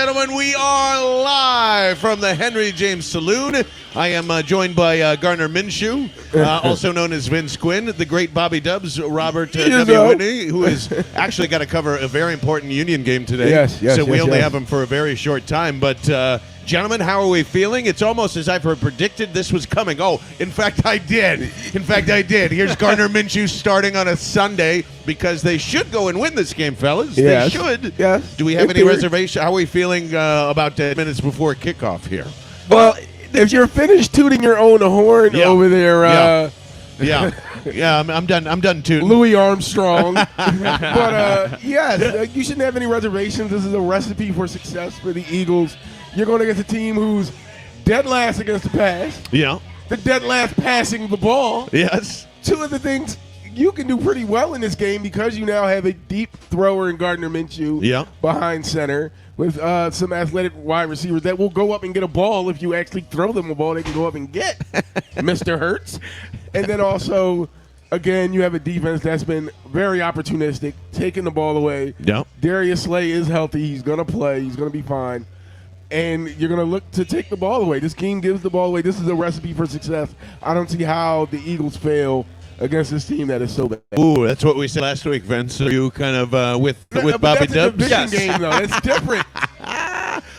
gentlemen, we are live from the Henry James Saloon. I am joined by Gardner Minshew, also known as Vince Quinn, the great Bobby Dubs, Robert W. Whitney, who has actually got to cover a very important Union game today. Yes, so we only have him for a very short time. But, gentlemen, how are we feeling? It's almost as I've predicted this was coming. Oh, in fact, I did. Here's Gardner Minshew starting on a Sunday because they should go and win this game, fellas. Yes. They should. Yes. Do we have any reservation? How are we feeling about 10 minutes before kickoff here? Well, if you're finished tooting your own horn over there, I'm done. I'm done tooting. Louis Armstrong. But you shouldn't have any reservations. This is a recipe for success for the Eagles. You're going against a team who's dead last against the pass. Yeah. The dead last passing the ball. Yes. Two of the things you can do pretty well in this game because you now have a deep thrower in Gardner Minshew behind center with some athletic wide receivers that will go up and get a ball. If you actually throw them a ball, they can go up and get Mr. Hurts. And then also, again, you have a defense that's been very opportunistic, taking the ball away. Yeah. Darius Slay is healthy. He's going to play. He's going to be fine. And you're going to look to take the ball away. This team gives the ball away. This is a recipe for success. I don't see how the Eagles fail against this team that is so bad. Ooh, that's what we said last week, Vince. Are you kind of with Bobby Dubs? That's a division game, though. It's different.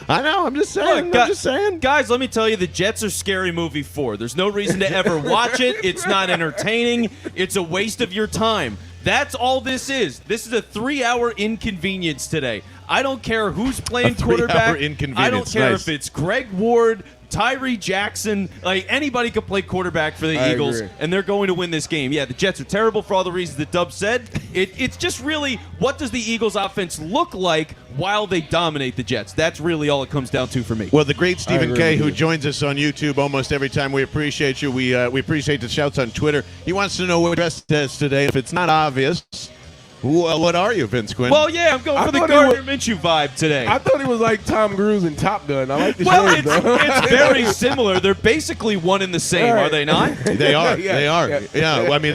I know. I'm just saying. Look, guys, let me tell you, the Jets are Scary Movie 4. There's no reason to ever watch it. It's not entertaining. It's a waste of your time. That's all this is. This is a 3-hour inconvenience today. I don't care who's playing quarterback. I don't care if it's Greg Ward, Tyree Jackson, like anybody could play quarterback for the Eagles, and they're going to win this game. Yeah, the Jets are terrible for all the reasons that Dub said. It's just really, what does the Eagles offense look like while they dominate the Jets? That's really all it comes down to for me. Well, the great Stephen K., who joins us on YouTube almost every time, we appreciate you. We appreciate the shouts on Twitter. He wants to know what dress test today. If it's not obvious, what are you, Vince Quinn? Well, yeah, I'm going for the Gardner Minshew vibe today. I thought it was like Tom Cruise in Top Gun. I like the shades, though. It's very similar. They're basically one and the same, are they not? They are. They are. Yeah. Well, I mean,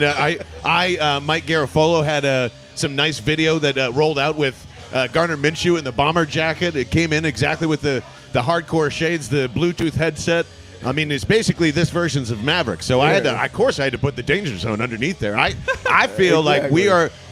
Mike Garafolo had some nice video that rolled out with Gardner Minshew in the bomber jacket. It came in exactly with the hardcore shades, the Bluetooth headset. I mean, it's basically this versions of Maverick. So I had to put the danger zone underneath there. I feel like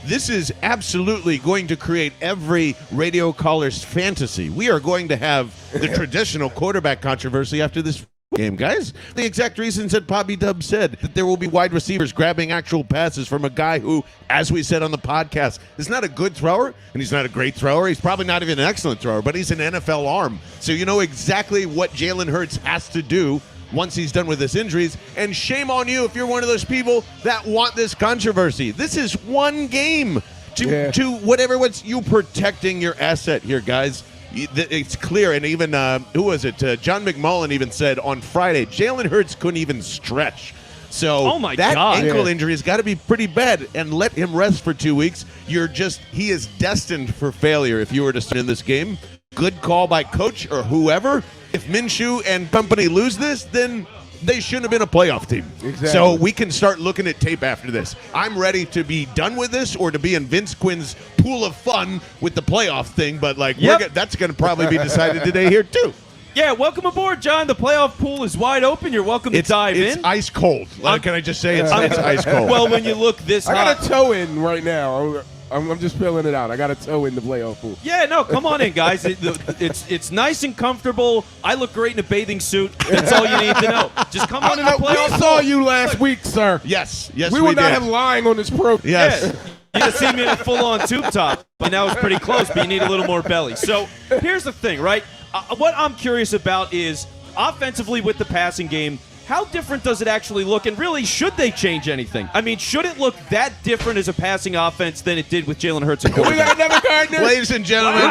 this is absolutely going to create every radio caller's fantasy. We are going to have the traditional quarterback controversy after this game, guys. The exact reasons that Bobby Dub said, that there will be wide receivers grabbing actual passes from a guy who, as we said on the podcast, is not a good thrower, and he's not a great thrower. He's probably not even an excellent thrower, but he's an NFL arm. So you know exactly what Jalen Hurts has to do once he's done with his injuries, and shame on you if you're one of those people that want this controversy. This is one game to whatever, what's you protecting your asset here, guys. It's clear, and even, who was it? John McMullen even said on Friday, Jalen Hurts couldn't even stretch. So that ankle injury has got to be pretty bad, and let him rest for 2 weeks. He is destined for failure if you were to start in this game. Good call by coach or whoever. If Minshew and company lose this, then they shouldn't have been a playoff team. Exactly. So we can start looking at tape after this. I'm ready to be done with this or to be in Vince Quinn's pool of fun with the playoff thing, but that's going to probably be decided today here too. Yeah, welcome aboard, John. The playoff pool is wide open. You're welcome to dive in. It's ice cold. Can I just say it's ice cold? Well, when you look this hot. I got a toe in right now. I'm just filling it out. I got a toe in the playoff pool. Yeah, no, come on in, guys. It's nice and comfortable. I look great in a bathing suit. That's all you need to know. Just come on in the playoff pool. We saw you last week, sir. Yes, we will not have lying on this program. Yes. You can see me in a full-on tube top, but now it's pretty close, but you need a little more belly. So here's the thing, right? What I'm curious about is offensively with the passing game, how different does it actually look? And really, should they change anything? I mean, should it look that different as a passing offense than it did with Jalen Hurts? We got another Gardner. Ladies and gentlemen,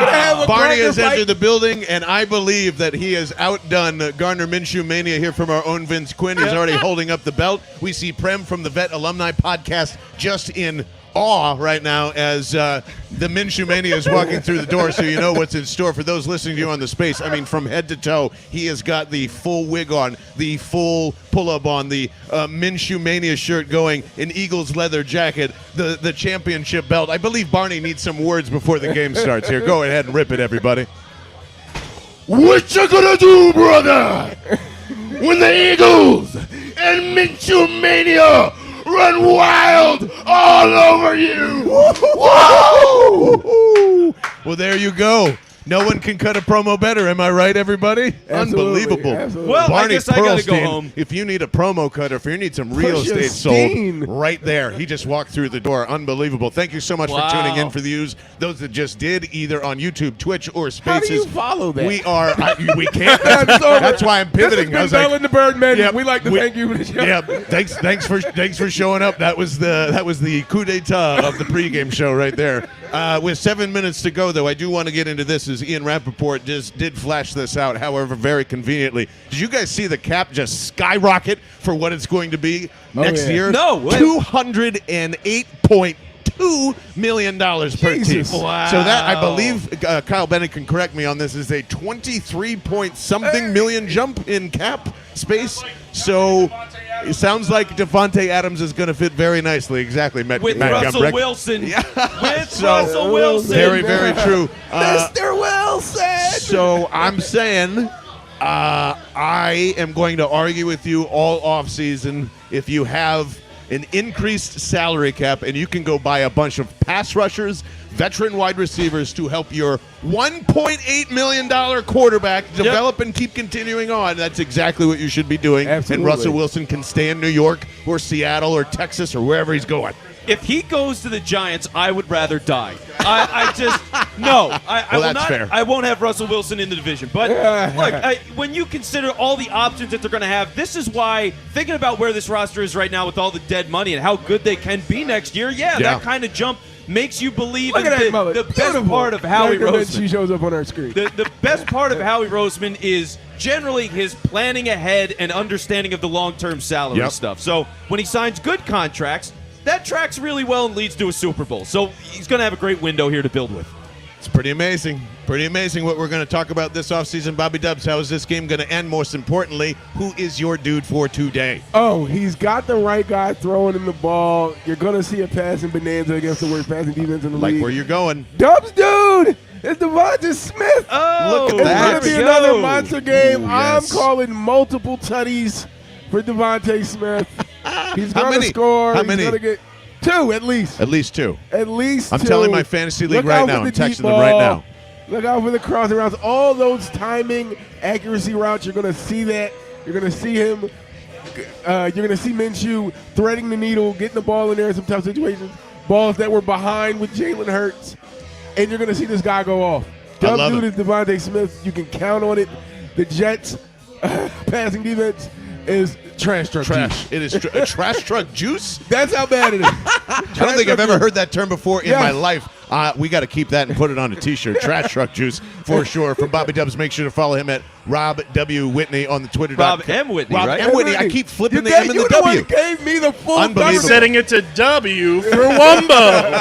Barney has entered the building, and I believe that he has outdone Gardner Minshew Mania here from our own Vince Quinn. He's already holding up the belt. We see Prem from the Vet Alumni Podcast just in awe right now as the Minshew Mania is walking through the door, so you know what's in store for those listening to you on the space. I mean, from head to toe, he has got the full wig on, the full pull-up on, the Minshew Mania shirt going, an Eagles leather jacket, the championship belt. I believe Barney needs some words before the game starts here. Go ahead and rip it, everybody. What you gonna do, brother? When the Eagles and Minshew Mania run wild all over you. Whoa! Well, there you go. No one can cut a promo better. Am I right, everybody? Absolutely, Unbelievable. absolutely. Well, Barney I guess I gotta go Pearlstein, home. if you need a promo cut or if you need some real Push your estate sold, steam. right there. He just walked through the door. Unbelievable. Thank you so much for tuning in for the news. Those that just did, either on YouTube, Twitch, or Spaces. How do you follow that? We are. We can't. That's why I'm pivoting. This has been Bell and the Birdman. Yep, We like to thank you for the show. Yeah, thanks for showing up. That was the coup d'etat of the pregame show right there. With 7 minutes to go, though, I do want to get into this. As Ian Rappaport just did flash this out, however, very conveniently. Did you guys see the cap just skyrocket for what it's going to be next year? No, $208.2 million per Jesus. team. Wow. So that, I believe, Kyle Bennett can correct me on this, is a 23 point something million jump in cap space. So it sounds like Devontae Adams is going to fit very nicely. Exactly, Matt With Russell Gumbrick. Wilson. Yeah. With So, Russell Wilson. Very, very true. Mr. Wilson. So I'm saying I am going to argue with you all offseason if you have an increased salary cap and you can go buy a bunch of pass rushers, veteran wide receivers to help your $1.8 million quarterback develop and keep continuing on. That's exactly what you should be doing. Absolutely. And Russell Wilson can stay in New York or Seattle or Texas or wherever he's going. If he goes to the Giants, I would rather die. I just no. I will that's not. fair. I won't have Russell Wilson in the division. But look, when you consider all the options that they're going to have, this is why thinking about where this roster is right now with all the dead money and how good they can be next year. Yeah. That kind of jump makes you believe Look in at that mullet. the best Beautiful. part of Howie Like that Roseman. She shows up on our screen. The best part of Howie Roseman is generally his planning ahead and understanding of the long-term salary stuff. So when he signs good contracts, that tracks really well and leads to a Super Bowl. So he's going to have a great window here to build with. It's pretty amazing. Pretty amazing what we're going to talk about this offseason. Bobby Dubs, how is this game going to end? Most importantly, who is your dude for today? Oh, he's got the right guy throwing him the ball. You're going to see a passing bonanza against the worst passing defense in the league. Like where you're going. Dubs, dude! It's Devonta Smith. Oh, Look at It's that. going to be there we another go. monster game. Ooh, I'm yes. calling multiple tutties for Devonta Smith. He's How going to many? score. How He's many? going to get two at least. At least two. At least I'm two. telling my fantasy league Look right out now. for I'm the deep texting them right ball. now. Look out for the crossing routes. All those timing, accuracy routes, you're going to see that. You're going to see him. You're going to see Minshew threading the needle, getting the ball in there in some tough situations. Balls that were behind with Jalen Hurts. And you're going to see this guy go off. I love Dude it. is Devonta Smith. You can count on it. The Jets' passing defense is trash truck juice. Trash. It is trash truck juice? That's how bad it is. I don't think I've ever heard that term before in Yeah. my life. We got to keep that and put it on a T-shirt. Trash truck juice for sure. From Bobby Dubs, make sure to follow him at Rob W. Whitney on the Twitter. Rob M. Whitney, Rob right? M. Whitney. I keep flipping the You're M and the the W. one who gave me the full Unbelievable. government. Setting it to W for Wumbo.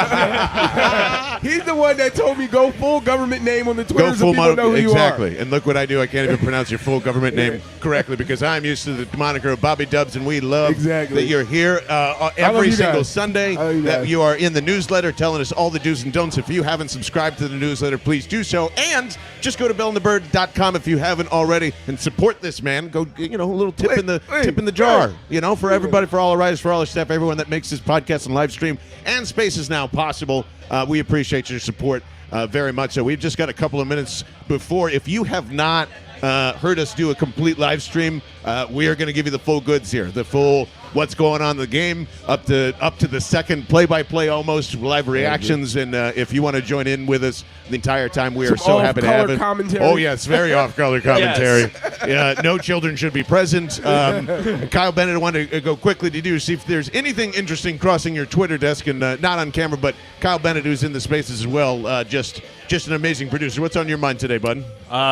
He's the one that told me go full government name on the Twitter Go so full people know who exactly. you are. And look what I do. I can't even pronounce your full government name correctly because I'm used to the moniker of Bobby Dubs, and we love Exactly. that you're here love every you single guys. Sunday, I love you that guys. you are in the newsletter telling us all the do's and don'ts. If you haven't subscribed to the newsletter, please do so. And just go to bellandthebird.com if you haven't already and support this man. Go, a little tip in the jar, for everybody, for all our writers, for all our staff, everyone that makes this podcast and live stream and Spaces now possible. We appreciate your support very much. So we've just got a couple of minutes before. If you have not heard us do a complete live stream, we are going to give you the full goods here, the full what's going on in the game, up to the second play-by-play almost, live reactions, and if you want to join in with us the entire time, we are so happy to have it. Commentary. Oh yes, very off-color commentary. Yeah, no children should be present. Kyle Bennett, I want to go quickly to see if there's anything interesting crossing your Twitter desk, and not on camera, but Kyle Bennett, who's in the Spaces as well, just an amazing producer. What's on your mind today, bud?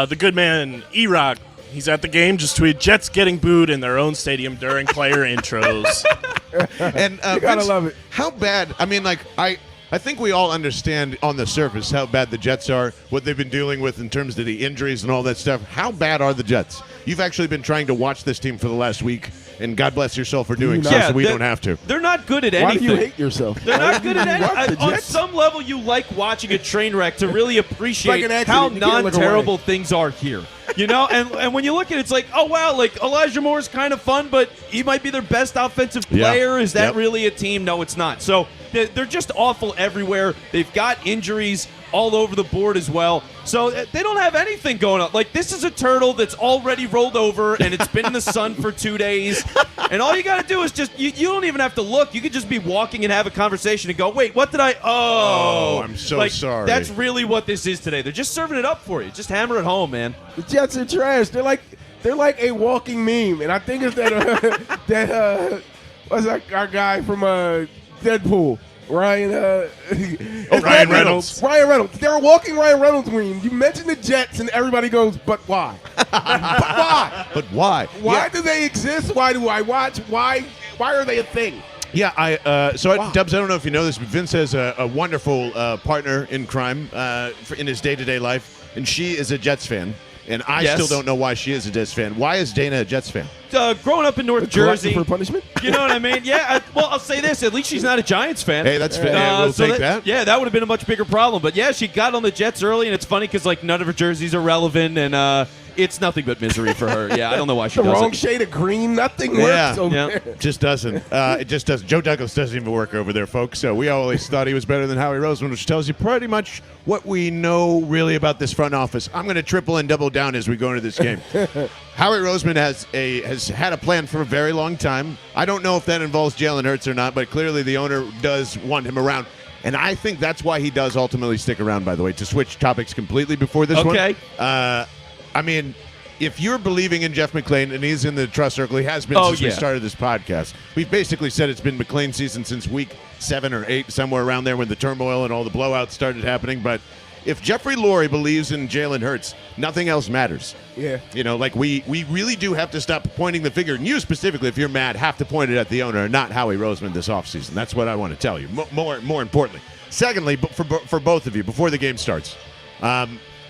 The good man, E-Rock, he's at the game, just tweeted, Jets getting booed in their own stadium during player intros. And You gotta Vince, love it. How bad? I mean, I think we all understand on the surface how bad the Jets are, what they've been dealing with in terms of the injuries and all that stuff. How bad are the Jets? You've actually been trying to watch this team for the last week, and God bless yourself for doing so, Yeah, so we don't have to. They're not good at Why anything. do you hate yourself? They're Why not do good you at watch the anything. On Jets? some level, you like watching a train wreck to really appreciate It's like an how accident. You can't look non-terrible away. things are here. You know, and when you look at it, it's like, oh, wow, like Elijah Moore's kind of fun, but he might be their best offensive player. Is that really a team? No, it's not. So they're just awful everywhere. They've got injuries all over the board as well. So they don't have anything going on. Like, this is a turtle that's already rolled over, and it's been in the sun for 2 days. And all you got to do is just, you don't even have to look. You could just be walking and have a conversation and go, wait, what did Oh, I'm so sorry. That's really what this is today. They're just serving it up for you. Just hammer it home, man. The Jets are trash. They're like a walking meme. And I think it's that what's that, our guy from Deadpool? Ryan Reynolds. Ryan Reynolds. They're a walking Ryan Reynolds meme. You mention the Jets and everybody goes, but why? But why? But why? Why do they exist? Why do I watch? Why are they a thing? Yeah, Dubs, I don't know if you know this, but Vince has a wonderful partner in crime in his day-to-day life, and she is a Jets fan. And I still don't know why she is a Jets fan. Why is Dana a Jets fan? Growing up in North Jersey. For punishment? You know what I mean? Yeah. Well, I'll say this. At least she's not a Giants fan. Hey, that's fair. We'll take that. Yeah, that would have been a much bigger problem. But, yeah, she got on the Jets early, and it's funny because, like, none of her jerseys are relevant, and it's nothing but misery for her. Yeah, I don't know why she does it. The wrong shade of green. Nothing works over there. Just doesn't. It just doesn't. Joe Douglas doesn't even work over there, folks. So we always thought he was better than Howie Roseman, which tells you pretty much what we know really about this front office. I'm going to triple and double down as we go into this game. Howie Roseman has had a plan for a very long time. I don't know if that involves Jalen Hurts or not, but clearly the owner does want him around. And I think that's why he does ultimately stick around, by the way, to switch topics completely before this one. Okay. I mean, if you're believing in Jeff McClain, and he's in the trust circle, he has been since we started this podcast. We've basically said it's been McClain season since week 7 or 8, somewhere around there when the turmoil and all the blowouts started happening. But if Jeffrey Lurie believes in Jalen Hurts, nothing else matters. Yeah. You know, like we really do have to stop pointing the finger. And you specifically, if you're mad, have to point it at the owner and not Howie Roseman this offseason. That's what I want to tell you. More importantly. Secondly, for both of you, before the game starts,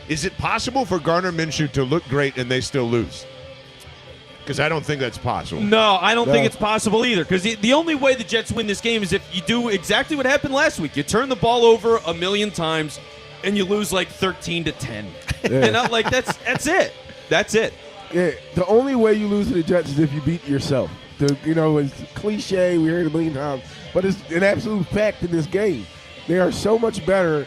is it possible for Gardner Minshew to look great and they still lose? Because I don't think that's possible. No, I don't think it's possible either. Because the only way the Jets win this game is if you do exactly what happened last week. You turn the ball over 1,000,000 times and you lose like 13-10. And I'm like, that's it. That's it. Yeah, the only way you lose to the Jets is if you beat yourself. It's cliche. We heard it 1,000,000 times, but it's an absolute fact in this game. They are so much better,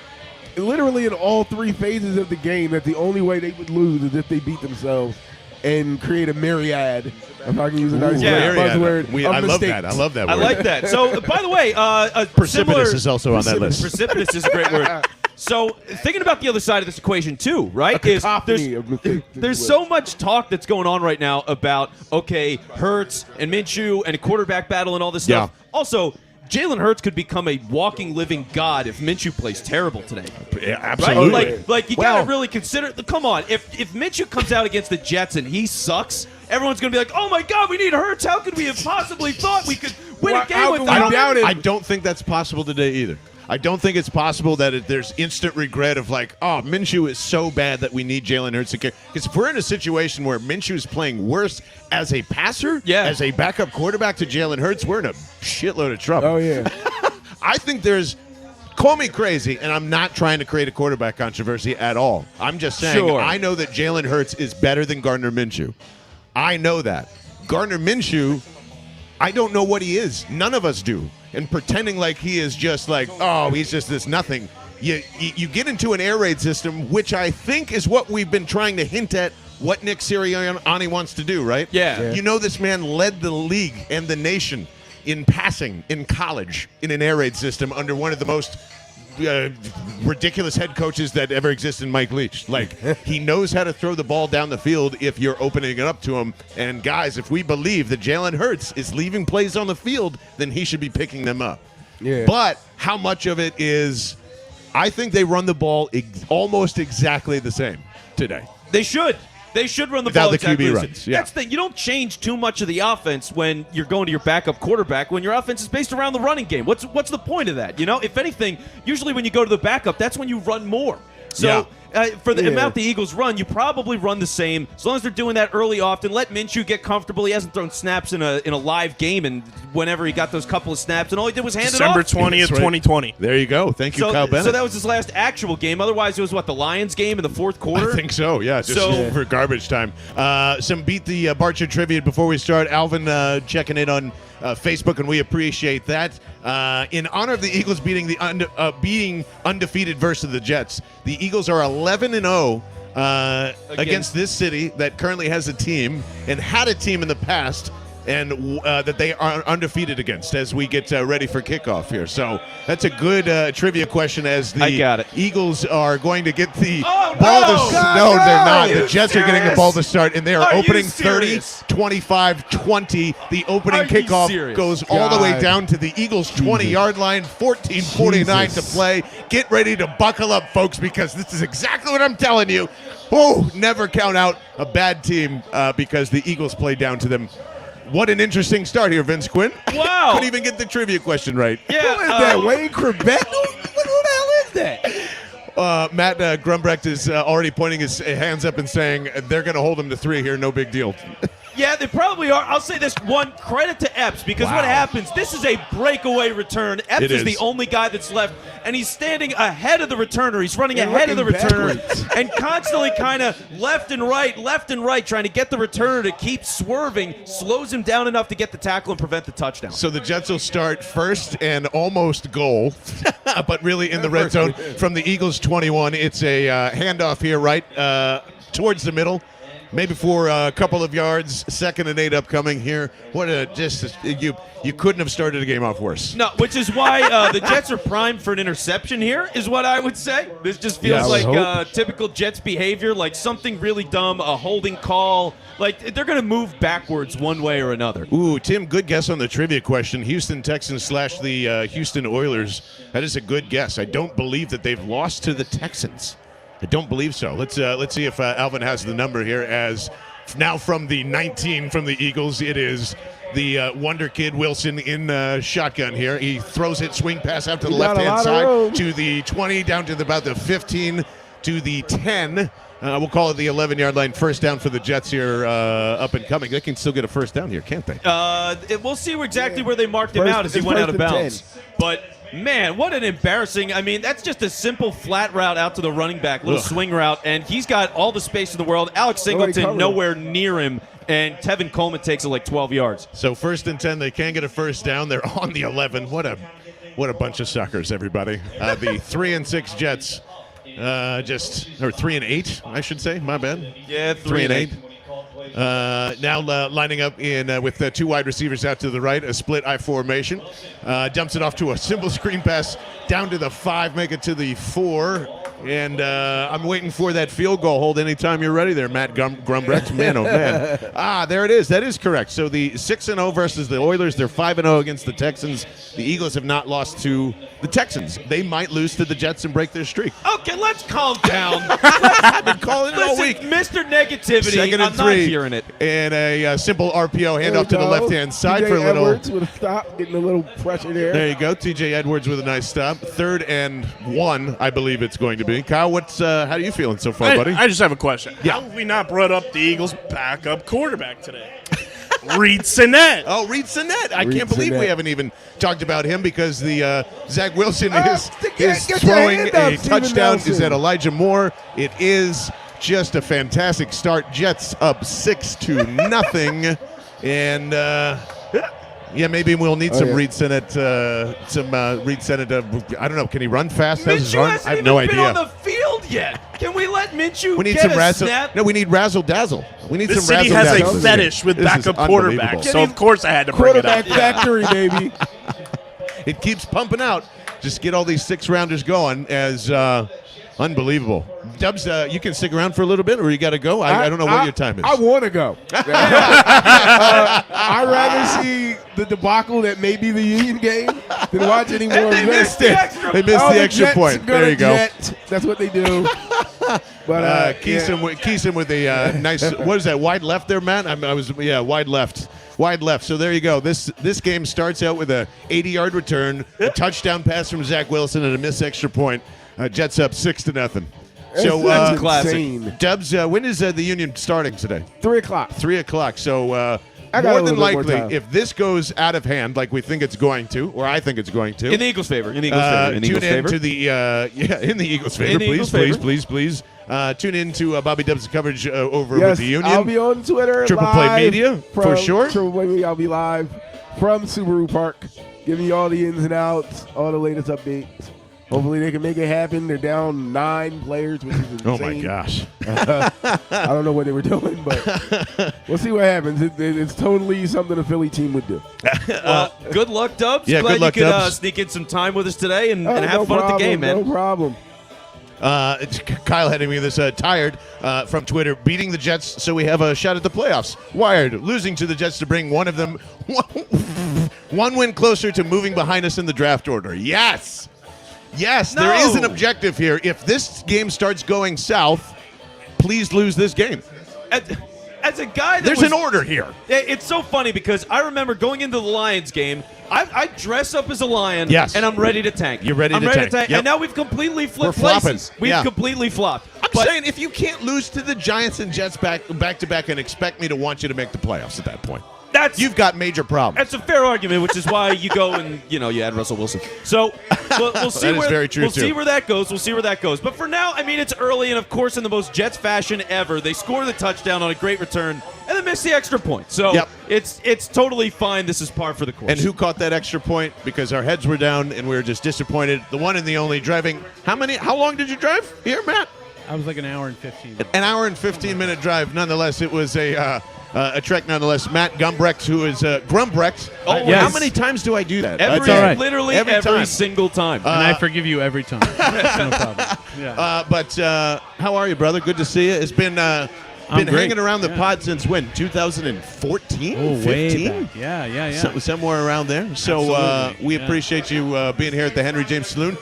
literally in all 3 phases of the game, that the only way they would lose is if they beat themselves and create a myriad, if I can use a nice buzzword. I love that. I love that word. I like that. So, by the way, precipitous is also on that list. Precipitous is a great word. So, thinking about the other side of this equation, too, right, is there's so much talk that's going on right now about, okay, Hurts and Minshew and a quarterback battle and all this stuff. Also, Jalen Hurts could become a walking, living god if Minshew plays terrible today. Yeah, absolutely. Right? Like you got to really consider. Come on, if Minshew comes out against the Jets and he sucks, everyone's going to be like, "Oh my God, we need Hurts. How could we have possibly thought we could win a game without him?" I don't think that's possible today either. I don't think it's possible that there's instant regret of like, oh, Minshew is so bad that we need Jalen Hurts to care. Because if we're in a situation where Minshew is playing worse as a passer, as a backup quarterback to Jalen Hurts, we're in a shitload of trouble. Oh, yeah. I think call me crazy, and I'm not trying to create a quarterback controversy at all. I'm just saying I know that Jalen Hurts is better than Gardner Minshew. I know that. Gardner Minshew, I don't know what he is. None of us do. And pretending like he is just like, oh, he's just this nothing. You get into an air raid system, which I think is what we've been trying to hint at what Nick Sirianni wants to do, right? Yeah. You know, this man led the league and the nation in passing in college in an air raid system under one of the most ridiculous head coaches that ever existed, Mike Leach. Like, he knows how to throw the ball down the field if you're opening it up to him. And guys, if we believe that Jalen Hurts is leaving plays on the field, then he should be picking them up. Yeah. But how much of it is, I think they run the ball almost exactly the same today. They should. They should run the Without ball the exactly QB the same. runs. Yeah. That's the thing. You don't change too much of the offense when you're going to your backup quarterback when your offense is based around the running game. What's the point of that? You know, if anything, usually when you go to the backup, that's when you run more. So For the amount the Eagles run, you probably run the same. As long as they're doing that early often, let Minshew get comfortable. He hasn't thrown snaps in a live game, and whenever he got those couple of snaps, and all he did was hand December it off. 20th, 2020. There you go. Thank you, Kyle Bennett. So that was his last actual game. Otherwise, it was, the Lions game in the fourth quarter? I think so, yeah. Just for garbage time. Some Beat the Barcher trivia before we start. Alvin checking in on Facebook, and we appreciate that. In honor of the Eagles beating undefeated versus the Jets, the Eagles are 11-0 against this city that currently has a team and had a team in the past, and that they are undefeated against as we get ready for kickoff here. So that's a good trivia question as the Eagles are going to get the ball to start. No, they're not. The Jets are getting the ball to start, and they are opening 30, 25, 20. The opening kickoff goes all the way down to the Eagles' 20-yard line, 14:49 to play. Get ready to buckle up, folks, because this is exactly what I'm telling you. Oh, never count out a bad team because the Eagles play down to them. What an interesting start here, Vince Quinn. Wow. Couldn't even get the trivia question right. Yeah, who is that, Wayne Crevet? Who the hell is that? Matt Grumbrecht is already pointing his hands up and saying they're going to hold him to 3 here, no big deal. Yeah, they probably are. I'll say this one, credit to Epps, because what happens, this is a breakaway return. Epps is the only guy that's left, and he's standing ahead of the returner. He's running ahead of the returner and constantly kind of left and right, trying to get the returner to keep swerving, slows him down enough to get the tackle and prevent the touchdown. So the Jets will start first and almost goal, but really in the red zone from the Eagles 21. It's a handoff here right towards the middle. Maybe for a couple of yards, 2nd and 8 upcoming here. What a you couldn't have started a game off worse. No, which is why the Jets are primed for an interception here, is what I would say. This just feels like typical Jets behavior, like something really dumb, a holding call. Like they're going to move backwards one way or another. Ooh, Tim, good guess on the trivia question. Houston Texans / the Houston Oilers. That is a good guess. I don't believe that they've lost to the Texans. I don't believe so. Let's see if Alvin has the number here. As now from the 19 from the Eagles, it is the wonder kid Wilson in shotgun here. He throws it, swing pass out to the left-hand side to the 20, down to about the 15 to the 10. We'll call it the 11-yard line. First down for the Jets here, up and coming. They can still get a first down here, can't they? We'll see exactly where they marked him out as he went out of bounds. But man, what an embarrassing. I mean, that's just a simple flat route out to the running back, little swing route, and he's got all the space in the world. Alex Singleton nowhere near him, and Tevin Coleman takes it like 12 yards. So 1st and 10, they can get a first down. They're on the 11. What a bunch of suckers, everybody. The 3 and 6 Jets, or 3 and 8, I should say. My bad. Yeah, 3 and 8. Now lining up in with 2 wide receivers out to the right, a split I formation. Dumps it off to a simple screen pass down to the 5, make it to the 4. And I'm waiting for that field goal hold anytime you're ready there, Matt Grumbrecht. Man, oh, man. There it is. That is correct. So the 6-0 versus the Oilers. They're 5-0 against the Texans. The Eagles have not lost to the Texans. They might lose to the Jets and break their streak. Okay, let's calm down. I've been calling it all week. Mr. Negativity, 2nd and I'm 3. not hearing it. And a simple RPO handoff to the left-hand side for a little. Edwards with a stop, getting a little pressure there. There you go. TJ Edwards with a nice stop. 3rd and 1, I believe it's going to be. Kyle, how are you feeling so far, buddy? I just have a question. Yeah. How have we not brought up the Eagles' backup quarterback today? Reed Sinnett. Oh, Reed Sinnett. I can't believe we haven't even talked about him because the Zach Wilson is throwing a touchdown. Is that Elijah Moore? It is just a fantastic start. Jets up 6-0. And yeah, maybe we'll need some Reed Sinnett. Reed Sinnett. I don't know. Can he run fast? Minshew His arm? hasn't I have no even idea. been on the field yet. Can we let Minshew We need get some a razzle. snap? No, we need razzle dazzle. We need This some city razzle has dazzle. a fetish with This is backup unbelievable. quarterbacks, so of course I had to bring it up. Quarterback factory, baby. It keeps pumping out. Just get all these 6-rounders going as unbelievable. Dubs, you can stick around for a little bit, or you got to go. I don't know what your time is. I want to go. I'd rather see the debacle that may be the Union game than watch any more of They this. missed the extra They missed the extra point. There you go. That's what they do. But Keeson with a nice. What is that? Wide left there, Matt. Wide left. Wide left. So there you go. This game starts out with a 80-yard return, a touchdown pass from Zach Wilson, and a missed extra point. Jets up 6-0. So, That's classic. insane. Dubs, when is the Union starting today? 3 o'clock. 3 o'clock. So I got more a than little bit more likely, time. if this goes out of hand like we think it's going to, or I think it's going to, In the Eagles' favor. In the Eagles' favor. In the tune Eagles' in favor. to the in the Eagles' favor. In the Eagles' favor. Please. Tune in to Bobby Dubs' coverage over Yes, with the Union. I'll be on Twitter. Triple Play live Media, for from sure. Triple Play Media. I'll be live from Subaru Park, giving you all the ins and outs, all the latest updates. Hopefully they can make it happen. They're down 9 players, which is insane. Oh my gosh! I don't know what they were doing, but we'll see what happens. It's totally something a Philly team would do. Well, good luck, Dubs. Yeah, Glad good luck, you could Dubs. sneak in some time with us today and have No fun at the problem, game, man. No problem. Kyle had me this tired from Twitter, beating the Jets, so we have a shot at the playoffs. Wired, losing to the Jets to bring one of them one win closer to moving behind us in the draft order. Yes, there No. is an objective here. If this game starts going south, please lose this game. As a guy that There's was, an order here. It's so funny because I remember going into the Lions game, I dress up as a Lion, Yes. and I'm ready to tank. You're ready I'm to ready tank. to tank. Yep. And now we've completely flipped We're flopping. places. We've Yeah. completely flopped. I'm But saying if you can't lose to the Giants and Jets back to back and expect me to want you to make the playoffs at that point, you've got major problems. That's a fair argument, which is why you go and you add Russell Wilson. So we'll see That is where very true, we'll too. see where that goes. We'll see where that goes. But for now, I mean, it's early, and of course, in the most Jets fashion ever, they score the touchdown on a great return and then miss the extra point. So Yep. it's totally fine. This is par for the course. And who caught that extra point? Because our heads were down and we were just disappointed. The one and the only driving. How long did you drive here, Matt? I was like an hour and 15. An hour and 15-minute drive. Nonetheless, it was a trek. Nonetheless, Matt Gumbrecht, who is Grumbrecht. Oh, yes. How many times do I do that? every all right. literally Every every time. single time. And I forgive you every time. no problem. Yeah. But how are you, brother? Good to see you. It's been I'm great. hanging around the Yeah. pod since when? 2014? Oh, way 15? back. Yeah. Somewhere around there. So Absolutely. we Yeah. appreciate you being here at the Henry James Saloon.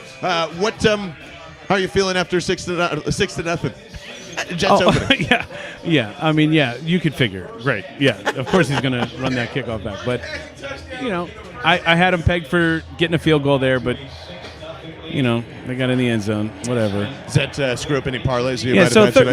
How are you feeling after 6-0? Jets opening. yeah. I mean, yeah, you could figure. Great. Yeah, of course he's going to run that kickoff back. But, I had him pegged for getting a field goal there, but, they got in the end zone. Whatever. Does that screw up any parlays you Yeah, might so have had today?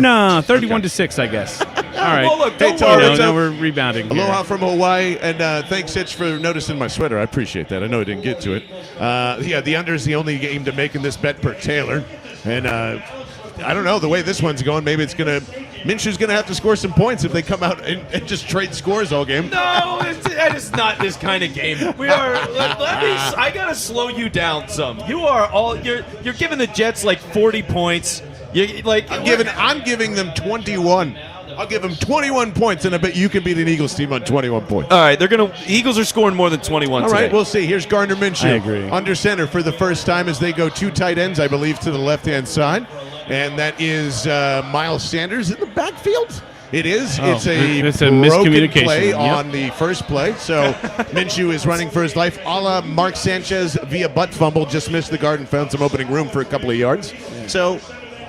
31-6, I guess. All right. Well, look, Hey, don't Tony, worry. what's now up? we're rebounding. here. Aloha from Hawaii, and thanks, Hitch, for noticing my sweater. I appreciate that. I know I didn't get to it. The under is the only game to make in this bet per Taylor. And I don't know, the way this one's going, maybe Minshew's going to have to score some points if they come out and just trade scores all game. No, that is not this kind of game. We are. I gotta slow you down some. You are all. You're giving the Jets like 40 points. I'm giving them 21. I'll give them 21 points, and I bet you can beat an Eagles team on 21 points. All right, Eagles are scoring more than 21 All today. right, we'll see. Here's Gardner Minshew. I agree. Under center for the first time as they go 2 tight ends, I believe, to the left-hand side. And that is Miles Sanders in the backfield. It is. Oh, it's a it's a broken miscommunication. play Yep. on the first play. So Minshew is running for his life. A la Mark Sanchez via butt fumble. Just missed the guard and found some opening room for a couple of yards. So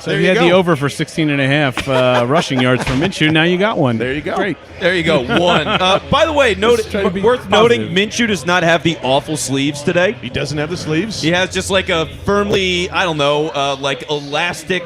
there you you had go. the over for 16.5 rushing yards from Minshew. Now you got one. There you go. Great. There you go. One. By the way, Just try to be worth noting, positive. Minshew does not have the awful sleeves today. He doesn't have the sleeves. He has just like a firmly, like elastic,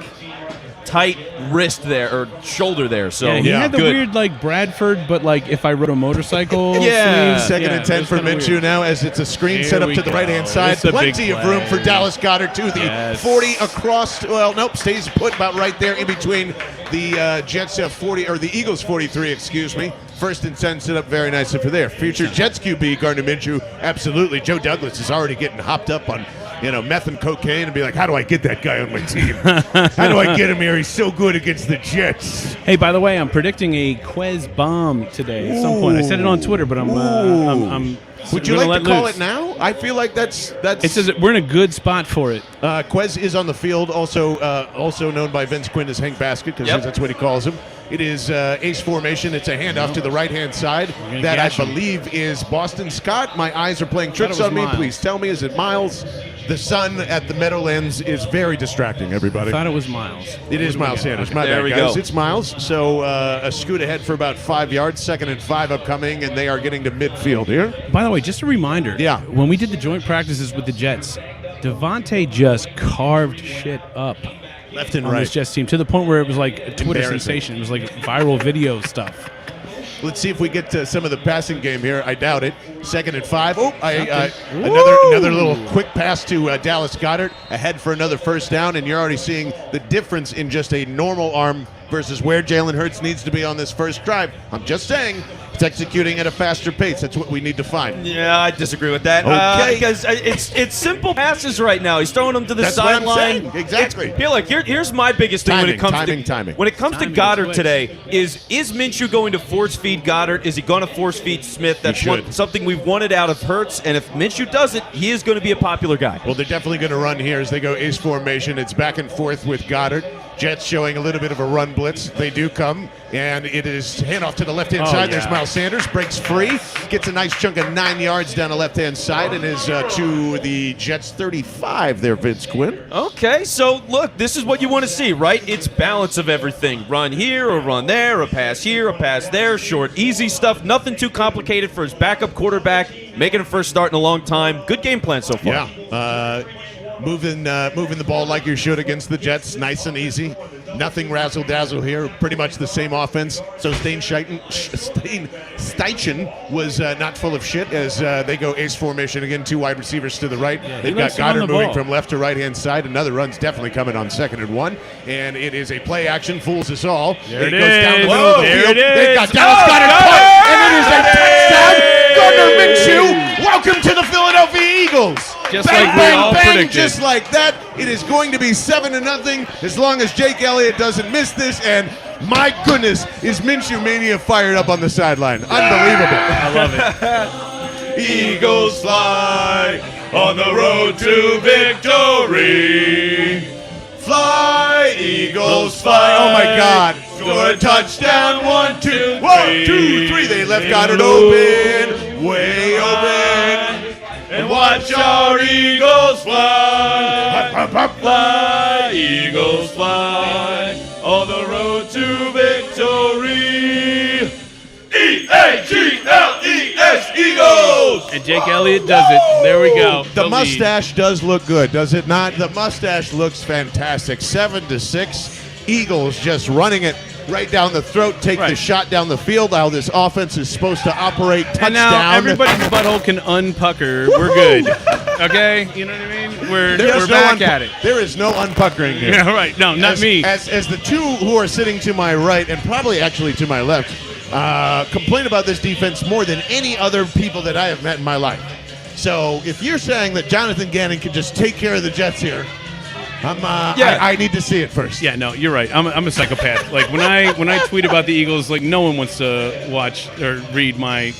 tight wrist there or shoulder there. So Yeah, he had the good. weird like Bradford, but like if I rode a motorcycle. Yeah. sleeves. Second Yeah, and 10 it was for kinda Minshew weird. now as it's a screen Here set up we to the go. right-hand side. It's a big Plenty of room for play. Dallas Goedert to the Yes. 40 across. Well, nope, stays put about right there in between the Jets 40 or the Eagles 43, excuse me. First and 10 set up very nicely for there. Future Jets QB Gardner Minshew, absolutely. Joe Douglas is already getting hopped up on meth and cocaine and be like, how do I get that guy on my team? How do I get him here? He's so good against the Jets. Hey, by the way, I'm predicting a Quez bomb today at some point. I said it on Twitter, but I'm Would you gonna like to let call loose. it now? I feel like that's. It says that we're in a good spot for it. Quez is on the field, also known by Vince Quinn as Hank Basket, because Yep. that's what he calls him. It is ace formation. It's a handoff to the right-hand side. gonna That I gash him. believe is Boston Scott. My eyes are playing tricks it was on me. Miles. Please tell me, is it Miles? The sun at the Meadowlands is very distracting, everybody. I thought it was Miles. It is Miles Sanders. My There bad, we guys. go. It's Miles. So a scoot ahead for about 5 yards. 2nd and 5 upcoming, and they are getting to midfield here. By the way, just a reminder. Yeah. When we did the joint practices with the Jets, Devontae just carved shit up. Left and on right. this Jets team to the point where it was like a Twitter Embarrassing. sensation. It was like viral video stuff. Let's see if we get to some of the passing game here. I doubt it. 2nd and 5. Oh, another little quick pass to Dallas Goedert, ahead for another first down, and you're already seeing the difference in just a normal arm versus where Jalen Hurts needs to be on this first drive. I'm just saying, it's executing at a faster pace. That's what we need to find. Yeah, I disagree with that. Okay. Because it's simple passes right now. He's throwing them to the That's what I'm sideline. saying. Exactly. Feel like here's my biggest thing when it comes timing. when it comes to Timing Goddard is today is Minshew going to force feed Goddard? Is he going to force feed Smith? That's should. something we've wanted out of Hurts, and if Minshew does it, he is going to be a popular guy. Well, they're definitely going to run here as they go ace formation. It's back and forth with Goddard. Jets showing a little bit of a run blitz. They do come, and it is handoff to the left-hand side. yeah. There's Miles Sanders, breaks free, gets a nice chunk of 9 yards down the left-hand side, and is to the Jets 35 there, Vince Quinn. Okay, so look, this is what you want to see, right? It's balance of everything. Run here or run there, a pass here, a pass there, short, easy stuff. Nothing too complicated for his backup quarterback, making a first start in a long time. Good game plan so far. Yeah. Moving the ball like you should against the Jets, nice and easy. Nothing razzle-dazzle here. Pretty much the same offense. So Steichen was not full of shit as they go ace formation again. 2 wide receivers to the right. They've got Goddard moving from left to right-hand side. Another run's definitely coming on 2nd and 1. And it is a play action. Fools us all. There it goes down the is. middle of the There field. it is. They've got Dallas Goedert caught. And it is a touchdown. Gardner Minshew, welcome to the Philadelphia Eagles. Just Bang, like we bang, all bang, predicted. just like that. It is going to be 7-0 as long as Jake Elliott doesn't miss this. And my goodness, is Minshew Mania fired up on the sideline. Unbelievable. I love it. Eagles fly on the road to victory. Fly, Eagles fly. Oh, my God. Score a touchdown, 1, 2, 1, 2, 3. They left Goddard open, way open. And watch our Eagles fly. Fly, Eagles fly on the road to victory. E-A-G-L-E-S, Eagles! And Jake Elliott does it. There we go. The lead. mustache does look good, does it not? The mustache looks fantastic. 7-6. Eagles just running it right down the throat, take the Right. shot down the field. How this offense is supposed to operate. Touchdown. And now everybody's butthole can unpucker. We're good. Okay? You know what I mean? We're back at it. There is no unpuckering here. Yeah, right. No, not me. As the two who are sitting to my right and probably actually to my left complain about this defense more than any other people that I have met in my life. So if you're saying that Jonathan Gannon can just take care of the Jets here, I need to see it first. Yeah, no, you're right. I'm a psychopath. Like when I tweet about the Eagles, like no one wants to watch or read my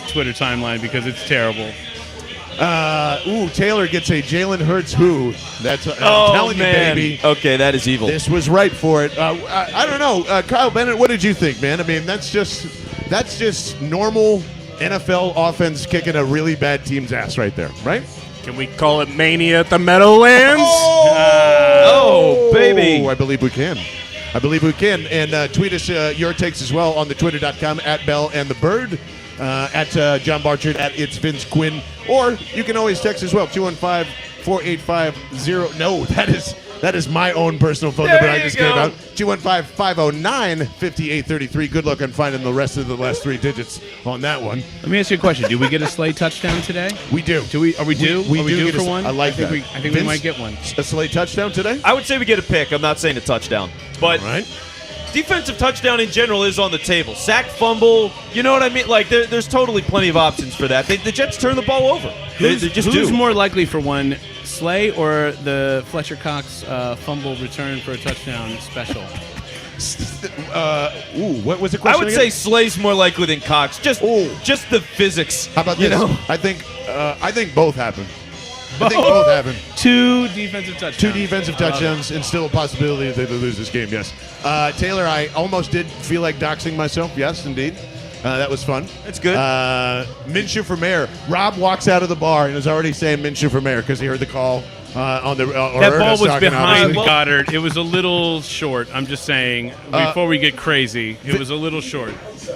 Twitter timeline because it's terrible. Taylor gets a Jalen Hurts who. That's I'm telling you, baby. Okay, that is evil. This was right for it. I don't know, Kyle Bennett. What did you think, man? I mean, that's just normal NFL offense kicking a really bad team's ass right there, right? Can we call it Mania at the Meadowlands? Oh, baby. I believe we can. And tweet us your takes as well on the twitter.com @BellAndTheBird, at John Barchard, at It's Vince Quinn. Or you can always text as well, 215-485-0. No, that is my own personal phone number I just gave out. 215-509-5833. Good luck on finding the rest of the last 3 digits on that one. Let me ask you a question. Do we get a Slay touchdown today? We do. Are we due get for a- one? I like that. I think we Vince, might get one. A Slay touchdown today? I would say we get a pick. I'm not saying a touchdown. But All right. defensive touchdown in general is on the table. Sack, fumble, you know what I mean? Like, there's totally plenty of options for that. The Jets turn the ball over. They just Who's do. more likely for one, Slay or the Fletcher Cox fumble return for a touchdown special? What was the I question would again? say Slay's more likely than Cox. Just the physics. How about you this? know? I think both happen. I think both happen. 2 defensive touchdowns. 2 defensive touchdowns and still a possibility that they lose this game, yes. Taylor, I almost did feel like doxing myself. Yes, indeed. That was fun. That's good. Minshew for mayor. Rob walks out of the bar and is already saying Minshew for mayor because he heard the call on the That ball was talking, behind obviously. Goddard. It was a little short. I'm just saying, before we get crazy, it was a little short.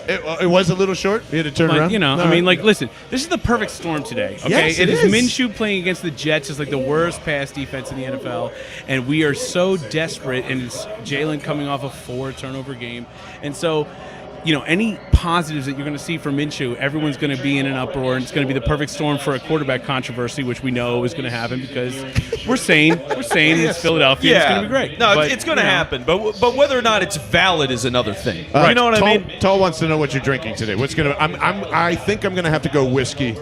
It was a little short. You had to turn But, around. you know, All I mean, right. like, listen, this is the perfect storm today. Okay, Yes, it it is is. Minshew playing against the Jets is like the worst pass defense in the NFL, and we are so desperate. And it's Jalen coming off a 4-turnover game, and so. You know, any positives that you're going to see from Minshew, everyone's going to be in an uproar, and it's going to be the perfect storm for a quarterback controversy, which we know is going to happen because we're saying it's Philadelphia. It's going to be great. No, But, it's going to you know, happen, but whether or not it's valid is another thing. All right, You know what I mean? Tall wants to know what you're drinking today. What's gonna? I think I'm gonna have to go whiskey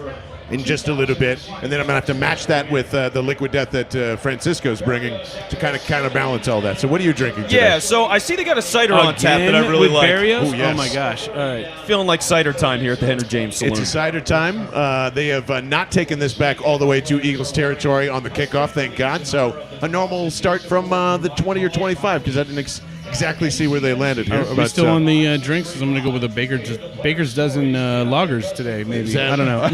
in just a little bit, and then I'm gonna have to match that with the liquid death that Francisco's bringing to kind of counterbalance all that. So what are you drinking today? Yeah, so I see they got a cider on tap that I again really with like. Barrios? Ooh, yes. Oh my gosh! All right. Feeling like cider time here at the Henry James Saloon. It's a cider time. They have not taken this back all the way to Eagles territory on the kickoff, thank God. So a normal start from the 20 or 25 because I didn't exactly see where they landed here. Are we still on the drinks? 'Cause I'm going to go with a Baker's dozen lagers today, maybe. that- I don't know.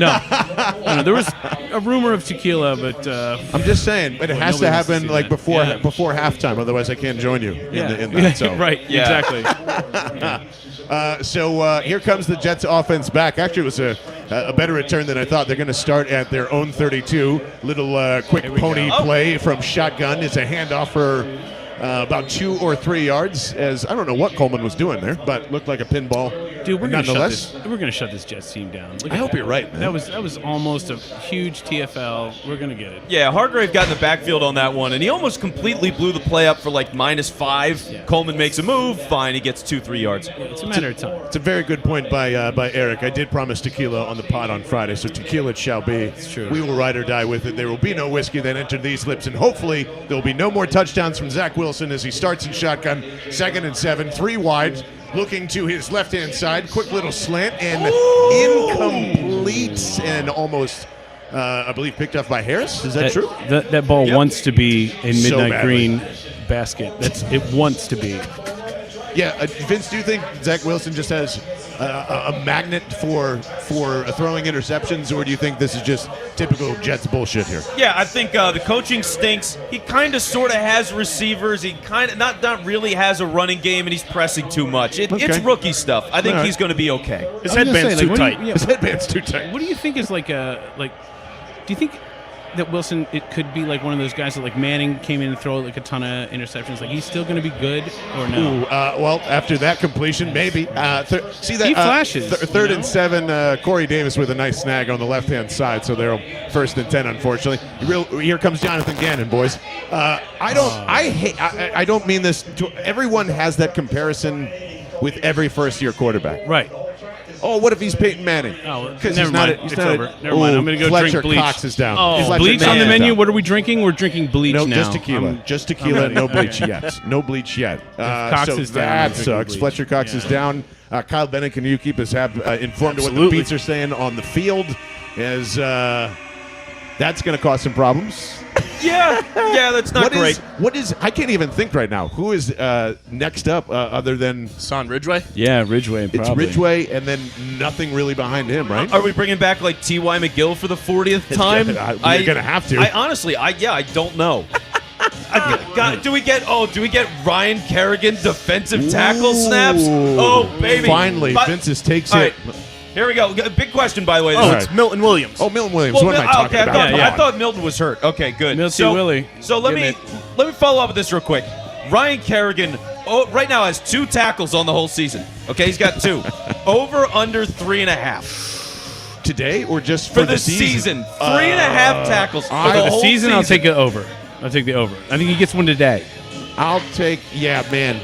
No, there was a rumor of tequila, but I'm just saying, but it has to nobody wants to happen see like that. before halftime. Otherwise, I can't join you in that. So. right, Yeah. exactly. So here comes the Jets offense back. Actually, it was a better return than I thought. They're going to start at their own 32. Little quick pony play from shotgun. It's a handoff for about 2 or 3 yards. As I don't know what Coleman was doing there, but looked like a pinball. Dude, we're going nonetheless. to shut this Jets team down. Look I at hope that. you're right, man. That was almost a huge TFL. We're going to get it. Yeah, Hargrave got in the backfield on that one, and he almost completely blew the play up for like -5. Yeah. Coleman makes a move, fine, he gets 2-3 yards. It's a matter of time. It's a very good point by Eric. I did promise tequila on the pod on Friday, so tequila it shall be. It's true. We will ride or die with it. There will be no whiskey that entered these lips, and hopefully there will be no more touchdowns from Zach Wilson as he starts in shotgun, 2nd and 7, 3 wide, looking to his left-hand side. Quick little slant and incomplete and almost, I believe, picked up by Harris. Is that true? That ball wants to be a So midnight badly. green basket. It wants to be. Yeah, Vince, do you think Zach Wilson just has a magnet for throwing interceptions, or do you think this is just typical Jets bullshit here? Yeah, I think the coaching stinks. He kind of sort of has receivers. He kind of not really has a running game, and he's pressing too much. It's Okay. rookie stuff. I think All right. he's going to be okay. His I was gonna headband's say, too like, tight. His headband's too tight. What do you think is like do you think that Wilson, it could be like one of those guys that like Manning came in and throw like a ton of interceptions? Like he's still going to be good or no? Ooh, well, after that completion, maybe. See that He flashes, third you and know? 7. Corey Davis with a nice snag on the left-hand side, so they're 1st and 10. Unfortunately, here comes Jonathan Gannon, boys. I don't mean this. Everyone has that comparison with every first-year quarterback. Right. Oh, what if he's Peyton Manning? Oh, because never mind. It's over. Never mind. I'm going to go Fletcher drink bleach. Cox is down. Oh, Fletcher bleach on the Cox is menu. down. What are we drinking? We're drinking bleach No, now. just tequila. Just tequila. No bleach yet. No bleach yet. Cox so is down, I'm that drinking sucks. bleach. Fletcher Cox is Yeah. down. Kyle Bennett, can you keep us informed of what the Absolutely. beats are saying on the field? As that's going to cause some problems. Yeah, that's not great. What is? I can't even think right now. Who is next up other than Son Ridgeway. Yeah, Ridgeway. it's Probably. Ridgeway, and then nothing really behind him, right? Are we bringing back like T.Y. McGill for the 40th time? We're gonna have to. I honestly, I don't know. Do we get Ryan Kerrigan defensive tackle snaps? Oh baby! Finally, But- Vince takes all it. right, here we go. Big question, by the way. Oh, This it's Milton Williams. Oh, Milton Williams. Well, what am I talking okay, about? I thought Milton was hurt. Okay, good. Milty Willie. So let me follow up with this real quick. Ryan Kerrigan right now has 2 tackles on the whole season. Okay, he's got 2. Over under 3.5 Today or just for for the season? 3.5 tackles for For the the whole season, I'll take it over. I'll take the over. I think he gets one today. I'll take, man.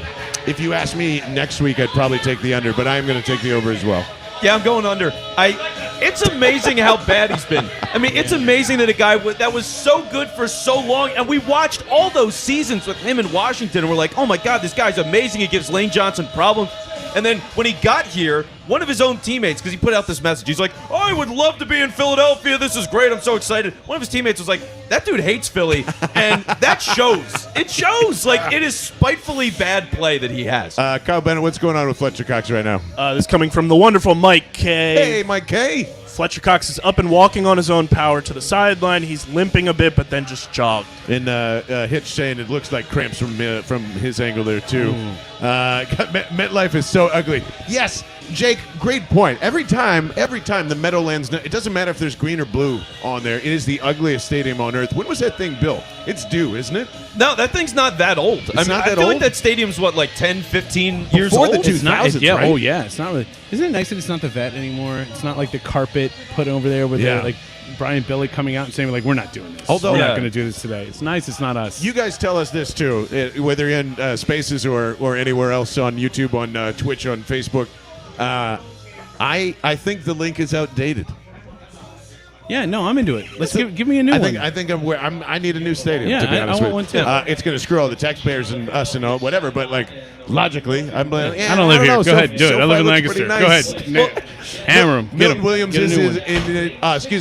If you ask me next week, I'd probably take the under, but I'm going to take the over as well. Yeah, I'm going under. It's amazing how bad he's been. I mean, it's amazing that a guy that was so good for so long, and we watched all those seasons with him in Washington, and we're like, oh my God, this guy's amazing. He gives Lane Johnson problems. And then when he got here, one of his own teammates, because he put out this message, he's like, oh, I would love to be in Philadelphia. This is great. I'm so excited. One of his teammates was like, that dude hates Philly. And that shows. It shows. Like, it is spitefully bad play that he has. Kyle Bennett, what's going on with Fletcher Cox right now? This coming from the wonderful Mike K. Hey, Mike K. Fletcher Cox is up and walking on his own power to the sideline. He's limping a bit, but then just jogged. And Hitch saying it looks like cramps from his angle there, too. MetLife is so ugly. Yes, Jake, great point. Every time the Meadowlands, it doesn't matter if there's green or blue on there. It is the ugliest stadium on earth. When was that thing built? It's due, isn't it? No, that thing's not that old. Not that I feel old? like that stadium's like 10, 15 years Before old. the It's not. 2000s, Yeah. right? Oh yeah. It's not really. Isn't it nice that it's not the vet anymore? It's not like the carpet put over there with Yeah. like Brian Billy coming out and saying like we're not doing this. Although- we're Yeah. not going to do this today. It's nice. It's not us. You guys tell us this too, whether you're in Spaces or anywhere else on YouTube, on Twitch, on Facebook. I think the link is outdated. Yeah. No, I'm into it. Let's give me a new one. I think I need a new stadium. Yeah, to be I honest want with one you. too. It's going to screw all the taxpayers and us and all, whatever. But like logically, I'm like, I don't live here. know. Go ahead, do it. I live in Lancaster. Nice. Go ahead. Hammer him. Get Milton him. Williams Get a is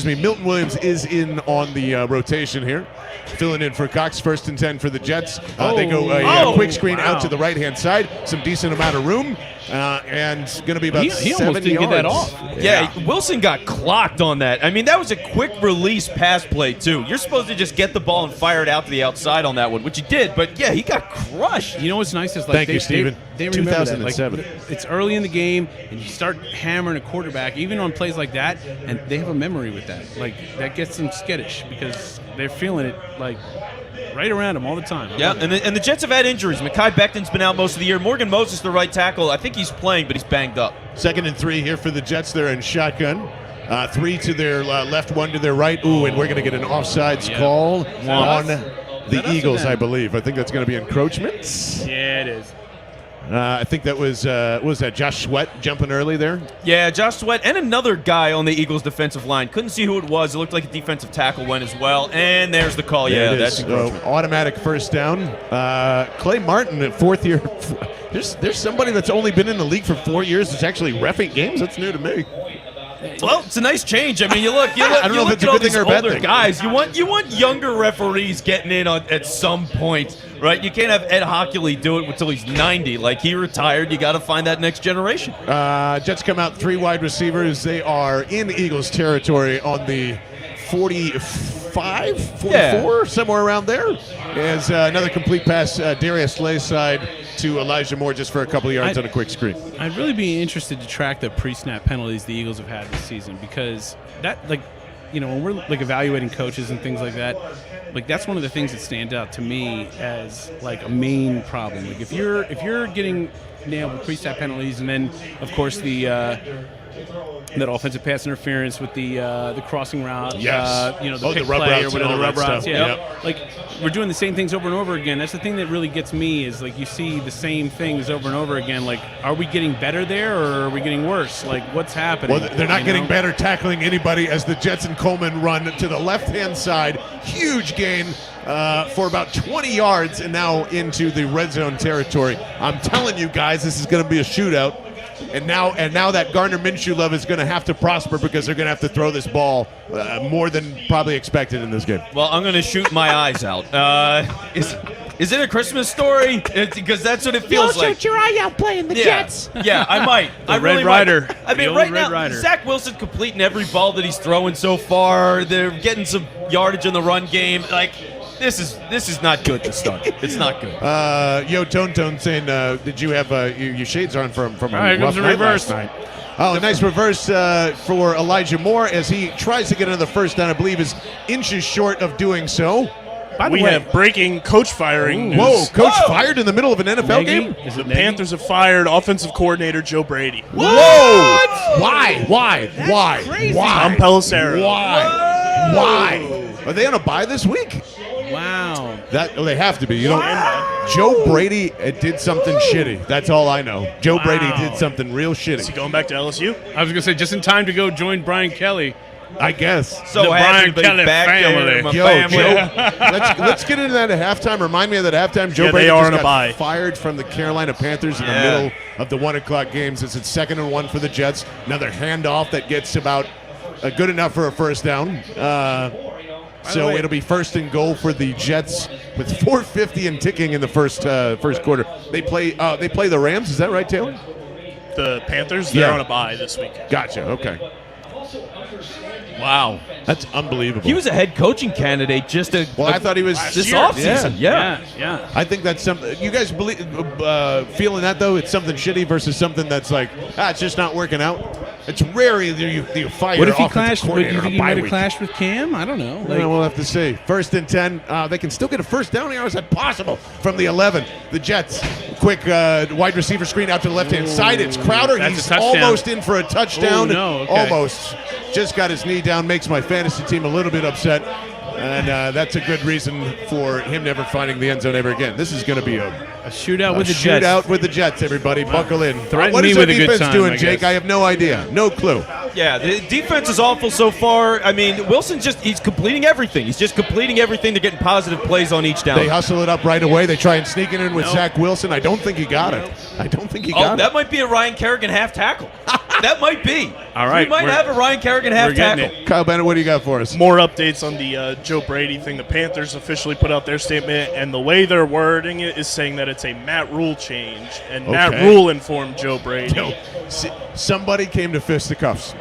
new one. Milton Williams is in on the rotation here, filling in for Cox. 1st and 10 for the Jets. They go a quick screen out to the right-hand side, some decent amount of room, and going to be about He 7 almost didn't yards. get that off. Yeah, Wilson got clocked on that. I mean, that was a quick release pass play, too. You're supposed to just get the ball and fire it out to the outside on that one, which he did. But, yeah, he got crushed. You know what's nice is like Thank you, Steven. They remember that. Like, 2007. it's early in the game, and you start hammering a quarterback, even on plays like that, and they have a memory with that. Like that gets them skittish because they're feeling it like right around them all the time. Yeah, and the Jets have had injuries. Mekhi Becton's been out most of the year. Morgan Moses, the right tackle, I think he's playing, but he's banged up. 2nd and 3 here for the Jets. They're in shotgun. 3 to their left, 1 to their right. Ooh, and we're going to get an offsides call on the Eagles, I believe. I think that's going to be encroachment. Yeah, it is. I think that was that Josh Sweat jumping early there? Yeah, Josh Sweat and another guy on the Eagles' defensive line. Couldn't see who it was. It looked like a defensive tackle went as well. And there's the call. Yeah, that's encroachment. Automatic first down. Clay Martin at 4th year. There's somebody that's only been in the league for 4 years that's actually reffing games. That's new to me. Well, it's a nice change. I mean, you look I don't know if it's a at all good thing these or a bad older thing. guys. You want younger referees getting in at some point, right? You can't have Ed Hockley do it until he's 90. Like, he retired. You got to find that next generation. Jets come out 3 wide receivers. They are in Eagles territory on the 45, 44, somewhere around there. As another complete pass, Darius Slay's side to Elijah Moore just for a couple of yards on a quick screen. I'd really be interested to track the pre-snap penalties the Eagles have had this season because that, like, you know, when we're like evaluating coaches and things like that, like that's one of the things that stands out to me as like a main problem. Like if you're getting nailed with pre-snap penalties, and then of course the that offensive pass interference with the crossing route, Yes. The pick the rub play routes or whatever, and the all rub that routes, stuff. yeah. Yep. Like we're doing the same things over and over again. That's the thing that really gets me is like you see the same things over and over again. Like, are we getting better there or are we getting worse? Like, what's happening? Well, they're not getting better tackling anybody as the Jets and Coleman run to the left-hand side. Huge gain for about 20 yards and now into the red zone territory. I'm telling you guys, this is going to be a shootout. And now that Gardner Minshew love is going to have to prosper because they're going to have to throw this ball more than probably expected in this game. Well, I'm going to shoot my eyes out. Is it a Christmas story? Because that's what it feels like. Shoot your eye out playing the Jets. Yeah, I might. I Red really Rider. might. I The mean, old right Red now, Rider. Zach Wilson completing every ball that he's throwing so far. They're getting some yardage in the run game. Like, this is not good to start. It's not good. Yo, Tone saying, did you have your shades on from a right, rough comes the night reverse. last night? Oh, a nice reverse for Elijah Moore as he tries to get another first down. I believe is inches short of doing so. By the We way, have breaking coach firing news. Whoa, coach fired in the middle of an NFL game? Is The it Nagy? Panthers have fired offensive coordinator Joe Brady. Whoa! Why? Why? Tom Pelissero. Why? Are they on a bye this week? Wow. They have to be. You know, Joe Brady did something shitty. That's all I know. Joe Brady did something real Is he shitty. going back to LSU? I was going to say, just in time to go join Brian Kelly. I guess. So the happy Brian to be Kelly back family. there, my Yo, family. Joe, let's get into that at halftime. Remind me of that halftime. Joe Yeah, Brady they are just on a got bye. fired from the Carolina Panthers in the Yeah. middle of the 1 o'clock games. It's 2nd and 1 for the Jets. Another handoff that gets about good enough for a first down. So way- it'll be 1st and goal for the Jets with 4:50 and ticking in the first quarter. They play the Rams. Is that right, Taylor? The Panthers, they're Yeah. on a bye this week. Gotcha. Okay. Wow. That's unbelievable. He was a head coaching candidate just a. Well, I thought he was this offseason. Yeah. Yeah. I think that's something. You guys believe, feeling that though? It's something shitty versus something that's like, it's just not working out. It's rare you fire. What if he offensive clashed? Would coordinator you on think a he bye might have week. clashed with Cam? I don't know. Like, We'll have to see. 1st and 10. They can still get a first down here. Is that possible? From the 11. The Jets. Quick wide receiver screen out to the left-hand side. It's Crowder. That's He's a touchdown. almost in for a touchdown. Oh, no. Okay. Almost. Just got his knee down. Makes my fantasy team a little bit upset. And that's a good reason for him never finding the end zone ever again. This is going to be a shootout with the Jets. Shootout with the Jets, everybody. Buckle in. Threaten What me is with the a good defense time, doing, I Jake? guess. I have no idea. No clue. Yeah, the defense is awful so far. I mean, Wilson's he's completing everything. He's just completing everything. They're getting positive plays on each down. They hustle it up right away. They try and sneak it in with Zach Wilson. I don't think he got it. That might be a Ryan Kerrigan half tackle. That might be. All right, We might have a Ryan Kerrigan half getting tackle. Kyle Bennett, what do you got for us? More updates on the Joe Brady thing. The Panthers officially put out their statement, and the way they're wording it is saying that it's a Matt Rule change, and Matt Rule informed Joe Brady. Somebody came to fisticuffs.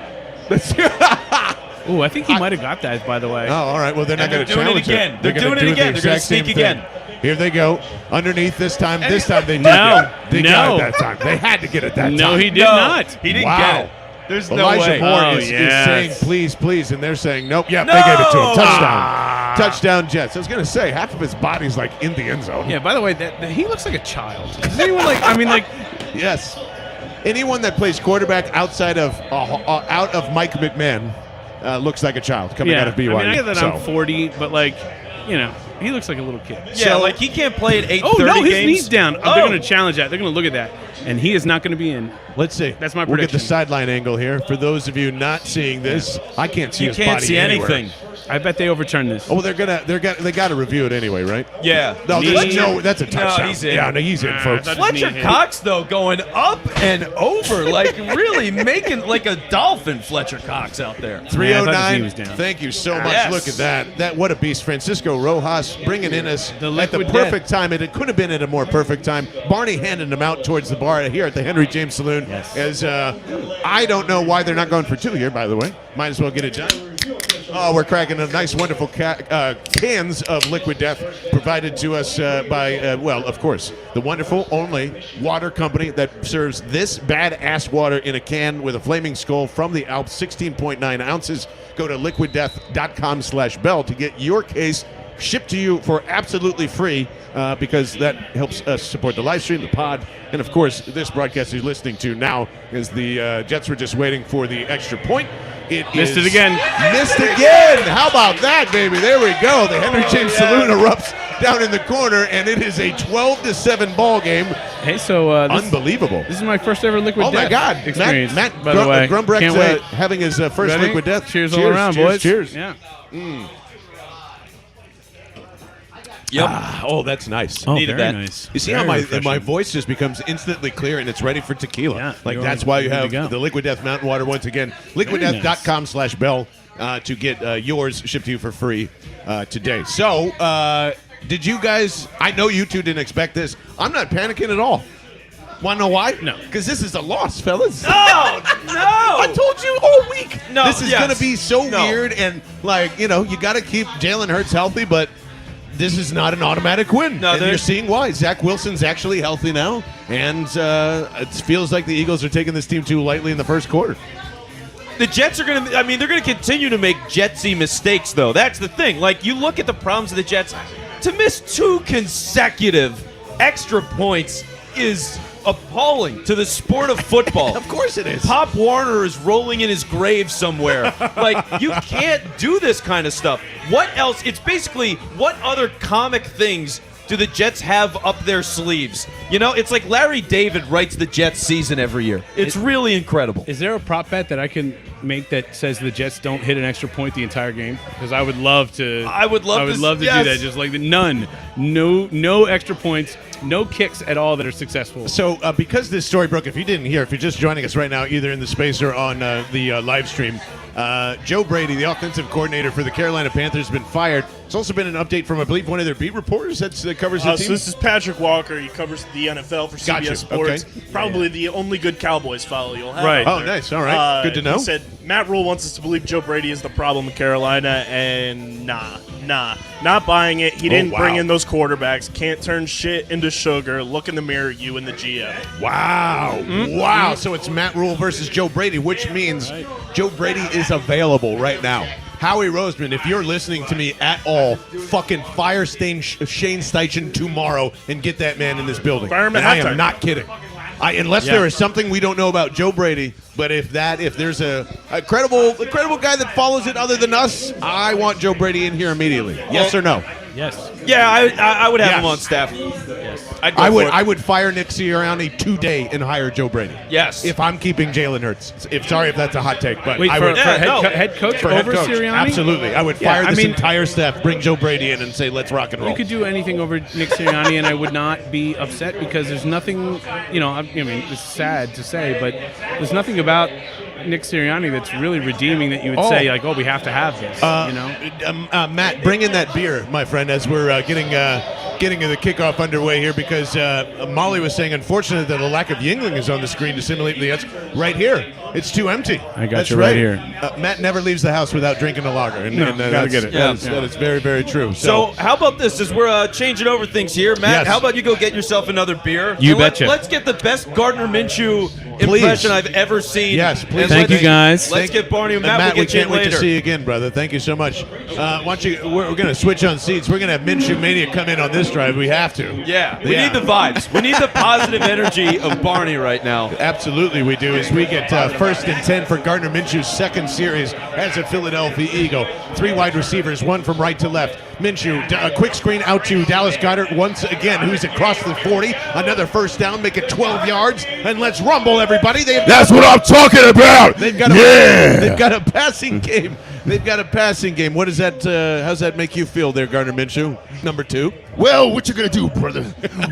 Oh, I think he might have got that, by the way. Oh, all right. Well, they're not going to challenge doing it again. They're gonna doing it do again. the They're gonna exact same sneak thing. again. Here they go. Underneath this time. This time they did No. it. They got it that time. They had to get it that time. No, he did not. He didn't Wow. get it. There's no Elijah way. Moore Oh, is yes. saying, please, please, and they're saying, nope. Yeah, No! they gave it to him. Touchdown. Touchdown, Jets. I was going to say, half of his body's like in the end zone. Yeah, by the way, he looks like a child. Does anyone like, Yes. Anyone that plays quarterback outside of out of Mike McMahon looks like a child coming out of BYU. I get that So- I'm 40, but he looks like a little kid. Yeah, like he can't play at 8:30 Oh, no, his games. knee's down. They're going to challenge that. They're going to look at that. And he is not going to be in. Let's see. That's my We'll get the prediction. sideline angle here. For those of you not seeing this, I can't see You his can't body see anywhere. anything. I bet they overturn this. Oh, they got to review it anyway, right? Yeah. No, there's Fletcher- no. That's a touchdown. he's in. Yeah, no, he's in, folks. that's- Fletcher knee hit. Cox, though, going up and over, like really making like a dolphin. Fletcher Cox out there. 309. was down. Thank you so much. Yes. Look at that. That what a beast. Francisco Rojas bringing in us The at the liquid perfect time. It could have been at a more perfect time. Barney handing them out towards the bar here at the Henry James Saloon. Yes. As I don't know why they're not going for two here, by the way. Might as well get it done. Oh, we're cracking a nice, wonderful cans of Liquid Death provided to us by, well, of course, the wonderful only water company that serves this badass water in a can with a flaming skull from the Alps, 16.9 ounces. Go to liquiddeath.com/bell to get your case shipped to you for absolutely free because that helps us support the live stream, the pod, and of course this broadcast you're listening to now is the Jets were just waiting for the extra point. Missed it again. Missed again. How about that, baby? There we go. The Henry James Saloon erupts down in the corner, and it is a 12-7 ball game. Hey, so this Unbelievable. is my first ever Liquid Oh Death my God! experience. Matt by the way, Grumbrecht can't wait. having his first Ready? Liquid Death. Cheers all around, boys. Cheers. Yeah. Yep. Oh, that's nice. Oh, Needed very that. nice. You see Very how my refreshing. voice just becomes instantly clear and it's ready for tequila. Yeah, like you're that's all why you good to have go. the Liquid Death Mountain Water once again. Liquiddeath.com/bell to get yours shipped to you for free today. So, did you guys? I know you two didn't expect this. I'm not panicking at all. Want to know why? No. Because this is a loss, fellas. Oh no! I told you all week. No, this is yes. going to be so No. weird, and you got to keep Jalen Hurts healthy, but this is not an automatic win. No, and they're- you're seeing why. Zach Wilson's actually healthy now, and it feels like the Eagles are taking this team too lightly in the first quarter. The Jets are going to, they're going to continue to make Jetsy mistakes, though. That's the thing. Like, you look at the problems of the Jets. To miss 2 consecutive extra points is appalling to the sport of football. Of course it is. Pop Warner is rolling in his grave somewhere. Like, you can't do this kind of stuff. What else? It's basically, what other comic things do the Jets have up their sleeves? It's like Larry David writes the Jets season every year. It's really incredible. Is there a prop bet that I can make that says the Jets don't hit an extra point the entire game? Because I would love to. I would love to yes. do that. Just like no extra points, no kicks at all that are successful. So, because this story broke, if you didn't hear, if you're just joining us right now, either in the space or on the live stream, Joe Brady, the offensive coordinator for the Carolina Panthers, has been fired. There's also been an update from, I believe, one of their beat reporters that covers the team. So this is Patrick Walker. He covers the NFL for CBS Gotcha. Sports. Okay. Probably the only good Cowboys follow you'll have. Right. out Oh, there. nice. All right. Good to know. He said Matt Rule wants us to believe Joe Brady is the problem in Carolina, and nah, not buying it. He didn't bring in those quarterbacks. Can't turn shit into sugar. Look in the mirror, you and the GM. Wow. Wow. So it's Matt Rule versus Joe Brady, which means Joe Brady is available right now. Howie Roseman, if you're listening to me at all, fucking fire Shane Steichen tomorrow and get that man in this building. Fireman, I am not kidding. Unless there is something we don't know about Joe Brady, but if there's a credible guy that follows it other than us, I want Joe Brady in here immediately. Yes or no? Yes. Yeah, I would have him on staff. Yes. I would fire Nick Sirianni today and hire Joe Brady. Yes. If I'm keeping Jalen Hurts. Sorry if that's a hot take, but Wait, I for, would for head coach over Sirianni? Absolutely. I would fire this entire staff, bring Joe Brady in, and say, let's rock and roll. You could do anything over Nick Sirianni, and I would not be upset because there's nothing, I mean, it's sad to say, but there's nothing about Nick Sirianni that's really redeeming that you would say, like, we have to have this, Matt, bring in that beer, my friend, as we're getting the kickoff underway here, because Molly was saying, unfortunately, that a lack of Yingling is on the screen to simulate the right here. It's too empty. I got you right here. Matt never leaves the house without drinking a lager. And, gotta get it. That is very, very true. So how about this? As we're changing over things here, Matt, how about you go get yourself another beer? You betcha. Let's get the best Gardner Minshew impression I've ever seen. Yes, please. Thank you, guys. Let's get Barney and Matt. We can't wait to see you again, brother. Thank you so much. We're going to switch on seats. We're going to have Minshew Mania come in on this drive. We have to. Yeah, we need the vibes. We need the positive energy of Barney right now. Absolutely, we do. As we get 1st and 10 for Gardner Minshew's second series as a Philadelphia Eagle. 3 wide receivers, 1 from right to left. Minshew, a quick screen out to Dallas Goedert once again, who's across the 40. Another first down, make it 12 yards, and let's rumble, everybody. That's what I'm talking about. They've got a passing game. They've got a passing game. What is that? How's that make you feel there, Gardner Minshew? Number 2. Well, what you're going to do, brother,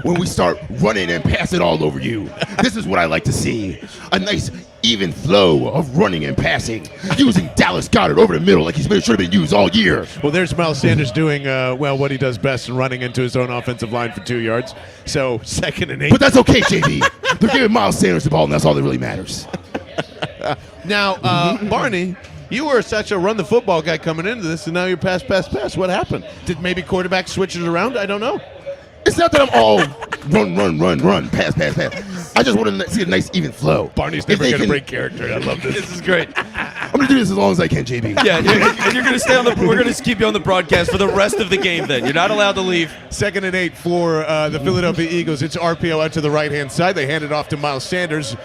when we start running and passing all over you, this is what I like to see. A nice, even flow of running and passing, using Dallas Goedert over the middle like should have been used all year. Well, there's Miles Sanders doing, what he does best and running into his own offensive line for 2 yards. So 2nd and 8. But that's okay, JB. They're giving Miles Sanders the ball, and that's all that really matters. Now, Barney, you were such a run-the-football guy coming into this, and now you're pass. What happened? Did maybe quarterback switch it around? I don't know. It's not that I'm all run, pass. I just want to see a nice, even flow. Barney's never going to break character. I love this. This is great. I'm going to do this as long as I can, JB. Yeah, and you're going to stay on we're going to keep you on the broadcast for the rest of the game then. You're not allowed to leave. 2nd and 8 for the Philadelphia Eagles. It's RPO out to the right-hand side. They hand it off to Miles Sanders.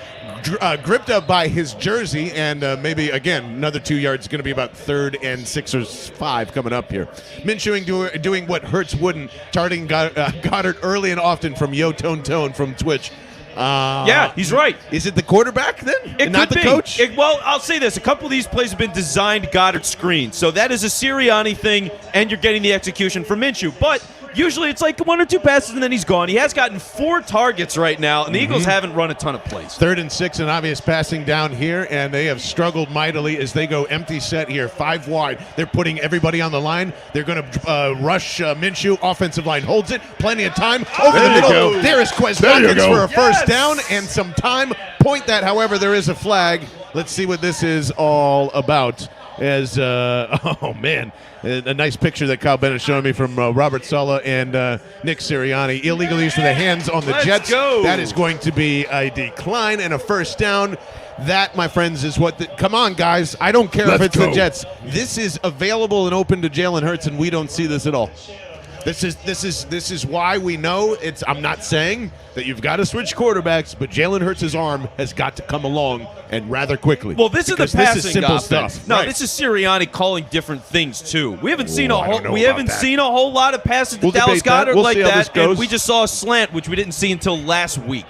Gripped up by his jersey, and maybe, again, another 2 yards. Going to be about 3rd and 6 or 5 coming up here. Minshew doing what Hurts wouldn't, targeting Goddard early and often from Yo Tone from Twitch. Yeah, he's right. Is it the quarterback then? It not could the be. coach? Well, I'll say this. A couple of these plays have been designed Goddard screen. So that is a Sirianni thing, and you're getting the execution from Minshew. But usually it's like 1 or 2 passes, and then he's gone. He has gotten 4 targets right now, and the Eagles haven't run a ton of plays. 3rd and 6, an obvious passing down here, and they have struggled mightily as they go empty set here, 5 wide. They're putting everybody on the line. They're going to rush Minshew. Offensive line holds it. Plenty of time. Over the middle. There is Quez Watkins for a first down and some time. Point that, however, there is a flag. Let's see what this is all about. As oh man, a nice picture that Kyle Bennett showing me from Robert Saleh and Nick Sirianni. Illegal use of the hands on the Jets. Go. That is going to be a decline and a first down. That, my friends, is what. Come on, guys! I don't care if it's the Jets. This is available and open to Jalen Hurts, and we don't see this at all. This is why we know it's. I'm not saying that you've got to switch quarterbacks, but Jalen Hurts' arm has got to come along and rather quickly. Well, this is the passing this is simple offense. stuff. No, right. this is Sirianni calling different things too. We haven't seen a whole lot of passes to Dallas Goedert We'll like see how this that, goes. and we just saw a slant, which we didn't see until last week.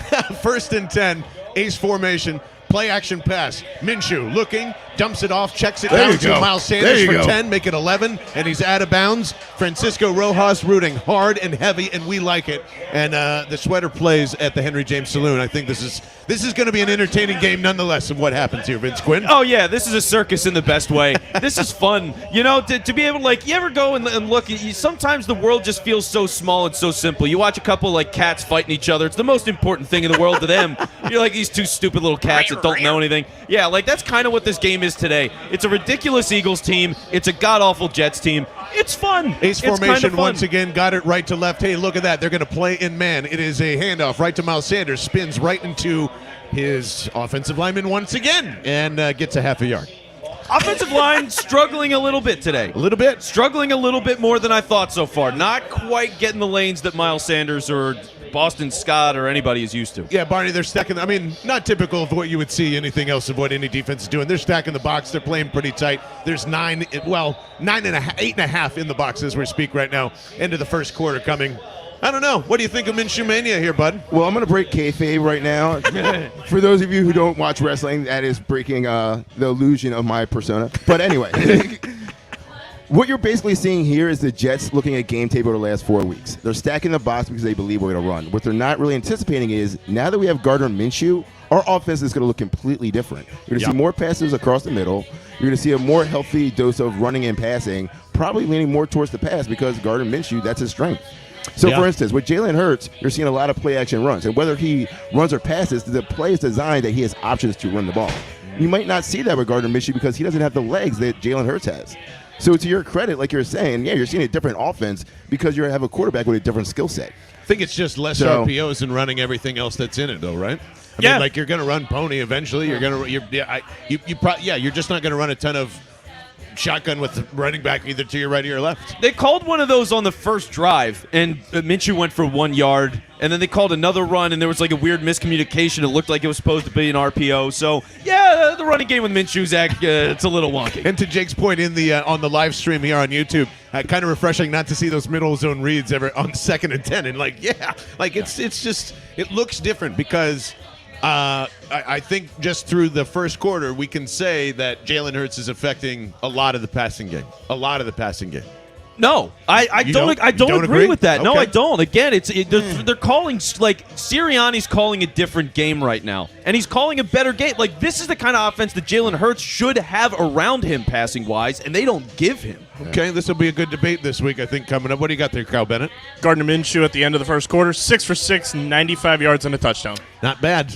1st and 10, ace formation. Play action pass. Minshew looking, dumps it off, checks it down to Miles Sanders for 10, make it 11, and he's out of bounds. Francisco Rojas rooting hard and heavy, and we like it. And the sweater plays at the Henry James Saloon. I think this is going to be an entertaining game nonetheless of what happens here, Vince Quinn. Oh, yeah, this is a circus in the best way. This is fun. You know, to be able to, like, you ever go and look, sometimes the world just feels so small and so simple. You watch a couple, like, cats fighting each other. It's the most important thing in the world to them. You're like these 2 stupid little cats that don't know anything. Yeah, like that's kind of what this game is today. It's a ridiculous Eagles team. It's a god-awful Jets team. It's fun. Ace it's formation fun. once again, got it right to left. Hey, look at that. They're going to play in man. It is a handoff right to Miles Sanders. Spins right into his offensive lineman once again and gets a half a yard. Offensive line struggling a little bit today. A little bit. Struggling a little bit more than I thought so far. Not quite getting the lanes that Miles Sanders or Boston Scott or anybody is used to. Yeah, Barney, they're stacking. I mean, not typical of what you would see anything else of what any defense is doing. They're stacking the box. They're playing pretty tight. There's 8.5 in the box as we speak right now. End of the first quarter coming. I don't know. What do you think of Minshew Mania here, bud? Well, I'm going to break kayfabe right now. For those of you who don't watch wrestling, that is breaking the illusion of my persona. But anyway, what you're basically seeing here is the Jets looking at game tape over the last 4 weeks. They're stacking the box because they believe we're going to run. What they're not really anticipating is now that we have Gardner Minshew, our offense is going to look completely different. You're going to see more passes across the middle. You're going to see a more healthy dose of running and passing, probably leaning more towards the pass because Gardner Minshew, that's his strength. So, for instance, with Jalen Hurts, you're seeing a lot of play-action runs. And whether he runs or passes, the play is designed that he has options to run the ball. You might not see that with Gardner Minshew because he doesn't have the legs that Jalen Hurts has. So, to your credit, like you're saying, yeah, you're seeing a different offense because you have a quarterback with a different skill set. I think it's just less RPOs and running everything else that's in it, though, right? I mean, like you're going to run pony eventually. You're going to, you're just not going to run a ton of shotgun with the running back either to your right or your left. They called one of those on the first drive, and Minshew went for 1 yard, and then they called another run, and there was like a weird miscommunication. It looked like it was supposed to be an RPO. So, yeah, the running game with Minshew, Zach, it's a little wonky. And to Jake's point in the on the live stream here on YouTube, kind of refreshing not to see those middle zone reads ever on 2nd and 10. And it's just it looks different because I think just through the first quarter, we can say that Jalen Hurts is affecting a lot of the passing game. No, I don't agree with that. Okay. No, I don't. Again, they're calling like Sirianni's calling a different game right now, and he's calling a better game. Like this is the kind of offense that Jalen Hurts should have around him passing wise, and they don't give him. Okay, this will be a good debate this week, I think, coming up. What do you got there, Kyle Bennett? Gardner Minshew at the end of the first quarter, 6 for 6, 95 yards and a touchdown. Not bad.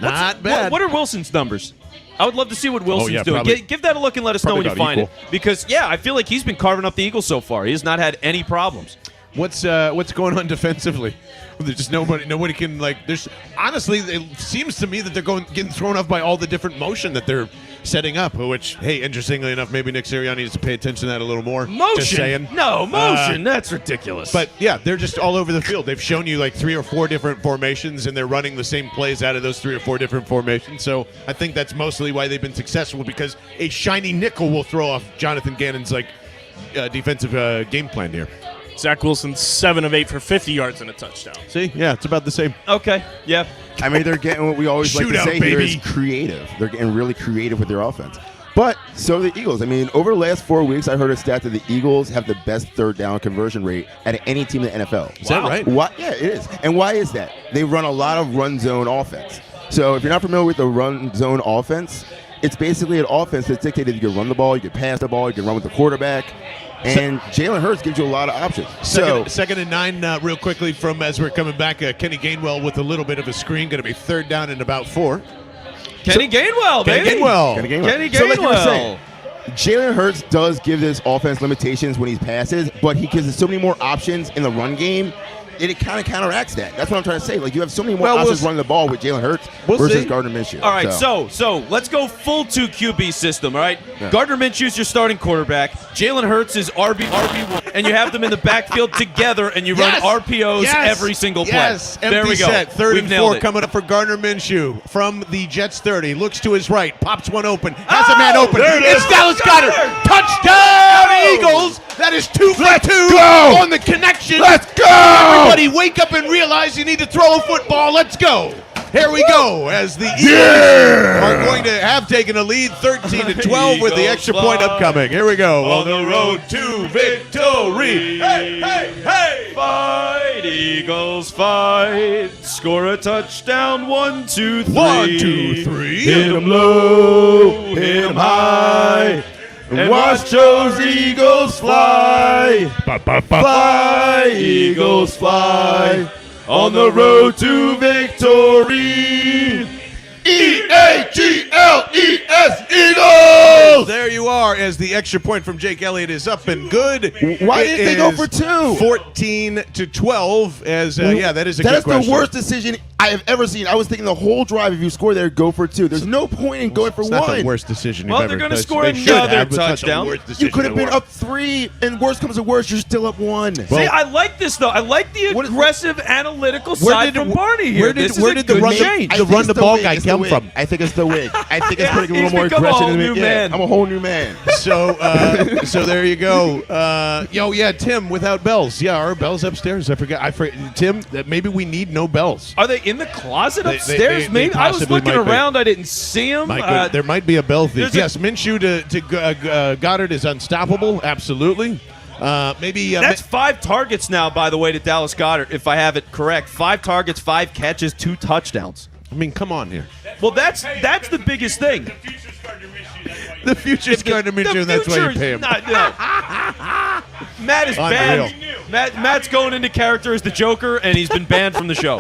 Not bad. What are Wilson's numbers? I would love to see what Wilson's doing. Give that a look and let us know when you find it. Because, I feel like he's been carving up the Eagles so far. He has not had any problems. What's going on defensively? There's just nobody can there's honestly it seems to me that they're getting thrown off by all the different motion that they're setting up, which interestingly enough, maybe Nick Sirianni needs to pay attention to that a little more. Motion? Just saying. No, motion. That's ridiculous. But they're just all over the field. They've shown you 3 or 4 different formations, and they're running the same plays out of those 3 or 4 different formations. So I think that's mostly why they've been successful, because a shiny nickel will throw off Jonathan Gannon's defensive game plan here. Zach Wilson, 7 of 8 for 50 yards and a touchdown. See? Yeah, it's about the same. Okay, yeah. I mean, they're getting what we always like to say here is creative. They're getting really creative with their offense. But so the Eagles. I mean, over the last 4 weeks, I heard a stat that the Eagles have the best third down conversion rate out of any team in the NFL. Is that right? Yeah, it is. And why is that? They run a lot of run zone offense. So if you're not familiar with the run zone offense, it's basically an offense that's dictated. You can run the ball, you can pass the ball, you can run with the quarterback. And Jalen Hurts gives you a lot of options. Second and 9, real quickly from as we're coming back. Kenny Gainwell with a little bit of a screen. Going to be 3rd down and about 4. Kenny Gainwell, baby. Kenny Gainwell. So like you were saying, Jalen Hurts does give this offense limitations when he passes, but he gives us so many more options in the run game. It kind of counteracts that. That's what I'm trying to say. You have so many more options running the ball with Jalen Hurts versus Gardner Minshew. All right, so let's go full 2 QB system, all right? Yeah. Gardner Minshew's your starting quarterback. Jalen Hurts is RB1, and you have them in the backfield together, and you run RPOs every single play. Yes, there we go. Set. 3rd and 4 coming up for Gardner Minshew from the Jets 30. Looks to his right, pops one open, has a man open. It's Dallas Goedert. Touchdown, Eagles. That is 2 for 2 on the connection. Let's go. Everybody wake up and realize you need to throw a football. Let's go. Here we go as the Eagles are going to have taken a lead 13-12 with the extra point upcoming. Here we go. On the road to victory. Hey, hey, hey. Fight, Eagles, fight. Score a touchdown. 1, 2, 3. 1, 2, 3. Hit 'em low, hit 'em high. And watch those Eagles fly. Fly, Eagles, fly. On the road to victory. Eat E-A-G-L-E-S, Eagles! There you are, as the extra point from Jake Elliott is up and good. Why didn't they go for 2? 14-12, as, that is a good question. That is the worst decision I have ever seen. I was thinking the whole drive, if you score there, go for 2. There's no point in going for 1. It's not the worst decision you've Well, ever they're gonna done. score They should another have, but it's not the touchdown. worst decision You could have in the been world. up 3, and worst comes to worst, you're still up 1. See, I like this though. I like the aggressive, analytical Where side did- from Barney here. where did- This is where a did the good run- change. the run the ball guy come from? I think it's the wig. I think it's putting a He's little more become a aggression whole in new me. man. I'm a whole new man. So there you go. Tim, without bells. Yeah, our bells upstairs. I forgot. Tim, that maybe we need no bells. Are they in the closet They- upstairs? they Maybe I was possibly looking might be. around. I didn't see them. There might be a bell thief. there's a- Yes, Minshew to Goddard is unstoppable. Absolutely. Maybe That's 5 targets now, by the way, to Dallas Goedert, if I have it correct. 5 targets, 5 catches, 2 touchdowns. I mean, come on here. Well, that's the biggest thing. The future's Gardner Minshew, and that's why you pay him. Matt is banned. Matt's going into character as the Joker, and he's been banned from the show.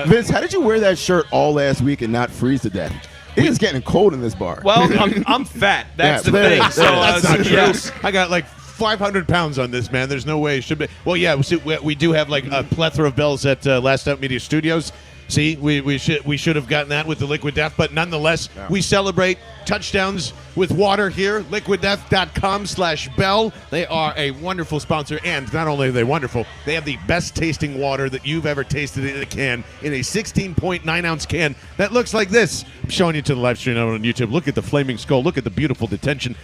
Vince, how did you wear that shirt all last week and not freeze to death? It is getting cold in this bar. Well, I'm fat. That's Yeah, the there thing. it is. So That's not true. yes. I got like 500 pounds on this, man. There's no way it should be. Well, yeah, we do have like a plethora of bells at Last Out Media Studios. See, we should have gotten that with the Liquid Death, but nonetheless, we celebrate touchdowns with water here. LiquidDeath.com/bell. They are a wonderful sponsor, and not only are they wonderful, they have the best tasting water that you've ever tasted in a can, in a 16.9-ounce can that looks like this. I'm showing you to the live stream on YouTube. Look at the flaming skull. Look at the beautiful detention.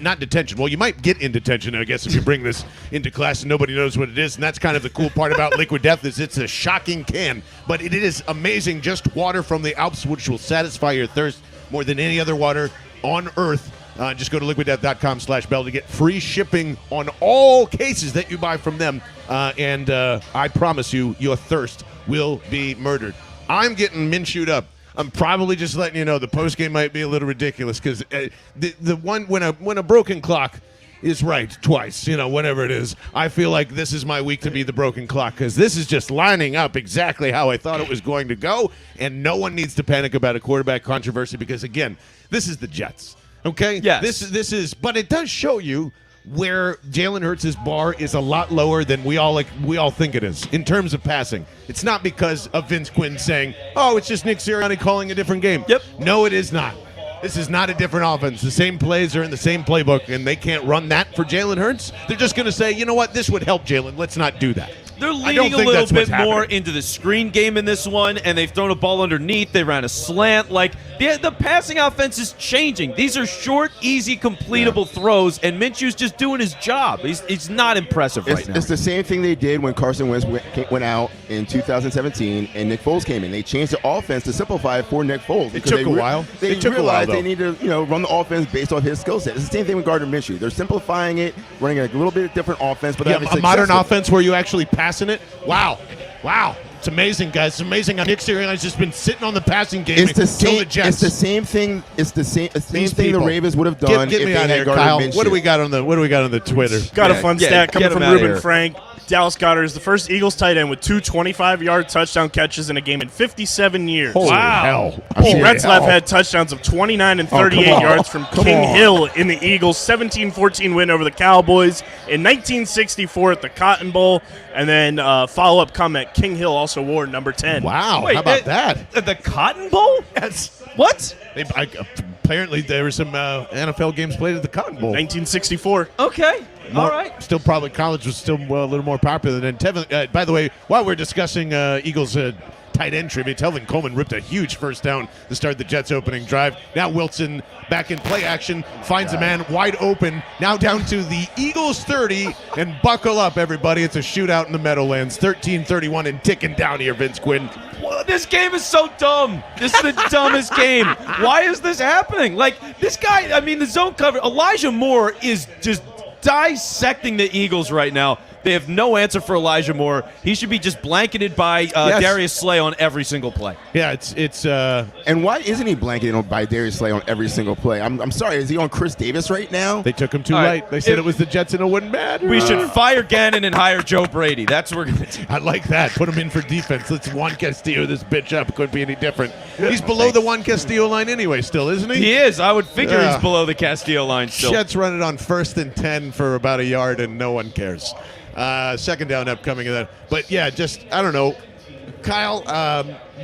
Not detention. Well, you might get in detention, I guess, if you bring this into class and nobody knows what it is, and that's kind of the cool part about Liquid Death is it's a shocking can, but it is amazing, just water from the Alps, which will satisfy your thirst more than any other water on earth. Just go to liquiddeath.com/bell to get free shipping on all cases that you buy from them. And I promise you, your thirst will be murdered. I'm getting Minshewed up. I'm probably just letting you know the postgame might be a little ridiculous because the one when a broken clock is right twice, whatever it is. I feel like this is my week to be the broken clock because this is just lining up exactly how I thought it was going to go, and no one needs to panic about a quarterback controversy because, again, this is the Jets, okay? Yes. This is, but it does show you where Jalen Hurts' bar is a lot lower than we all think it is in terms of passing. It's not because of Vince Quinn saying, "Oh, it's just Nick Sirianni calling a different game." Yep. No, it is not. This is not a different offense. The same plays are in the same playbook, and they can't run that for Jalen Hurts. They're just going to say, you know what, this would help Jalen. Let's not do that. They're I don't leaning a think little that's what's bit more happening. into the screen game in this one, and they've thrown a ball underneath. They ran a slant. Like the passing offense is changing. These are short, easy, completable throws, and Minshew's just doing his job. He's not impressive right now. It's the same thing they did when Carson Wentz went out in 2017 and Nick Foles came in. They changed the offense to simplify it for Nick Foles. It took a while. They It took a while, realized though. they need to run the offense based off his skill set. It's the same thing with Gardner Minshew. They're simplifying it, running a little bit different offense, but Yeah, having a modern success with it. offense where you actually passing it. Wow. It's amazing, guys. It's amazing how Nick Sirianni's just been sitting on the passing game. It's the until same. the Jets. It's the same thing. It's the same These thing people. the Ravens would have done Get if me they out of had here, Gardner Kyle. Minshew. What do we got on the Twitter? Got a Yeah, fun yeah, stat coming get him from outta Ruben here. Frank. Dallas Goedert is the first Eagles tight end with 2 25-yard touchdown catches in a game in 57 years. Holy Wow. hell. Pete Holy Retzlaff hell. had touchdowns of 29 and come 38 on. yards from Come King on. Hill in the Eagles' 17-14 win over the Cowboys in 1964 at the Cotton Bowl. And then follow-up comment, King Hill also wore number 10. Wow. Wait, how about that? The Cotton Bowl? Yes. What? Apparently, there were some NFL games played at the Cotton Bowl. 1964. Okay. All right. Still, probably college was still a little more popular than Tevin. By the way, while we're discussing Eagles tight end trivia, Telvin Coleman ripped a huge first down to start the Jets' opening drive. Now Wilson back in play action, finds a man wide open. Now down to the Eagles 30, and buckle up, everybody. It's a shootout in the Meadowlands. 13-31 and ticking down here, Vince Quinn. Well, this game is so dumb. This is the dumbest game. Why is this happening? Like, this guy, the zone cover, Elijah Moore is just dissecting the Eagles right now. They have no answer for Elijah Moore. He should be just blanketed by Darius Slay on every single play. Yeah, it's And why isn't he blanketed by Darius Slay on every single play? I'm sorry, is he on Chris Davis right now? they took him too All right, light. They said it was the Jets and it wouldn't matter. We should fire Gannon and hire Joe Brady. That's what we're going to do. I like that. Put him in for defense. Let's Juan Castillo this bitch up. Couldn't be any different. He's below the Juan Castillo line anyway still, isn't he? He is. I would figure Yeah. he's below the Castillo line still. Jets run it on 1st and 10 for about a yard, and no one cares. Second down upcoming of that. But, yeah, just, I don't know. Kyle,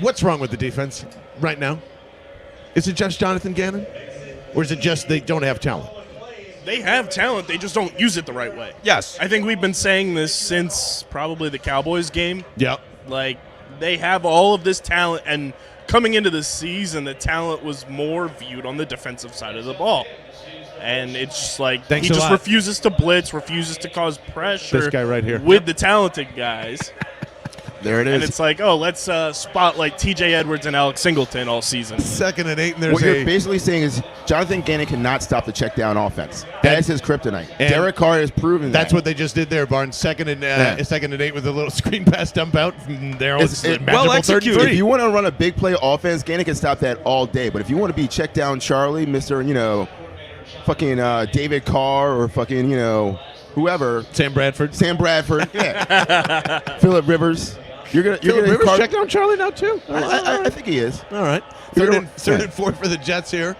what's wrong with the defense right now? Is it just Jonathan Gannon? Or is it just they don't have talent? They have talent. They just don't use it the right way. Yes. I think we've been saying this since probably the Cowboys game. Yep. Like, they have all of this talent, and coming into the season, the talent was more viewed on the defensive side of the ball. And it's just like Thanks he a just lot. refuses to blitz, refuses to cause pressure. This guy right here. With the talented guys. There it And is. it's like, oh, let's spot like T.J. Edwards and Alex Singleton all season. 2nd and 8, and there's What you're basically saying is Jonathan Gannon cannot stop the check down offense. That's his kryptonite. and Derek Carr has proven That's that. what they just did there, Barnes. 2nd and 8 with a little screen pass dump out. There It's- was it- well executed. If you want to run a big play offense, Gannon can stop that all day. But if you want to be check down Charlie, Mr. Fucking David Carr or fucking, whoever. Sam Bradford. Yeah. Phillip Rivers. You're gonna Rivers Carr- check down Charlie now too. I think he is. All right. You Third don't- and 4 for the Jets here.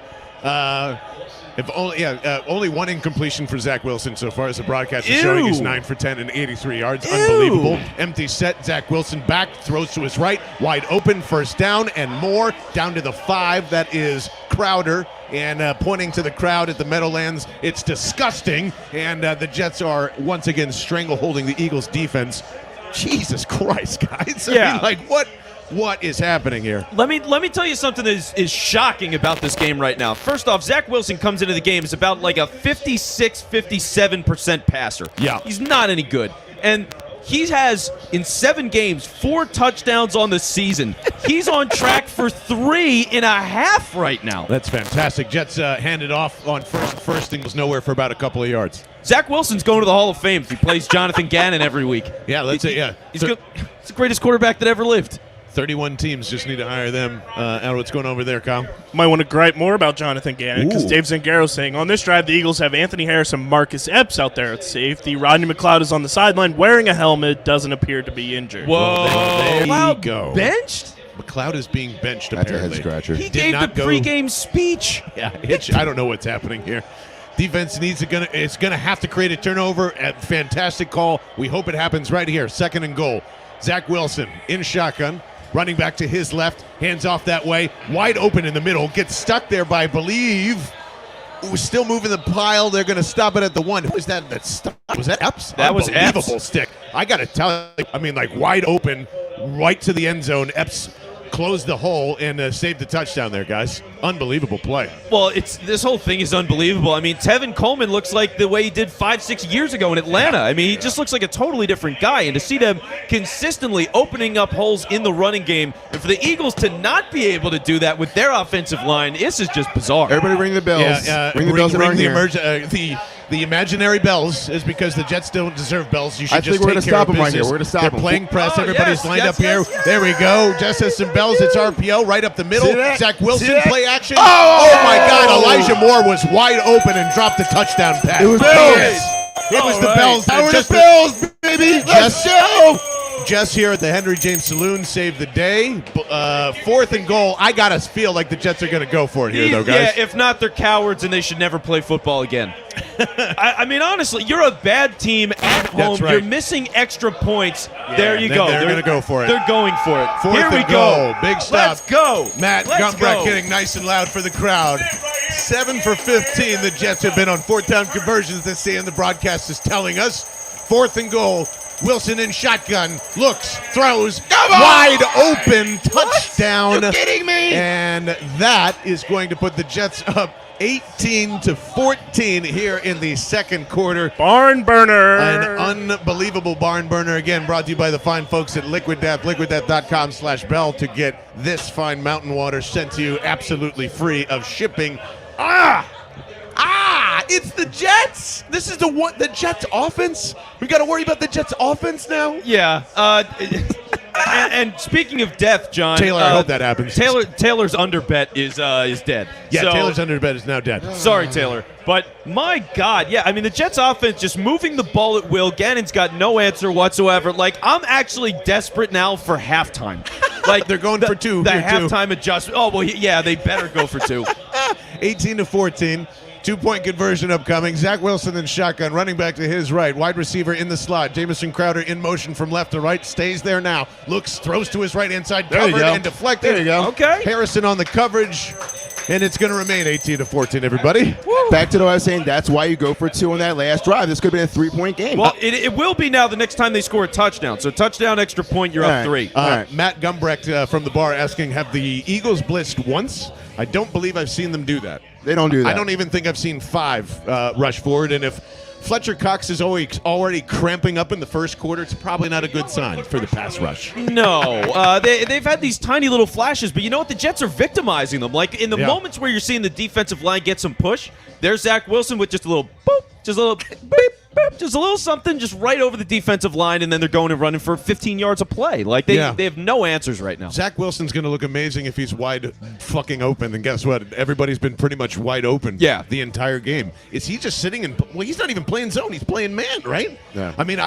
Only one incompletion for Zach Wilson so far as the broadcast is showing. He's 9 for 10 and 83 yards. Unbelievable. Empty set. Zach Wilson back, throws to his right, wide open, first down and more. Down to the 5. That is Crowder. And pointing to the crowd at the Meadowlands, it's disgusting. And the Jets are once again strangleholding the Eagles' defense. Jesus Christ, guys! Yeah. I mean, what is happening here? Let me tell you something that is shocking about this game right now. First off, Zach Wilson comes into the game as about like a 56-57% passer. Yeah. He's not any good. And he has, in 7 games, 4 touchdowns on the season. He's on track for 3.5 right now. That's fantastic. Jets handed off on first and was nowhere for about a couple of yards. Zach Wilson's going to the Hall of Fame if he plays Jonathan Gannon every week. Yeah, let's say, yeah. He's the greatest quarterback that ever lived. 31 teams just need to hire them. What's going on over there, Kyle? Might want to gripe more about Jonathan Gannon because Ooh. Dave Zangaro saying on this drive the Eagles have Anthony Harris and Marcus Epps out there at safety. Rodney McLeod is on the sideline wearing a helmet, doesn't appear to be injured. Whoa. There you McLeod go. benched? McLeod is being benched, That's a apparently. head scratcher. He Did gave the not go- pregame speech. Yeah, I don't know what's happening here. Defense it's gonna have to create a turnover. A fantastic call. We hope it happens right here. 2nd and goal. Zach Wilson in shotgun, running back to his left, hands off that way, wide open in the middle, gets stuck there by, I believe, was still moving the pile. They're gonna stop it at the 1. Who was that? That stuck? Was that Epps? That was Epps. Unbelievable stick. I gotta tell you, I mean, like wide open, right to the end zone. Epps closed the hole and saved the touchdown there, guys. Unbelievable play. Well, this whole thing is unbelievable. I mean, Tevin Coleman looks like the way he did 5-6 years ago in Atlanta. I mean, he just looks like a totally different guy. And to see them consistently opening up holes in the running game, and for the Eagles to not be able to do that with their offensive line, this is just bizarre. Everybody ring the bells. Ring the bells that aren't here. The imaginary bells is because the Jets don't deserve bells. You should I just think we're take gonna care stop of them right here. business. We're gonna stop They're them. playing press. Oh, Everybody's yes, lined yes, up here. yes, yes. There we go. Jess has some bells. It's RPO right up the middle. See that? Zach Wilson See that? play action. Oh! my God! Elijah Moore was wide open and dropped the touchdown pass. It was Bells. bells. It was the All right. bells. Power Just the Bills, baby. Let's go. Jess here at the Henry James Saloon saved the day. 4th and goal. I gotta feel like the Jets are gonna go for it here, though, guys. Yeah, if not, they're cowards and they should never play football again. I mean, honestly, you're a bad team at home. right. You're missing extra points. There you go. They're gonna go for it. They're going for it. 4th Here we and go. goal. Big stop. Let's go. Matt Let's Gumbrecht go. hitting nice and loud for the crowd. 7 for 15. The Jets have been on 4th-down conversions this season. The broadcast is telling us. 4th and goal. Wilson in shotgun. Looks. Throws. Wide open. Touchdown. You kidding me? And that is going to put the Jets up 18-14 here in the 2nd quarter. Barn burner. An unbelievable barn burner. Again, brought to you by the fine folks at Liquid Death. LiquidDeath.com/bell to get this fine mountain water sent to you absolutely free of shipping. It's the Jets. This is the Jets offense. We got to worry about the Jets offense now. Yeah. And speaking of death, John, Taylor, I hope that happens. Taylor's underbet is dead. Yeah, So- Taylor's underbet is now dead. Sorry, Taylor. But my God, yeah, I mean, the Jets offense just moving the ball at will. Gannon's got no answer whatsoever. Like, I'm actually desperate now for halftime. Like, They're going for two. The Here, too. halftime adjustment. Oh, well, yeah, they better go for two. 18-14. 2-point conversion upcoming. Zach Wilson in shotgun, running back to his right. Wide receiver in the slot. Jamison Crowder in motion from left to right. Stays there now. Looks, throws to his right-hand side. There you Covered go. and deflected. There you go. Okay. Harrison on the coverage. And it's going to remain 18-14, everybody. Back to what I was saying. That's why you go for two on that last drive. This could have been a 3-point game. Well, it will be now the next time they score a touchdown. So touchdown, extra point, you're up 3. Matt Gumbrecht from the bar asking, have the Eagles blitzed once? I don't believe I've seen them do that. They don't do that. I don't even think I've seen 5 rush forward. And if Fletcher Cox is already cramping up in the first quarter, it's probably not a good sign for the pass rush. No, they've had these tiny little flashes, but you know what? The Jets are victimizing them. Like in the moments where you're seeing the defensive line get some push, there's Zach Wilson with just a little boop, just a little beep, beep, just a little something, just right over the defensive line, and then they're going and running for 15 yards of play. Like they have no answers right now. Zach Wilson's going to look amazing if he's wide fucking open. And guess what? Everybody's been pretty much wide open the entire game. Is he just sitting in – well, he's not even playing zone. He's playing man, right? Yeah. I mean,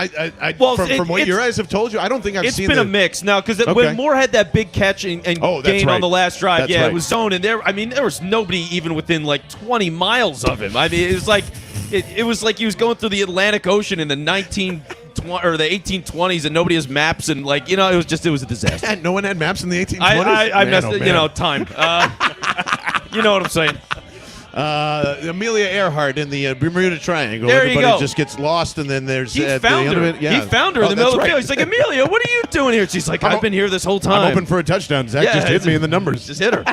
from what your eyes have told you, I don't think I've seen It's been a mix now because when Moore had that big catch and gain on the last drive, That's right. it was zone. And there was nobody even within like 20 miles of him. I mean, it was like it was like he was going through the Atlantic Ocean in the 1820s and nobody has maps and it was a disaster. No one had maps in the 1820s? I messed it, time. You know what I'm saying. Amelia Earhart in the Bermuda Triangle. There you Everybody go. just gets lost, and then there's He at found the end her. of it. Yeah. He found her in the middle of the field. He's like, Amelia, what are you doing here? She's like, I've been here this whole time. I'm open for a touchdown. Zach just hit me in the numbers. Just hit her.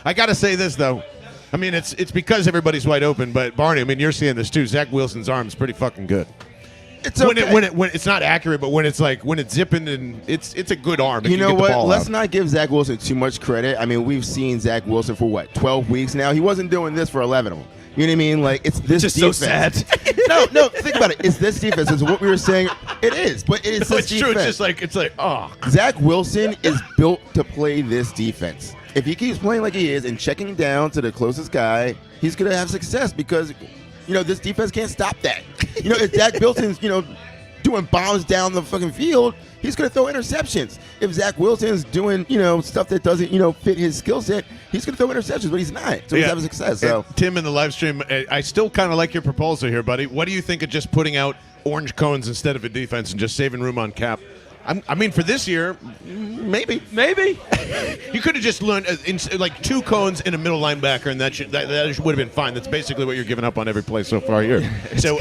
I got to say this, though. I mean, it's because everybody's wide open, but Barney, I mean, you're seeing this too. Zach Wilson's arm is pretty fucking good. It's okay. When it's not accurate, but when it's zipping and it's a good arm. You know what? Let's not give Zach Wilson too much credit. I mean, we've seen Zach Wilson for 12 weeks now. He wasn't doing this for 11 of them. You know what I mean? Like it's this just defense. so sad. No. Think about it. It's this defense. It's what we were saying. It is, but it is this it's true. defense. It's like oh. Zach Wilson is built to play this defense. If he keeps playing like he is and checking down to the closest guy, he's gonna have success because this defense can't stop that. If Zach Wilson's doing bombs down the fucking field, he's going to throw interceptions. If Zach Wilson's doing, stuff that doesn't, fit his skill set, he's going to throw interceptions, but he's not. So he's having success. So Tim in the live stream, I still kind of like your proposal here, buddy. What do you think of just putting out orange cones instead of a defense and just saving room on cap? I mean, for this year, maybe. You could have just learned like 2 cones and a middle linebacker, and that would have been fine. That's basically what you're giving up on every play so far here. So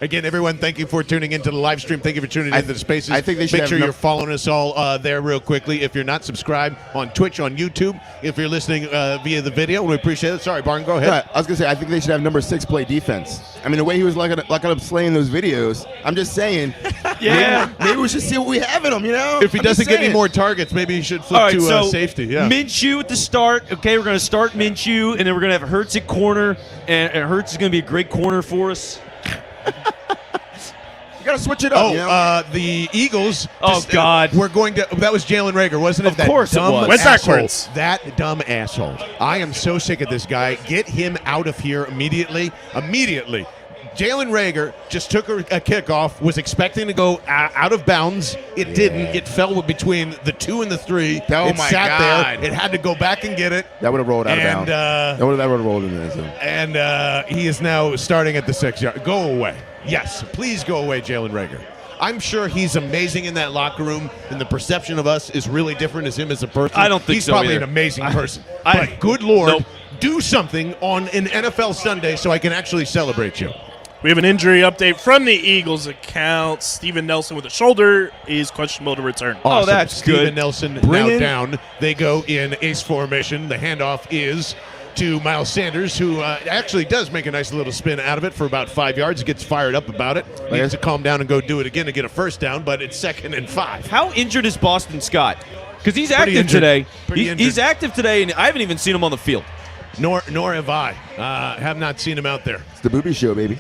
again, everyone, thank you for tuning into the live stream. Thank you for tuning into the Spaces. I think they should make sure you're following us all there real quickly. If you're not subscribed on Twitch, on YouTube, if you're listening via the video, we appreciate it. Sorry, Barn, go ahead. Yeah, I was going to say, I think they should have number 6 play defense. I mean, the way he was locking up slaying those videos, I'm just saying. Maybe we should see what we have in him, If he doesn't get any more targets, maybe he should flip to safety. Yeah. Minshew at the start. Okay, we're going to start Minshew, and then we're going to have Hurts at corner, and Hurts is going to be a great corner for us. You got to switch it up. The Eagles. Oh, God. We're going to. That was Jalen Reagor, wasn't it? Of course it was. Went backwards. That dumb asshole. I am so sick of this guy. Get him out of here immediately. Immediately. Jalen Reagor just took a kickoff, was expecting to go out of bounds. It didn't. It fell between the 2 and the 3. It sat there. It had to go back and get it. That would have rolled out of bounds. That would have rolled in there. And he is now starting at the 6-yard. Go away. Yes, please go away, Jalen Reagor. I'm sure he's amazing in that locker room, and the perception of us is really different as him as a person. I don't think he's so probably either. an amazing person. But good Lord, do something on an NFL Sunday so I can actually celebrate you. We have an injury update from the Eagles account. Steven Nelson with a shoulder is questionable to return. Awesome. Oh, that's Steven good. Nelson now down. They go in ace formation. The handoff is to Miles Sanders, who actually does make a nice little spin out of it for about 5 yards. He gets fired up about it. Needs to calm down and go do it again to get a first down, but it's 2nd and 5. How injured is Boston Scott? Because he's Pretty active injured. today. Pretty He's injured. active today, and I haven't even seen him on the field. Nor have I. Have not seen him out there. It's the booby show, baby.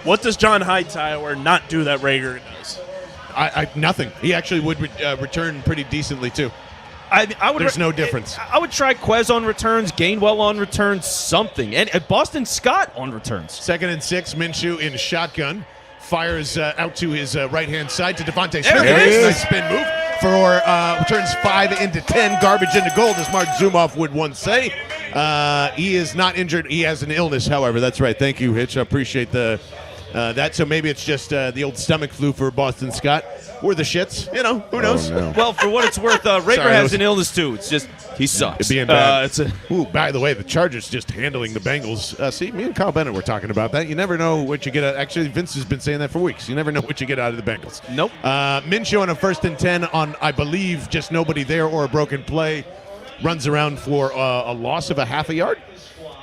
What does John Hightower not do that Rager does? Nothing. He actually would return pretty decently too. I would. There's no difference. I would try Quez on returns, Gainwell on returns, something, and Boston Scott on returns. 2nd and 6, Minshew in shotgun. Fires out to his right-hand side to Devontae Smith. There it is. Nice spin move for turns 5 into 10. Garbage into gold, as Mark Zumoff would once say. He is not injured. He has an illness, however. That's right. Thank you, Hitch. I appreciate that. So maybe it's just the old stomach flu for Boston Scott. Or the shits. You know, who knows? No. Well, for what it's worth, Rager has an illness too. It's just he sucks. Being bad. Ooh, by the way, the Chargers just handling the Bengals. See, me and Kyle Bennett were talking about that. You never know what you get out. Actually, Vince has been saying that for weeks. You never know what you get out of the Bengals. Nope. Minshew on a 1st and 10 on, I believe, just nobody there or a broken play. Runs around for a loss of a half a yard.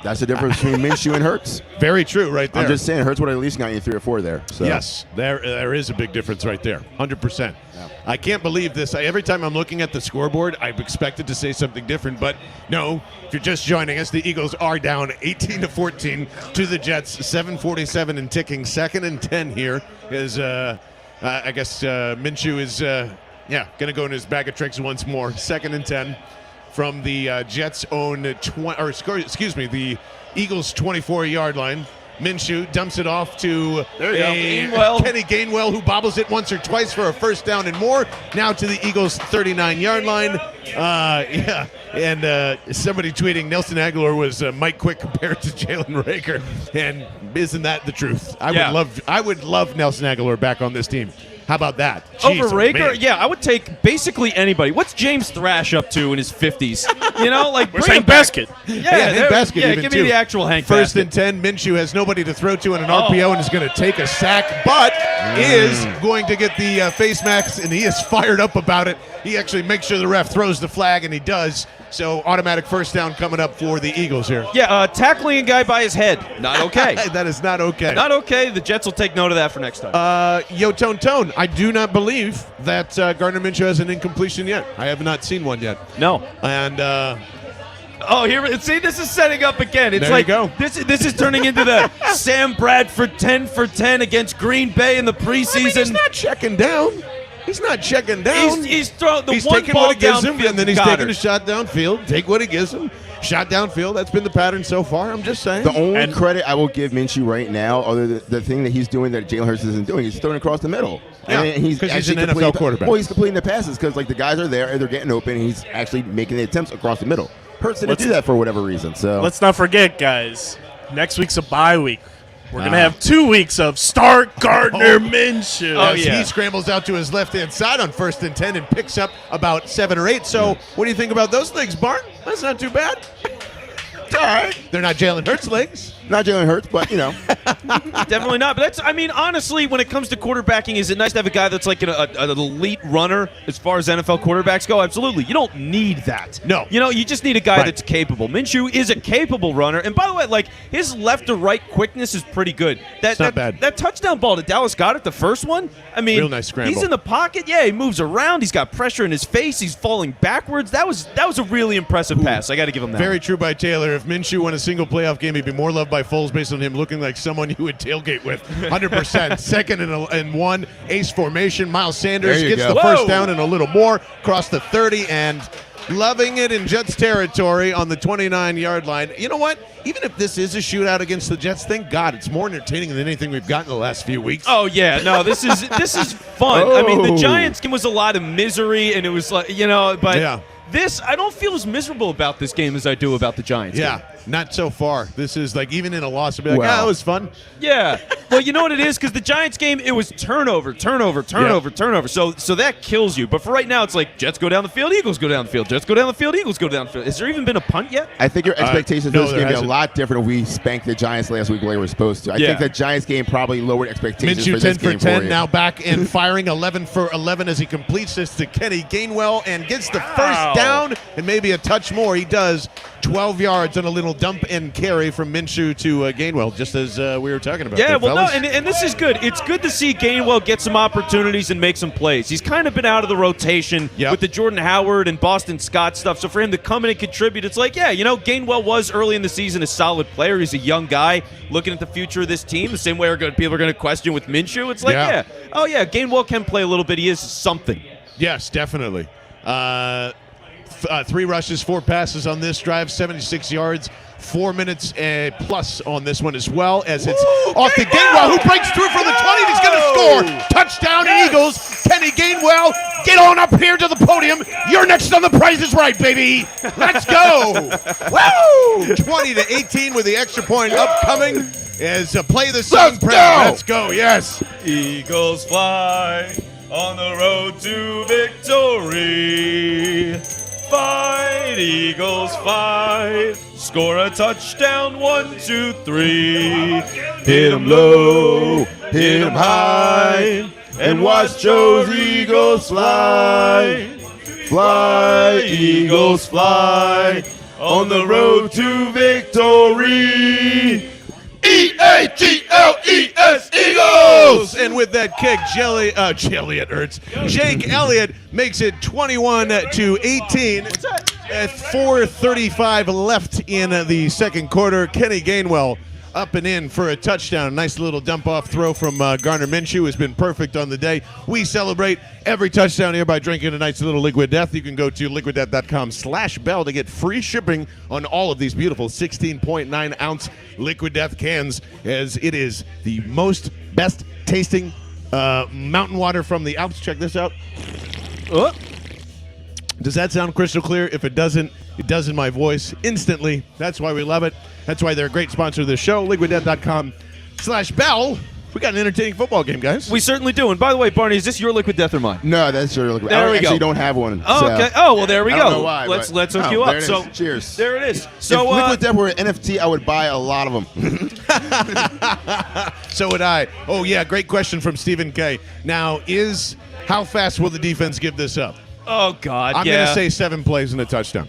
That's the difference between Minshew and Hurts. Very true, right there. I'm just saying, Hurts would have at least got you 3 or 4 there. So. Yes, there is a big difference right there, 100%. Yeah. I can't believe this. Every time I'm looking at the scoreboard, I've expected to say something different, but no. If you're just joining us, the Eagles are down 18-14 to the Jets. 7:47 and ticking. 2nd and 10 here is, I guess Minshew is, going to go in his bag of tricks once more. 2nd and 10. From the Jets' own the Eagles' 24-yard line. Minshew dumps it off to Kenny Gainwell, who bobbles it once or twice for a 1st down and more. Now to the Eagles' 39-yard line. And somebody tweeting Nelson Aguilar was Mike Quick compared to Jalen Rager, and isn't that the truth? I would love Nelson Aguilar back on this team. How about that? Jeez, over Rager? man. Yeah, I would take basically anybody. What's James Thrash up to in his 50s? You know, like Where's Hank Basket? Hank Basket. Yeah, even give too. me the actual Hank 1st Basket. and 10. Minshew has nobody to throw to in an RPO and is going to take a sack, but is going to get the face mask, and he is fired up about it. He actually makes sure the ref throws the flag, and he does. So automatic 1st down coming up for the Eagles here. Yeah, tackling a guy by his head. Not okay. That is not okay. Not okay. The Jets will take note of that for next time. Tone. I do not believe that Gardner Minshew has an incompletion yet. I have not seen one yet. No. And see, this is setting up again. It's there like you go. This is turning into the Sam Bradford 10 for 10 against Green Bay in the preseason. He's not checking down. He's not checking down. He's throwing the he's one taking ball what he gives him, downfield and then he's Goddard. taking a shot downfield. Take what he gives him. Shot downfield. That's been the pattern so far. I'm just saying. The only credit I will give Minshew right now, other than the thing that he's doing that Jalen Hurts isn't doing, he's throwing across the middle. Yeah, and he's an actually NFL quarterback. Well, he's completing the passes because like the guys are there and they're getting open, and he's actually making the attempts across the middle. Hurts didn't do that for whatever reason. So let's not forget, guys. Next week's a bye week. We're going to have 2 weeks of start Gardner Minshew. He scrambles out to his left-hand side on 1st and 10 and picks up about 7 or 8. So what do you think about those legs, Bart? That's not too bad. It's all right. They're not Jalen Hurts legs. Not Jalen Hurts, but, you know. Definitely not. But honestly, when it comes to quarterbacking, is it nice to have a guy that's like an elite runner as far as NFL quarterbacks go? Absolutely. You don't need that. No. You know, you just need a guy that's capable. Minshew is a capable runner. And by the way, like, his left to right quickness is pretty good. It's not bad. That touchdown ball to Dallas Goedert, the first one, real nice scramble. He's in the pocket. Yeah, he moves around. He's got pressure in his face. He's falling backwards. That was a really impressive pass. I got to give him that. Very true by Taylor. If Minshew won a single playoff game, he'd be more loved by Foles based on him looking like someone you would tailgate with. 100%. 2nd and 1. Ace formation. Miles Sanders gets the 1st down and a little more. Across the 30 and loving it in Jets territory on the 29-yard line. You know what? Even if this is a shootout against the Jets, thank God it's more entertaining than anything we've gotten the last few weeks. Oh yeah, no, this is fun. I mean, the Giants game was a lot of misery, and it was like, you know, but this, I don't feel as miserable about this game as I do about the Giants game. Not so far. This is like, even in a loss, I'll be like, it was fun. Yeah. Well, you know what it is? Because the Giants game, it was turnover. So that kills you. But for right now, it's like Jets go down the field, Eagles go down the field. Jets go down the field, Eagles go down the field. Has there even been a punt yet? I think your expectations for this game hasn't. are a lot different if we spanked the Giants last week like we were supposed to. I think the Giants game probably lowered expectations Minshew for this 10 game for 10, for you. now back and firing 11 for 11 as he completes this to Kenny Gainwell and gets the 1st down and maybe a touch more. He does 12 yards on a little dump and carry from Minshew to Gainwell, just as we were talking about. Yeah, there, well, fellas. no, and this is good. It's good to see Gainwell get some opportunities and make some plays. He's kind of been out of the rotation with the Jordan Howard and Boston Scott stuff. So for him to come in and contribute, it's like, yeah, Gainwell was early in the season a solid player. He's a young guy looking at the future of this team, the same way people are going to question with Minshew. It's like, Gainwell can play a little bit. He is something. Yes, definitely. 3 rushes, 4 passes on this drive, 76 yards, 4 minutes plus on this one as well, as it's off to Gainwell, who breaks through from the 20, and he's going to score. Touchdown, Eagles. Kenny Gainwell, get on up here to the podium. You're next on The Price is Right, baby. Let's go. Woo! 20-18 with the extra point upcoming. As play the song. Let's go, yes. Eagles fly on the road to victory. Fight, Eagles, fight. Score a touchdown, 1, 2, 3. Hit 'em low, hit 'em high, and watch those Eagles fly. Fly, Eagles, fly on the road to victory. E-A-G-L-E-S, Eagles! And with that kick, Jake Elliott makes it 21-18. At 4:35 left in the second quarter, Kenny Gainwell up and in for a touchdown. Nice little dump-off throw from Gardner Minshew has been perfect on the day. We celebrate every touchdown here by drinking tonight's little Liquid Death. You can go to liquiddeath.com/bell to get free shipping on all of these beautiful 16.9-ounce Liquid Death cans, as it is the best tasting mountain water from the Alps. Check this out. Does that sound crystal clear? If it doesn't, it does in my voice instantly. That's why we love it. That's why they're a great sponsor of this show. liquiddeath.com/bell. We got an entertaining football game, guys. We certainly do. And by the way, Barney, is this your Liquid Death or mine? No, that's your Liquid. There I we actually go. don't have one. Oh, so. okay. Oh, well, there we go. I don't know why, let's hook you there up. it is. So cheers. There it is. So if Liquid Death were an NFT, I would buy a lot of them. So would I. Oh, yeah, great question from Stephen K. Now, how fast will the defense give this up? Oh, God, I'm going to say 7 plays and a touchdown.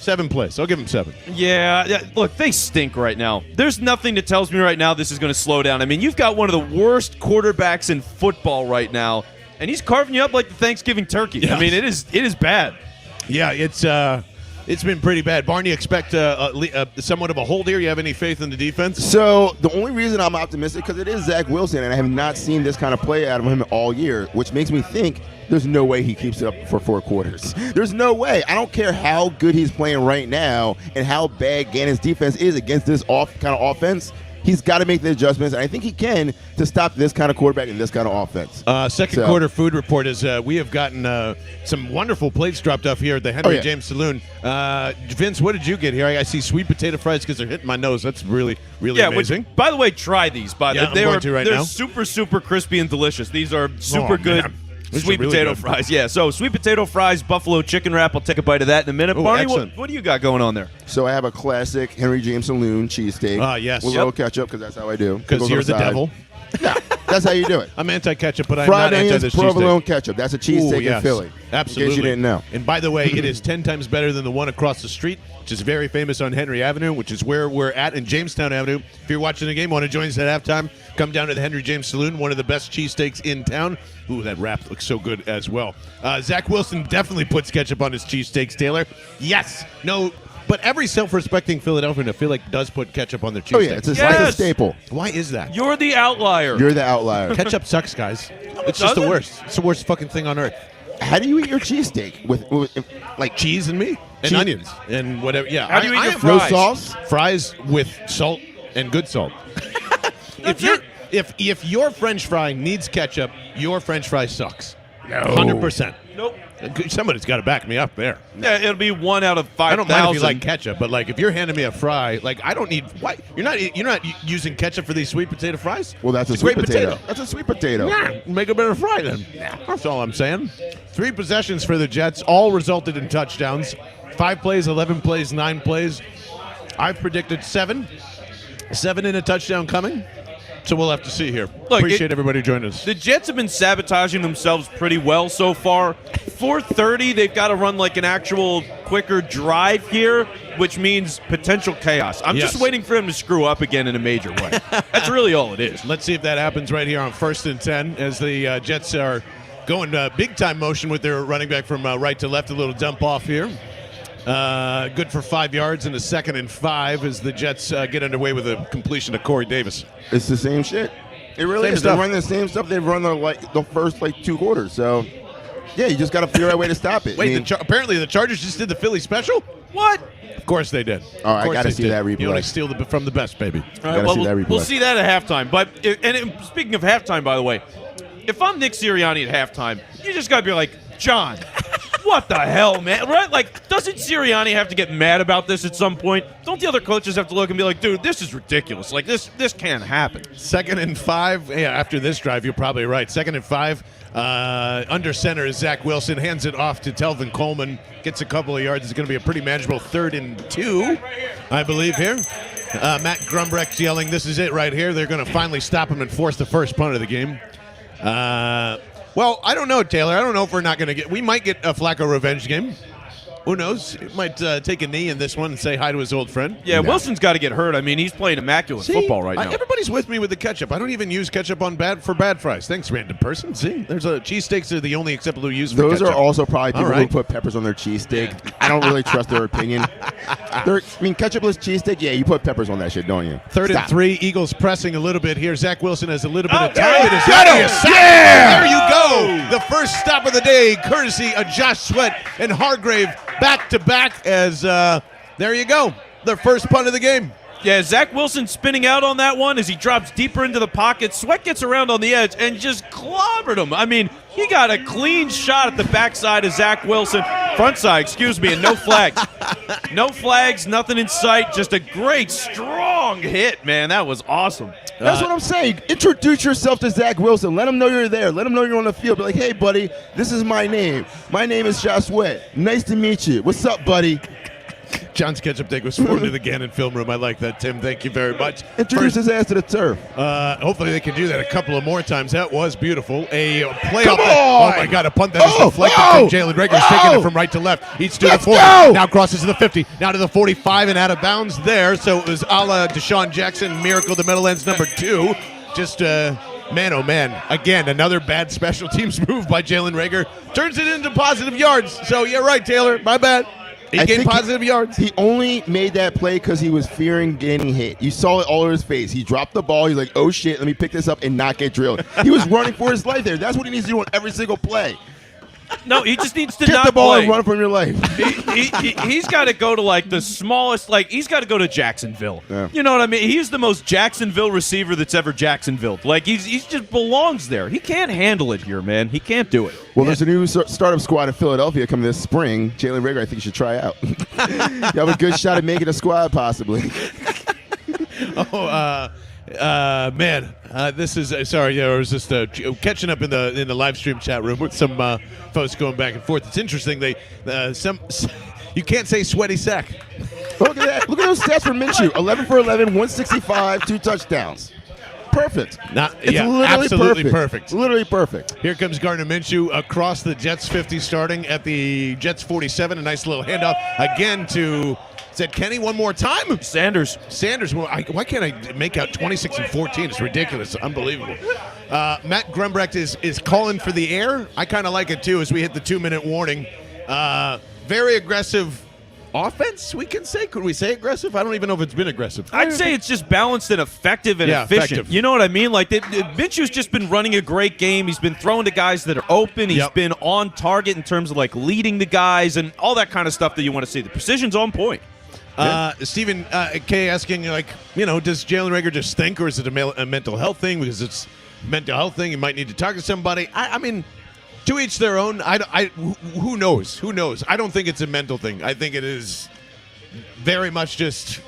7 plays. I'll give him 7. Yeah, look, they stink right now. There's nothing that tells me right now this is going to slow down. I mean, you've got one of the worst quarterbacks in football right now, and he's carving you up like the Thanksgiving turkey. Yes. I mean, it is bad. Yeah, it's been pretty bad. Barney, expect somewhat of a hold here. You have any faith in the defense? So the only reason I'm optimistic, because it is Zach Wilson, and I have not seen this kind of play out of him all year, which makes me think there's no way he keeps it up for 4 quarters. There's no way. I don't care how good he's playing right now and how bad Gannon's defense is against this kind of offense. He's got to make the adjustments, and I think he can, to stop this kind of quarterback and this kind of offense. Second quarter food report is we have gotten some wonderful plates dropped off here at the Henry James Saloon. Vince, what did you get here? I see sweet potato fries because they're hitting my nose. That's really amazing. By the way, try these. They're super, super crispy and delicious. These are super good. Man. Sweet potato fries, yeah. So sweet potato fries, buffalo chicken wrap. I'll take a bite of that in a minute. Ooh, Barney, what do you got going on there? So I have a classic Henry James Saloon cheesesteak. Yes. With a little ketchup, because that's how I do. Because you're the devil. No, that's how you do it. I'm anti-ketchup, but I'm Fried not anti onions, this provolone cheesesteak. ketchup. That's a cheesesteak in Philly. Absolutely. In case you didn't know. And by the way, it is 10 times better than the one across the street, which is very famous on Henry Avenue, which is where we're at in Jamestown Avenue. If you're watching the game, want to join us at halftime, come down to the Henry James Saloon, one of the best cheesesteaks in town. Ooh, that wrap looks so good as well. Zach Wilson definitely puts ketchup on his cheesesteaks, Taylor. Yes. No. But every self-respecting Philadelphian, I feel like, does put ketchup on their cheesesteaks. Oh, yeah, it's a staple. Why is that? You're the outlier. You're the outlier. Ketchup sucks, guys. It's just the worst. It's the worst fucking thing on earth. How do you eat your cheesesteak? With like cheese and meat and onions and whatever. Yeah. How do you eat your no fries? sauce? Fries with salt and good salt. If your French fry needs ketchup, your French fry sucks. No. 100%. Nope. Somebody's got to back me up there. Yeah, it'll be 1 out of 5,000. I don't mind if you like ketchup, but like if you're handing me a fry, like I don't need. Why you're not using ketchup for these sweet potato fries? Well, that's a It's sweet great potato. That's a sweet potato. Yeah, make a better fry then. That's all I'm saying. 3 possessions for the Jets, all resulted in touchdowns. 5 plays, 11 plays, 9 plays. I've predicted 7. 7 in a touchdown coming. So we'll have to see here. Look, Appreciate everybody joining us. The Jets have been sabotaging themselves pretty well so far. 4:30, they've got to run like an actual quicker drive here, which means potential chaos. I'm just waiting for him to screw up again in a major way. That's really all it is. Let's see if that happens right here on 1st and 10 as the Jets are going big-time motion with their running back from right to left. A little dump off here. Good for 5 yards and a 2nd and 5 as the Jets get underway with a completion to Corey Davis. It's the same shit. It really is. They're running the same stuff they've run the first 2 quarters. So, yeah, you just got to figure out a way to stop it. Wait, apparently the Chargers just did the Philly special? What? Of course they did. All right, I got to see that replay. You want to steal from the best, baby. All right, well, we'll see that at halftime. But speaking of halftime, by the way, if I'm Nick Sirianni at halftime, you just got to be like, John, what the hell, man? Right? Like, doesn't Sirianni have to get mad about this at some point? Don't the other coaches have to look and be like, dude, this is ridiculous. Like, this can't happen. 2nd and 5. Yeah, after this drive, you're probably right. 2nd and 5. Under center is Zach Wilson. Hands it off to Telvin Coleman. Gets a couple of yards. It's going to be a pretty manageable 3rd and 2, I believe, here. Matt Grumbrecht yelling, this is it right here. They're going to finally stop him and force the first punt of the game. Well, I don't know, Taylor. I don't know if we're not going to get – we might get a Flacco revenge game. Who knows? He might take a knee in this one and say hi to his old friend. Yeah, Wilson's got to get hurt. I mean, he's playing immaculate football right now. Everybody's with me with the ketchup. I don't even use ketchup on bad fries. Thanks, random person. See, there's cheesesteaks are the only acceptable use for Those ketchup. are also probably people who put peppers on their cheesesteak. I don't really trust their opinion. Ketchupless cheesesteak, yeah, you put peppers on that shit, don't you? 3rd and 3, Eagles pressing a little bit here. Zach Wilson has a little bit of time. Yeah! There you go. The first stop of the day, courtesy of Josh Sweat and Hargrave back-to-back as there you go. Their first punt of the game. Yeah, Zach Wilson spinning out on that one as he drops deeper into the pocket. Sweat gets around on the edge and just clobbered him. I mean, he got a clean shot at the backside of Zach Wilson. Front side, excuse me, and no flags. No flags, nothing in sight. Just a great, strong hit, man. That was awesome. That's what I'm saying. Introduce yourself to Zach Wilson. Let him know you're there. Let him know you're on the field. Be like, hey, buddy, this is my name. My name is Josh Sweat. Nice to meet you. What's up, buddy? John's ketchup take was formed in the Gannon film room. I like that, Tim. Thank you very much. Introduce his ass to the turf. Hopefully they can do that a couple of more times. That was beautiful. A play Come off. on! Oh, my God. A punt that is deflected from Jalen Rager's taking it from right to left. Eats to the 40. Now crosses to the 50. Now to the 45 and out of bounds there. So it was a la Deshaun Jackson. Miracle to Meadowlands number 2. Just man, oh, man. Again, another bad special teams move by Jalen Rager. Turns it into positive yards. So you're right, Taylor. My bad. He gained positive yards. He only made that play because he was fearing getting hit. You saw it all over his face. He dropped the ball. He's like, oh, shit, let me pick this up and not get drilled. He was running for his life there. That's what he needs to do on every single play. No, he just needs to Get not the ball play. and run from your life. He's got to go to like the smallest, like he's got to go to Jacksonville. Yeah. You know what I mean? He's the most Jacksonville receiver that's ever Jacksonville. Like he just belongs there. He can't handle it here, man. He can't do it. Well, there's a new startup squad in Philadelphia coming this spring. Jalen Rager, I think you should try out. You have a good shot at making a squad, possibly. Man, this is sorry. Yeah, I was just catching up in the live stream chat room with some folks going back and forth. It's interesting. They you can't say sweaty sack. Look at that. Look at those stats for Minshew. 11 for 11, 165, 2 touchdowns. Perfect. Absolutely perfect. Literally perfect. Here comes Gardner Minshew across the Jets 50, starting at the Jets 47. A nice little handoff again to. Said Kenny one more time. Sanders. Well, why can't I make out 26 and 14? It's ridiculous. Unbelievable. Matt Grumbrecht is calling for the air. I kind of like it, too, as we hit the 2-minute warning. Very aggressive offense, we can say. Could we say aggressive? I don't even know if it's been aggressive. I'd say it's just balanced and effective and efficient. Effective. You know what I mean? Like, Minshew's just been running a great game. He's been throwing to guys that are open. He's been on target in terms of, like, leading the guys and all that kind of stuff that you want to see. The precision's on point. Stephen K. asking, like, does Jalen Rager just stink, or is it a mental health thing? Because it's a mental health thing. You might need to talk to somebody. I mean, to each their own. Who knows? Who knows? I don't think it's a mental thing. I think it is very much just.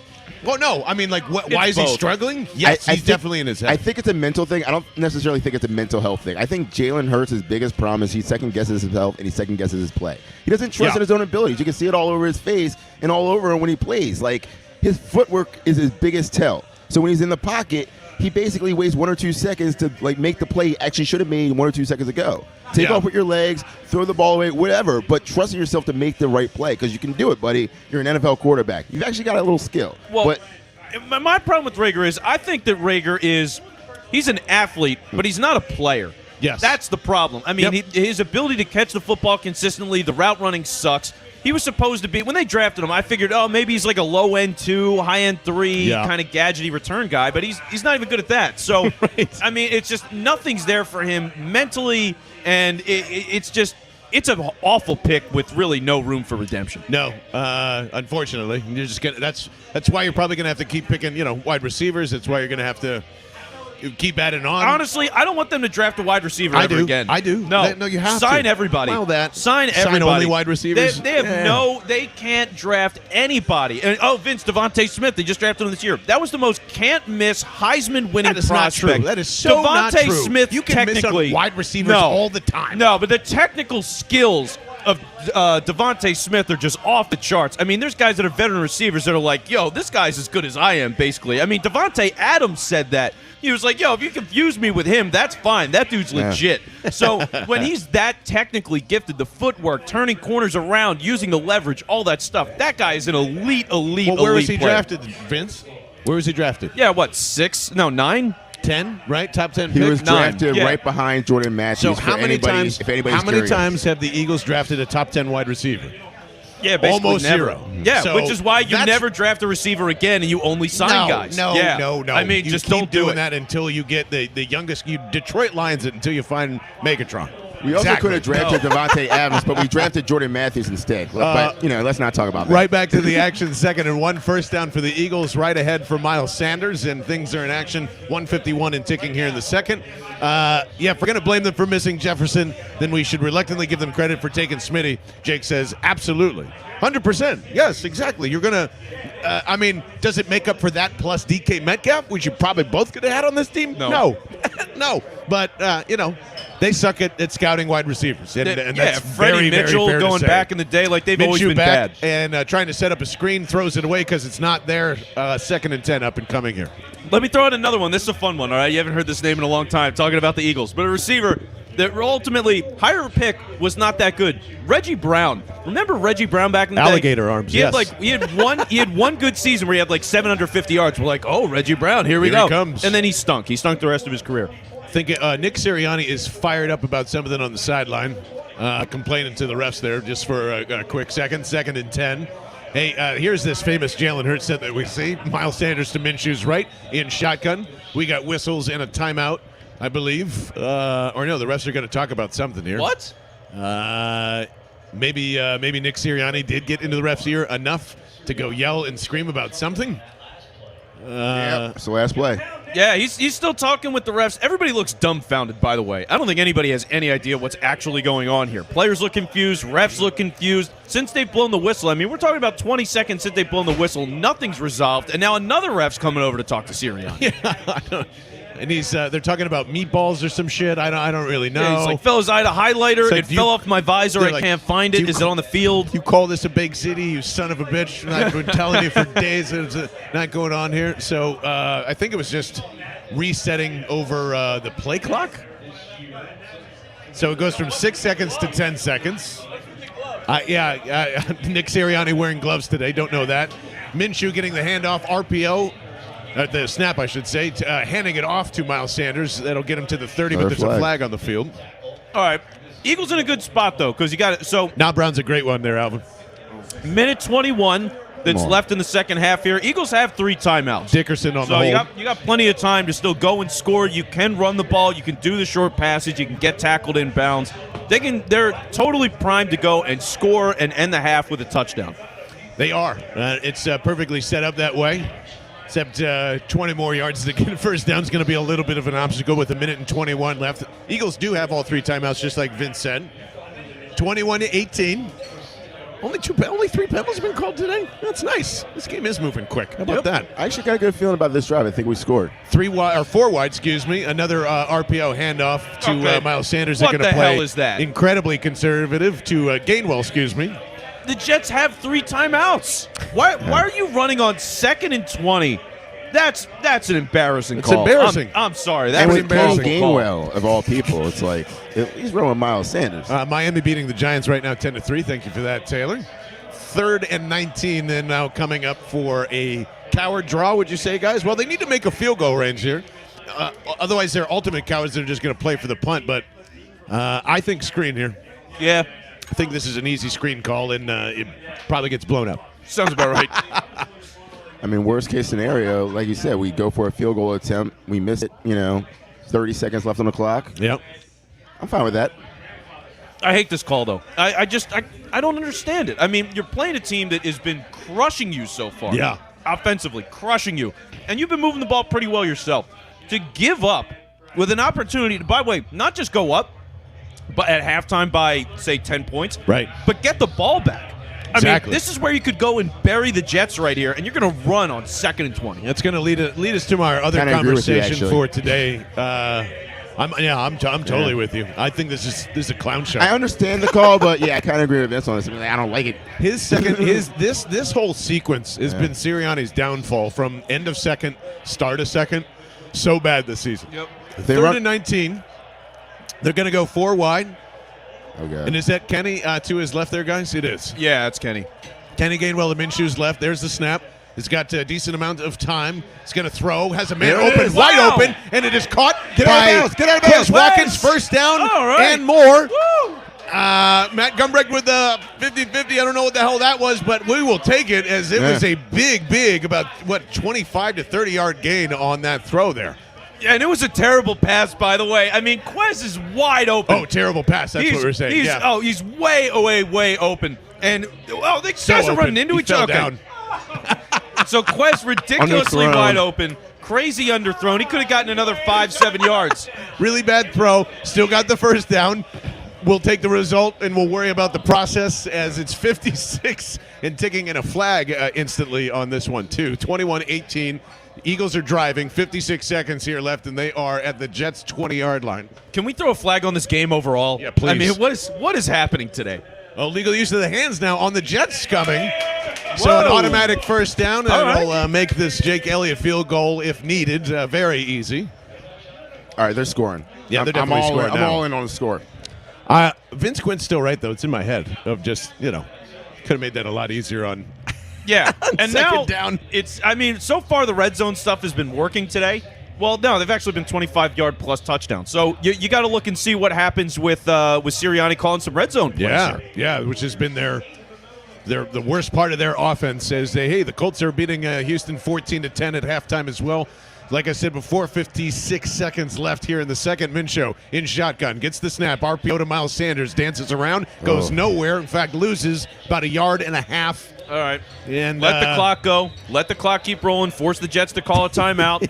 Well, no. I mean, like, why is he struggling? Yes, he's definitely in his head. I think it's a mental thing. I don't necessarily think it's a mental health thing. I think Jalen Hurts' biggest problem is he second-guesses himself and he second-guesses his play. He doesn't trust in his own abilities. You can see it all over his face and all over when he plays. Like, his footwork is his biggest tell. So when he's in the pocket, he basically waits 1 or 2 seconds to like make the play he actually should have made 1 or 2 seconds ago. Take off with your legs, throw the ball away, whatever, but trusting yourself to make the right play because you can do it, buddy. You're an NFL quarterback. You've actually got a little skill. Well, my problem with Rager is I think that Rager he's an athlete, but he's not a player. Yes. That's the problem. I mean, his ability to catch the football consistently, the route running sucks. He was supposed to be, when they drafted him, I figured, maybe he's like a low-end 2, high-end 3 kind of gadgety return guy, but he's not even good at that. So, I mean, it's just nothing's there for him mentally, and it's an awful pick with really no room for redemption. No, unfortunately, you're just gonna. That's why you're probably gonna have to keep picking, wide receivers. That's why you're gonna have to keep adding on. Honestly, I don't want them to draft a wide receiver ever again. I do. No, you have sign to. everybody. Well, sign everybody. Sign only wide receivers. They have they can't draft anybody. And Vince, Devontae Smith, they just drafted him this year. That was the most can't miss Heisman winning prospect. Not true. That is so not true. Devontae Smith, you can miss on wide receivers all the time. No, but the technical skills of Devontae Smith are just off the charts. I mean, there's guys that are veteran receivers that are like, this guy's as good as I am, basically. I mean, Devontae Adams said that. He was like, if you confuse me with him, that's fine. That dude's legit. So when he's that technically gifted, the footwork, turning corners around, using the leverage, all that stuff, that guy is an elite where was he player. drafted, Vince? Where was he drafted? Yeah, 6? No, 9? 10, right? Top 10 He pick? was drafted right behind Jordan Matthews. So how many times have the Eagles drafted a top 10 wide receiver? Yeah, basically almost never. zero. Yeah, So which is why you never draft a receiver again and you only sign guys. No. I mean, you just keep don't do doing it. that until you get the youngest. You Detroit Lions it until you find Megatron. We also could have drafted Devontae Adams, but we drafted Jordan Matthews instead. But let's not talk about that. Right back to the action, 2nd and 1, first down for the Eagles, right ahead for Miles Sanders, and things are in action. 1:51 and ticking here in the second. If we're going to blame them for missing Jefferson, then we should reluctantly give them credit for taking Smitty. Jake says, absolutely. 100%. Yes, exactly. You're going to, does it make up for that plus DK Metcalf, which you probably both could have had on this team? No. No. But, they suck at scouting wide receivers. And that's Freddie very, Mitchell very fair going to say. back in the day like they've always Minshew been back bad. and trying to set up a screen, throws it away because it's not there. 2nd and 10 up and coming here. Let me throw out another one. This is a fun one, all right? You haven't heard this name in a long time, talking about the Eagles. But a receiver that ultimately, higher pick was not that good. Reggie Brown. Remember Reggie Brown back in the Alligator day? arms, he had one good season where he had like 750 yards. We're like, Reggie Brown, here we go. He comes. And then he stunk. He stunk the rest of his career. I think Nick Sirianni is fired up about something on the sideline, complaining to the refs there just for a quick second. 2nd and 10. Hey, here's this famous Jalen Hurts set that we see. Miles Sanders to Minshew's right in shotgun. We got whistles and a timeout, I believe. Or no, the refs are going to talk about something here. What? Maybe Nick Sirianni did get into the ref's ear enough to go yell and scream about something. It's the last play. Yeah, he's still talking with the refs. Everybody looks dumbfounded, by the way. I don't think anybody has any idea what's actually going on here. Players look confused. Refs look confused. Since they've blown the whistle, we're talking about 20 seconds since they've blown the whistle. Nothing's resolved. And now another ref's coming over to talk to Sirianni. Yeah, and they're talking about meatballs or some shit. I don't really know. Yeah, he's like, fellas, I had a highlighter. Like, it fell off my visor. I can't find it. Is it on the field? You call this a big city, you son of a bitch. I've been telling you for days that it's not going on here. So I think it was just resetting over the play clock. So it goes from 6 seconds to 10 seconds. Nick Sirianni wearing gloves today. Don't know that. Minshew getting the handoff, RPO. The snap, I should say, handing it off to Miles Sanders. That'll get him to the 30, but there's a flag on the field. All right. Eagles in a good spot, though, because you got it. So now Brown's a great one there, Alvin. Minute 21 that's left in the second half here. Eagles have 3 timeouts. Dickerson on the hold. So you got plenty of time to still go and score. You can run the ball. You can do the short passage. You can get tackled inbounds. They're totally primed to go and score and end the half with a touchdown. They are. It's perfectly set up that way. Except 20 more yards to get a first down is going to be a little bit of an obstacle with 1:21 left. Eagles do have all 3 timeouts, just like Vince said. 21-18. Only 3 penalties have been called today. That's nice. This game is moving quick. How about that? I actually got a good feeling about this drive. I think we scored. 4 wide, excuse me. Another RPO handoff to Miles Sanders. They're going to play hell is that? Incredibly conservative to Gainwell, excuse me. The Jets have 3 timeouts. Why are you running on 2nd and 20 That's an embarrassing It's call. embarrassing. I'm sorry. And That's with an Kenny embarrassing call. Gainwell, of all people, it's like he's rolling Miles Sanders. Miami beating the Giants right now 10-3. Thank you for that, Taylor. 3rd and 19 then now coming up for a coward draw, would you say, guys? Well, they need to make a field goal range here. Otherwise, they're ultimate cowards that are just going to play for the punt. But I think screen here. Yeah. I think this is an easy screen call, and it probably gets blown up. Sounds about right. I mean, worst case scenario, like you said, we go for a field goal attempt, we miss it. 30 seconds left on the clock. Yep. I'm fine with that. I hate this call, though. I don't understand it. I mean, you're playing a team that has been crushing you so far. Yeah. Offensively, crushing you. And you've been moving the ball pretty well yourself. To give up with an opportunity to, by the way, not just go up, but at halftime by, say, 10 points. Right. But get the ball back. Exactly. I mean, this is where you could go and bury the Jets right here, and you're going to run on 2nd and 20. That's going to lead us to our other Kinda agree with you, conversation actually. for today. I'm totally with you. I think this is a clown show. I understand the call, but yeah, I kind of agree with Vince on this. I don't like it. This whole sequence has been Sirianni's downfall from end of second, start of second. So bad this season. Yep. 3rd and 19. They're going to go 4 wide. Oh, God. And is that Kenny to his left there, guys? It is. Yeah, it's Kenny. Kenny Gainwell to Minshew's left. There's the snap. He's got a decent amount of time. He's going to throw. Has a man There it open, is. wide Wow. open, and it is caught Get by out of bounds. Get out of Chris bounds. Watkins. Wes. First down All right. and more. Woo! Matt Gumbrecht with the 50-50. I don't know what the hell that was, but we will take it as it was a big, about, 25 to 30-yard gain on that throw there. Yeah, and it was a terrible pass, by the way. I mean, Quez is wide open. Oh, terrible pass. That's what we're saying. Yeah. He's way open. And, they So guys are open. running into He each fell other. down. So Quez ridiculously Underthrown. wide open, crazy underthrown. He could have gotten another 5-7 yards. Really bad throw. Still got the first down. We'll take the result, and we'll worry about the process as it's 56 and ticking in a flag instantly on this one, too. 21-18. Eagles are driving. 56 seconds here left, and they are at the Jets' 20-yard line. Can we throw a flag on this game overall? Yeah, please. I mean, what is happening today? Oh, legal use of the hands now on the Jets coming. So Whoa. an automatic first down, All and right. will make this Jake Elliott field goal, if needed, very easy. All right, they're scoring. Yeah, they're I'm definitely all scoring I'm now. all in on the score. Vince Quinn's still right, though. It's in my head of just, could have made that a lot easier on Yeah, and second now down. So far the red zone stuff has been working today. Well, no, they've actually been 25-yard plus touchdowns. So you got to look and see what happens with Sirianni calling some red zone plays here. Yeah, which has been the worst part of their offense. As the Colts are beating Houston 14-10 at halftime as well. Like I said before, 56 seconds left here in the second. Minshew in shotgun, gets the snap. RPO to Miles Sanders, dances around, goes nowhere. In fact, loses about 1.5 yards. All right. And Let the clock go. Let the clock keep rolling. Force the Jets to call a timeout.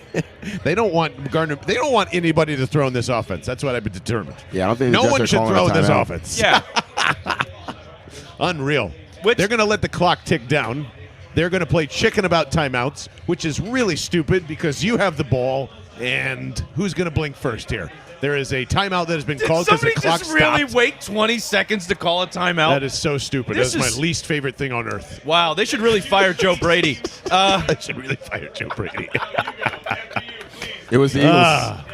They don't want Gardner. They don't want anybody to throw in this offense. That's what I've been determined. Yeah, I don't think the No Jets one are should calling throw a in this timeout. offense. Yeah. Unreal. Which- They're going to let the clock tick down. They're going to play chicken about timeouts, which is really stupid because you have the ball, and who's going to blink first here? There is a timeout that has been Did called because the somebody clock just really stopped. wait 20 seconds to call a timeout? That is so stupid. This That's is- my least favorite thing on earth. Wow, they should really fire Joe Brady. I should really fire Joe Brady. It was the Eagles.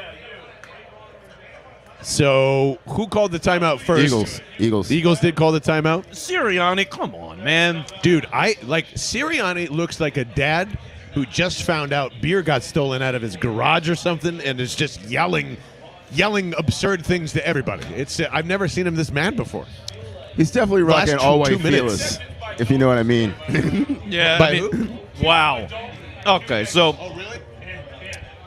So who called the timeout first? Eagles. The Eagles did call the timeout. Sirianni, come on, man. Dude, Sirianni looks like a dad who just found out beer got stolen out of his garage or something and is just yelling absurd things to everybody. I've never seen him this mad before. He's definitely Last rocking all 2 white minutes. fearless, if you know what I mean. Yeah, By wow. Okay, so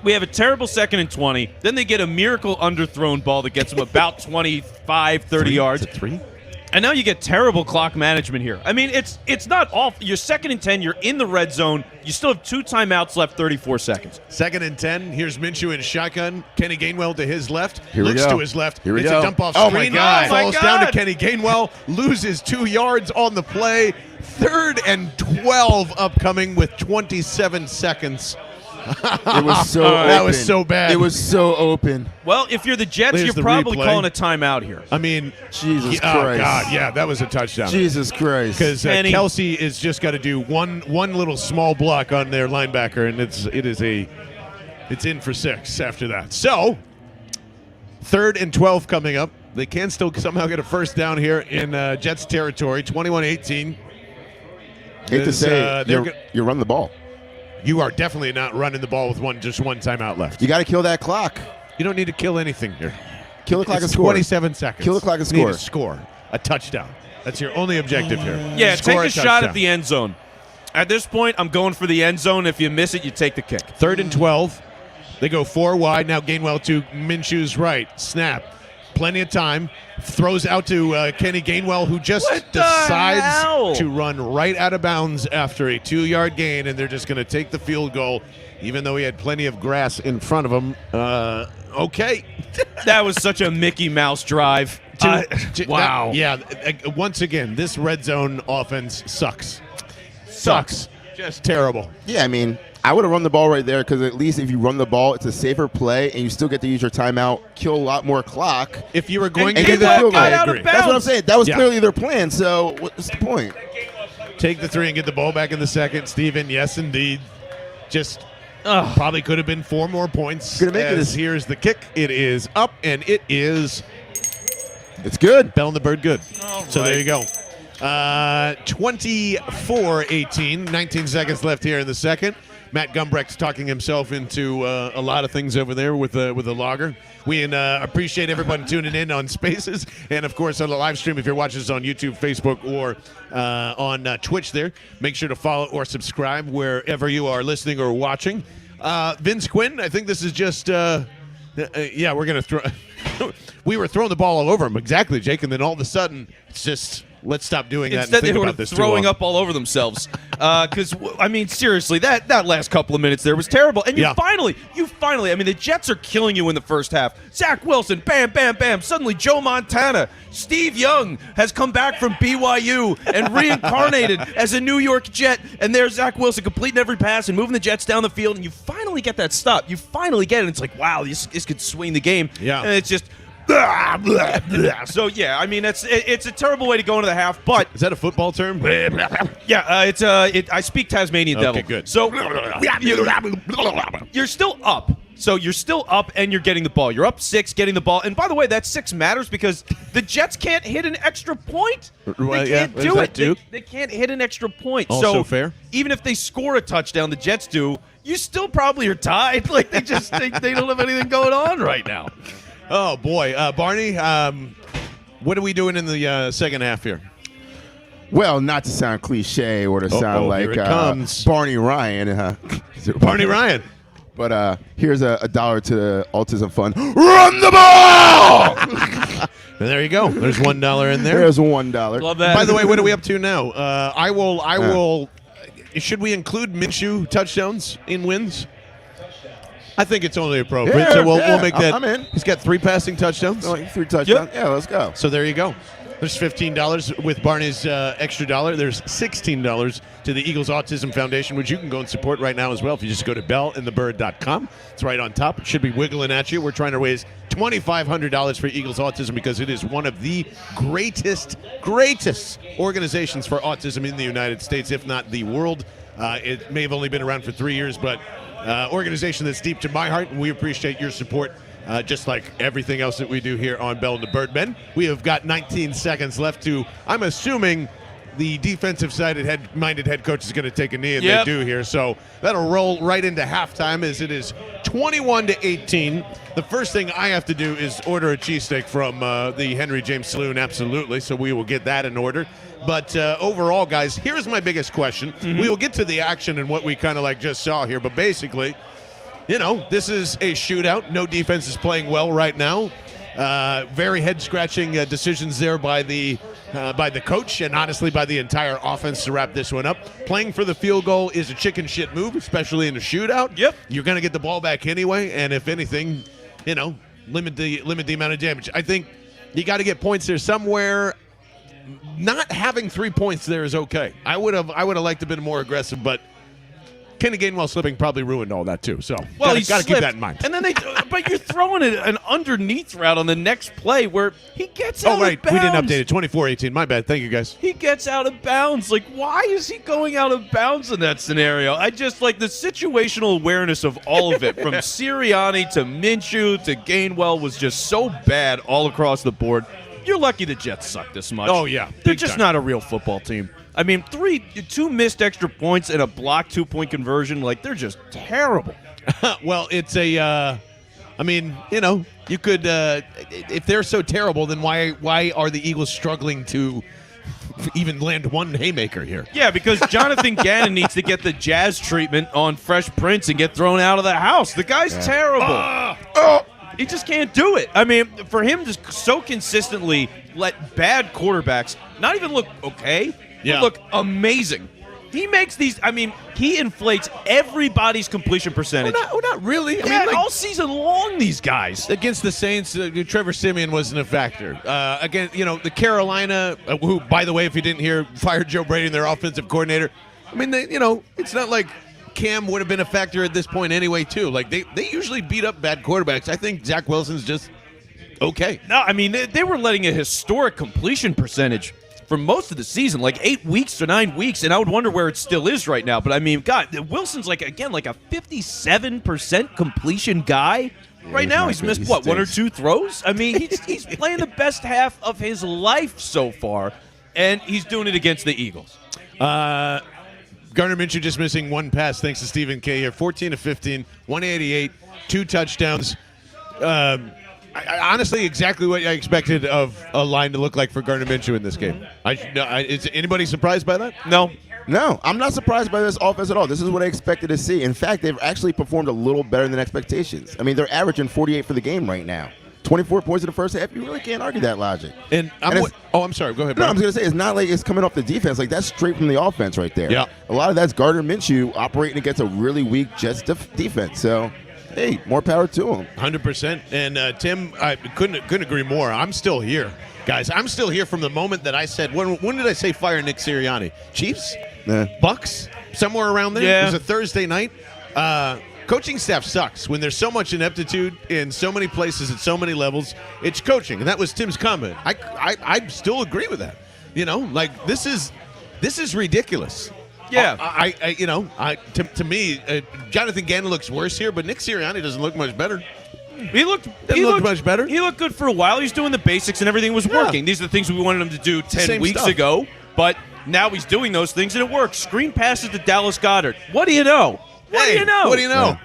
we have a terrible 2nd and 20. Then they get a miracle underthrown ball that gets them about 25, 30 yards. Is it 3? And now you get terrible clock management here. I mean, it's not awful. You're 2nd and 10. You're in the red zone. You still have 2 timeouts left, 34 seconds. 2nd and 10. Here's Minshew in shotgun. Kenny Gainwell to his left. Here we Looks go. to his left. Here we It's go. a dump off Oh, screen. my God. Falls Oh, my down to God. Kenny Gainwell. Loses 2 yards on the play. 3rd and 12 upcoming with 27 seconds. It was so open. That was so bad. It was so open. Well, if you're the Jets, There's you're the probably replay. calling a timeout here. I mean, Jesus oh Christ. God, yeah, that was a touchdown. Jesus Christ. Because Kenny. Kelsey is just got to do one little small block on their linebacker, and it's in for 6 after that. So 3rd and 12 coming up. They can still somehow get a first down here in Jets territory. 21-18. Hate to say, you run the ball. You are definitely not running the ball with just one timeout left. You got to kill that clock. You don't need to kill anything here. Kill the clock It's and score. 27 seconds. Kill the clock and You need score. to score a touchdown. That's your only objective here. Yeah, Score take a shot touchdown. at the end zone. At this point, I'm going for the end zone. If you miss it, you take the kick. 3rd and 12. They go 4 wide. Now Gainwell to Minshew's right. Snap. Plenty of time. Throws out to Kenny Gainwell, who just What the hell? decides to run right out of bounds after a 2-yard gain, and they're just going to take the field goal, even though he had plenty of grass in front of him. Okay. That was such a Mickey Mouse drive. Wow. Once again, this red zone offense sucks. Just terrible. Yeah, I mean, I would have run the ball right there because at least if you run the ball, it's a safer play, and you still get to use your timeout, kill a lot more clock. If you were going And to get the field goal. I out of agree. bounds. That's what I'm saying. That was Yeah. clearly their plan, so what's the point? Take the 3 and get the ball back in the second. Steven, yes, indeed. Just probably could have been 4 more points. Gonna make it as here's the kick. It is up, and it is It's good. Bell and the Bird good. So there right. you go. 24-18. 19 seconds left here in the second. Matt Gumbrecht's talking himself into a lot of things over there with the logger. We appreciate everyone tuning in on Spaces and, of course, on the live stream. If you're watching us on YouTube, Facebook, or on Twitch there, make sure to follow or subscribe wherever you are listening or watching. Vince Quinn, I think this is just we're going to throw – we were throwing the ball all over him. Exactly, Jake, and then all of a sudden it's just – let's stop doing that. Instead, and think they were about this throwing too long. up all over themselves. Because I mean, seriously, that last couple of minutes there was terrible. And you finally, I mean, the Jets are killing you in the first half. Zach Wilson, bam, bam, bam. Suddenly, Joe Montana, Steve Young has come back from BYU and reincarnated as a New York Jet. And there's Zach Wilson completing every pass and moving the Jets down the field. And you finally get that stop. You finally get it. It's like, wow, this could swing the game. Yeah. And it's just. So yeah, I mean it's a terrible way to go into the half, but Is that a football term? yeah, I speak Tasmanian devil. Okay, good. So you're still up. So you're still up and you're getting the ball. You're up 6, getting the ball. And by the way, that 6 matters because the Jets can't hit an extra point. Well, They yeah, can't what do does it. that do? They can't hit an extra point. Also so fair. Even if they score a touchdown, the Jets do, you still probably are tied. Like they just they don't have anything going on right now. Oh, boy. Barney, what are we doing in the second half here? Well, not to sound cliche or to sound like here it comes. Barney Ryan. Barney Ryan. But here's $1 to the Autism Fund. Run the ball! And there you go. There's $1 in there. There's $1. Love that. By the way, what are we up to now? I will. Should we include Minshew touchdowns in wins? I think it's only appropriate. Yeah, so we'll yeah, make that. I'm in. He's got 3 passing touchdowns. Oh, 3 touchdowns. Yeah, let's go. So there you go. There's $15 with Barney's extra $1. There's $16 to the Eagles Autism Foundation, which you can go and support right now as well if you just go to bellandthebird.com. It's right on top. It should be wiggling at you. We're trying to raise $2,500 for Eagles Autism because it is one of the greatest organizations for autism in the United States, if not the world. It may have only been around for 3 years, but organization that's deep to my heart, and we appreciate your support. Just like everything else that we do here on Bell and the Birdmen. We have got 19 seconds left to, I'm assuming the defensive-minded head coach is going to take a knee, and they do here. So that'll roll right into halftime as it is 21-18. The first thing I have to do is order a cheesesteak from the Henry James Saloon, absolutely. So we will get that in order. But overall, guys, here's my biggest question. We will get to the action and what we kind of like just saw here, but basically – this is a shootout. No defense is playing well right now. Very head-scratching decisions there by the coach and honestly by the entire offense to wrap this one up. Playing for the field goal is a chicken shit move, especially in a shootout. Yep. You're going to get the ball back anyway, and if anything, limit the amount of damage. I think you got to get points there somewhere. Not having 3 points there is okay. I would have liked to have been more aggressive, but Kenny Gainwell slipping probably ruined all that too. So Well, got to keep that in mind. And then but you're throwing an underneath route on the next play where he gets out Oh, right. of bounds. We didn't update it. 24-18. My bad. Thank you, guys. He gets out of bounds. Like, why is he going out of bounds in that scenario? I just like the situational awareness of all of it, from Sirianni to Minshew to Gainwell, was just so bad all across the board. You're lucky the Jets suck this much. Oh, yeah. They're Big just time. not a real football team. I mean, 2 missed extra points and a blocked 2-point conversion. Like, they're just terrible. Well, it's I mean, you could if they're so terrible, then why are the Eagles struggling to even land one haymaker here? Yeah, because Jonathan Gannon needs to get the Jazz treatment on Fresh Prince and get thrown out of the house. The guy's terrible. He just can't do it. I mean, for him to so consistently let bad quarterbacks not even look okay, but look amazing. He makes these, I mean, he inflates everybody's completion percentage. Not really. I mean, all season long, these guys. Against the Saints, Trevor Siemian wasn't a factor. Again, the Carolina, who, by the way, if you didn't hear, fired Joe Brady, their offensive coordinator. I mean, it's not like Cam would have been a factor at this point anyway, too. Like, they usually beat up bad quarterbacks. I think Zach Wilson's just okay. No, I mean, they were letting a historic completion percentage for most of the season, like 8 weeks to 9 weeks, and I would wonder where it still is right now. But I mean, God, Wilson's like a 57% completion guy. Right now, he's missed, what, 1 or 2 throws? I mean, he's playing the best half of his life so far, and he's doing it against the Eagles. Gardner Minshew just missing 1 pass, thanks to Stephen K. here. 14 of 15, 188, 2 touchdowns. Honestly, exactly what I expected of a line to look like for Gardner Minshew in this game. Is anybody surprised by that? No. No, I'm not surprised by this offense at all. This is what I expected to see. In fact, they've actually performed a little better than expectations. I mean, they're averaging 48 for the game right now. 24 points in the first half. You really can't argue that logic. I'm sorry. Go ahead, No, Brian. I was going to say, it's not like it's coming off the defense. Like, that's straight from the offense right there. Yeah. A lot of that's Gardner Minshew operating against a really weak Jets defense. So, hey, more power to him. 100%. And Tim, I couldn't agree more. I'm still here, guys. I'm still here from the moment that I said, when did I say fire Nick Sirianni? Chiefs? Bucks? Somewhere around there? Yeah. It was a Thursday night. Coaching staff sucks. When there's so much ineptitude in so many places at so many levels, it's coaching. And that was Tim's comment. I still agree with that. Like, this is ridiculous. Yeah. To me, Jonathan Gannon looks worse here, but Nick Sirianni doesn't look much better. He looked much better. He looked good for a while. He's doing the basics and everything was working. These are the things we wanted him to do 10 Same weeks stuff. ago, but now he's doing those things and it works. Screen passes to Dallas Goedert. What do you know? What do you know?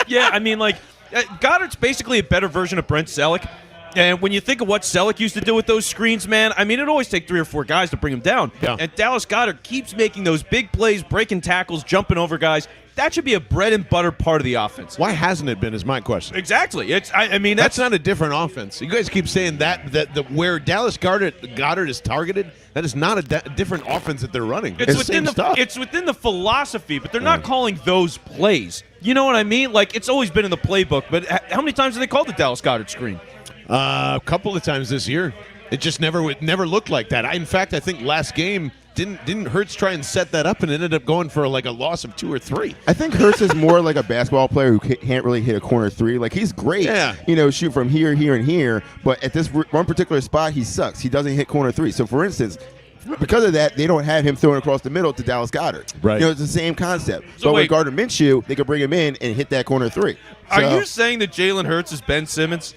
Yeah, I mean, like, Goddard's basically a better version of Brent Selleck. And when you think of what Selleck used to do with those screens, man, I mean, it always take 3 or 4 guys to bring him down. Yeah. And Dallas Goedert keeps making those big plays, breaking tackles, jumping over guys. That should be a bread and butter part of the offense. Why hasn't it been is my question. Exactly. I mean, That's not a different offense. You guys keep saying that where Dallas Goedert is targeted, that is not a different offense that they're running. It's the same within stuff. It's within the philosophy, but they're not calling those plays. You know what I mean? Like, it's always been in the playbook, but how many times have they called the Dallas Goedert screen? A couple of times this year. It just never looked like that. In fact, I think last game didn't Hurts try and set that up and ended up going for like a loss of 2 or 3. I think Hurts is more like a basketball player who can't really hit a corner 3. Like, he's great, shoot from here, and here, but at this one particular spot, he sucks. He doesn't hit corner 3. So, for instance, because of that, they don't have him throwing across the middle to Dallas Goedert. Right. It's the same concept. So but wait. with Gardner Minshew, they could bring him in and hit that corner 3. Are So, you saying that Jalen Hurts is Ben Simmons?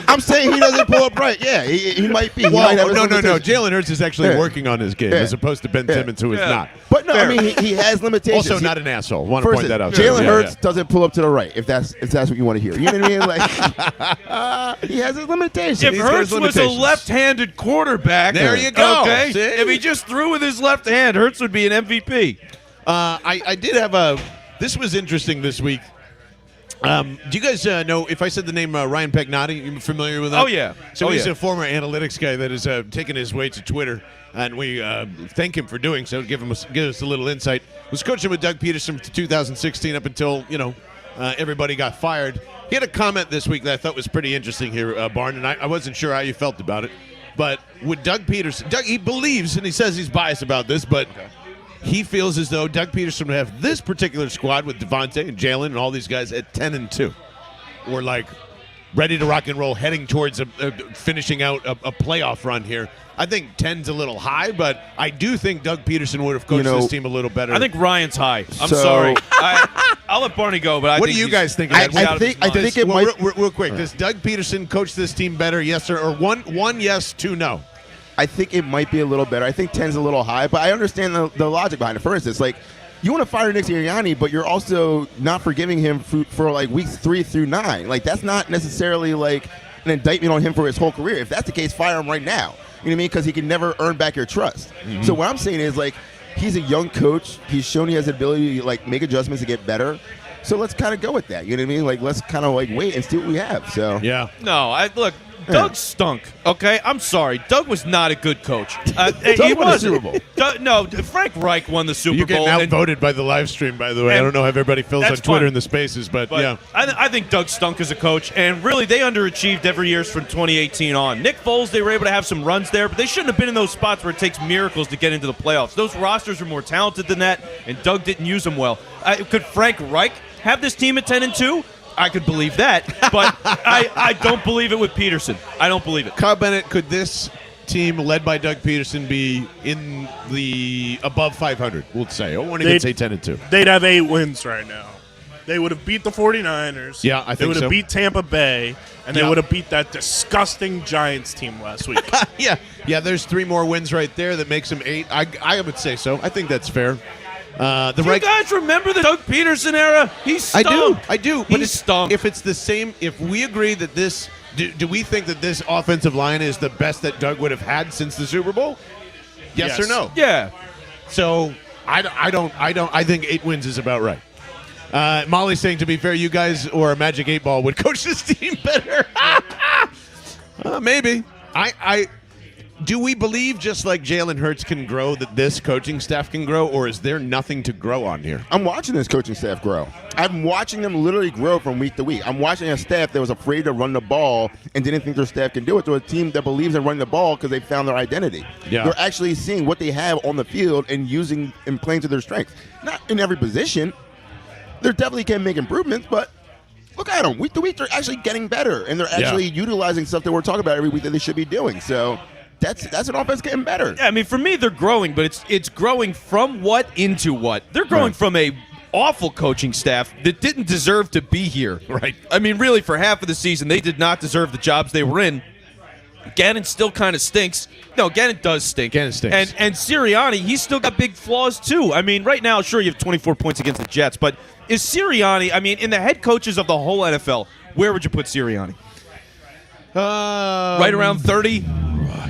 I'm saying he doesn't pull up right. Yeah, he might be. He might have his No. limitations. Jalen Hurts is actually working on his game as opposed to Ben Simmons, who is not. But no, I mean he has limitations. Also, not an asshole. Want to First, point that out. Jalen Hurts doesn't pull up to the right. If that's what you want to hear, you know what I mean? Like he has his limitations. If Hurts was a left-handed quarterback, There you go. Okay, See? if he just threw with his left hand, Hurts would be an MVP. I did have this was interesting this week. Do you guys know, if I said the name Ryan Pagnotti, you familiar with that? Oh, yeah. So Oh, he's yeah. a former analytics guy that has taken his way to Twitter, and we thank him for doing so, give us a little insight. Was coaching with Doug Peterson from 2016 up until, everybody got fired. He had a comment this week that I thought was pretty interesting here, Barn, and I wasn't sure how you felt about it. But with Doug Peterson, he believes, and he says he's biased about this, but he feels as though Doug Peterson would have this particular squad with Devontae and Jalen and all these guys at 10-2, or like ready to rock and roll, heading towards finishing out a playoff run here. I think 10's a little high, but I do think Doug Peterson would have coached this team a little better. I think Ryan's high. I'm sorry. I'll let Barney go, but what do you guys think of that? I think it might. Real quick, does Doug Peterson coach this team better? Yes or one yes, 2 no? I think it might be a little better. I think 10's a little high, but I understand the logic behind it. For instance, like, you want to fire Nick Sirianni, but you're also not forgiving him for like weeks 3 through 9. Like, that's not necessarily like an indictment on him for his whole career. If that's the case, fire him right now. You know what I mean? Because he can never earn back your trust. Mm-hmm. So what I'm saying is, like, he's a young coach. He's shown he has the ability to like make adjustments to get better. So let's kind of go with that. You know what I mean? Like, let's kind of like wait and see what we have. So yeah. No, look. Doug stunk. Okay, I'm sorry. Doug was not a good coach. He won the Super Bowl. No, Frank Reich won the Super Bowl. You get outvoted by the live stream, by the way. I don't know how everybody feels on Twitter in the spaces, but yeah. I think Doug stunk as a coach, and really they underachieved every year from 2018 on. Nick Foles, they were able to have some runs there, but they shouldn't have been in those spots where it takes miracles to get into the playoffs. Those rosters are more talented than that, and Doug didn't use them well. Could Frank Reich have this team at 10-2? I could believe that, but I don't believe it with Peterson. I don't believe it. Kyle Bennett, could this team led by Doug Peterson be in the above 500, we'll say? I won't even say 10-2. They'd have 8 wins right now. They would have beat the 49ers. Yeah, I think so. They would have beat Tampa Bay, and they would have beat that disgusting Giants team last week. Yeah, there's 3 more wins right there that makes them 8. I would say so. I think that's fair. Do you guys remember the Doug Peterson era? He stunk. I do. But stunk. If it's the same, if we agree that this, do we think that this offensive line is the best that Doug would have had since the Super Bowl? Yes or no? Yeah. So I don't. I think 8 wins is about right. Molly's saying, to be fair, you guys or a Magic 8 Ball would coach this team better. Maybe. Do we believe, just like Jalen Hurts can grow, that this coaching staff can grow, or is there nothing to grow on here? I'm watching this coaching staff grow. I'm watching them literally grow from week to week. I'm watching a staff that was afraid to run the ball and didn't think their staff can do it, to a team that believes in running the ball because they found their identity. Yeah. They're actually seeing what they have on the field and using and playing to their strengths. Not in every position. They definitely can make improvements, but look at them. Week to week, they're actually getting better, and they're actually utilizing stuff that we're talking about every week that they should be doing. So that's an offense getting better. Yeah, I mean, for me, they're growing, but it's growing from what into what? They're growing from a awful coaching staff that didn't deserve to be here. Right. I mean, really, for half of the season, they did not deserve the jobs they were in. Gannon still kind of stinks. No, Gannon does stink. Gannon stinks. And Sirianni, he's still got big flaws, too. I mean, right now, sure, you have 24 points against the Jets, but is Sirianni, I mean, in the head coaches of the whole NFL, where would you put Sirianni? Right around 30?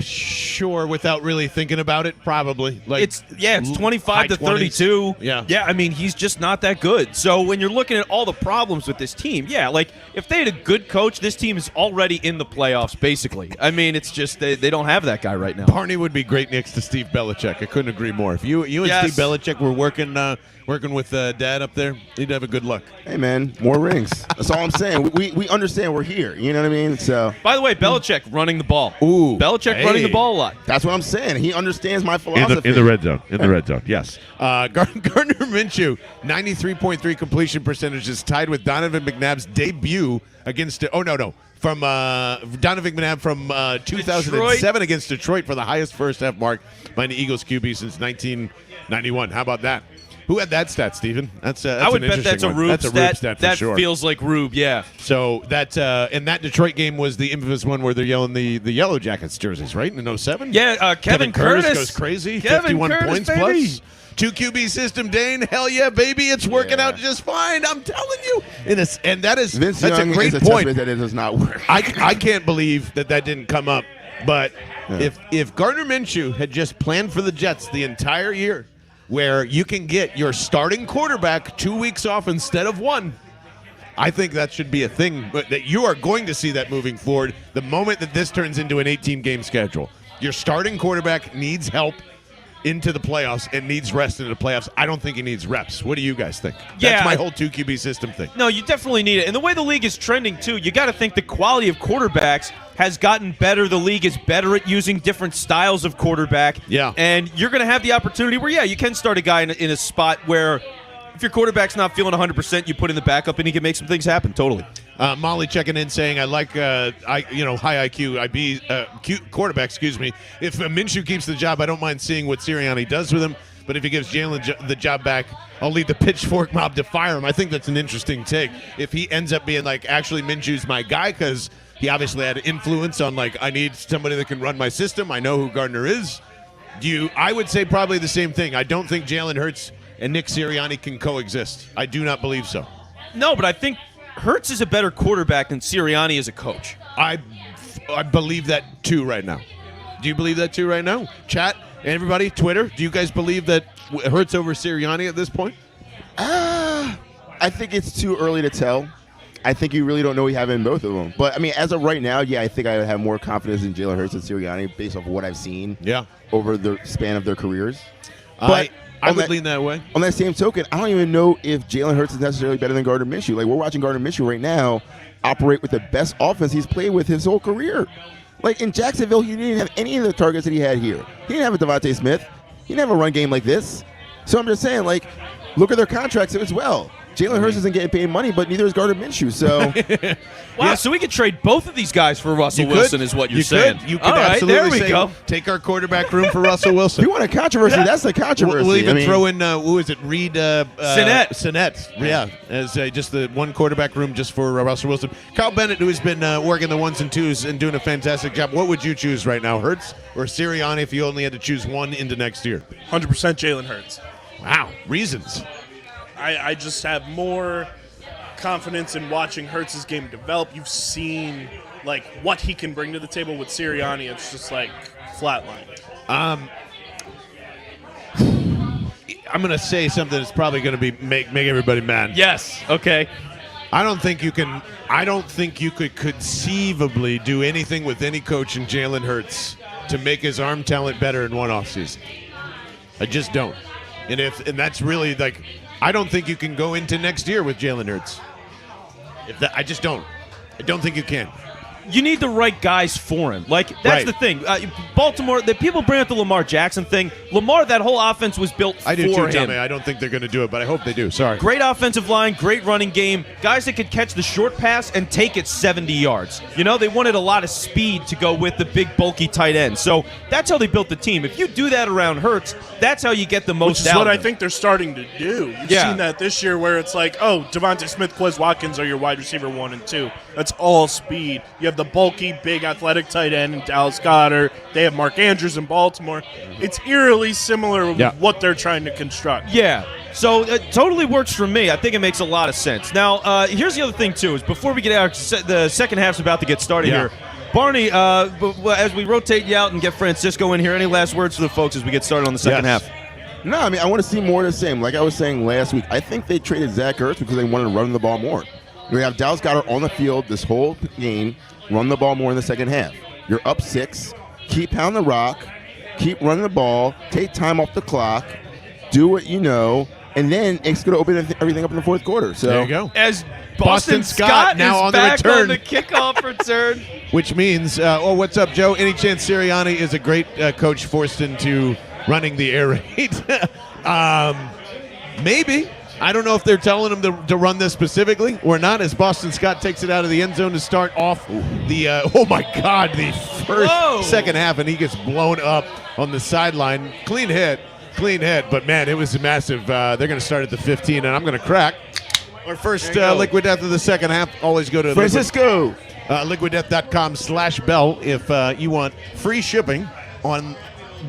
Sure, without really thinking about it, probably. Like it's 25 to 32. Yeah. I mean, he's just not that good. So when you're looking at all the problems with this team, like if they had a good coach, this team is already in the playoffs, basically. I mean, it's just they don't have that guy right now. Barney would be great next to Steve Belichick. I couldn't agree more. If you and Steve Belichick were working with Dad up there, you'd have a good luck. Hey, man, more rings. That's all I'm saying. We understand we're here. You know what I mean? So. By the way, Belichick running the ball. Ooh, Belichick running the ball a lot. That's what I'm saying. He understands my philosophy. In the red zone. In the red zone, yes. Gardner Minshew, 93.3 completion percentage, is tied with Donovan McNabb's debut against from Donovan McNabb from 2007 Detroit. against Detroit for the highest first-half mark by an Eagles QB since 1991. How about that? Who had that stat, Steven? That's I would bet that's a Rube stat. Rube stat for that sure. feels like Rube, yeah. So that and that Detroit game was the infamous one where they're yelling the Yellow Jackets jerseys, right? In 07? Yeah, Kevin Curtis Curtis goes crazy. Kevin 51 Curtis, points baby. plus. 2 QB system, Dane. Hell yeah, baby. It's working out just fine. I'm telling you. And that's Young a great is a point. that it does not work. I can't believe that didn't come up. But if Gardner Minshew had just planned for the Jets the entire year, where you can get your starting quarterback 2 weeks off instead of 1, I think that should be a thing. But that you are going to see that moving forward the moment that this turns into an 18-game schedule. Your starting quarterback needs help. into the playoffs and needs rest into the playoffs. I don't think he needs reps. What do you guys think? Yeah, That's my whole 2 QB system thing. No, you definitely need it. And the way the league is trending, too, you got to think the quality of quarterbacks has gotten better. The league is better at using different styles of quarterback. Yeah. And you're going to have the opportunity where, you can start a guy in a spot where if your quarterback's not feeling 100%, you put in the backup and he can make some things happen. Totally. Molly checking in saying, I like, high IQ, quarterback, excuse me. If Minshew keeps the job, I don't mind seeing what Sirianni does with him. But if he gives Jalen the job back, I'll lead the pitchfork mob to fire him. I think that's an interesting take. If he ends up being like, actually, Minshew's my guy, because he obviously had influence on, like, I need somebody that can run my system. I know who Gardner is. I would say probably the same thing. I don't think Jalen Hurts and Nick Sirianni can coexist. I do not believe so. No, but I think Hurts is a better quarterback than Sirianni is a coach. I believe that too right now. Do you believe that too right now? Chat, everybody, Twitter, do you guys believe that Hurts over Sirianni at this point? I think it's too early to tell. I think you really don't know what you have in both of them. But, I mean, as of right now, I think I have more confidence in Jalen Hurts and Sirianni based off of what I've seen over the span of their careers. But I would lean that way. On that same token, I don't even know if Jalen Hurts is necessarily better than Gardner Minshew. Like, we're watching Gardner Minshew right now operate with the best offense he's played with his whole career. Like, in Jacksonville, he didn't have any of the targets that he had here. He didn't have a Devontae Smith. He didn't have a run game like this. So I'm just saying, like, look at their contracts as well. Jalen Hurts isn't getting paid money, but neither is Gardner Minshew. So, wow, so we could trade both of these guys for Russell Wilson, is what you're saying. You could All right, absolutely there we go. Take our quarterback room for Russell Wilson. if you want a controversy, that's the controversy. We'll even throw in, who is it, Reed Sinnett. Yeah, as just the one quarterback room just for Russell Wilson. Kyle Bennett, who has been working the ones and twos and doing a fantastic job. What would you choose right now, Hurts or Sirianni, if you only had to choose one into next year? 100% Jalen Hurts. Wow, reasons. I just have more confidence in watching Hurts' game develop. You've seen like what he can bring to the table with Sirianni. It's just like flatline. I'm going to say something that's probably going to be make everybody mad. Yes. Okay. I don't think you could conceivably do anything with any coach in Jalen Hurts to make his arm talent better in one offseason. I just don't. And that's really like, I don't think you can go into next year with Jalen Hurts. I just don't. I don't think you can. You need the right guys for him. Like, that's the thing. Baltimore, the people bring up the Lamar Jackson thing. Lamar, that whole offense was built for him. I do too, Tommy. I don't think they're going to do it, but I hope they do. Sorry. Great offensive line, great running game. Guys that could catch the short pass and take it 70 yards. You know, they wanted a lot of speed to go with the big, bulky tight end. So that's how they built the team. If you do that around Hurts, that's how you get the most Which is out what of I him. think they're starting to do. You've seen that this year where it's like, Devontae Smith, Quez Watkins are your wide receiver 1 and 2. That's all speed. You have the bulky, big, athletic tight end in Dallas Goedert. They have Mark Andrews in Baltimore. It's eerily similar with what they're trying to construct. Yeah. So it totally works for me. I think it makes a lot of sense. Now, here's the other thing, too, is before we get out, the second half's about to get started here. Barney, as we rotate you out and get Francisco in here, any last words for the folks as we get started on the second half? No, I mean, I want to see more of the same. Like I was saying last week, I think they traded Zach Ertz because they wanted to run the ball more. We have Dallas Goedert on the field this whole game, run the ball more in the second half. You're up 6, keep pounding the rock, keep running the ball, take time off the clock, do what you know, and then it's going to open everything up in the fourth quarter. So there you go. As Boston Scott now is on the back return. on the kickoff return. Which means, what's up, Joe? Any chance Sirianni is a great coach forced into running the air raid? Maybe. I don't know if they're telling him to run this specifically or not, as Boston Scott takes it out of the end zone to start off the, second half, and he gets blown up on the sideline. Clean hit, but, man, it was massive. They're going to start at the 15, and I'm going to crack. Our first Liquid Death of the second half, always go to Francisco. liquiddeath.com/bell if you want free shipping on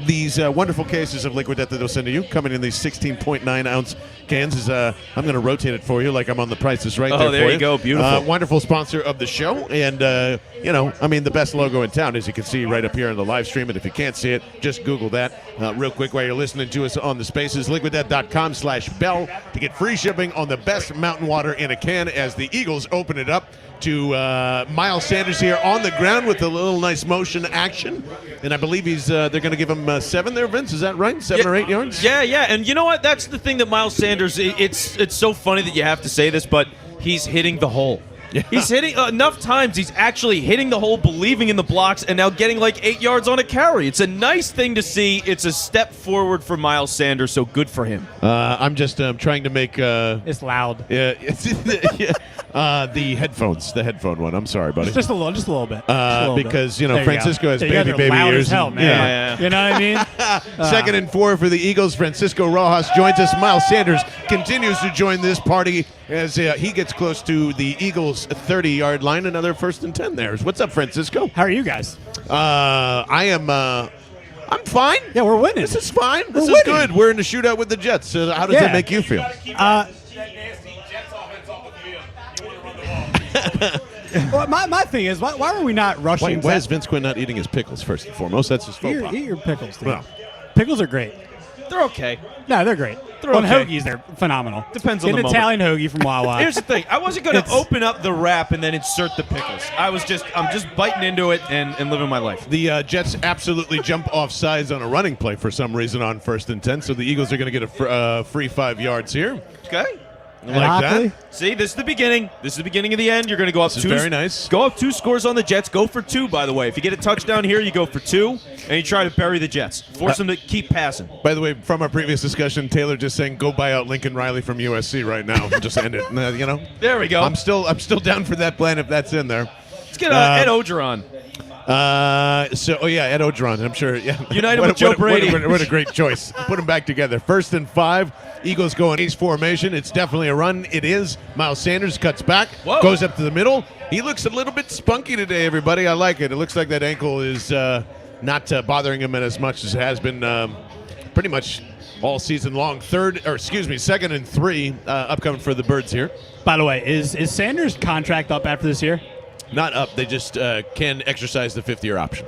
these wonderful cases of Liquid Death that they'll send to you, coming in these 16.9-ounce cans. I'm going to rotate it for you like I'm on the Price is Right there for you. Oh, there you go. Beautiful. Wonderful sponsor of the show. And, the best logo in town, as you can see right up here on the live stream. And if you can't see it, just Google that real quick while you're listening to us on the Spaces. liquiddeath.com/bell to get free shipping on the best mountain water in a can as the Eagles open it up to Miles Sanders here on the ground with a little nice motion action. And I believe they're going to give him 7 there, Vince. Is that right? 7 or 8 yards? Yeah. And you know what? That's the thing that Miles Sanders, it's so funny that you have to say this, but he's hitting the hole. Yeah. He's hitting enough times. He's actually hitting the hole, believing in the blocks, and now getting like 8 yards on a carry. It's a nice thing to see. It's a step forward for Miles Sanders, so good for him. I'm just trying to make... it's loud. Yeah, the headphone one. I'm sorry, buddy. Just a little bit. Because, There Francisco has baby loud ears. as hell, man. Yeah. You know what I mean? 2nd and 4 for the Eagles. Francisco Rojas joins us. Miles Sanders continues to join this party as he gets close to the Eagles' 30-yard line. Another 1st and 10 there. What's up, Francisco? How are you guys? I'm fine. Yeah, we're winning. This is fine. This We're is winning. good. We're in the shootout with the Jets. So how does that make you feel? Well, my thing is, why are we not rushing? Why is Vince Quinn not eating his pickles first and foremost? That's his faux pas. Eat your pickles, dude. Well. Pickles are great. They're okay. No, they're great. They're On okay. hoagies, they're phenomenal. Depends on Get the an moment. Italian hoagie from Wawa. Here's the thing. I wasn't going to open up the wrap and then insert the pickles. I'm just biting into it and living my life. The Jets absolutely jump off sides on a running play for some reason on 1st and 10, so the Eagles are going to get a free 5 yards here. Okay. Like that. See, this is the beginning. This is the beginning of the end. You're going to go up This is 2. very nice. Go up 2 scores on the Jets. Go for 2, by the way. If you get a touchdown here, you go for 2, and you try to bury the Jets. Force them to keep passing. By the way, from our previous discussion, Taylor just saying go buy out Lincoln Riley from USC right now. Just end it. There we go. I'm still down for that plan if that's in there. Let's get Ed Ogeron. Ed Ogeron. I'm sure. Yeah. United with Joe Brady. What a great choice. Put them back together. 1st and 5. Eagles go in ace formation. It's definitely a run. It is. Miles Sanders cuts back. Whoa. Goes up to the middle. He looks a little bit spunky today, everybody. I like it. It looks like that ankle is not bothering him as much as it has been pretty much all season long. 2nd and 3 upcoming for the Birds here. By the way, is Sanders' contract up after this year? Not up. They just can exercise the 5th-year option.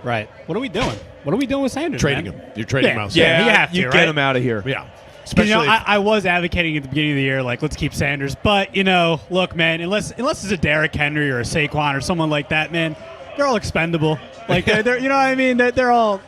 Right. What are we doing? What are we doing with Sanders? Trading man? him. You're trading Miles Yeah, Sanders. you have to, You right? get him out of here. Yeah. You know, Especially I was advocating at the beginning of the year, like, let's keep Sanders. But, look, man, unless it's a Derrick Henry or a Saquon or someone like that, man, they're all expendable. Like, they're you know what I mean? They're all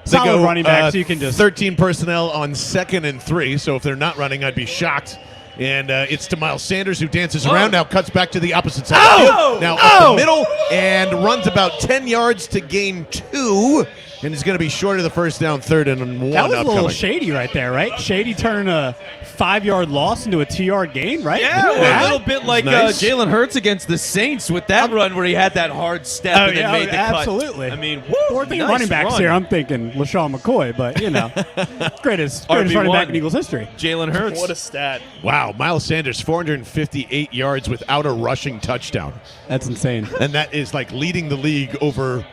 they solid go, running backs. You can just 13 personnel on 2nd and 3. So if they're not running, I'd be shocked. And it's to Miles Sanders, who dances around, now cuts back to the opposite side of the field. Now up the middle and runs about 10 yards to gain 2. And he's going to be short of the first down, 3rd and 1 that was upcoming. a little shady right there, right? Shady turning a 5-yard loss into a 2-yard gain, right? Yeah, a little bit like Nice. Jalen Hurts against the Saints with that run where he had that hard step and then made the absolutely. cut. I mean, We're thinking nice running backs run. here. I'm thinking LaShawn McCoy, but greatest running back in Eagles history. Jalen Hurts. What a stat. Wow, Miles Sanders, 458 yards without a rushing touchdown. That's insane. And that is like leading the league over.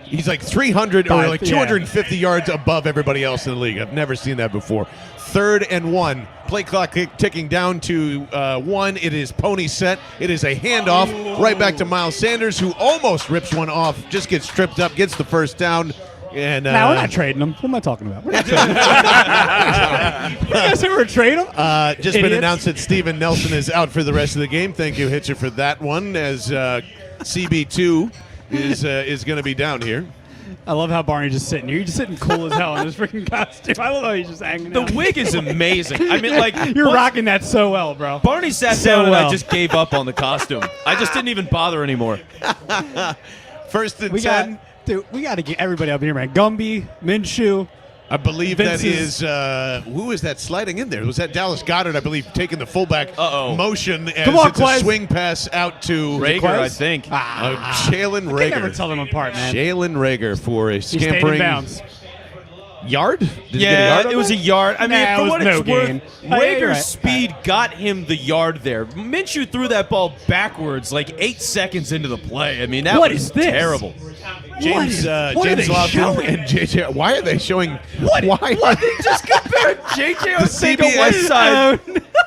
He's like 300 or like 250 yards above everybody else in the league. I've never seen that before. 3rd and 1. Play clock ticking down to 1. It is pony set. It is a handoff right back to Miles Sanders, who almost rips one off, just gets tripped up, gets the first down. And Now we're not trading them. What am I talking about? We're not trading them. You guys ever trade them? just been Idiots. announced that Steven Nelson is out for the rest of the game. Thank you, Hitcher, for that one, as CB2 is going to be down here. I love how Barney's just sitting here. You're just sitting cool as hell in his freaking costume. I love how he's just hanging The out. wig is amazing. I mean, like, You're once rocking that so well, bro. Barney sat So down and I well. just gave up on the costume. I just didn't even bother anymore. 1st and We 10. got to get everybody up here, man. Gumby, Minshew. I believe Vince that is who is that sliding in there? Was that Dallas Goedert? I believe taking the fullback motion as Come on, it's a Quez. swing pass out to Rager, I think. Jalen I can never Rager. tell them apart, man. Jalen Rager for a He stayed in scampering bounds. yard. Did he get a Yeah, yard on it was that? a yard. I mean, Nah, it for was what no it's worth, gain. Yeah, you're Rager's right. speed got him the yard there. Minshew threw that ball backwards like 8 seconds into the play. I mean, that What was is this? terrible. James what are James they Lofton showing? and JJ. Why are they showing? What? Why are They just compared JJ The Arcega CBS Whiteside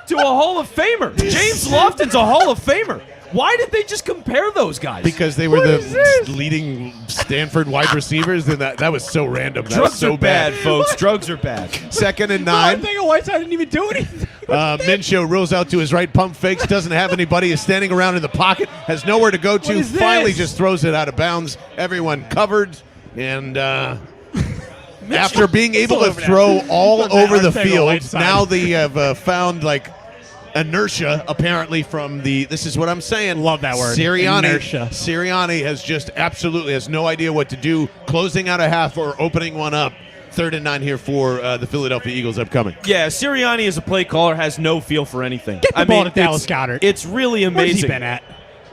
to a Hall of Famer. James Lofton's a Hall of Famer. Why did they just compare those guys? Because they were the leading Stanford wide receivers, and that was so random. That was drugs so are bad, folks. Drugs are bad. 2nd and No, I 9. think Whiteside didn't even do anything. Minshew rolls out to his right, pump fakes, doesn't have anybody, is standing around in the pocket, has nowhere to go to, finally just throws it out of bounds. Everyone covered, and after being able to throw all over the field, now they have found like inertia apparently from this is what I'm saying. Love that word. Sirianni has just absolutely has no idea what to do, closing out a half or opening one up. 3rd and 9 here for the Philadelphia Eagles upcoming. Yeah, Sirianni as a play caller has no feel for anything. Get the ball to Dallas Goedert. It's really amazing. Where's he been at?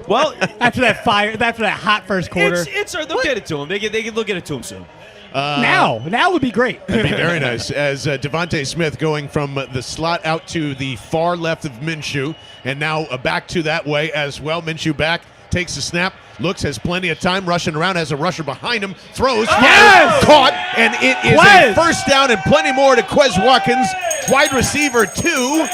Well, after that hot first quarter. They'll get it to him. They'll get it to him soon. Now would be great. That'd be very nice. As Devontae Smith going from the slot out to the far left of Minshew, and now back to that way as well. Minshew back, takes the snap, looks, has plenty of time, rushing around, has a rusher behind him, throws, fires, caught, and it is a first down and plenty more to Quez Watkins, wide receiver 2.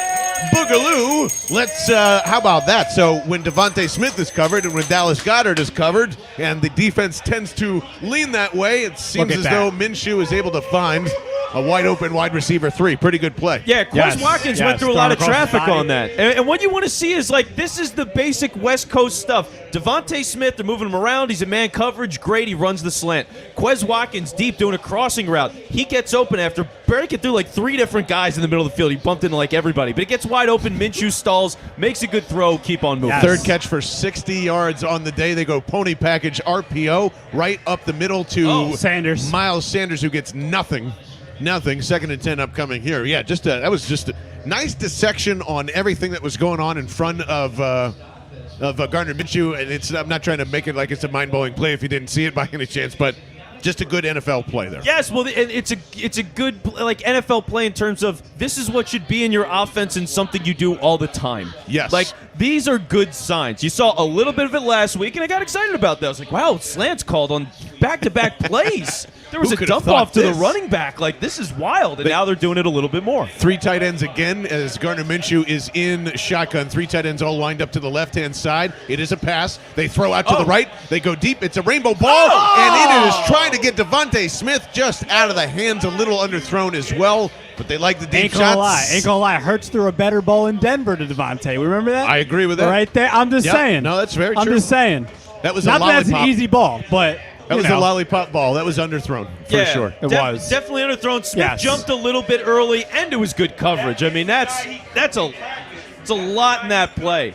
Boogaloo. Let's, how about that? So when Devontae Smith is covered and when Dallas Goedert is covered and the defense tends to lean that way, it seems as though Minshew is able to find a wide open wide receiver 3. Pretty good play. Yeah, Quez Watkins went through a lot of traffic on that. And what you want to see is like this is the basic West Coast stuff. Devontae Smith, they're moving him around. He's in man coverage. Great, he runs the slant. Quez Watkins deep doing a crossing route. He gets open after breaking through like 3 different guys in the middle of the field. He bumped into like everybody. But it gets wide open. Minshew stalls, makes a good throw, keep on moving. Third catch for 60 yards on the day. They go pony package RPO right up the middle to Sanders. Miles Sanders, who gets nothing. 2nd and 10 upcoming here. Yeah, that was just a nice dissection on everything that was going on in front of Gardner Minshew. And I'm not trying to make it like it's a mind-blowing play if you didn't see it by any chance, but just a good NFL play there. Yes, well, it's a good like NFL play in terms of this is what should be in your offense and something you do all the time. Yes. Like, these are good signs. You saw a little bit of it last week, and I got excited about that. I was like, wow, slants called on back-to-back plays. There was a dump-off to the running back. Like, this is wild, and now they're doing it a little bit more. 3 tight ends again as Gardner Minshew is in shotgun. 3 tight ends all lined up to the left-hand side. It is a pass. They throw out to the right. They go deep. It's a rainbow ball, and it is trying to get Devontae Smith just out of the hands, a little underthrown as well. But they like the deep shots. Ain't gonna lie. Hurts threw a better ball in Denver to Devontae. Remember that? I agree with that. Right there. I'm just saying. No, that's very true. I'm just saying. That was not a lollipop. That's an easy ball, but that was a lollipop ball. That was underthrown for sure. It was definitely underthrown. Smith jumped a little bit early, and it was good coverage. I mean, it's a lot in that play.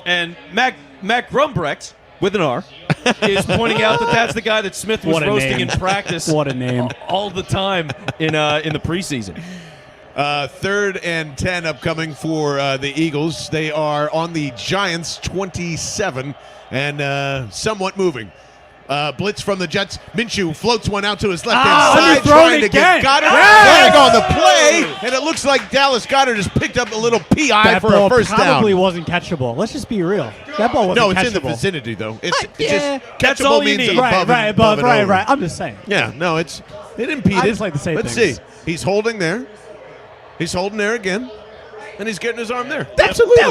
And Mac Rumbrecht with an R is pointing out that that's the guy that Smith was roasting in practice. What a name! All the time in the preseason. 3rd and 10 upcoming for the Eagles. They are on the Giants 27 and somewhat moving. Blitz from the Jets. Minshew floats one out to his left-hand side, trying to get Goddard. Flag on the play, and it looks like Dallas Goedert just picked up a little PI for a first down. That probably wasn't catchable. Let's just be real. That ball wasn't catchable. No, it's in the vicinity, though. It's just catchable means above. Right. I'm just saying. Yeah, no, it impeded. I just like to say Let's things. see. He's holding there. He's holding there again. And he's getting his arm there. Absolutely.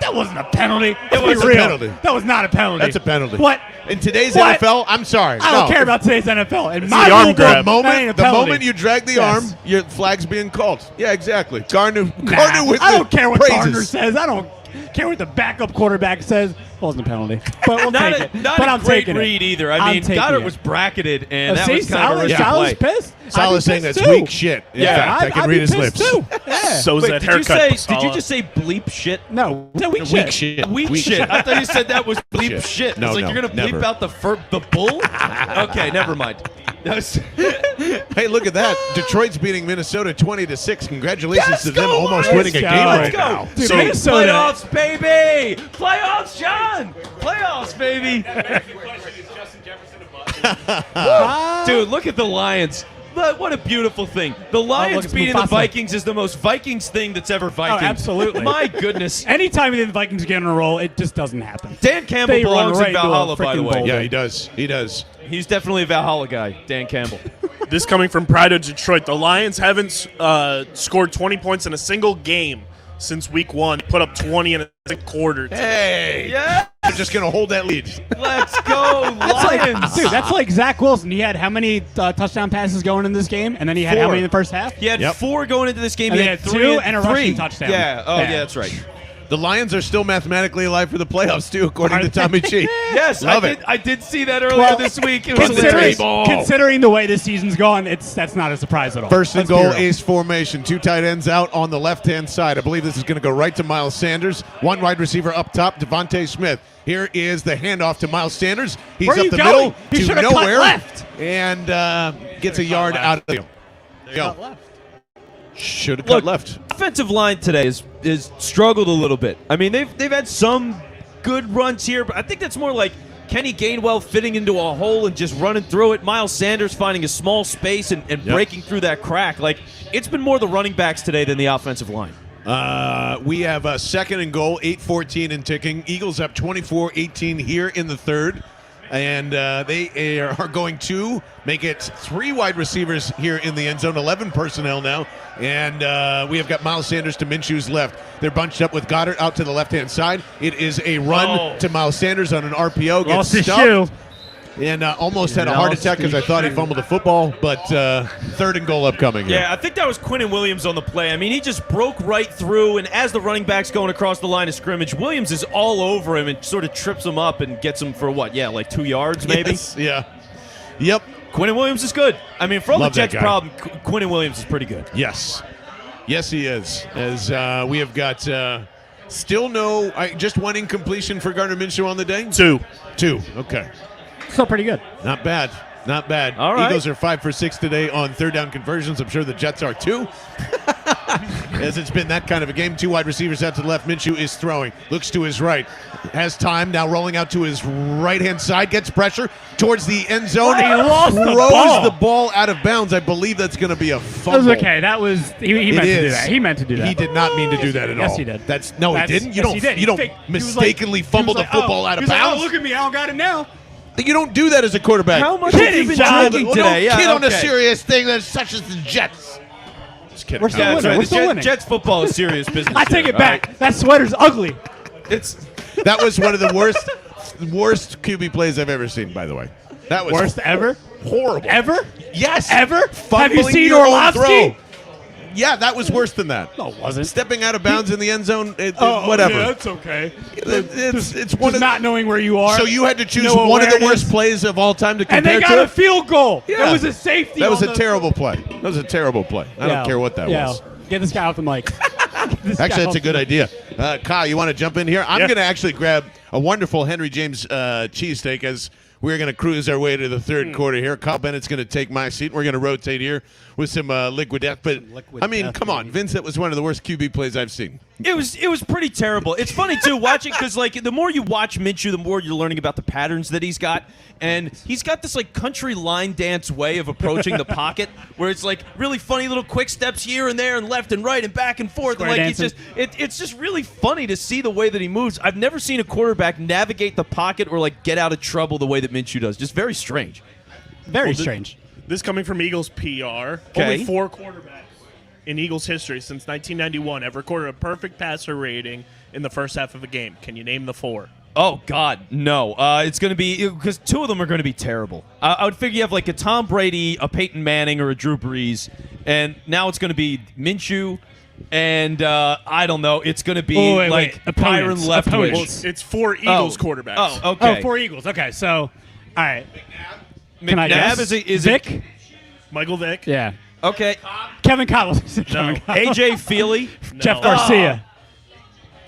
That wasn't a penalty. It was a penalty. That was not a penalty. That's a penalty. What? In today's NFL, I'm sorry. I don't care about today's NFL. In my arm grab. The moment you drag the arm, your flag's being called. Yeah, exactly. Gardner with I don't care what praises. Gardner says. I don't care what the backup quarterback says. It wasn't a penalty. But we'll take it. Not but a I'm great taking read it. either. I mean, Goddard was bracketed, and that was kind of a risky Salah's play. pissed. Salah's saying that's weak shit. In fact, I can read his lips. Too. Yeah. So is that haircut. Did you just say bleep shit? No, weak shit. Weak shit. I thought you said that was bleep shit. No, it's like you're going to bleep out the bull? Okay, never mind. Hey, look at that. Detroit's beating Minnesota 20-6. Congratulations to them almost winning a game right now. Dude, so Minnesota. Playoffs, baby! Playoffs, John! Playoffs, baby! Dude, look at the Lions. What a beautiful thing. The Lions beating the Vikings is the most Vikings thing that's ever Viking. Oh, absolutely. My goodness. Anytime the Vikings get in a roll, it just doesn't happen. Dan Campbell belongs in Valhalla, by the way. Yeah, he does. He does. He's definitely a Valhalla guy, Dan Campbell. This coming from Pride of Detroit. The Lions haven't scored 20 points in a single game since week 1. Put up 20 in a quarter. Hey. Yeah. They're just going to hold that lead. Let's go, Lions. Dude, that's like Zach Wilson. He had how many touchdown passes going in this game? And then he had how many in the first half? He had 4 going into this game. And he he had had 3 2 and a rushing touchdown. Yeah. Oh, Yeah. yeah, that's right. The Lions are still mathematically alive for the playoffs, too, according to Tommy G. Yes, Love it. I did see that earlier this week. It was Considering the way the season's gone, that's not a surprise at all. First and Let's goal, be real. ace formation. 2 tight ends out on the left-hand side. I believe this is going to go right to Miles Sanders. 1 wide receiver up top, Devontae Smith. Here is the handoff to Miles Sanders. He's Where are up you the going? middle You to should've cut nowhere. left. And gets a yard out of the field. There you go. Should have cut left. Offensive line today is struggled a little bit. I mean, they've had some good runs here, but I think that's more like Kenny Gainwell fitting into a hole and just running through it. Miles Sanders finding a small space and breaking through that crack. Like, it's been more the running backs today than the offensive line. We have a second and goal, 8:14 and ticking. Eagles up 24-18 here in the third. And they are going to make it 3 wide receivers here in the end zone, 11 personnel now. And we have got Miles Sanders to Minshew's left. They're bunched up with Goddard out to the left-hand side. It is a run to Miles Sanders on an RPO. Lost his stuffed. shoe. And almost had a heart attack because I thought he fumbled the football, but third and goal upcoming. Yeah, I think that was Quinnen Williams on the play. I mean, he just broke right through, and as the running back's going across the line of scrimmage, Williams is all over him and sort of trips him up and gets him for what? Yeah, like 2 yards maybe? Yes, yeah. Yep. Quinnen Williams is good. I mean, for all Love the that Jets' guy. problem, Quinnen Williams is pretty good. Yes. Yes, he is. As we have got still just 1 incompletion for Gardner Minshew on the day? 2. 2. Okay. Still pretty good. Not bad. Not bad. All right. Eagles are 5 for 6 today on third down conversions. I'm sure the Jets are too. As it's been that kind of a game. 2 wide receivers out to the left. Minshew is throwing. Looks to his right. Has time. Now rolling out to his right-hand side. Gets pressure towards the end zone. He lost the throws ball. the ball out of bounds. I believe that's going to be a That fumble. was okay. That was he meant to do that. He meant to do that. He did not mean to do that at all. Yes, he did. He That's- didn't. You yes, don't. he did. You don't He was like- mistakenly fumble he was the like, football out of he was like, bounds. oh, look at me. I don't got it now. You don't do that as a quarterback. How much Kidding, have you been John. drinking Well, today? don't kid on a okay. serious thing that's such as the Jets. Just kidding. We're still Yeah, that's winning. right. We're The still winning. Jets football is serious business. I take here, it back. all right? That sweater's ugly. It's That was one of the worst QB plays I've ever seen, by the way. That was Worst ever? horrible. Ever? Yes. Ever? Have you Fumbling seen your own Orlovsky? throw. Yeah, that was worse than that. No, it wasn't. Stepping out of bounds in the end zone, Oh, whatever. Yeah, that's okay. It's one Just of not knowing where you are. So you had to choose no one of the awareness. worst plays of all time to And compare they got to? a field goal. Yeah. It was a safety. That was on a the- terrible play. That was a terrible play. I don't care what that was. Get this guy off the mic. Actually, that's a good idea. Kyle, you want to jump in here? I'm Yeah. going to actually grab a wonderful Henry James cheesesteak as we're going to cruise our way to the third quarter here. Kyle Bennett's going to take my seat. We're going to rotate here with some liquid death. But, I mean, come on. Vince, that was one of the worst QB plays I've seen. It was pretty terrible. It's funny too watching because like the more you watch Minshew, the more you're learning about the patterns that he's got, and he's got this like country line dance way of approaching the pocket, where it's like really funny little quick steps here and there and left and right and back and forth. Square And like dancing. it's just really funny to see the way that he moves. I've never seen a quarterback navigate the pocket or like get out of trouble the way that Minshew does. Just very strange. Very strange. This coming from Eagles PR. Okay. Only 4 quarterbacks in Eagles history since 1991 have recorded a perfect passer rating in the first half of a game. Can you name the 4? Oh, God, no. It's going to be – because 2 of them are going to be terrible. I would figure you have like a Tom Brady, a Peyton Manning, or a Drew Brees, and now it's going to be Minshew, and I don't know. It's going to be like Byron Opponents. Leftwich. Opponents. It's 4 Eagles quarterbacks. Oh, okay. Oh, 4 Eagles. Okay, so, all right. Can I McNabb guess? is Vic? it? Michael Vick. Yeah. Okay. Kevin Collins. No. AJ Feely. Jeff Garcia.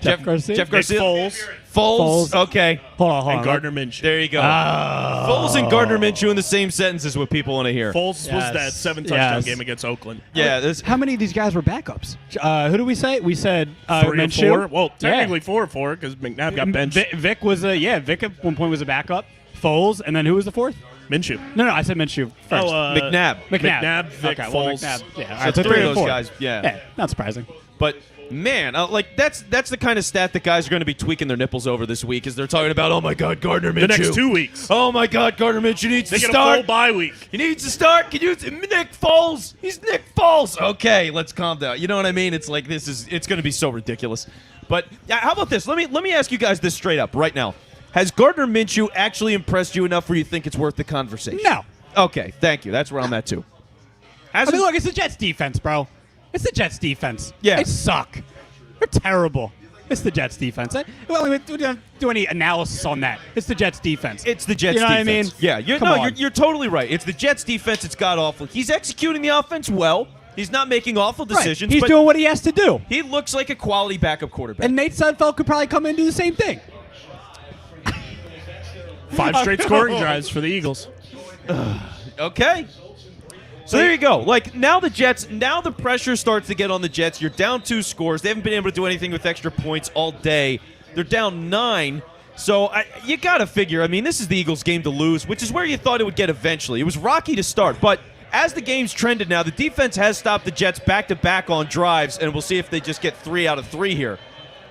Jeff Garcia? Jeff Nick Garcia. Foles Foles. Foles. Okay. Hold on. and Gardner Minshew. There you go. Foles and Gardner Minshew in the same sentence is what people want to hear. Foles was Yes. that 7 touchdown Yes. game against Oakland. Yeah. This, How many of these guys were backups? Who did we say? We said 3 or Minshew. 4. Well, Yeah. technically 4 or 4 because McNabb got benched. Vic was Vic at one point was a backup. Foles, and then who was the fourth? Minshew. No, I said Minshew first. McNabb. McNabb, Vic, okay, well, Foles. McNabb. Yeah, all So right, so 3 3 of and those 4. guys. Yeah. Yeah, not surprising. But man, like that's the kind of stat that guys are going to be tweaking their nipples over this week, is they're talking about, oh my God, Gardner Minshew. The next 2 weeks. Oh my God, Gardner Minshew needs They to get a start. full bye week. He needs to start. Can you, Nick Foles? He's Nick Foles. Okay, let's calm down. You know what I mean? It's like it's going to be so ridiculous. But how about this? Let me ask you guys this straight up right now. Has Gardner Minshew actually impressed you enough where you think it's worth the conversation? No. Okay, thank you. That's where I'm at, too. I mean, look, it's the Jets defense, bro. It's the Jets defense. Yeah. They suck. They're terrible. It's the Jets defense. We don't do any analysis on that. It's the Jets defense. It's the Jets you know defense. What I mean? Yeah, you're totally right. It's the Jets defense. It's god-awful. He's executing the offense well. He's not making awful decisions. Right. He's but doing what he has to do. he looks like a quality backup quarterback. And Nate Sudfeld could probably come in and do the same thing. 5 straight scoring drives for the Eagles. Okay. So there you go. Like, now the pressure starts to get on the Jets. You're down 2 scores. They haven't been able to do anything with extra points all day. They're down 9. So you got to figure, I mean, this is the Eagles' game to lose, which is where you thought it would get eventually. It was rocky to start, but as the game's trended now, the defense has stopped the Jets back-to-back on drives, and we'll see if they just get 3 out of 3 here.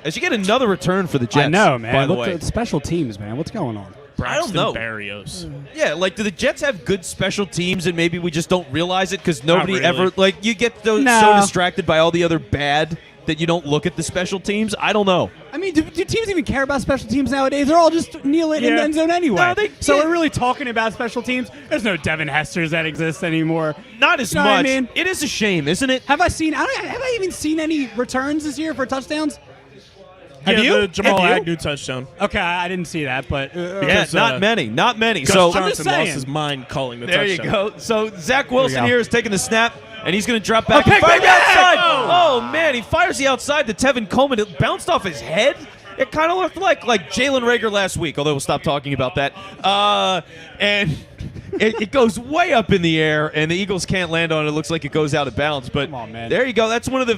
As you get another return for the Jets, I know, man. by the Look way. at special teams, man. What's going on? I don't know. Barrios. Yeah, like, do the Jets have good special teams and maybe we just don't realize it because nobody really. ever, like, you get so distracted by all the other bad that you don't look at the special teams? I don't know. I mean, do teams even care about special teams nowadays? They're all just kneel it in the end zone anyway. No, so we're really talking about special teams? There's no Devin Hesters that exist anymore. Not as You know what I much. mean? It is a shame, isn't it? Have I even seen any returns this year for touchdowns? Have Yeah, you? the Jamal Have you? Agnew touchdown. Okay, I didn't see that, but Yeah, Because, not many. Gus So Johnson saying. lost his mind calling the there you touchdown. go. So Zach Wilson go. here is taking the snap, and he's going to drop back and pick fire the the outside. bag! Oh, man, he fires the outside to Tevin Coleman. It bounced off his head. It kind of looked like Jalen Reagor last week, although we'll stop talking about that. And it goes way up in the air, and the Eagles can't land on it. It looks like it goes out of bounds. But Come on, man. there you go. That's one of the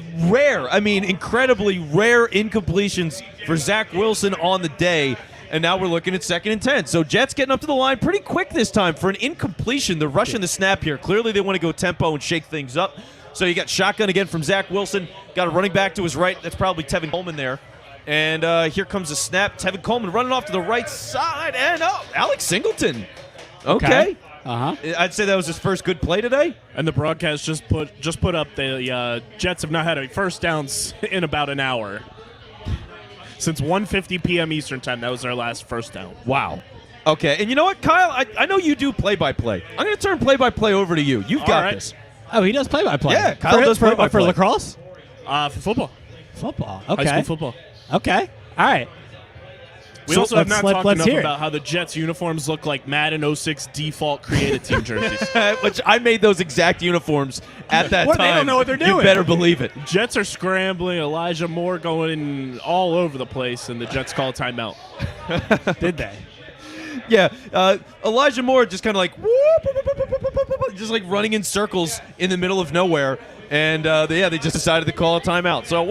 incredibly rare incompletions for Zach Wilson on the day. And now we're looking at 2nd and 10. So Jets getting up to the line pretty quick this time for an incompletion. They're rushing the snap here. Clearly they want to go tempo and shake things up. So you got shotgun again from Zach Wilson. Got a running back to his right. That's probably Tevin Coleman there. And here comes a snap. Tevin Coleman running off to the right side. And Alex Singleton. Okay. Uh-huh. I'd say that was his first good play today. And the broadcast just put up the Jets have not had a first down in about an hour. Since 1:50 p.m. Eastern time, that was their last first down. Wow. Okay, and you know what, Kyle? I know you do play-by-play. I'm going to turn play-by-play over to you. You've got right. this. Oh, he does play-by-play. Yeah, Kyle does play-by-play. For lacrosse? For football. Football. High Okay. school football. Okay. All right. We So also have not talked enough hear it. about how the Jets uniforms look like Madden 06 default created team jerseys. Which I made those exact uniforms at that What? time. They don't know what they're You doing. better believe it. Jets are scrambling. Elijah Moore going all over the place, and the Jets call a timeout. Did they? Yeah, Elijah Moore just kind of like whoop, just like running in circles in the middle of nowhere, and they just decided to call a timeout. So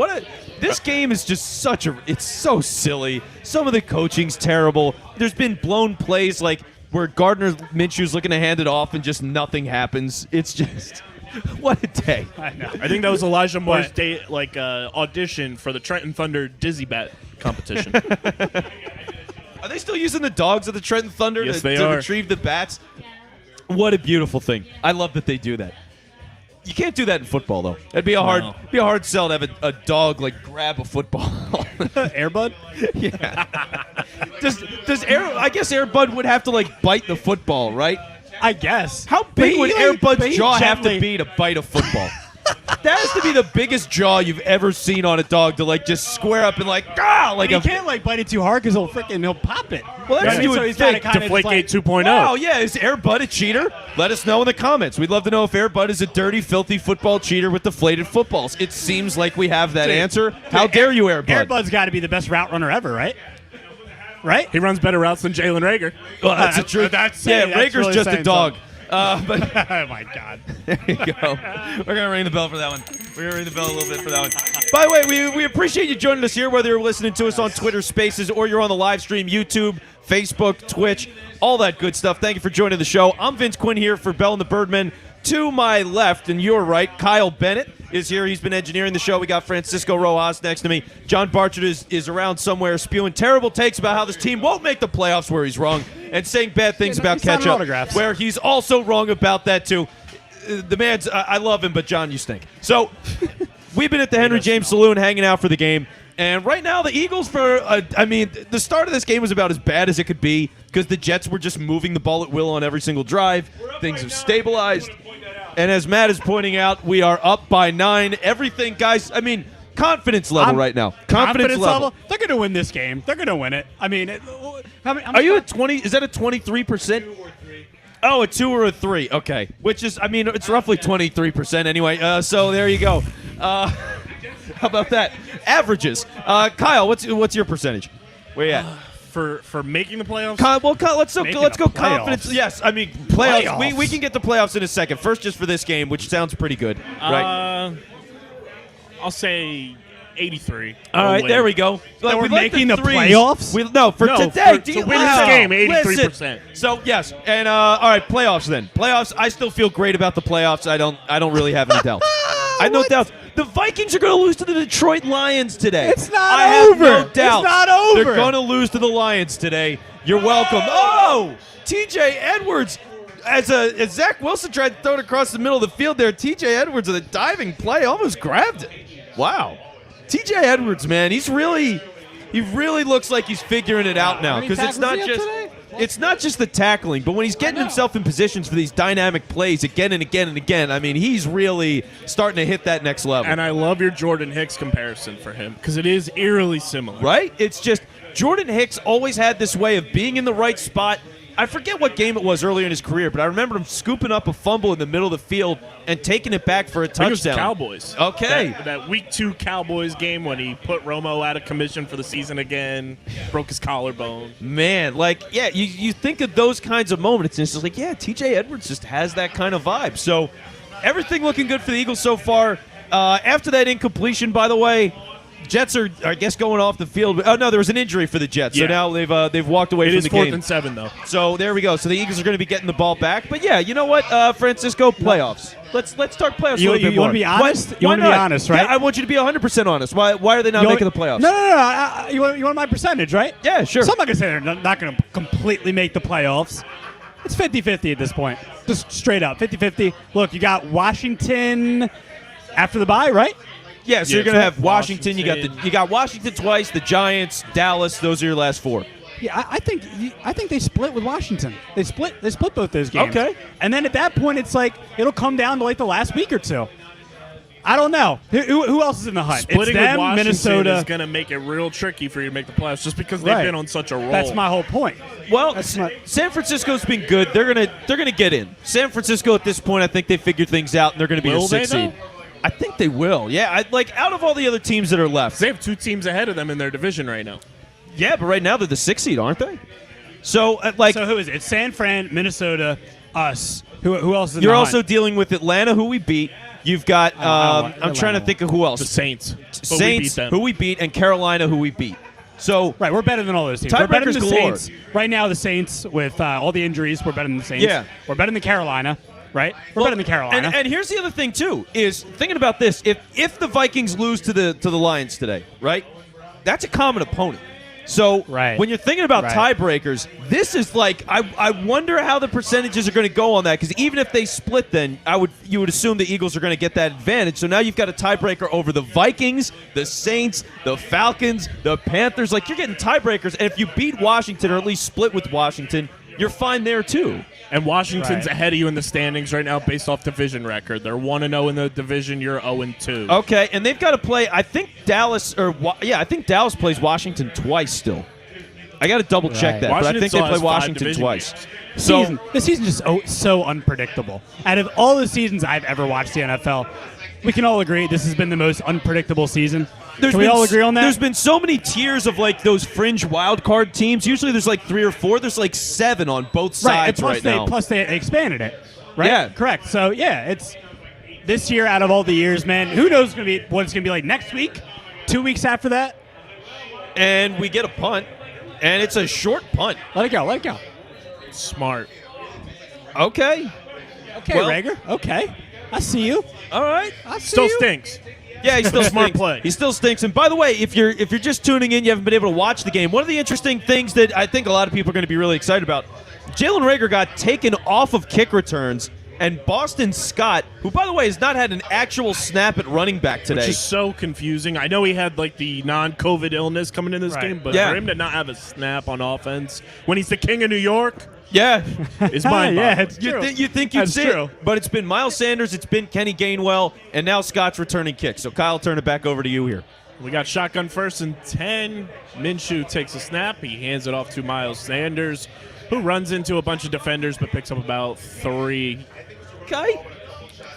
this game is just it's so silly. Some of the coaching's terrible. There's been blown plays like where Gardner Minshew's looking to hand it off and just nothing happens. It's just what a day. I know. I think that was Elijah Moore's What? audition for the Trenton Thunder Dizzy Bat competition. Are they still using the dogs of the Trenton Thunder Yes, to they are. retrieve the bats? What a beautiful thing. I love that they do that. You can't do that in football, though. It'd be a hard sell to have a dog like grab a football. Airbud? Yeah. I guess Airbud would have to like bite the football, right? I guess. How big would Airbud's but he jaw have to gently- be to bite a football? That has to be the biggest jaw you've ever seen on a dog to like just square up and like like He a. can't like bite it too hard because he'll pop it. Well, that's what you So would he's gotta think. kinda just, like- Deflategate 2.0. Wow, yeah, is Airbud a cheater? Let us know in the comments. We'd love to know if Airbud is a dirty, filthy football cheater with deflated footballs. It seems like we have that answer. How dare you, Airbud? Airbud's got to be the best route runner ever, right? Right? He runs better routes than Jalen Rager. Well, that's the truth. that's yeah, saying- that's Rager's really just a saying dog. But Oh my God. there you go. We're going to ring the bell for that one. We're going to ring the bell a little bit for that one. By the way, we appreciate you joining us here, whether you're listening to us on Twitter Spaces or you're on the live stream, YouTube, Facebook, Twitch, all that good stuff. Thank you for joining the show. I'm Vince Quinn here for Bell and the Birdmen. To my left and your right, Kyle Bennett is here. He's been engineering the show. We got Francisco Rojas next to me. John Barchard is around somewhere spewing terrible takes about how this team won't make the playoffs where he's wrong and saying bad things about he's signing catch-up autographs. where he's also wrong about that too. The man's, I love him, but John, you stink. So we've been at the Henry James Saloon hanging out for the game. And right now, the Eagles, the start of this game was about as bad as it could be because the Jets were just moving the ball at will on every single drive. Things have stabilized. And as Matt is pointing out, we are up by 9. Everything, guys, confidence level right now. Confidence level. They're going to win this game. They're going to win it. Are you at 20? Is that a 23%? Oh, a 2 or a 3. Okay. Which is, it's roughly 23% anyway. So there you go. How about that? Averages. Kyle, what's your percentage? Where you at? For making the playoffs? Let's go confidence. Yes, playoffs. We can get the playoffs in a second. First, just for this game, which sounds pretty good, right? I'll say 83. All right, there we go. So we're making the playoffs? Today. To win this game, 83%. So yes, and all right, playoffs then. Playoffs. I still feel great about the playoffs. I don't really have any doubts. I have no doubts. The Vikings are going to lose to the Detroit Lions today. It's not I over. have no doubt. It's not over. They're going to lose to the Lions today. You're welcome. Oh, T.J. Edwards. As Zach Wilson tried to throw it across the middle of the field there, T.J. Edwards with a diving play almost grabbed it. Wow. T.J. Edwards, man, he really looks like he's figuring it out now because it's not just the tackling, but when he's getting himself in positions for these dynamic plays again and again and again, he's really starting to hit that next level. And I love your Jordan Hicks comparison for him because it is eerily similar. Right? It's just Jordan Hicks always had this way of being in the right spot. I forget what game it was earlier in his career, but I remember him scooping up a fumble in the middle of the field and taking it back for a touchdown. It was the Cowboys. Okay. That Week 2 Cowboys game when he put Romo out of commission for the season again, broke his collarbone. Man, you think of those kinds of moments, and it's just like, yeah, T.J. Edwards just has that kind of vibe. So everything looking good for the Eagles so far. After that incompletion, by the way, Jets are, I guess, going off the field. Oh, no, there was an injury for the Jets. So now they've walked away from the game. It is 4th and 7, though. So there we go. So the Eagles are going to be getting the ball back. But, yeah, you know what, Francisco? Playoffs. Let's start playoffs a little bit more. You want to be honest? You want to be honest, right? Yeah, I want you to be 100% honest. Why are they not making the playoffs? No. You want my percentage, right? Yeah, sure. So I'm not going to say they're not going to completely make the playoffs. It's 50-50 at this point. Just straight up, 50-50. Look, you got Washington after the bye, right? Yeah, so you're going to have Washington. You got Washington twice, the Giants, Dallas. Those are your last 4. Yeah, I think they split with Washington. They split both those games. Okay. And then at that point, it's like it'll come down to the last week or two. I don't know. Who else is in the hunt? Splitting it's them, with Washington Minnesota is going to make it real tricky for you to make the playoffs just because they've been on such a roll. That's my whole point. Well, San Francisco's been good. They're gonna get in. San Francisco at this point, I think they figured things out, and they're going to be a 6 seed. I think they will. Yeah, out of all the other teams that are left, they have 2 teams ahead of them in their division right now. Yeah, but right now they're the 6 seed, aren't they? So so who is it? It's San Fran, Minnesota, us. Who else is in You're the also hunt? dealing with Atlanta, who we beat. You've got I'm trying to think of who else. The Saints. Who we beat, and Carolina, who we beat. So right, we're better than all those teams. We're better than the galore. Saints. Right now, the Saints, with all the injuries, we're better than the Saints. Yeah. We're better than Carolina. Right? We're better than Carolina. And here's the other thing, too, is thinking about this. If the Vikings lose to the Lions today, right, that's a common opponent. So when you're thinking about tiebreakers, this is I wonder how the percentages are going to go on that, because even if they split, then you would assume the Eagles are going to get that advantage. So now you've got a tiebreaker over the Vikings, the Saints, the Falcons, the Panthers. You're getting tiebreakers, and if you beat Washington or at least split with Washington, you're fine there, too. And Washington's ahead of you in the standings right now based off division record. They're 1-0 in the division. You're 0-2. Okay, and they've got to play. I think Dallas plays Washington twice still. I got to double check that, but I think they play Washington twice. So the season's just so unpredictable. Out of all the seasons I've ever watched the NFL, we can all agree this has been the most unpredictable season. Can we all agree on that? There's been so many tiers of those fringe wild card teams. Usually there's 3 or 4. There's 7 on both sides now. Plus they expanded it. Right? Yeah. Correct. So it's this year out of all the years, man. Who knows what it's going to be like next week, 2 weeks after that? And we get a punt, and it's a short punt. Let it go. Smart. Okay. Well, Rager. Okay. I see you. All right. I see Still you. stinks. Yeah, he still Smart stinks. play. He still stinks. And by the way, if you're just tuning in, you haven't been able to watch the game. One of the interesting things that I think a lot of people are going to be really excited about, Jalen Reagor got taken off of kick returns and Boston Scott, who, by the way, has not had an actual snap at running back today. Which is so confusing. I know he had like the non-COVID illness coming in this game, but for him to not have a snap on offense when he's the king of New York, yeah, is mind-boggling. Yeah, it's true. You think you'd That's see true. it, but it's been Miles Sanders, it's been Kenny Gainwell, and now Scott's returning kicks. So, Kyle, turn it back over to you here. We got shotgun 1st and 10. Minshew takes a snap. He hands it off to Miles Sanders, who runs into a bunch of defenders but picks up about 3. Okay.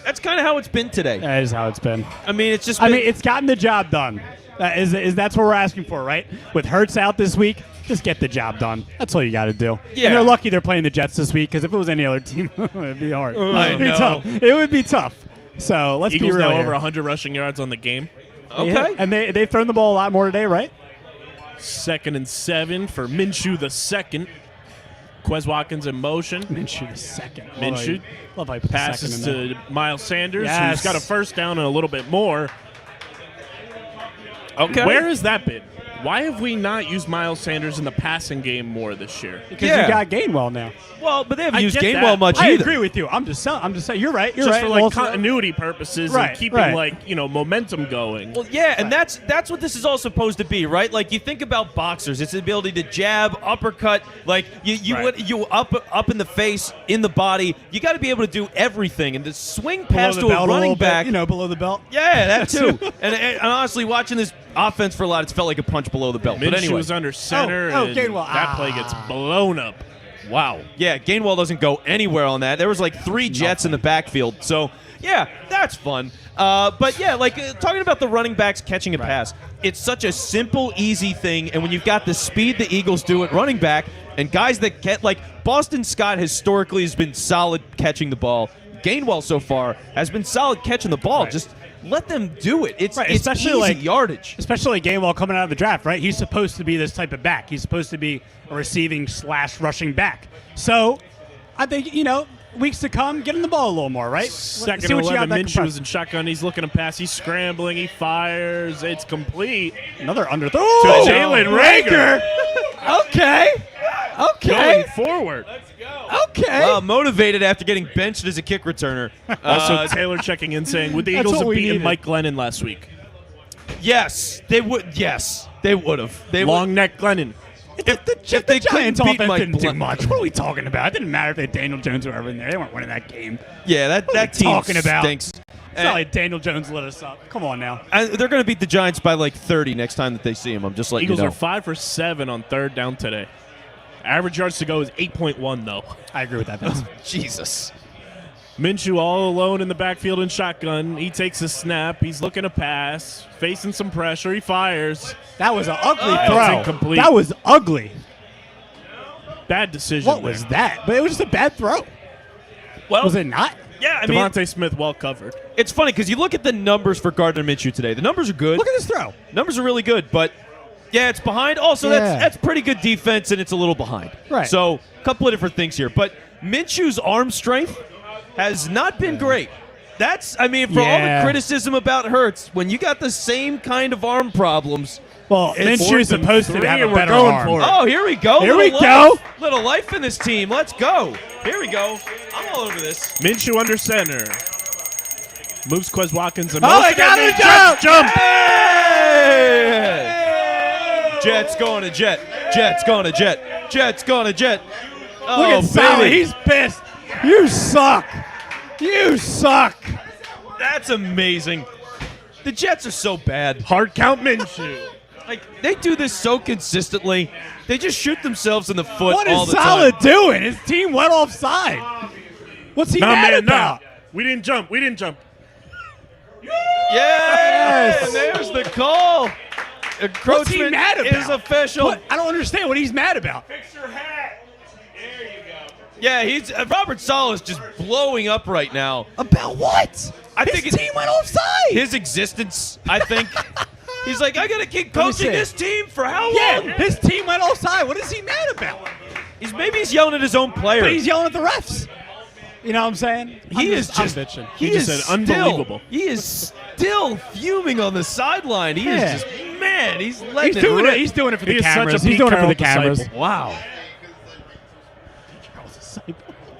That's kind of how it's been today. That is how it's been. I mean, it's just I been, mean, it's gotten the job done. That's what we're asking for, right? With Hurts out this week, just get the job done. That's all you got to do. Yeah. And they're lucky they're playing the Jets this week, because if it was any other team, it would be hard. I know. Tough. It would be tough. So let's Eagles be real now here. over 100 rushing yards on the game. okay. Yeah. And they've thrown the ball a lot more today, right? 2nd and 7 for Minshew the second. Quez Watkins in motion. Minshew the second. Minshew Love how he put the passes second in there. to Miles Sanders, Yes. who's got a first down and a little bit more. Okay. Where has that been? Why have we not used Miles Sanders in the passing game more this year? Because Yeah. you got Gainwell now. Well, but they haven't I used get Gainwell that. much I either. agree with you. I'm just saying. You're right. You're Just right. for like Also- continuity purposes Right, and keeping right. like, momentum going. Well, yeah, and that's what this is all supposed to be, right? Like, you think about boxers, it's the ability to jab, uppercut, like you up in the face, in the body. You got to be able to do everything, and the swing pass below to the belt a running little back, bit, below the belt. yeah, that too. and honestly, watching this offense for a lot, it's felt like a punch below the belt. But Minshew anyway, was under center, Oh, and Gainwell. that play gets blown up. wow, yeah, Gainwell doesn't go anywhere on that. There was like 3 Jets in the backfield, so yeah, that's fun. But yeah, talking about the running backs catching a pass, it's such a simple, easy thing. And when you've got the speed the Eagles do at running back, and guys that get Boston Scott historically has been solid catching the ball. Gainwell so far has been solid catching the ball. Right. Just let them do it. It's especially easy yardage. Especially Gainwell coming out of the draft, right? He's supposed to be this type of back. He's supposed to be a receiving / rushing back. So I think, weeks to come, get him the ball a little more, right? Second See and what you got 11, that Minshew compressed. is in shotgun. He's looking to pass. He's scrambling. He fires. It's complete. Another underthrow. To Jalen Rager. Okay. Going forward. Okay. Motivated after getting benched as a kick returner. Also, Taylor checking in saying, would the That's Eagles what have we beaten needed. Mike Glennon last week? Yes, they would. Yes, they would have. They would. Long neck Glennon. If they Giants couldn't beat offense Mike didn't do Blunt. much. What are we talking about? It didn't matter if they had Daniel Jones or whoever in there. They weren't winning that game. Yeah, that are we team talking about? stinks. It's not like Daniel Jones lit us up. Come on now. And they're going to beat the Giants by 30 next time that they see him. I'm just letting Eagles you know. are 5 for 7 on 3rd down today. Average yards to go is 8.1, though. I agree with that, Vince. Jesus. Minshew all alone in the backfield in shotgun. He takes a snap. He's looking to pass. Facing some pressure. He fires. That was an ugly It's throw. incomplete. That was ugly. Bad decision. What was that? But it was just a bad throw. Well, Was it not? yeah, I mean, Devontae Smith well covered. it's funny because you look at the numbers for Gardner Minshew today. The numbers are good. Look at this throw. Numbers are really good, but yeah, it's behind. Also, Yeah. that's pretty good defense, and it's a little behind. Right. So, a couple of different things here. But Minshew's arm strength has not been great. That's, I mean, for all the Yeah. criticism about Hurts, when you got the same kind of arm problems. Well, It's Minshew's 4th and supposed to 3, have a and we're better going arm. for it. Oh, here we go. Here Little we life. go. Little life in this team. Let's go. Here we go. I'm all over this. Minshew under center. Moves Quez Watkins and Oh, they got and it, the jump! Hey! Jets going to Jet. Jets going to Jet. Jets going to Jet. Oh, Look at Sally. baby. He's pissed. You suck. You suck. That's amazing. The Jets are so bad. Hard count Minshew. They do this so consistently. They just shoot themselves in the foot What all is the Solid time. doing? His team went offside. What's he mad about? We didn't jump. We didn't jump. Yes! And there's the call. Encroachment What's he mad about? is official. What? I don't understand what he's mad about. Yeah, he's Robert Saleh is just blowing up right now. About what? I His think it's- team went offside. His existence, I think. He's like, I gotta keep Let me coaching see. this team for how Yeah, long? his team went offside. What is he mad about? He's yelling at his own player. But he's yelling at the refs. You know what I'm saying? He is just bitching. He just is said unbelievable. He is still fuming on the sideline. He Yeah. is just man. He's letting He's doing rip. it. He's doing it for He the is such a cameras. Pete He's doing it for Carroll the cameras. disciple. Wow.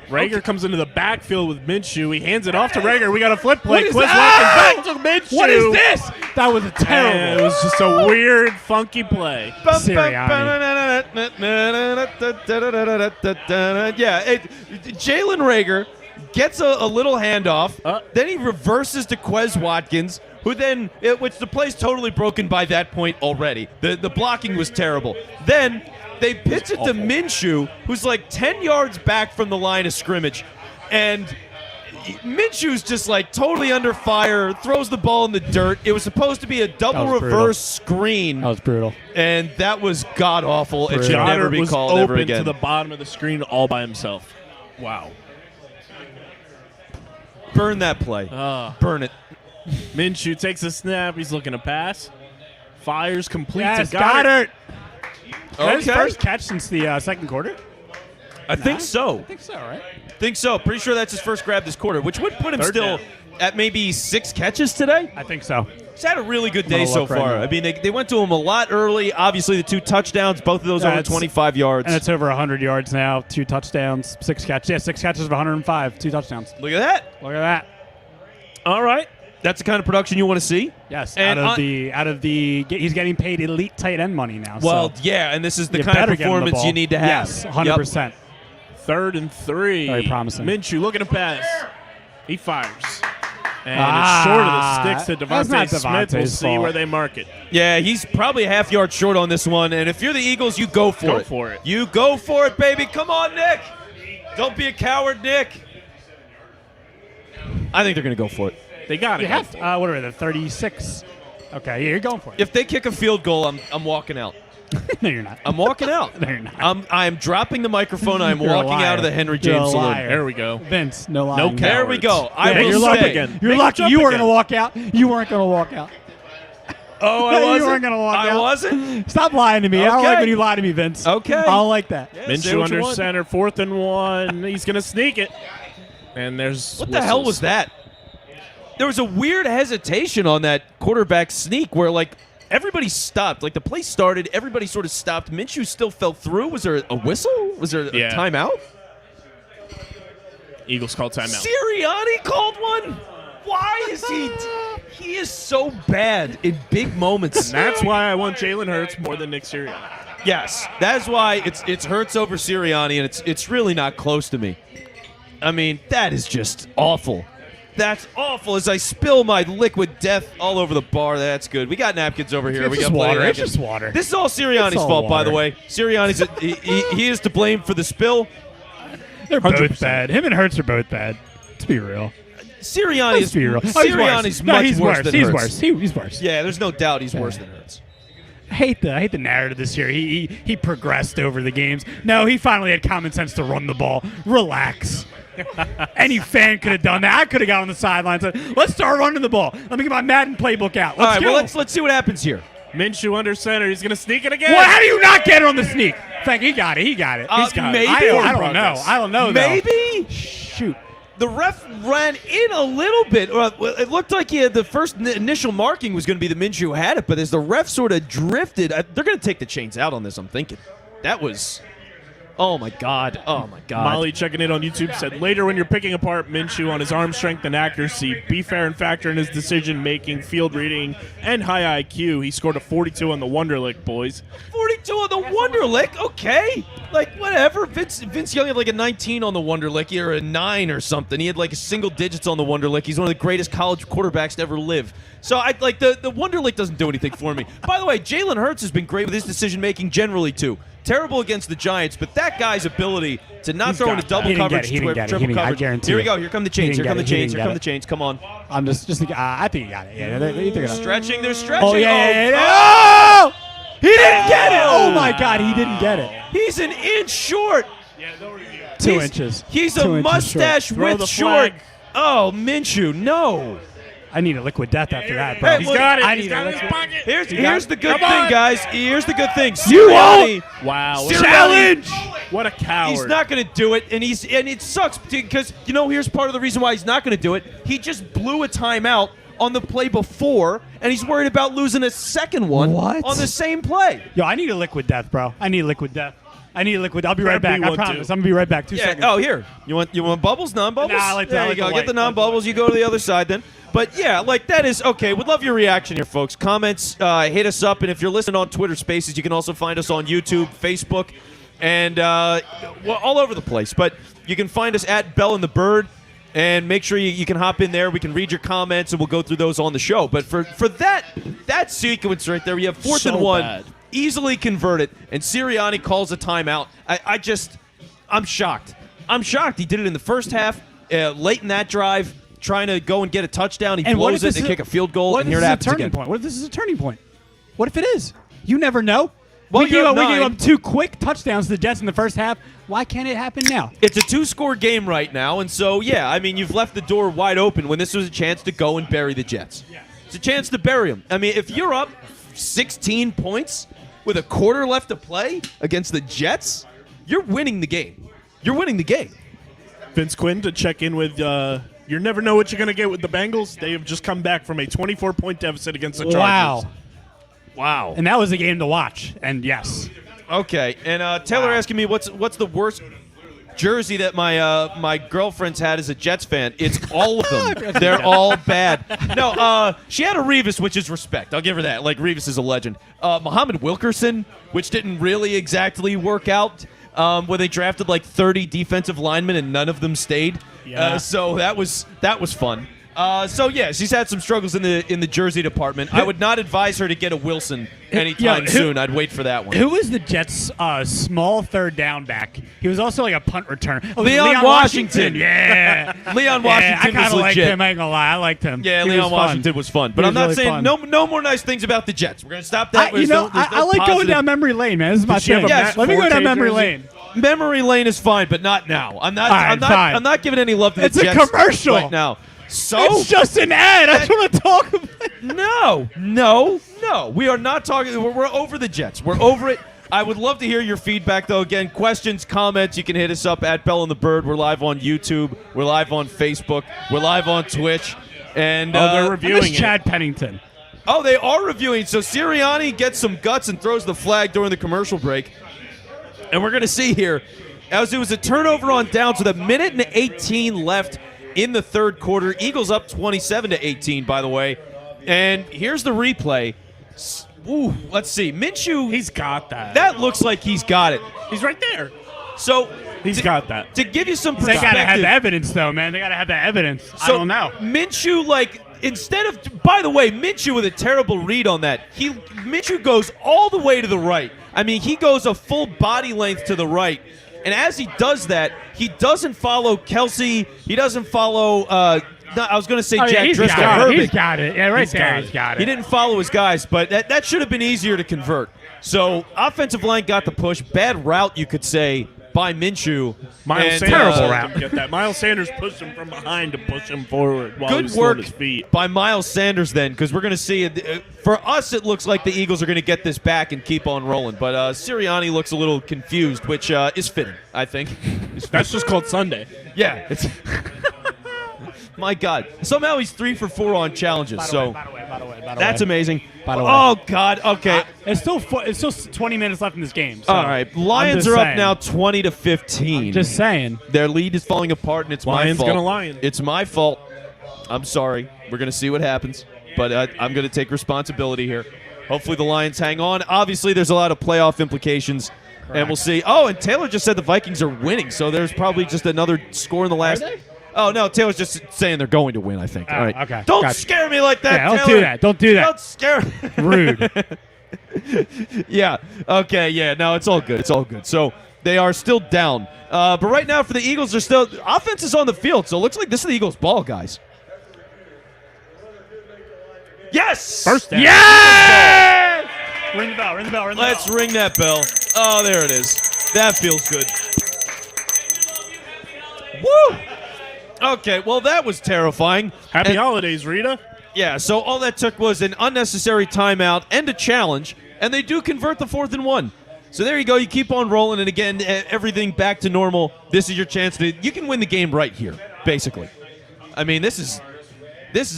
Rager comes into the backfield with Minshew. He hands it off to Rager. We got a flip play. What is Quiz that? Watkins back to Minshew. What is this? That was a And terrible. it was just a weird, funky play. Yeah, Jalen Rager gets a little handoff. Then he reverses to Quez Watkins, who then, which the play's totally broken by that point already. The blocking was terrible. Then they pitch it to Minshew, who's like 10 yards back from the line of scrimmage. And Minshew's just like totally under fire, throws the ball in the dirt. It was supposed to be a double reverse screen. That was brutal. And that was god-awful. It should Goddard never be was called open ever again. to the bottom of the screen all by himself. Wow. Burn that play. Burn it. Minshew takes a snap. He's looking to pass. Fires, complete Yes, to Goddard. His first catch since the second quarter? I think so. I think so, right? Think so. Pretty sure that's his first grab this quarter, which would put him Third still down. at maybe 6 catches today. I think so. He's had a really good day gonna so look right far. now. I mean, they went to him a lot early. Obviously, the 2 touchdowns, both of those over That's- 25 yards. And it's over 100 yards now, 2 touchdowns, 6 catches. Yeah, 6 catches of 105, 2 touchdowns. Look at that. Look at that. All right. That's the kind of production you want to see? Yes, And out of the he's getting paid elite tight end money now. Well, so yeah, and this is the you kind of better get him the performance ball. you need to have. Yes, 100%. 3rd and 3. Very promising. Minshew looking to pass. He fires. And it's short of the sticks to that's not Devontae Smith. We'll Devontae's see fault. where they mark it. Yeah, he's probably a half yard short on this one. And if you're the Eagles, you go for Go it. for it. You go for it, baby. Come on, Nick. Don't be a coward, Nick. I think they're going to go for it. They got it. You have to. What are they, 36? Okay, yeah, you're going for it. If they kick a field goal, I'm walking out. No, you're not. I'm walking out. No, you're not. I'm dropping the microphone. I'm You're a walking out of the liar. Henry You're a James Saloon. liar. There we go. Vince, no No lying. cap. There we go. I Yeah, will you're stay. lucky. again. You're Make lucky. it You jump weren't going to again. walk out. You weren't going to walk out. Oh, I You wasn't. weren't gonna walk I out. wasn't. Stop lying to me. I don't Okay. like when you lie to me, Vince. Okay. I don't like that. Say Minshew what you under want. center, 4th and 1. He's going to sneak it. And there's What the hell was that? There was a weird hesitation on that quarterback sneak where, like, everybody stopped. Like, the play started, everybody sort of stopped. Minshew still fell through. Was there a whistle? Was there a Yeah. timeout? Eagles call timeout. Sirianni called one? Why is he... He is so bad in big moments. And that's why I want Jalen Hurts more than Nick Sirianni. Yes, that's why it's Hurts over Sirianni, and it's really not close to me. I mean, that is just awful. That's awful. As I spill my liquid death all over the bar, that's good. We got napkins over here. It's We just got plenty of water. It's napkins. just water. This is all Sirianni's It's all fault, by the water. way. Sirianni's he is to blame for the spill. They're both 100%. bad. Him and Hurts are both bad. Let's be real. Sirianni Let's is be real. Sirianni's much he's worse worse. than He's Hurts. worse. He's worse. Yeah, there's no doubt he's worse than Hurts. I hate the narrative this year. He progressed over the games. No, he finally had common sense to run the ball. Relax. Any fan could have done that. I could have got on the sidelines and said, let's start running the ball. Let me get my Madden playbook out. All Let's right, go. well let's see what happens here. Minshew under center. He's going to sneak it again. Well, how do you not get it on the sneak? Thank he got it. He got it. He's got maybe. it. I don't Progress. know. I don't know. though. Maybe. Shoot. The ref ran in a little bit. Well, it looked like the first initial marking was going to be the Minshew who had it, but as the ref sort of drifted, they're going to take the chains out on this, I'm thinking. That was... Oh, my God. Oh, my God. Molly checking in on YouTube said, later when you're picking apart Minshew on his arm strength and accuracy, be fair and factor in his decision-making, field reading, and high IQ. He scored a 42 on the Wonderlic, boys. 42 on the Wonderlic. Okay. Like, whatever. Vince Young had like a 19 on the Wonderlic or a 9 or something. He had like a single digits on the Wonderlic. He's one of the greatest college quarterbacks to ever live. So I like the Wonderlic doesn't do anything for me. By the way, Jalen Hurts has been great with his decision-making generally, too. Terrible against the Giants, but that guy's ability to not throw into double coverage, triple coverage. I guarantee Here we it. go. Here come the chains. He Here come the didn't get it. He chains. didn't Here get come it. the chains. Come on. I'm just I think he got it. Yeah, they're gonna. Stretching. They're stretching. Oh yeah. Oh! He didn't get it. Oh my God, he didn't get it. He's an inch short. 2 inches. He's 2 a inches short. mustache Throw with the short. flag. Oh, Minshew, no. I need a liquid death after that, bro. Hey, He's look, got it. I He's need got a it in his liquid. pocket. Here's the good Come thing, on. guys. Here's the good thing. You Sirianni, Wow. Challenge. What a coward. He's not going to do it, and it sucks because here's part of the reason why he's not going to do it. He just blew a timeout on the play before, and he's worried about losing a second one What? on the same play. Yo, I need a liquid death, bro. I need a liquid death. I need liquid. I'll be right Grab back. me I one, promise. too. I'm gonna be right back. 2 Yeah. seconds. Oh, here. You want bubbles? Non-bubbles? Nah, I like there the- you I go. like the Get the light. non-bubbles. You go to the other side then. But yeah, like that is okay. Would love your reaction here, folks. Comments, hit us up, and if you're listening on Twitter Spaces, you can also find us on YouTube, Facebook, and all over the place. But you can find us at Bell and the Bird, and make sure you can hop in there. We can read your comments, and we'll go through those on the show. But for that sequence right there, we have 4th and 1. Bad. Easily converted, and Sirianni calls a timeout. I'm shocked. I'm shocked. He did it in the first half, late in that drive, trying to go and get a touchdown. He And what blows if it this and is- kick a field goal, What and if here this it is a happens turning again. point? What if this is a turning point? What if it is? You never know. Well, we gave you're up, up we gave 9. up 2 quick touchdowns to the Jets in the first half. Why can't it happen now? It's a 2-score game right now, and so, yeah, I mean, you've left the door wide open when this was a chance to go and bury the Jets. It's a chance to bury them. I mean, if you're up 16 points with a quarter left to play against the Jets, you're winning the game. You're winning the game. Vince Quinn to check in with. You never know what you're going to get with the Bengals. They have just come back from a 24-point deficit against the Chargers. Wow. And that was a game to watch. And yes. Okay, and Taylor asking me what's the worst jersey that my girlfriend's had as a Jets fan. It's all of them. They're all bad. No, she had a Revis, which is respect. I'll give her that. Like, Revis is a legend. Muhammad Wilkerson, which didn't really exactly work out, where they drafted like 30 defensive linemen and none of them stayed. Yeah. So that was fun. So yeah, she's had some struggles in the jersey department. I would not advise her to get a Wilson anytime soon. I'd wait for that one. Who was the Jets' small third down back? He was also like a punt returner. Oh, Leon Washington. Yeah. Leon Yeah, Washington I kind was of liked legit. him. I ain't gonna lie. I liked him. Yeah, He Leon was fun. Washington was fun. But He I'm was not really saying fun. no more nice things about the Jets. We're going to stop that. There's no I like going positive- down memory lane, man. This is my Did she have thing. a Yes, Matt Let me go Forte down memory jersey? lane. Memory lane is fine, but not now. I'm not. All right, fine. I'm not giving any love to the It's a Jets commercial. right now. So It's just an ad. I just want to talk about no. We are not talking. We're over the Jets. We're over it. I would love to hear your feedback, though. Again, questions, comments, you can hit us up at Bell and the Bird. We're live on YouTube. We're live on Facebook. We're live on Twitch. And they're I reviewing miss it. Chad Pennington. Oh, they are reviewing. So Sirianni gets some guts and throws the flag during the commercial break. And we're going to see here, as it was a turnover on downs with 1:18 left in the third quarter. Eagles up 27-18, by the way. And here's the replay. Ooh, let's see. Minshew, He's got that. that looks like he's got it. He's right there. So He's got that. to give you some They perspective. gotta have the evidence, though, man. They gotta have the evidence. I So don't know. Minshew, like, instead of, by the way, Minshew with a terrible read on that. Minshew goes all the way to the right. I mean, he goes a full body length to the right. And as he does that, he doesn't follow Kelsey. He doesn't follow, I was going to say Oh, yeah, Jack he's Driscoll. got it. Herbig. He's got it. Yeah, right He's there. got He's it. got it. He didn't follow his guys, but that should have been easier to convert. So offensive line got the push. Bad route, you could say, by Minshew. Miles And, Sanders terrible helped route. him get that. Miles Sanders pushed him from behind to push him forward while he Good was still on work his feet. by Miles Sanders then, because we're going to see for us it looks like the Eagles are going to get this back and keep on rolling. But Sirianni looks a little confused, which is fitting, I think. That's just called Sunday. Yeah, it's my God. Somehow he's 3 for 4 on challenges. So By the way. that's amazing. By the way. Oh God. Okay. It's still 20 minutes left in this game. So All right. Lions I'm are just up saying. now 20-15. Just saying. Their lead is falling apart, and it's Lions my fault. gonna lion. It's my fault. I'm sorry. We're going to see what happens, but I'm going to take responsibility here. Hopefully the Lions hang on. Obviously, there's a lot of playoff implications, and we'll see. Oh, and Taylor just said the Vikings are winning, so there's probably just another score in the last. Oh, no, Taylor's just saying they're going to win, I think. Oh, All right. okay. Don't Gotcha. scare me like that, Yeah, don't Taylor. do that. Don't do that. Don't scare Rude. Yeah. Okay. Yeah. No, it's all good. It's all good. So they are still down. But right now for the Eagles, they're still offense is on the field. So it looks like this is the Eagles' ball, guys. Yes. First down. Yes! Ring the bell. Ring the bell. Ring the Let's bell. ring that bell. Oh, there it is. That feels good. Woo. Okay. Well, that was terrifying. Happy And- holidays, Rita. Yeah, so all that took was an unnecessary timeout and a challenge, and they do convert the 4th and 1. So there you go. You keep on rolling, and again, everything back to normal. This is your chance to. You can win the game right here, basically. I mean, this is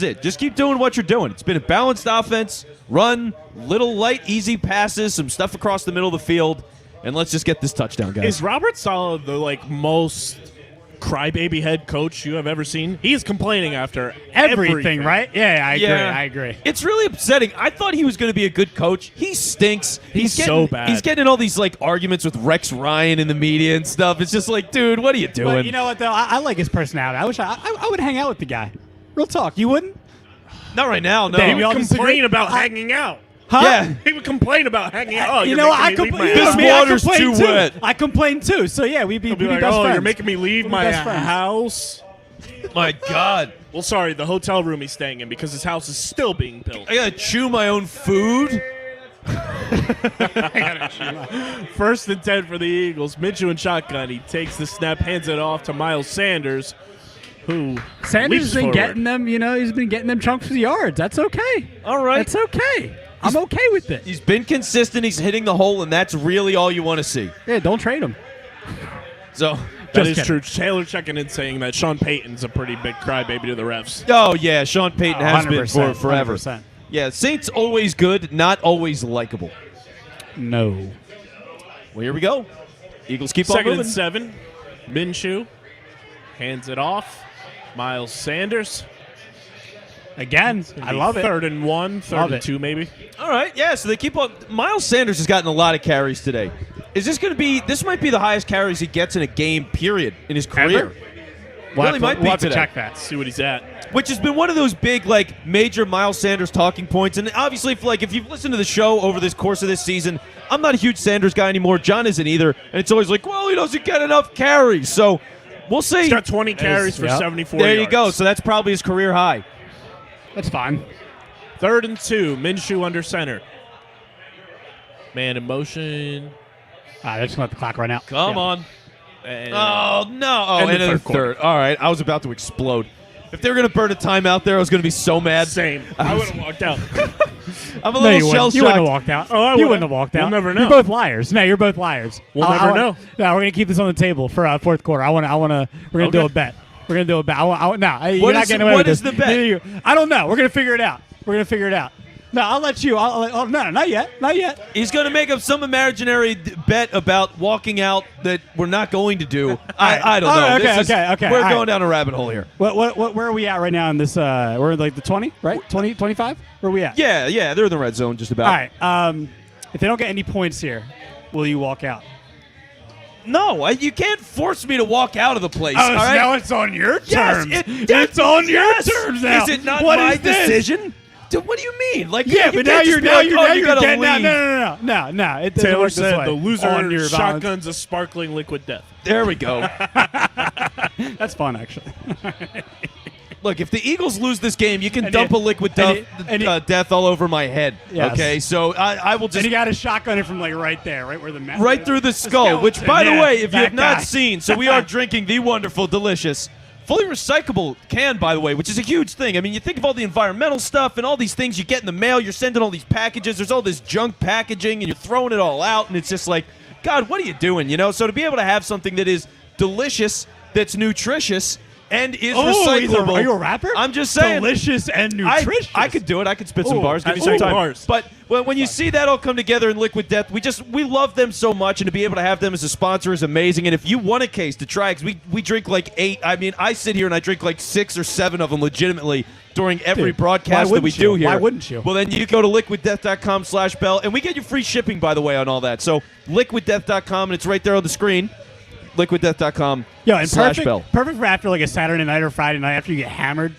it. Just keep doing what you're doing. It's been a balanced offense, run, little light, easy passes, some stuff across the middle of the field, and let's just get this touchdown, guys. Is Robert Saleh the most crybaby head coach you have ever seen? He's complaining after Everything, right? Yeah, I agree. It's really upsetting. I thought he was going to be a good coach. He stinks. He's so bad. He's getting in all these like arguments with Rex Ryan in the media and stuff. It's just like, dude, what are you doing? But you know what, though? I like his personality. I wish I would hang out with the guy. Real talk. You wouldn't? Not right now, no. He we all would disagree? complain about hanging out. Huh? Yeah. He would complain about hanging out. Oh, You you're know, making I me leave complain. my This house. water's I complain too too. wet. I complain too. So yeah, we'd be He'll be like, best oh, friends. you're making me leave We'd be my best friends. house. My God. Well, sorry, the hotel room he's staying in because his house is still being built. I got to chew my own food. First and 10 for the Eagles. Minshew and shotgun. He takes the snap, hands it off to Miles Sanders, who Sanders leaps has been forward. getting them. You know, he's been getting them chunks of yards. That's okay. All right. That's okay. I'm okay with it. He's been consistent. He's hitting the hole, and that's really all you want to see. Yeah, don't trade him. So, That Just is kidding. true. Taylor checking in saying that Sean Payton's a pretty big crybaby to the refs. oh yeah, Sean Payton has been for 100%, forever. 100%. Yeah, Saints always good, not always likable. No. Well, here we go. Eagles keep on Second moving. and 7. Minshew hands it off. Miles Sanders. Again, I love it. Third and 1, third Love and it. 2 maybe. All right, yeah. So they keep on. Miles Sanders has gotten a lot of carries today. Is this going to be? This might be the highest carries he gets in a game, period, in his career. Really might be we'll have to today. check that. See what he's at. Which has been one of those big, like, major Miles Sanders talking points. And obviously, if you've listened to the show over this course of this season, I'm not a huge Sanders guy anymore. John isn't either. And it's always like, well, he doesn't get enough carries. So we'll see. He's got 20 carries for yep. 74 There you yards. go. So that's probably his career high. That's fine. Third and 2. Minshew under center. Man in motion. They're just going to let the clock run out. Come Yeah. on. And Oh, no. Oh, And the and in the third quarter. third. All right. I was about to explode. If they were going to burn a timeout there, I was going to be so mad. same. I would have walked out. I'm a No, little you shell wouldn't. You wouldn't have shocked. walked out. Oh, I you would've. wouldn't have walked We'll out. never know. You're both liars. No, you're both liars. We'll never know. No, we're gonna keep this on the table for fourth quarter. We're gonna do Okay. a bet. We're gonna do a bet. You're What not is- getting away what with is this. the bet? Neither you. I don't know. We're gonna figure it out. No, I'll let you. No, not yet. Not yet. He's going to make up some imaginary bet about walking out that we're not going to do. I don't know. All right, This okay. We're All going right. down a rabbit hole here. Where are we at right now in this? We're in like the 20, right? 20, 25? Where are we at? Yeah, they're in the red zone just about. All right. If they don't get any points here, will you walk out? No, you can't force me to walk out of the place. Oh, all so right? now it's on your Yes, terms. it- It's on your yes. terms now. Is it not What my is this? decision? Dude, what do you mean? Like, Yeah, you but can't now just you're be like, oh, you gotta getting leave. No. It doesn't Taylor work this said way. the loser on your shotgun's a sparkling liquid death. There we go. That's fun, actually. Look, if the Eagles lose this game, you can And dump you- a liquid and you- death all over my head. Yes. Okay, so I will And just you got a shotgun it from like right there, right where the right through the skull. Which, skeleton. by the Yeah, way, if you that have not guy. seen, so we are drinking the wonderful, delicious, fully recyclable can, by the way, which is a huge thing. I mean, you think of all the environmental stuff and all these things you get in the mail. You're sending all these packages. There's all this junk packaging, and you're throwing it all out, and it's just like, God, what are you doing? You know. So to be able to have something that is delicious, that's nutritious, and is recyclable. Are you a rapper? I'm just saying. Delicious and nutritious. I could do it. I could spit some Ooh, bars. Give me ooh, some time. bars. But when you see that all come together in Liquid Death, we love them so much, and to be able to have them as a sponsor is amazing. And if you want a case to try, because we drink like 8. I mean, I sit here and I drink like 6 or 7 of them legitimately during every Dude, broadcast why that we wouldn't you? do here. Why wouldn't you? Well, then you go to liquiddeath.com/bell, and we get you free shipping, by the way, on all that. So liquiddeath.com, and it's right there on the screen. liquiddeath.com Yo, and /bell. perfect for after like a Saturday night or Friday night after you get hammered.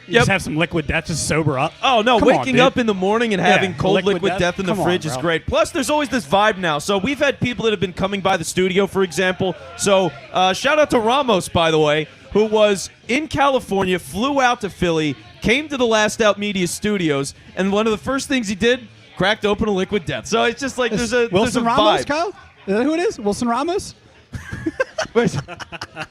You Yep. just have some liquid death to sober up. Oh, no, Come on, waking dude. up in the morning and having cold Liquid liquid death in the Come on, fridge is bro. great. Plus, there's always this vibe now. So we've had people that have been coming by the studio, for example. So shout out to Ramos, by the way, who was in California, flew out to Philly, came to the Last Out Media studios, and one of the first things he did, cracked open a liquid death. So it's just like there's a Wilson there's a Ramos, vibe. Kyle? Is that who it is? Wilson Ramos?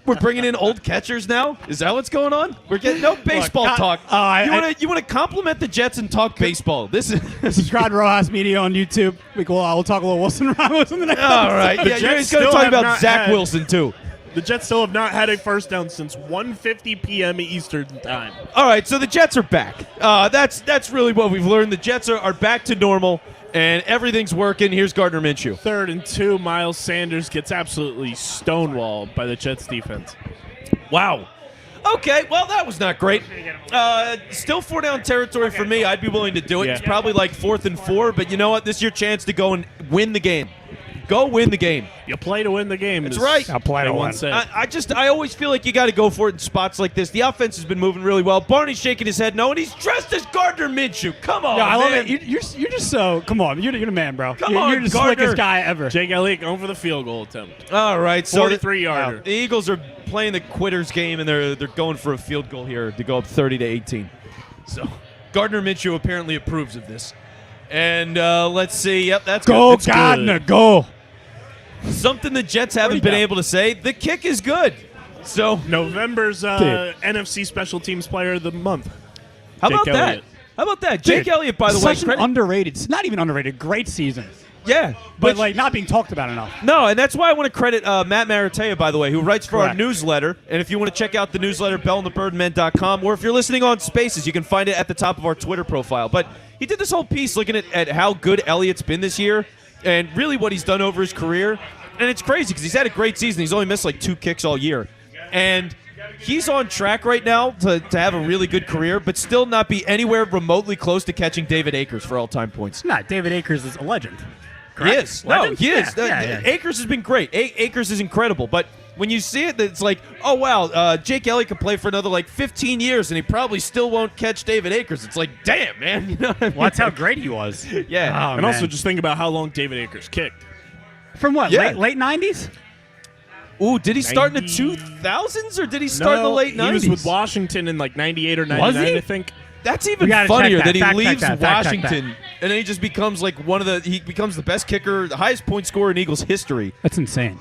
We're bringing in old catchers now. Is that what's going on? We're getting no baseball Kyle- talk. I- You want to compliment the Jets and talk baseball? This is Subscribe to Rojas Media on YouTube. We'll talk a little Wilson Ramos in the next all episode. right. Yeah, Jets you're going to still talk have about not Zach had- Wilson too. The Jets still have not had a first down since 1:50 p.m. Eastern time. All right, so the Jets are back. That's really what we've learned. The Jets are back to normal. and everything's working. Here's Gardner Minshew. 3rd and 2. Miles Sanders gets absolutely stonewalled by the Jets defense. Wow. Okay, well, that was not great. Still 4-down territory for me. I'd be willing to do it. Yeah. It's probably like 4th and 4, but you know what? This is your chance to go and win the game. Go win the game. You play to win the game. That's right. I'll play to win. I always feel like you got to go for it in spots like this. The offense has been moving really well. Barney's shaking his head no, and he's dressed as Gardner Minshew. Come on, Yeah, I love man. it. You're just so. Come on, you're the man, bro. Come you're on, the Gardner. slickest guy ever. Jake Elliott going for the field goal attempt. All right, so 43-yarder. the Eagles are playing the quitters game, and they're going for a field goal here to go up 30-18. So Gardner Minshew apparently approves of this. And let's see. Yep, that's Go, good. That's Gardner, good. go. Something the Jets haven't been able to say. The kick is good. So November's NFC Special Teams Player of the Month. how Jake about that? Elliott. How about that? Jake Elliott, by the way. Such an underrated, not even underrated, great season. Yeah, But like not being talked about enough. no, and that's why I want to credit Matt Maratea, by the way, who writes for our Correct. newsletter. And if you want to check out the newsletter, bellandthebirdmen.com, or if you're listening on Spaces, you can find it at the top of our Twitter profile. But he did this whole piece looking at how good Elliott's been this year and really what he's done over his career. And it's crazy because he's had a great season. He's only missed like 2 kicks all year. And he's on track right now to have a really good career, but still not be anywhere remotely close to catching David Akers for all-time points. Nah, David Akers is a legend. He is. No, Legend? he is. Yeah. Akers has been great. Akers is incredible. But when you see it, it's like, oh, wow, Jake Elliott could play for another, 15 years, and he probably still won't catch David Akers. It's like, damn, man. You know what I mean? Well, that's how great he was. Yeah. Oh, And man. also just think about how long David Akers kicked. From what? Yeah. Late 90s? Ooh, did he start in the 90 2000s, or did he start in the late 90s? He was with Washington in 98 or 99, he? I think. That's We even gotta funnier check that he that. Fact check leaves that. Fact check Washington, and then he just becomes he becomes the best kicker, the highest point scorer in Eagles history. That's insane.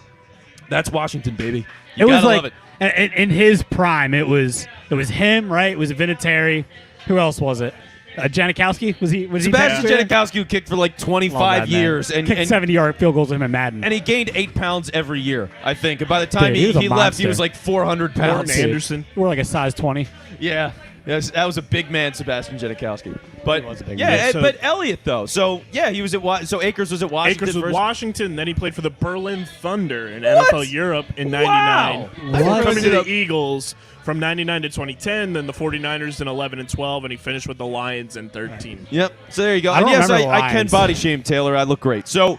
That's Washington, baby. It was gotta like love it. in his prime. It was him, right? It was Vinatieri. Who else was it? Janikowski? Was he? Sebastian Janikowski? Janikowski, who kicked for 25 years, and kicked 70-yard field goals with him at Madden. And he gained 8 pounds every year, I think. And by the time Dude, he was a he left, he monster. was like 400 pounds. Morton Anderson. We're like a size 20. Yeah. Yes, that was a big man, Sebastian Janikowski. But was a big yeah, man. but Elliott though. So yeah, he was at so Akers was at Washington. Akers with first. Washington, then he played for the Berlin Thunder in What? NFL Europe in 99. Wow. What? Coming to the Eagles from 99 to 2010, then the 49ers in 11 and 12, and he finished with the Lions in 13. Yep. So there you go. I And don't yes, remember the I can Lions. body shame Taylor. I look great. So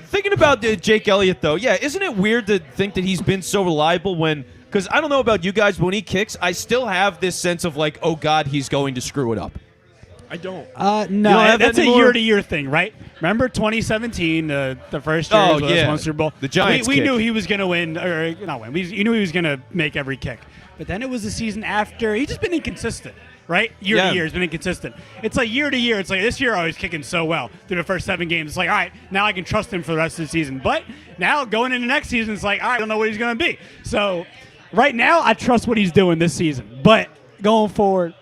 thinking about Jake Elliott though, yeah, isn't it weird to think that he's been so reliable when? Because I don't know about you guys, but when he kicks, I still have this sense of like, oh God, he's going to screw it up. I don't. You No, don't have that's that a anymore? year-to-year thing, right? Remember 2017, the first year Oh, he was with us, yeah. won Super Bowl. The Giants We kick. knew he was going to win, or not win. You knew he was going to make every kick. But then it was the season after. He's just been inconsistent, right? Year Yeah. to year, he's been inconsistent. It's like year to year. It's like this year I was kicking so well through the first 7 games. It's like, all right, now I can trust him for the rest of the season. But now going into next season, it's like, all right, I don't know what he's going to be. So right now, I trust what he's doing this season. But going forward,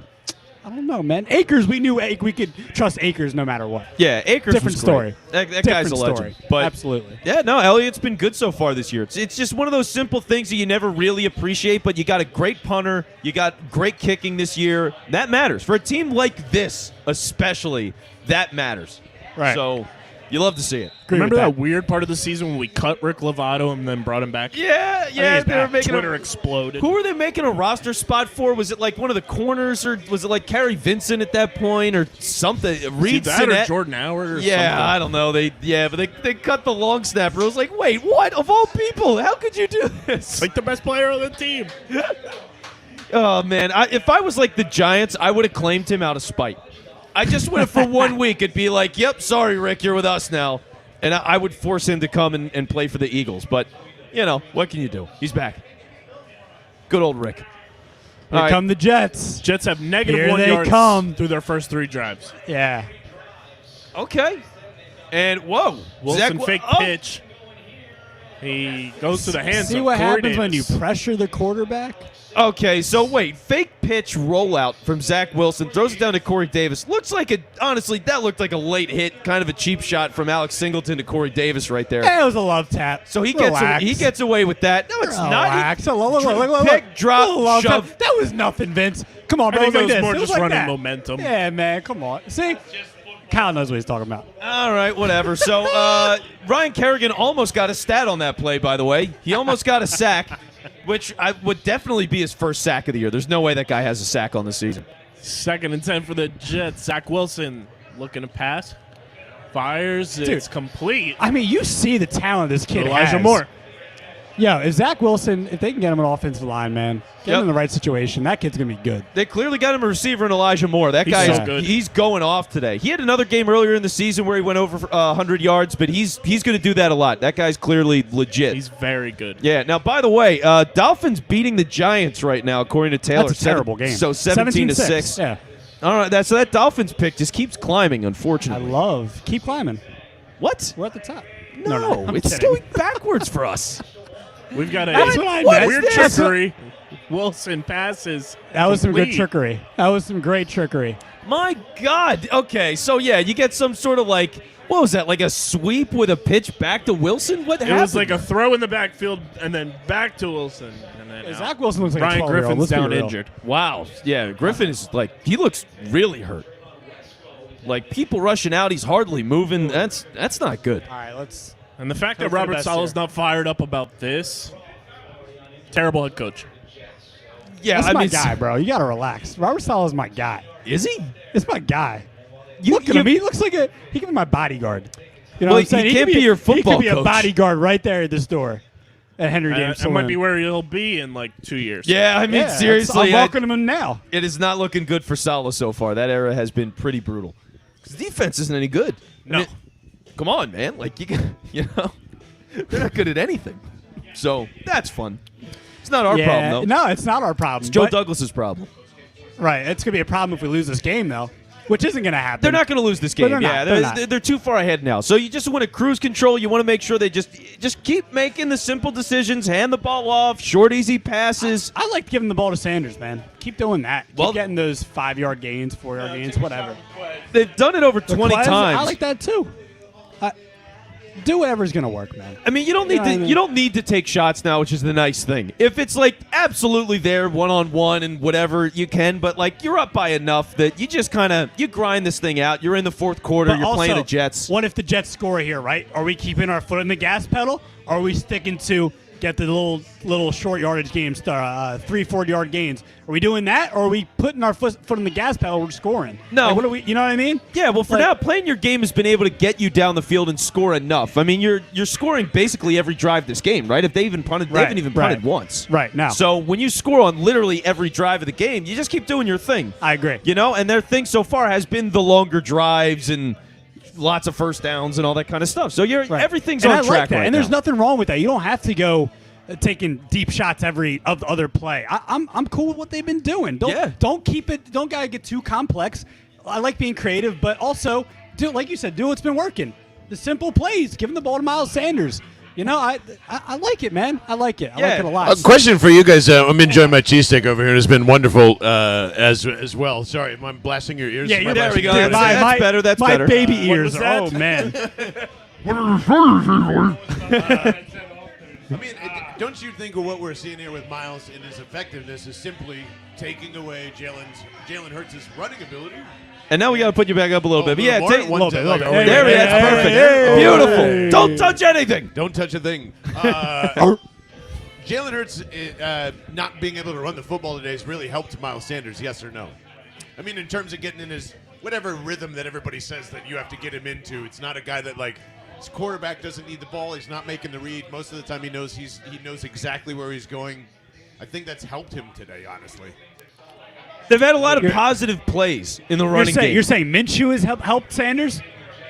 I don't know, man. Akers, we knew we could trust Akers no matter what. Yeah, Akers Different was story. great. That Different guy's a legend. story. But Absolutely. yeah, no, Elliott's been good so far this year. It's just one of those simple things that you never really appreciate, but you got a great punter, you got great kicking this year. That matters. For a team like this, especially, that matters. Right. So you love to see it. Agree Remember with that weird part of the season when we cut Rick Lovato and then brought him back? Yeah, he's they were back. making Twitter exploded. Who were they making a roster spot for? Was it like one of the corners, or was it like Kerry Vincent at that point, or something? Reed that or Sinnett? Jordan Howard or Yeah, something? I don't know. But they cut the long snapper. I was like, wait, what? Of all people, how could you do this? Like the best player on the team. Oh man, if I was like the Giants, I would have claimed him out of spite. I just would have for 1 week. It'd be like, yep, sorry, Rick, you're with us now, and I would force him to come and play for the Eagles. But you know, what can you do? He's back. Good old Rick. Here All right. come the Jets. Jets have negative Here 1 they yards come. through their first 3 drives. Yeah. Okay. And whoa, Wilson Zach- fake oh, pitch. He goes to the hands See of what Corey happens when you Davis. pressure the quarterback? Okay, so wait, fake pitch rollout from Zach Wilson, throws it down to Corey Davis. Looks like honestly, that looked like a late hit, kind of a cheap shot from Alex Singleton to Corey Davis right there. Yeah, it was a love tap. So he Relax. gets away with that. No, it's Relax. not. Look. Pick, drop, Little love shove. tap. That was nothing, Vince. Come on, I bro. think It it was was like more this. It just like running that. momentum. Yeah, man. Come on. See? Kyle knows what he's talking about. All right, whatever. So Ryan Kerrigan almost got a stat on that play, by the way. He almost got a sack, which would definitely be his first sack of the year. There's no way that guy has a sack on the season. 2nd and 10 for the Jets. Zach Wilson looking to pass. Fires. Dude, it's complete. I mean, you see the talent this kid Elijah has. Moore. Yo, if Zach Wilson, if they can get him an offensive line, man, get Yep. him in the right situation, that kid's going to be good. They clearly got him a receiver in Elijah Moore. That He's guy so is good. he's going off today. He had another game earlier in the season where he went over 100 yards, but he's going to do that a lot. That guy's clearly legit. He's very good. Yeah. Now, by the way, Dolphins beating the Giants right now, according to Taylor. That's a terrible game. So 17-6. Yeah. All right. So that Dolphins pick just keeps climbing, unfortunately. Keep climbing. What? We're at the top. No, I'm it's kidding. going backwards for us. We've got That's what I a meant. weird That's trickery. Wilson passes. That was some good complete. trickery. That was some great trickery. My God. Okay, so yeah, you get some sort of like, what was that, like a sweep with a pitch back to Wilson? What happened? It was like a throw in the backfield and then back to Wilson. And then out. Zach Wilson looks like Ryan a 12-year-old. Griffin's Let's be down real. injured. Wow. Yeah, Griffin is like, he looks really hurt. Like people rushing out, he's hardly moving. That's not good. All right, let's. And the fact Hope that for the Robert best Sala's here. not fired up about this, terrible head coach. Yeah, That's I my mean, guy, bro. You got to relax. Robert Saleh's my guy. is he? It's my guy. Look at him. He looks like he can be my bodyguard. You know Well, what I'm saying? he can't could be your football He could be coach. a bodyguard right there at this door at Henry James That might Saloon. be where he'll be in like 2 years. Yeah, I mean, Yeah, seriously, I'm welcoming him now. it is not looking good for Salah so far. That era has been pretty brutal. Because defense isn't any good. No. I mean, come on, man. Like you know, they're not good at anything. So that's fun. It's not our problem though. No, it's not our problem. It's Joe but- Douglas's problem. Right. It's going to be a problem if we lose this game, though, which isn't going to happen. They're not going to lose this game. they're not, Yeah, they're they're, not. they're too far ahead now. So you just want to cruise control. You want to make sure they just keep making the simple decisions, hand the ball off, short, easy passes. I like giving the ball to Sanders, man. Keep doing that. Well- Keep getting those 5-yard gains, 4-yard gains, whatever. They've done it over 20 Quez, times. I like that, too. Do whatever's going to work, man. I mean, you don't need Yeah, I to. mean- You don't need to take shots now, which is the nice thing. If it's like absolutely there, 1-on-1 and whatever, you can. But like you're up by enough that you just kind of you grind this thing out. You're in the fourth quarter. But You're also, playing the Jets. What if the Jets score here, right? Are we keeping our foot on the gas pedal? Or are we sticking to get the little short yardage games, 3-4 yard gains? Are we doing that, or are we putting our foot on the gas pedal? We're scoring. No. Like, what are we? You know what I mean? Yeah, well, for Like- now, playing your game has been able to get you down the field and score enough. I mean, you're scoring basically every drive this game, right? If they even punted, they Right, haven't even right. punted once. Right, now. So when you score on literally every drive of the game, you just keep doing your thing. I agree. You know, and their thing so far has been the longer drives and lots of first downs and all that kind of stuff. So Right. everything's and on I track like that. right And there's now. nothing wrong with that. You don't have to go taking deep shots every other play. I'm cool with what they've been doing. Don't keep it. Don't gotta get too complex. I like being creative, but also do like you said. Do what's been working. The simple plays. Giving the ball to Miles Sanders. You know, I like it, man. I like it. I like it a lot. A question for you guys. I'm enjoying my cheesesteak over here. It's been wonderful as well. Sorry, am I blasting your ears? Yeah, Am I you're there we blasting go. your ears? That's better, that's my better. baby What ears. was that? Oh man. I mean, don't you think of what we're seeing here with Miles and his effectiveness is simply taking away Jalen Hurts' running ability? And now we got to put you back up a little bit. But yeah, more? take, One little to- bit, little bit. like, there we go. Hey, That's perfect. hey, Beautiful. hey. Don't touch anything. Don't touch a thing. Jalen Hurts not being able to run the football today has really helped Miles Sanders, yes or no? I mean, in terms of getting in his whatever rhythm that everybody says that you have to get him into, it's not a guy that like his quarterback doesn't need the ball. He's not making the read. Most of the time he knows exactly where he's going. I think that's helped him today, honestly. They've had a lot of positive plays in the running game. You're saying Minshew has helped Sanders?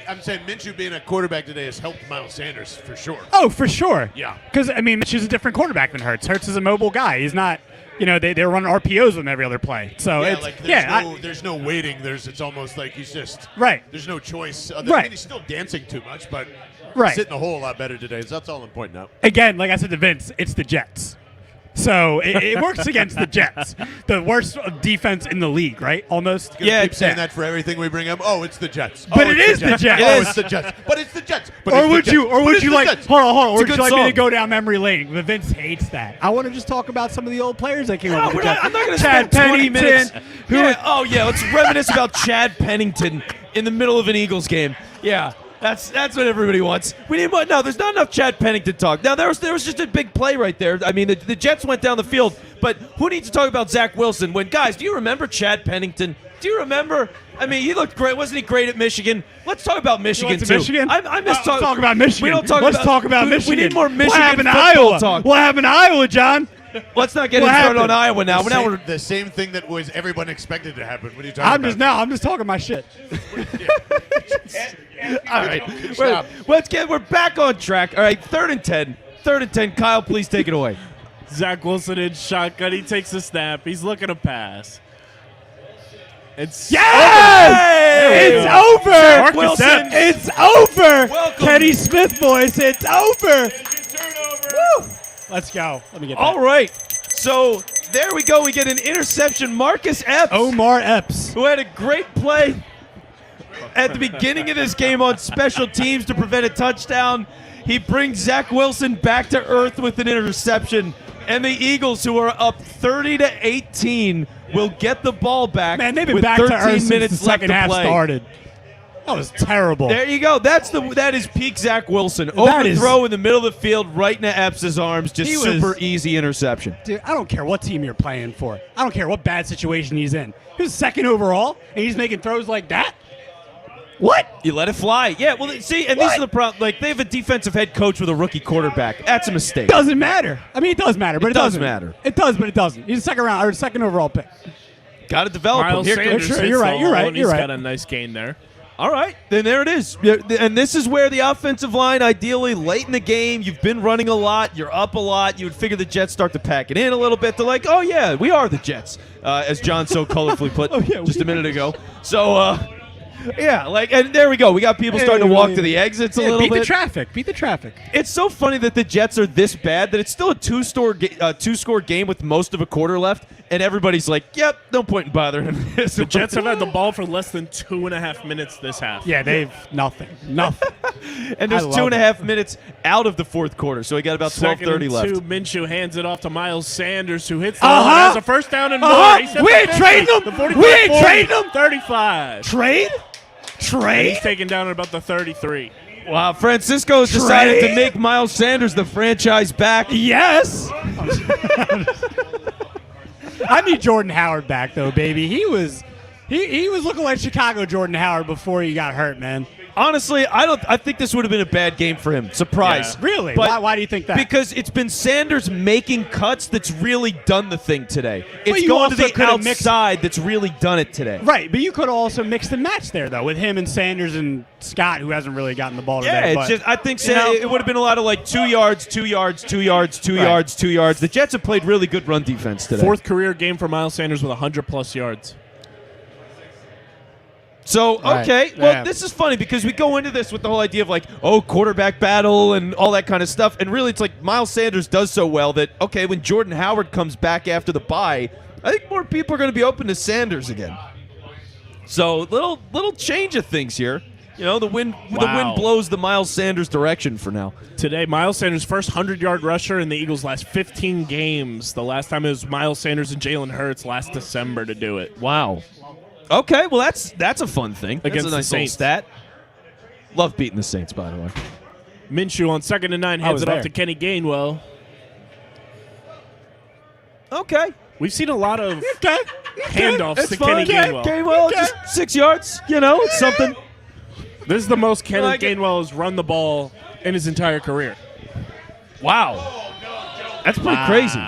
I'm saying Minshew being a quarterback today has helped Miles Sanders for sure. Oh, for sure. Yeah. Because, I mean, Mitch is a different quarterback than Hurts. Hurts is a mobile guy. He's not, they're running RPOs with him every other play. So, Yeah, it's, like yeah. there's no waiting. It's almost like he's just Right. There's no choice. I Right. mean, he's still dancing too much, but Right. he's hitting the hole a lot better today. So that's all I'm pointing out. Again, like I said to Vince, it's the Jets. So it works against the Jets, the worst defense in the league, right? Almost. Yeah, Keep saying that for everything we bring up. Oh, it's the Jets. But oh, it it's is the Jets. Oh, it's the Jets. But it's the Jets. But Or it's the would Jets. you? Or But would it's you the like? Jets. Hold on. Or a would you good like me to song. go down memory lane? But Vince hates that. I want to just talk about some of the old players that came over. I'm not going to Chad spend 20 Pennington. minutes. Let's reminisce about Chad Pennington in the middle of an Eagles game. Yeah. That's what everybody wants. We need more. No, there's not enough Chad Pennington talk. Now, there was just a big play right there. I mean, the Jets went down the field, but who needs to talk about Zach Wilson when, guys, do you remember Chad Pennington? Do you remember? I mean, he looked great. Wasn't he great at Michigan? Let's talk about Michigan, too. Michigan? I miss Let's talk about Michigan. We don't talk Let's about, talk about Michigan. We need more Michigan What happened to football Iowa? talk. What happened to Iowa, John? Let's not get What started happened? on Iowa now. Now we're The same thing that was everyone expected to happen. What are you talking about? I'm just talking my shit. all right. We're back on track. All right, 3rd and 10. 3rd and 10. Kyle, please take it away. Zach Wilson in shotgun. He takes a snap. He's looking to pass. It's It's over. Marcus Wilson. Epps. It's over. Welcome. Kenny Smith boys, it's over. Woo. Let's go. Let me get that. All right. So there we go. We get an interception. Marcus Epps, Omar Epps. who had a great play at the beginning of this game on special teams to prevent a touchdown. He brings Zach Wilson back to earth with an interception. And the Eagles, who are up 30-18, will get the ball back. Man, they've been with back to 13 earth since minutes the second left half to play. started. That was terrible. There you go. That is peak Zach Wilson. That is- Overthrow in the middle of the field, right into Epps' arms. Just He was- super easy interception. Dude, I don't care what team you're playing for. I don't care what bad situation he's in. He was 2nd overall, and he's making throws like that? What? You let it fly. Yeah, well, see, and these are the problems. Like, they have a defensive head coach with a rookie quarterback. That's a mistake. Doesn't matter. I mean, it does matter, but it does doesn't matter. It does, but it doesn't. He's a 2nd round or 2nd overall pick. Got to develop him. Miles Here Sanders comes. Sure, hits you're right, the you're hole, right, and you're he's right. got a nice gain there. All right, then there it is. Yeah, and this is where the offensive line, ideally, late in the game, you've been running a lot, you're up a lot. You would figure the Jets start to pack it in a little bit. They're like, oh, yeah, we are the Jets, as John so colorfully put Oh, yeah, just a minute ago. So, yeah, like, and there we go. We got people starting to walk to the exits a little beat bit. the traffic. Beat the traffic. It's so funny that the Jets are this bad that it's still a two-score game with most of a quarter left, and everybody's like, "Yep, no point in bothering." The Jets have had the ball for less than 2.5 minutes this half. Yeah, they've nothing. Nothing. and there's I love 2.5 minutes out of the 4th quarter, so we got about 12:30 left. 2, Minshew hands it off to Miles Sanders, who hits the ball and has a first down and more. He's at We the ain't 50, trading him. the 45, We ain't 40, trading him. 35. Trade? And Trade? he's taken down at about the 33. Wow, Francisco's decided to make Miles Sanders the franchise back. Yes. I need Jordan Howard back though, baby. He was looking like Chicago Jordan Howard before he got hurt, man. Honestly, I think this would have been a bad game for him. Surprise. Yeah. Really? But Why do you think that? Because it's been Sanders making cuts that's really done the thing today. It's you going to also the could have mixed- outside that's really done it today. Right, but you could have also mixed and matched there though, with him and Sanders and Scott, who hasn't really gotten the ball Yeah, today. it's but, just I think you know- it would have been a lot of like 2 yards, 2 yards, 2 yards, 2 yards, 2 yards. The Jets have played really good run defense today. 4th career game for Miles Sanders with 100-plus yards. So, Right. okay, well, Yeah. this is funny because we go into this with the whole idea of like, oh, quarterback battle and all that kind of stuff. And really, it's like Miles Sanders does so well that, okay, when Jordan Howard comes back after the bye, I think more people are going to be open to Sanders again. So, little change of things here. You know, the wind blows the Miles Sanders direction for now. Today, Miles Sanders' first 100-yard rusher in the Eagles' last 15 games. The last time it was Miles Sanders and Jalen Hurts last December to do it. Wow. Okay, well, that's a fun thing. Against That's a nice the little Saints. stat. Love beating the Saints, by the way. Minshew on 2nd and 9 I hands was it off there. to Kenny Gainwell. Okay. We've seen a lot of Okay. handoffs It's to fine. Kenny Gainwell. Gainwell, just 6 yards. You know, it's something. This is the most Kenny like it. Gainwell has run the ball in his entire career. Wow. That's pretty crazy.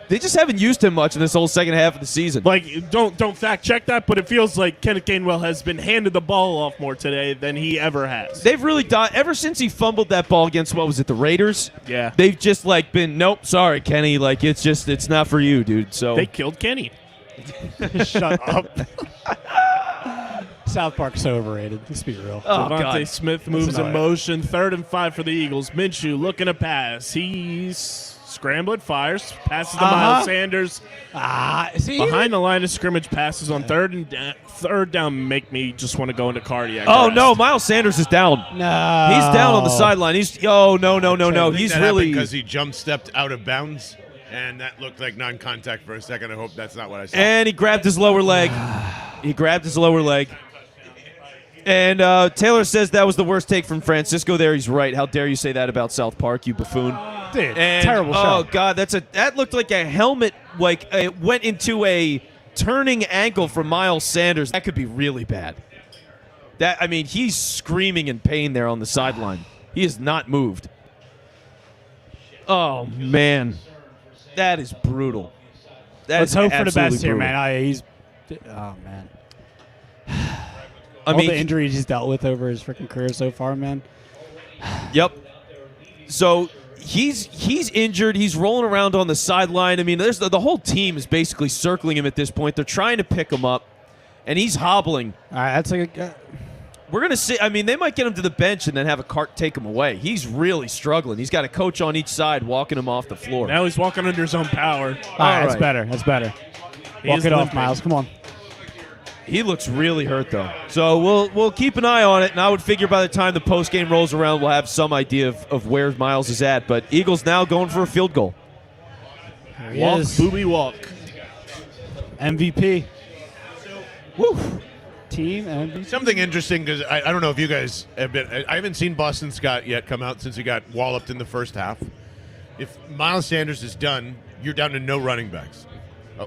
They just haven't used him much in this whole second half of the season. Like, don't fact check that, but it feels like Kenneth Gainwell has been handed the ball off more today than he ever has. They've really done, ever since he fumbled that ball against, what was it, the Raiders? Yeah. They've just, like, been, nope, sorry, Kenny. Like, it's not for you, dude. So They killed Kenny. Shut up. South Park's so overrated. Let's be real. Oh, Devontae God. Smith moves in annoying. motion. 3rd and 5 for the Eagles. Minshew looking to pass. He's scrambling, fires, passes to Miles Sanders. See, Behind the line of scrimmage, passes on third down make me just want to go into cardiac Oh, arrest. no, Miles Sanders is down. no. He's down on the sideline. No. He's really. because he jump stepped out of bounds, and that looked like non-contact for a second. I hope that's not what I saw. And he grabbed his lower leg. And Taylor says that was the worst take from Francisco there. He's right. How dare you say that about South Park, you buffoon. Dude, And, terrible show. Oh, God, that looked like a helmet, like it went into a turning ankle from Miles Sanders. That could be really bad. He's screaming in pain there on the sideline. He has not moved. Oh, man. That is brutal. Let's hope for the best absolutely here, brutal. man. Oh, man. I All mean, the injuries he's dealt with over his freaking career so far, man. Yep. So he's injured. He's rolling around on the sideline. I mean, there's the whole team is basically circling him at this point. They're trying to pick him up, and he's hobbling. All right, that's like a. We're going to see. I mean, they might get him to the bench and then have a cart take him away. He's really struggling. He's got a coach on each side walking him off the floor. Now he's walking under his own power. All right, that's better. That's better. Walk it off, Miles. Come on. He looks really hurt, though. So we'll keep an eye on it, and I would figure by the time the postgame rolls around, we'll have some idea of where Miles is at. But Eagles now going for a field goal. There he Walk, is. booby, walk. MVP. Woo. Team MVP. Something interesting, because I don't know if you guys have been. I haven't seen Boston Scott yet come out since he got walloped in the first half. If Miles Sanders is done, you're down to no running backs.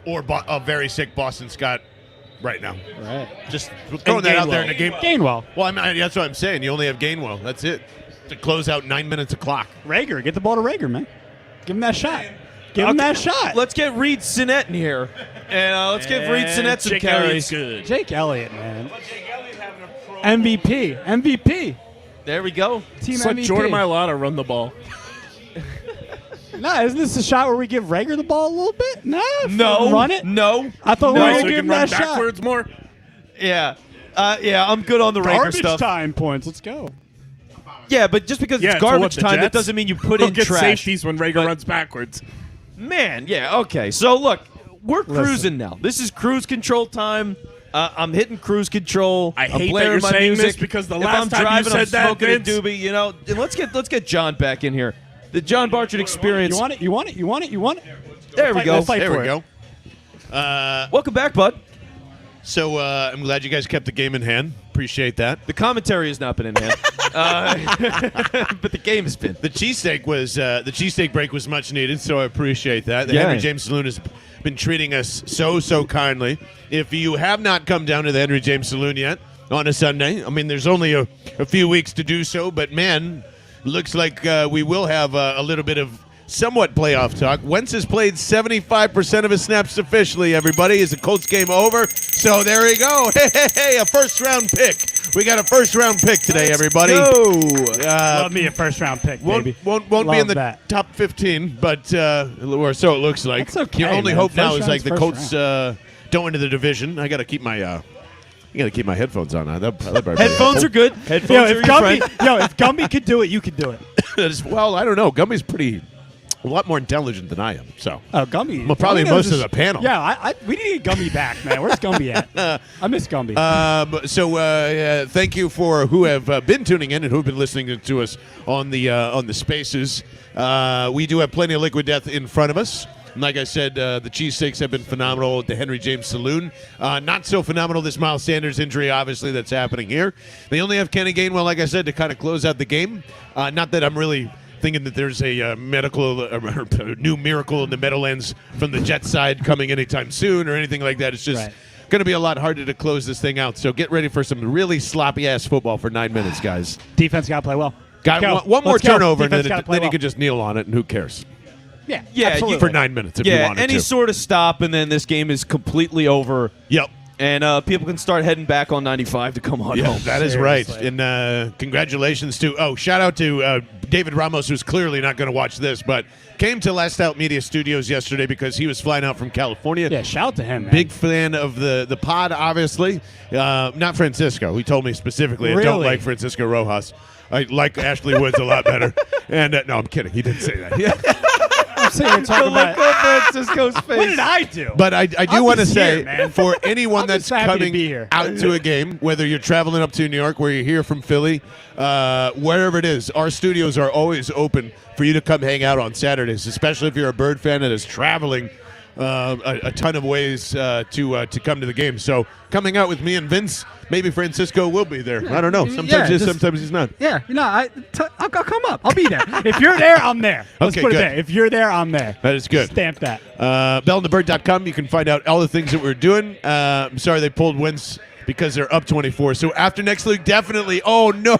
Or a very sick Boston Scott right now. Right. Just throwing that out there in a game. Gainwell. Well, that's what I'm saying. You only have Gainwell. That's it. To close out 9 minutes of clock. Rager. Get the ball to Rager, man. Give him that shot. Give him that shot. Let's get Reed Sinnett in here. And let's give Reed Sinnett some Jake carries. Elliott's good. Jake Elliott, man. MVP. MVP. There we go. Team Just let MVP. Jordan Mailata run the ball. Isn't this a shot where we give Rager the ball a little bit? No. Run it? No. I thought we No, were so going to he give can him run that shot. backwards more. Yeah. I'm good on the Rager Garbage stuff. time points. Let's go. Yeah, but just because Yeah, it's to what, garbage the time, that Jets? doesn't mean you put He'll in get trash. safeties when Rager But- runs backwards. Man, yeah, okay. So, look, we're cruising now. This is cruise control time. I'm hitting cruise control. I I'm hate that blaring you're my saying music. this because the If last I'm time you driving, said I'm that, smoking Vince- a doobie. You know, and let's get John back in here. The John Barchard experience. You want it? You want it? You want it? You want it? There we go. We'll fight There for we it. go. Welcome back, bud. So I'm glad you guys kept the game in hand. Appreciate that. The commentary has not been in hand, but the game has been. The cheesesteak break was much needed, so I appreciate that. The Yeah. Henry James Saloon has been treating us so kindly. If you have not come down to the Henry James Saloon yet on a Sunday, I mean, there's only a few weeks to do so, but man, looks like we will have a little bit of somewhat playoff talk. Wentz has played 75% of his snaps officially, everybody. Is the Colts game over? So there we go. Hey, a first-round pick. We got a first-round pick today, everybody. Love me a first round pick, baby. Won't be in Love the that. top 15, but or so it looks like. That's okay, Your only man. hope now First is like round's the first Colts don't enter the division. I got to keep my headphones on. Headphones are good. Headphones are your friend. If Gumby could do it, you could do it. Well, I don't know. Gumby's a lot more intelligent than I am. So Oh, Gumby. Well, probably Gumby most knows of the panel. Yeah, we need to get Gumby back, man. Where's Gumby at? I miss Gumby. Thank you for who have been tuning in and who've been listening to us on the spaces. We do have plenty of liquid death in front of us. And like I said, the cheesesteaks have been phenomenal at the Henry James Saloon. Not so phenomenal this Miles Sanders injury, obviously, that's happening here. They only have Kenny Gainwell, like I said, to kind of close out the game. Not that I'm really thinking that there's a new miracle in the Meadowlands from the Jets side coming anytime soon or anything like that. It's just going to be a lot harder to close this thing out. So get ready for some really sloppy-ass football for 9 minutes, guys. Defense got to play well. Got one more Let's go. turnover, and Defense then gotta play you well. can just kneel on it, and who cares? Yeah, Yeah, absolutely. For 9 minutes if you Yeah, wanted any to. sort of stop, and then this game is completely over. Yep. And people can start heading back on 95 to come on Yeah, home. that is right. And congratulations to shout out to David Ramos, who's clearly not going to watch this, but came to Last Out Media Studios yesterday because he was flying out from California. Yeah, shout out to him, man. Big fan of the pod, obviously. Not Francisco. He told me specifically, I don't Really? like Francisco Rojas. I like Ashley Woods a lot better. And no, I'm kidding. He didn't say that. Yeah. I'm sitting here talking about Francisco's face. what did I do? But I do I'm want to just say, here, man. for anyone I'm that's just happy to coming be here. out to a game, whether you're traveling up to New York, where you're here from Philly, wherever it is, our studios are always open for you to come hang out on Saturdays, especially if you're a Bird fan that is traveling a ton of ways to come to the game. So coming out with me and Vince, maybe Francisco will be there. I don't know. Sometimes he is, sometimes he's not. Yeah, I'll come up. I'll be there. If you're there, I'm there. Let's Okay, put it good. there. If you're there, I'm there. That is good. Stamp that. BellandtheBird.com. You can find out all the things that we're doing. I'm sorry they pulled Wentz because they're up 24. So after next week, definitely. Oh no!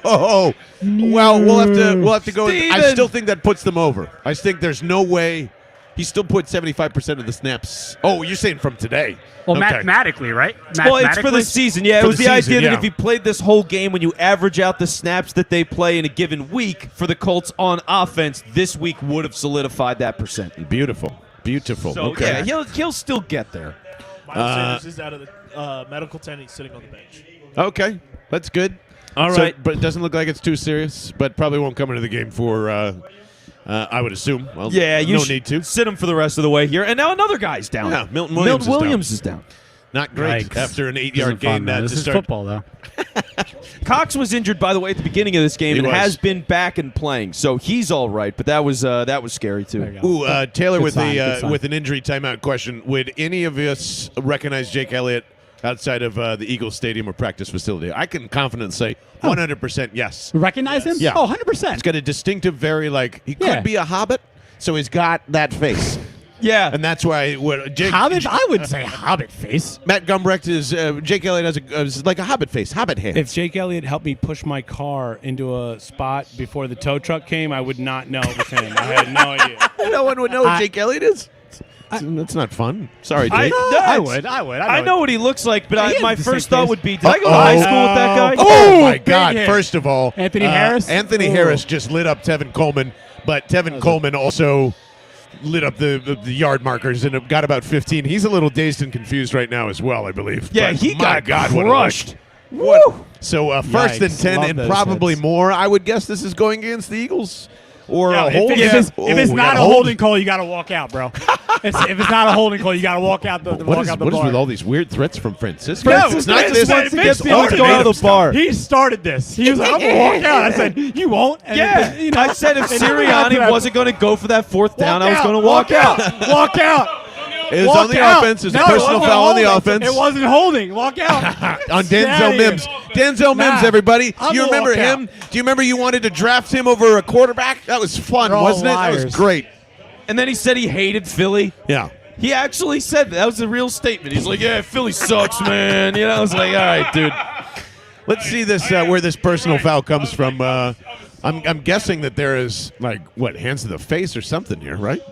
Well, we'll have to go. I still think that puts them over. I think there's no way. He still put 75% of the snaps. Oh, you're saying from today? Well, Okay. mathematically, right? Well, it's for the season. Yeah, it For was the the season, idea that yeah. if he played this whole game, when you average out the snaps that they play in a given week for the Colts on offense, this week would have solidified that percent. Beautiful. So Okay. yeah, he'll still get there. Miles Sanders is out of the medical tent. He's sitting on the bench. Okay. That's good. All So- right. but it doesn't look like it's too serious. But probably won't come into the game for. I would assume. Well, Yeah, you no need to. sit him for the rest of the way here. And now another guy's down. Yeah, Milton Williams is down. Not great Yikes. after an 8-yard Isn't fun, gain man. to This is start. football, though. Cox was injured, by the way, at the beginning of this game He and was. has been back and playing, so he's all right. But that was scary too. There you go. Ooh, Taylor Good with sign, good the sign. with an injury timeout question. Would any of us recognize Jake Elliott outside of the Eagles Stadium or practice facility? I can confidently say 100% yes. Recognize him? Yeah. Oh, 100%. He's got a distinctive, very he Yeah. could be a hobbit, so he's got that face, Yeah, and that's why Jake. Hobbit? I would say Hobbit face. Matt Gumbrecht is Jake Elliott has like a hobbit face, hobbit hands. If Jake Elliott helped me push my car into a spot before the tow truck came, I would not know it was him. I had no idea. no one would know who Jake Elliott is. That's not fun. Sorry, Jake. I would. I know what he looks like, but He has my the same first thought face. would be, did I go to high school with that guy? Oh, my big God! hit. First of all, Anthony Harris? Anthony Ooh. Harris just lit up Tevin Coleman, but Tevin Coleman also lit up the yard markers and got about 15. He's a little dazed and confused right now as well, I believe. Yeah, But he my got God, what a crushed. lick. What? So first and Yikes. 10 Love and those probably hits. more. I would guess this is going against the Eagles or Yo, a hold. if it's we not got a holding call, you got to walk out, bro. if it's not a holding call, you got to walk out the What is bar. with all these weird threats from Francisco? No, It's not Vince this. wants to It's get the argument. ultimatum Go to the bar. He started this. He was like, I'm going to walk out. I said, you won't. And Yeah, then, you know, I said if and then we got to Sirianni that- wasn't going to go for that fourth down, Walk I was out, going to walk out. Walk out. It was Walk on the out. offense. It was No, a personal wasn't foul on the holding. offense. It wasn't holding. Walk out. On Get Denzel outta here. Mims. Denzel Mims, Nah, everybody. I'm Do you gonna remember walk him? Do you remember you wanted to draft him over a quarterback? That was fun, They're all wasn't it? That liars. was great. And then he said he hated Philly. Yeah. He actually said that. That was a real statement. He's like, yeah, Philly sucks, man. You know, I was like, all right, dude. Let's see this where this personal foul comes from. I'm guessing that there is, hands to the face or something here, right?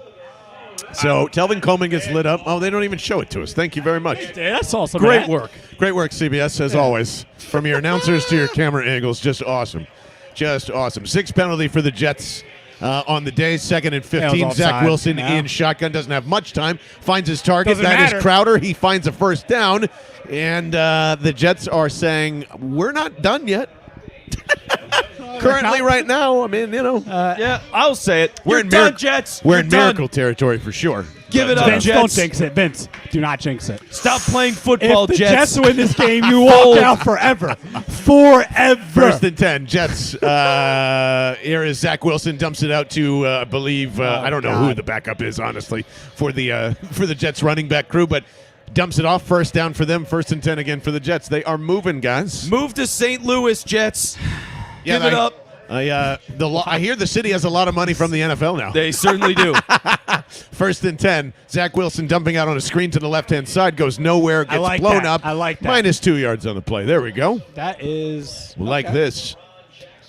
So Telvin Coleman gets lit up. Oh, they don't even show it to us. Thank you very much. Yeah, I saw some Great of that. work. Great work, CBS, as always. From your announcers to your camera angles, just awesome. Just awesome. 6 penalty for the Jets on the day. 2nd and 15. offside. Zach Wilson Yeah. in shotgun. Doesn't have much time. Finds his target. Doesn't That is matter. Crowder. He finds a first down. And the Jets are saying, we're not done yet. Currently, right now, I mean, Yeah, I'll say it. we're You're in done, miracle. Jets. We're You're in done. miracle territory for sure. Give it up, Vince, Jets. don't jinx it. Vince, do not jinx it. Stop playing football, If the Jets. Jets win this game, you walk out forever. Forever. First and 10, Jets. Here is Zach Wilson, dumps it out to, I believe, I don't know who God. the backup is, honestly, for the Jets running back crew, but dumps it off. First down for them. 1st and 10 again for the Jets. They are moving, guys. Move to St. Louis, Jets. Give it up. I hear the city has a lot of money from the NFL now. They certainly do. 1st and 10. Zach Wilson dumping out on a screen to the left-hand side. Goes nowhere. Gets like blown that. up. I like that. Minus 2 yards on the play. There we go. That is Like this.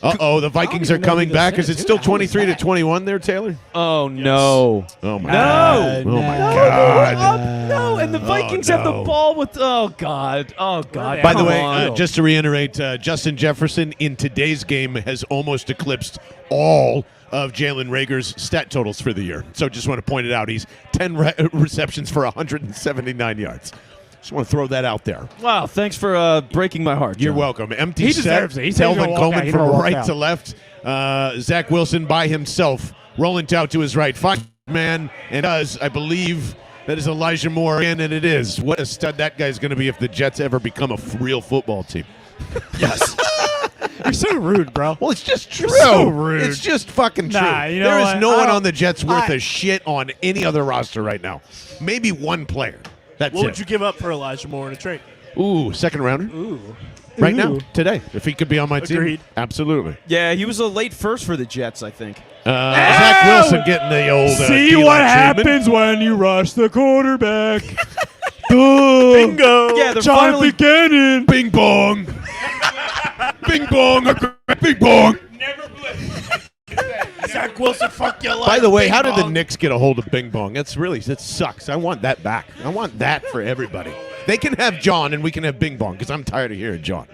Uh-oh, the Vikings are even know coming who back. this Is it is. still Who the hell is 23-21 there, Taylor? Oh, no. Oh, my No. God. Oh, my God. No, and the Vikings have the no. ball with. Oh, God. Oh, God. By the Come way, on. just to reiterate, Justin Jefferson in today's game has almost eclipsed all of Jalen Reagor's stat totals for the year. So just want to point it out. He's 10 receptions for 179 yards. Just want to throw that out there. Wow, thanks for breaking my heart. You're John. welcome. Empty He set. deserves it. He said he's gonna Telvin walk out. Coleman He's from gonna walk right out. to left. Zach Wilson by himself, rolling out to his right. Fox man, and does, I believe, that is Elijah Moore again, and it is. What a stud that guy's going to be if the Jets ever become a real football team. Yes. You're so rude, bro. Well, it's just true. so rude. It's just fucking true. Nah, you know there is what? no I one don't- on the Jets worth I- a shit on any other roster right now. Maybe one player. That's What it. would you give up for Elijah Moore in a trade? Ooh, second rounder. Right now, today. If he could be on my Agreed. team, absolutely. Yeah, he was a late first for the Jets, I think. Zach Wilson getting the old. See D-line what treatment. happens when you rush the quarterback. Bingo. Yeah, they're Jonathan finally. Gannon. Bing bong. Bing bong. Bing bong. Zach Wilson, fuck your life. By the way, Bing how did the bong. Knicks get a hold of Bing Bong? That sucks. I want that back. I want that for everybody. They can have John and we can have Bing Bong because I'm tired of hearing John.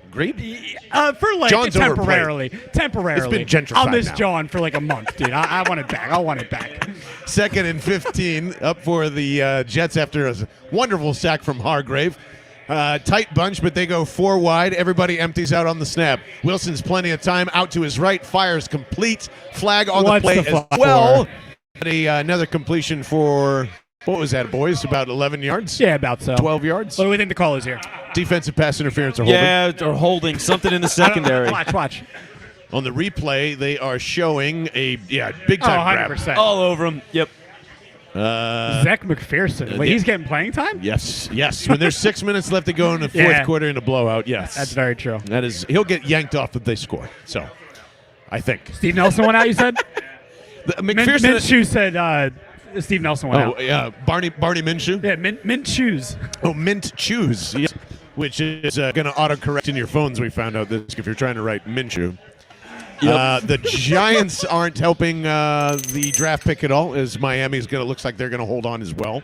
Agreed? For like John's temporarily. It's been gentrified I'll miss now. John for like a month, dude. I want it back. I want it back. Second and 15 up for the Jets after a wonderful sack from Hargrave. Tight bunch, but they go 4 wide. Everybody empties out on the snap. Wilson's plenty of time. Out to his right. Fires complete. Flag on What's the play the as flag well. Another completion for, what was that, boys? About 11 yards? Yeah, about so. 12 yards? What do we think the call is here? Defensive pass interference or holding. Yeah, or holding something in the secondary. Watch. On the replay, they are showing a big Oh, time grab. 100%. All over him. Yep. Zach McPherson. Wait, yeah. he's getting playing time? Yes. When there's 6 minutes left to go in the fourth quarter in a blowout, yes. That's very true. That is, he'll get yanked off if they score. So, I think. Steve Nelson went out, you said? McPherson. Minshew said Steve Nelson went out. yeah, Barney Minshew. Yeah, Mint shoes. Oh, Mint Choose, yeah. Which is going to autocorrect in your phones. We found out this if you're trying to write Minshew. The Giants aren't helping the draft pick at all, as Miami's looks like they're going to hold on as well.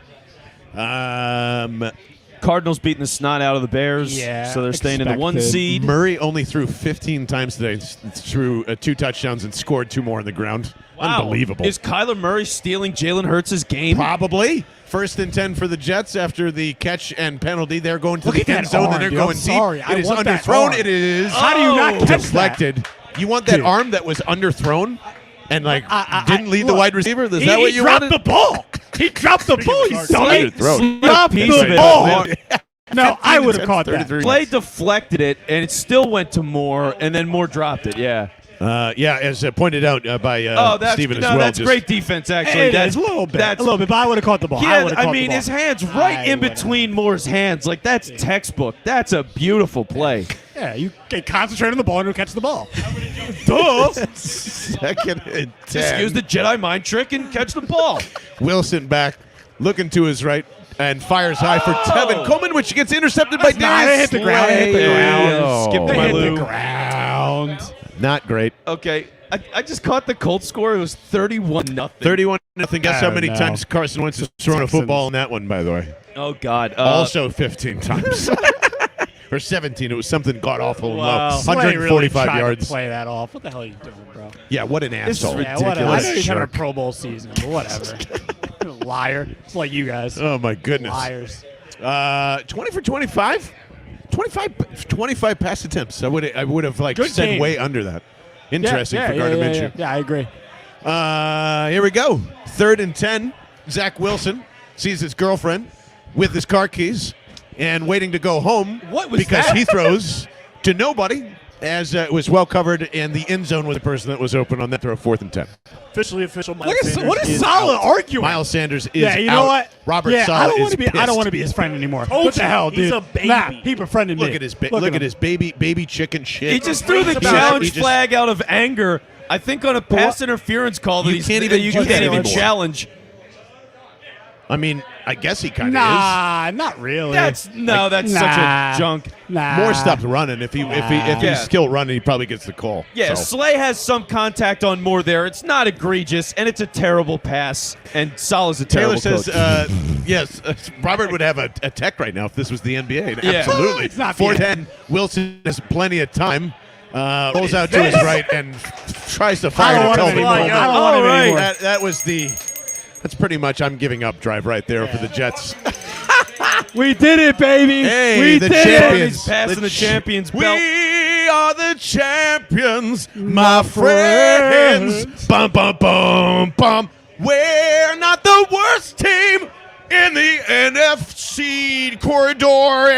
Cardinals beating the snot out of the Bears, Yeah, so they're staying in the 1 expected. seed. Murray only threw 15 times today, threw 2 touchdowns and scored 2 more on the ground. Wow. Unbelievable. Is Kyler Murray stealing Jalen Hurts' game? Probably. First and 10 for the Jets after the catch and penalty. They're going to Look the at that end zone, arm, and they're dude. going I'm deep. sorry. I It is want that underthrown. arm. It is How do you not catch deflected. You want that Dude. arm that was underthrown and didn't lead the look, wide receiver? Is He that what you dropped wanted? the ball. He dropped the ball. You dummy. Drop piece of the it. ball. No, I would have caught that. 33. Clay deflected it, and it still went to Moore, and then Moore dropped it. Yeah. As pointed out by That's Steven as no, well. that's just- great defense. Actually, It that's is, a little bit. That's But I would have caught the ball. He I had, would have caught mean, the ball. his hands right I in would've. between Moore's hands. Like, that's textbook. That's a beautiful play. Yeah, you can concentrate on the ball and you'll catch the ball. Second and 10. Just use the Jedi mind trick and catch the ball. Wilson back, looking to his right, and fires high for Tevin Coleman, which gets intercepted by Nah, Darius they hit the ground. They hit the Slay. ground. Oh. Skipped They my hit Lou. the ground. Not great. Okay, I just caught the Colts score. It was 31-0. 31-0. Guess how many no. times Carson Wentz has thrown a football in that one, by the way? Oh, God. Also 15 times. Or 17. It was something god-awful Wow. low. Slay really 145 tried to yards. play that off. What the hell are you doing, bro? Yeah, what an This is asshole. Yeah, whatever. I Ridiculous. know he's having a Shark. Pro Bowl season, but whatever. Liar. It's like you guys. Oh, my goodness. Liars. 20 for 25? 25 pass attempts. I would have Good said game. way under that. Interesting for Gardner Minshew. Yeah, I agree. Here we go. 3rd and 10. Zach Wilson sees his girlfriend with his car keys and waiting to go home. What was because that? he throws to nobody, as it was well covered, and the end zone was the person that was open on that throw. 4th and 10. Official. Miles What is Sanders solid out. arguing? Miles Sanders is Yeah, you out. know what? Robert yeah, Saleh I don't is want to be. I don't pissed. want to be his friend anymore. Told What the you, hell, he's dude? a baby. Nah, he befriended me. Look at his him. baby chicken shit. He just threw the He challenge just- flag out of anger. I think on a pass interference call that You he's, can't even you do can't that even anymore. challenge. I mean, I guess he kind of Nah, not really. That's such Nah. a junk. nah. is. Moore stopped running. If he's Yeah. still running, he probably gets the call. Yeah, So. Slay has some contact on Moore there. It's not egregious, and it's a terrible pass. And Saleh's a Taylor terrible says, coach. yes, Robert would have a tech right now if this was the NBA. Yeah. Absolutely. It's not the 4-10. Wilson has plenty of time. Rolls out to his right and tries to I fire don't to want him Kelvin anymore. Coleman. I don't want him All right. anymore. That was that's pretty much I'm giving up drive right there for the Jets. We did it, baby. Hey, we the did champions. He's passing the champions belt. We are the champions, my friends. Bum, bum, bum, bum. We're not the worst team in the NFC corridor.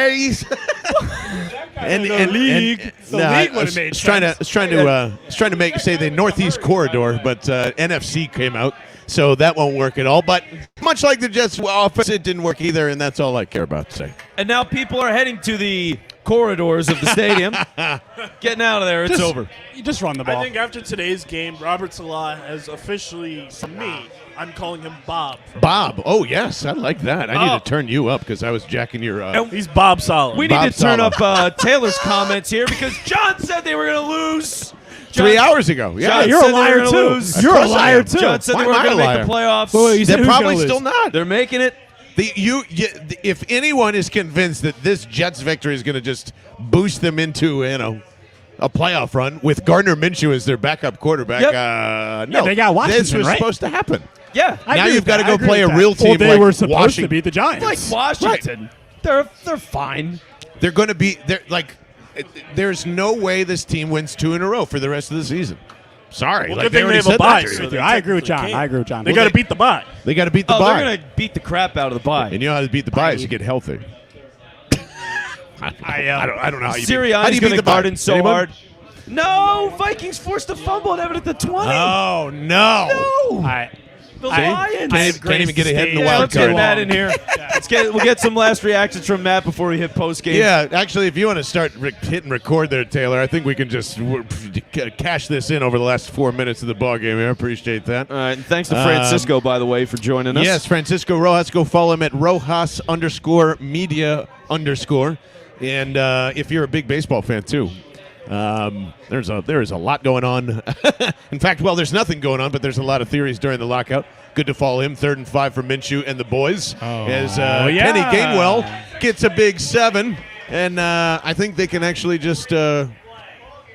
And The league would have made sense. It's trying to make say the Northeast Corridor, but NFC came out, so that won't work at all. But much like the Jets' offense, it didn't work either, and that's all I care about to say. And now people are heading to the corridors of the stadium. Getting out of there. It's over. You just run the ball. I think after today's game, Robert Salah has officially, for me, I'm calling him Bob. Bob. Oh, yes. I like that. I need to turn you up because I was jacking your... He's Bob Salah. We need to turn up Taylor's comments here because John said they were going to lose. 3 hours ago. Yeah, John you're said a they were liar, gonna too. lose. You're a liar, too. John said Why they weren't am I going to a make the liar? playoffs. Wait, you said They're who's probably gonna still lose? not. They're making it. If anyone is convinced that this Jets victory is going to just boost them into, a playoff run with Gardner Minshew as their backup quarterback, no. Yeah, they got Washington, This was right? supposed to happen. Yeah. Now you've got to go play a real team Well, they like were supposed Washington. to beat the Giants. Like Washington. They're fine. They're going to be there's no way this team wins 2 in a row for the rest of the season. Sorry, Well, like good they thing already they have a said bye. that. So Dude, they I agree with technically John. can't. I agree with John. They got to beat the bye. They got to beat the Oh, bye. they're going to beat the crap out of the bye. And you know how to beat the bye is you get healthy. I don't know how you beat Sirianni's the going to bye. guard in so Anyone? hard. No, Vikings forced a fumble and have it at the 20. Oh no! No. The Lions. Can't even get ahead in the Yeah, wild let's get card. Matt in here. We'll get some last reactions from Matt before we hit post game. Yeah, actually, if you want to start hitting record there, Taylor, I think we can just cash this in over the last 4 minutes of the ball game. I appreciate that. All right, and thanks to Francisco, by the way, for joining us. Yes, Francisco Rojas. Go follow him at Rojas_media_. And if you're a big baseball fan too, there is a lot going on. In fact, there's nothing going on, but there's a lot of theories during the lockout. Good to follow him. 3rd and 5 for Minshew and the boys as Kenny Gainwell gets a big 7, and I think they can actually just run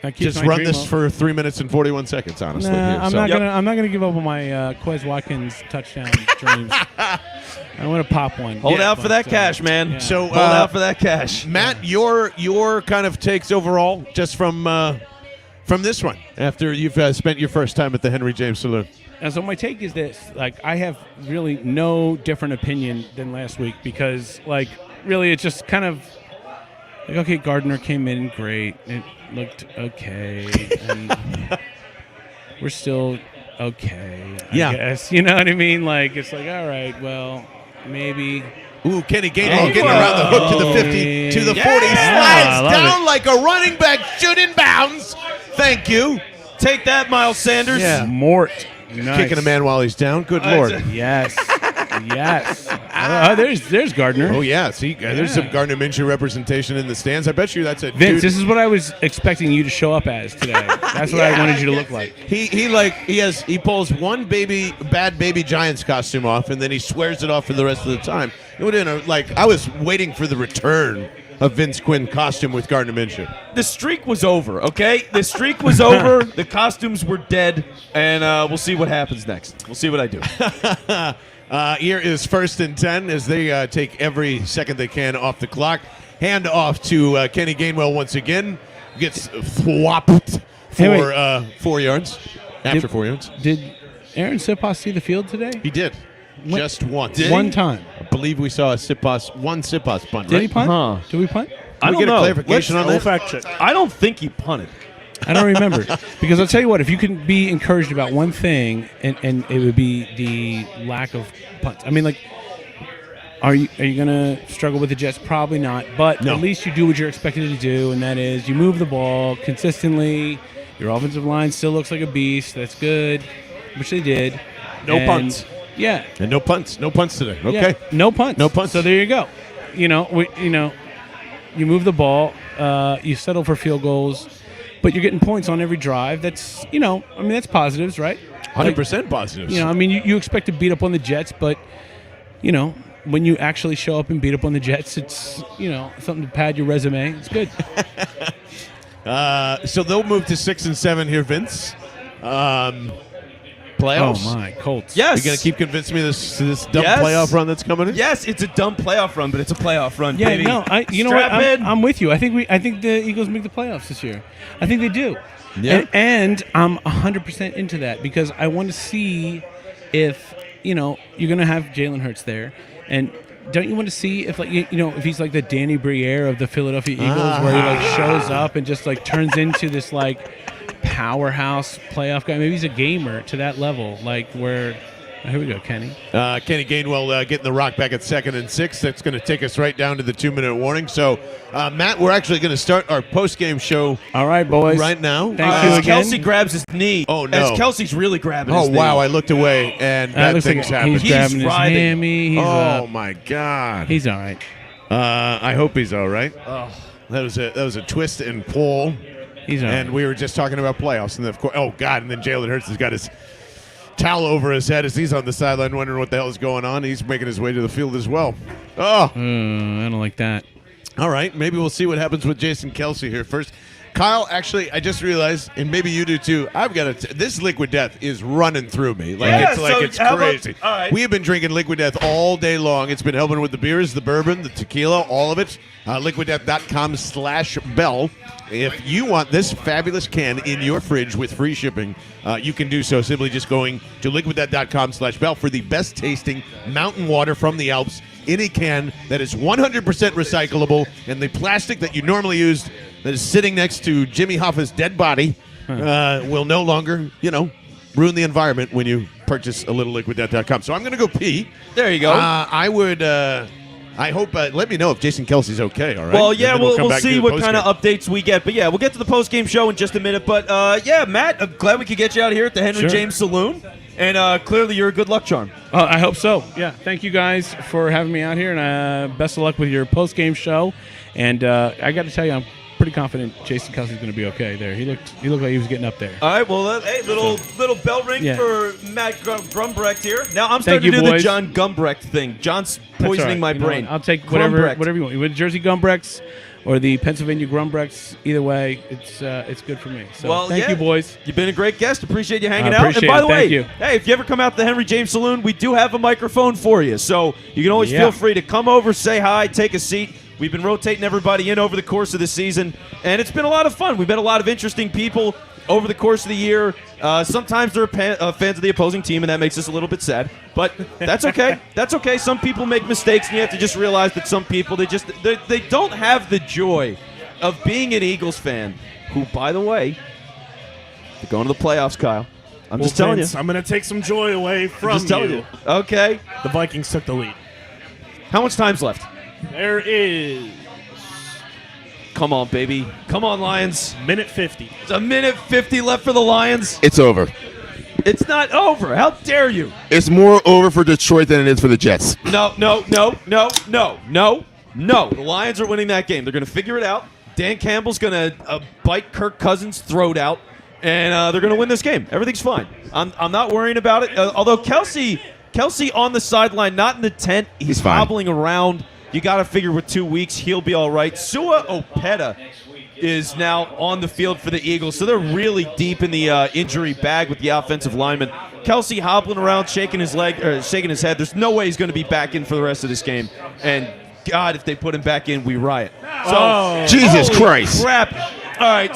this for 3 minutes and 41 seconds. Honestly, I'm not gonna give up on my Quez Watkins touchdown dreams. I'm gonna pop one. Hold out for that cash, man. Yeah. So hold out for that cash. Matt, your kind of takes overall just from this one after you've spent your first time at the Henry James Saloon. And so my take is this: I have really no different opinion than last week because, really, it's just kind of okay. Gardner came in great; it looked okay, and we're still okay. I guess. You know what I mean? It's all right. Well, maybe. Ooh, Kenny Gainwell getting around the hook to the 50, to the 40, slides down like a running back, shooting bounds. Thank you. Take that, Miles Sanders. Yeah. Mort. Nice. Kicking a man while he's down. Good Lord. Yes. There's Gardner. Oh, yeah. See, there's some Gardner Minshew representation in the stands. I bet you that's a Vince, dude. this is what I was expecting you to show up as today. That's what I wanted you to look like. He pulls one bad baby Giants costume off, and then he swears it off for the rest of the time. It would I was waiting for the return of Vince Quinn costume with Gardner Minshew. The streak was over, okay? The streak was over. The costumes were dead, and we'll see what happens next. We'll see what I do. Here is 1st and 10 as they take every second they can off the clock. Hand off to Kenny Gainwell once again. Gets whopped for 4 yards. After 4 yards. Did Aaron Sipos see the field today? He did. Just once. One time. I believe we saw one Sipos punt. Did he punt? Huh. Did we punt? I don't get a know. clarification on that? fact check. I don't think he punted. I don't remember. Because I'll tell you what, if you can be encouraged about one thing, and it would be the lack of punts. I mean, are you going to struggle with the Jets? Probably not. But No. at least you do what you're expected to do, and that is you move the ball consistently. Your offensive line still looks like a beast. That's good, which they did. No punts. Yeah. And no punts. No punts today. Okay. Yeah, no punts. No punts. So there you go. You move the ball. You settle for field goals, but you're getting points on every drive. That's that's positives, right? 100% positives. You expect to beat up on the Jets, but when you actually show up and beat up on the Jets, it's something to pad your resume. It's good. So they'll move to 6 and 7 here, Vince. Playoffs. Oh my Colts! Yes. You're gonna keep convincing me this dumb Yes. playoff run that's coming in? Yes, it's a dumb playoff run, but it's a playoff run, Yeah, baby. no, you know what? Strap in. I'm with you. I think the Eagles make the playoffs this year. I think they do. Yeah. And I'm 100% into that because I want to see if you're going to have Jalen Hurts there, and don't you want to see if like if he's like the Danny Briere of the Philadelphia Eagles, where he like shows up and just like turns into this like powerhouse playoff guy? Maybe he's a gamer to that level, like where. Here we go, Kenny. Kenny Gainwell getting the rock back at 2nd and 6. That's going to take us right down to the 2-minute warning. So, Matt, we're actually going to start our post-game show. All right, boys. Right now. Thank you again. Kelsey grabs his knee. Oh, no. As Kelsey's really grabbing his knee. Oh, wow. I looked away, and bad things happened. He's grabbing his writhing. hammy. He's my God. He's all right. I hope he's all right. That was a twist and pull. He's all right. And we were just talking about playoffs. And, of course, oh, God. And then Jalen Hurts has got his towel over his head as he's on the sideline wondering what the hell is going on. He's making his way to the field as well. Oh. I don't like that. All right. Maybe we'll see what happens with Jason Kelsey here first. Kyle, actually, I just realized, and maybe you do too, I've got this Liquid Death is running through me. It's crazy. All right. We have been drinking Liquid Death all day long. It's been helping with the beers, the bourbon, the tequila, all of it. LiquidDeath.com/bell. If you want this fabulous can in your fridge with free shipping, you can do so simply just going to liquiddeath.com/bell for the best tasting mountain water from the Alps in a can that is 100% recyclable, and the plastic that you normally use that is sitting next to Jimmy Hoffa's dead body will no longer, ruin the environment when you purchase a little liquiddeath.com. So I'm going to go pee. There you go. I would... I hope. Let me know if Jason Kelsey's okay. All right. Well, yeah, we'll back see what kind of updates we get. But yeah, we'll get to the post game show in just a minute. But yeah, Matt, I'm glad we could get you out here at the Henry James Saloon. And clearly, you're a good luck charm. I hope so. Yeah. Thank you guys for having me out here, and best of luck with your post game show. And I got to tell you, I'm pretty confident Jason Kelsey's going to be okay there. He looked like he was getting up there. All right, well, hey, little bell ring for Matt Grumbrecht here. Now I'm starting to do boys. the John Gumbrecht thing. John's poisoning my brain. I'll take whatever you want. With Jersey Gumbrechts or the Pennsylvania Grumbrechts, either way, it's good for me. So thank you, boys. You've been a great guest. Appreciate you hanging out. And by the way, hey, if you ever come out to the Henry James Saloon, we do have a microphone for you. So you can always feel free to come over, say hi, take a seat. We've been rotating everybody in over the course of the season, and it's been a lot of fun. We've met a lot of interesting people over the course of the year. Sometimes they're fans of the opposing team, and that makes us a little bit sad. But that's okay. That's okay. Some people make mistakes, and you have to just realize that some people, they don't have the joy of being an Eagles fan, who, by the way, they're going to the playoffs, Kyle. I'm just telling you. I'm going to take some joy away from just telling you. Okay. The Vikings took the lead. How much time's left? There is. Come on, baby. Come on, Lions. Minute 50. It's a minute 50 left for the Lions. It's over. It's not over. How dare you? It's more over for Detroit than it is for the Jets. No. The Lions are winning that game. They're going to figure it out. Dan Campbell's going to bite Kirk Cousins' throat out, and they're going to win this game. Everything's fine. I'm not worrying about it. Although Kelsey on the sideline, not in the tent. He's hobbling around. You got to figure with 2 weeks, he'll be all right. Sua Opeta is now on the field for the Eagles, so they're really deep in the injury bag with the offensive lineman. Kelsey hobbling around, shaking his head. There's no way he's going to be back in for the rest of this game. And God, if they put him back in, we riot. So, Jesus Christ! Crap! All right,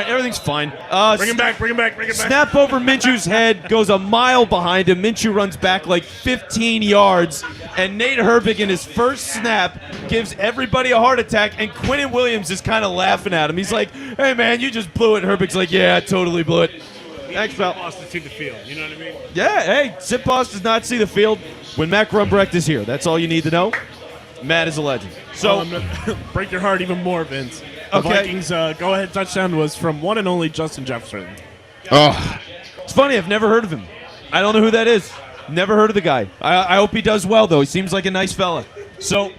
everything's fine. Bring him back. Snap over Minshew's head, goes a mile behind him. Minshew runs back like 15 yards, and Nate Herbig in his first snap gives everybody a heart attack, and Quinnen Williams is kind of laughing at him. He's like, hey, man, you just blew it. Herbig's like, yeah, I totally blew it. Thanks, pal. To see the field, you know what I mean? Yeah, hey, Sid Boss does not see the field when Matt Grumbrecht is here. That's all you need to know. Matt is a legend. So I'm going to break your heart even more, Vince. The Vikings' go-ahead touchdown was from one and only Justin Jefferson. Oh, it's funny. I've never heard of him. I don't know who that is. Never heard of the guy. I hope he does well, though. He seems like a nice fella. So,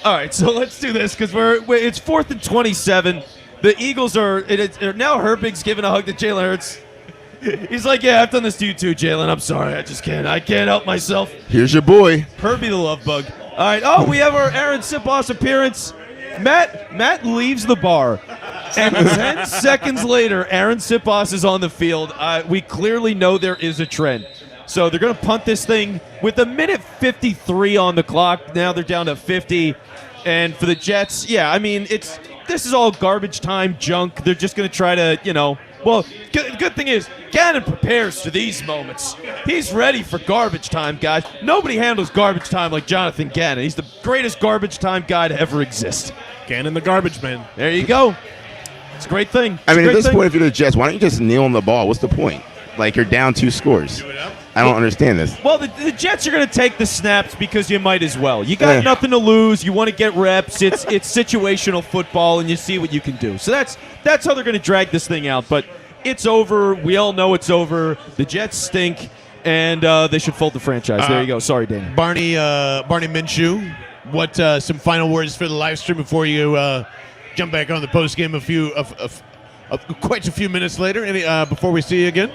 all right. So let's do this because it's 4th and 27. The Eagles are now. Herbig's giving a hug to Jalen Hurts. He's like, yeah, I've done this to you too, Jalen. I'm sorry. I can't help myself. here's your boy. Herbie the love bug. All right. Oh, we have our Aaron Sipos appearance. Matt leaves the bar, and 10 seconds later, Aaron Sipos is on the field. We clearly know there is a trend. So they're going to punt this thing with a minute 53 on the clock. Now they're down to 50. And for the Jets, yeah, I mean, this is all garbage time junk. They're just going to try to, Well, good thing is, Gannon prepares for these moments. He's ready for garbage time, guys. Nobody handles garbage time like Jonathan Gannon. He's the greatest garbage time guy to ever exist. Gannon the garbage man. There you go. It's a great thing. I mean, at this point, if you're the Jets, why don't you just kneel on the ball? What's the point? Like, you're down 2 scores. I don't understand this. Well, the Jets are going to take the snaps because you might as well. You got nothing to lose. You want to get reps. It's situational football, and you see what you can do. So that's how they're going to drag this thing out. But it's over. We all know it's over. The Jets stink, and they should fold the franchise. There you go. Sorry, Dan. Barney Minshew, what some final words for the live stream before you jump back on the post game quite a few minutes later? Before we see you again.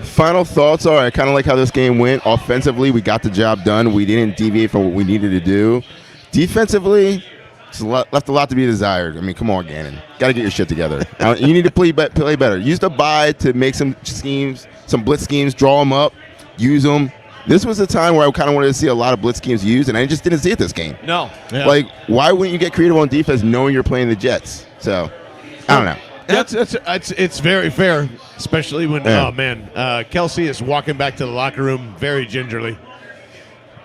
Final thoughts are I kind of like how this game went. Offensively, we got the job done. We didn't deviate from what we needed to do. Defensively, it's left a lot to be desired. I mean, come on, Gannon. Got to get your shit together. You need to play better. Use the bye to make some schemes, some blitz schemes, draw them up, use them. This was a time where I kind of wanted to see a lot of blitz schemes used, and I just didn't see it this game. No. Yeah. Like, why wouldn't you get creative on defense knowing you're playing the Jets? So, I don't know. It's very fair, especially when Kelsey is walking back to the locker room very gingerly,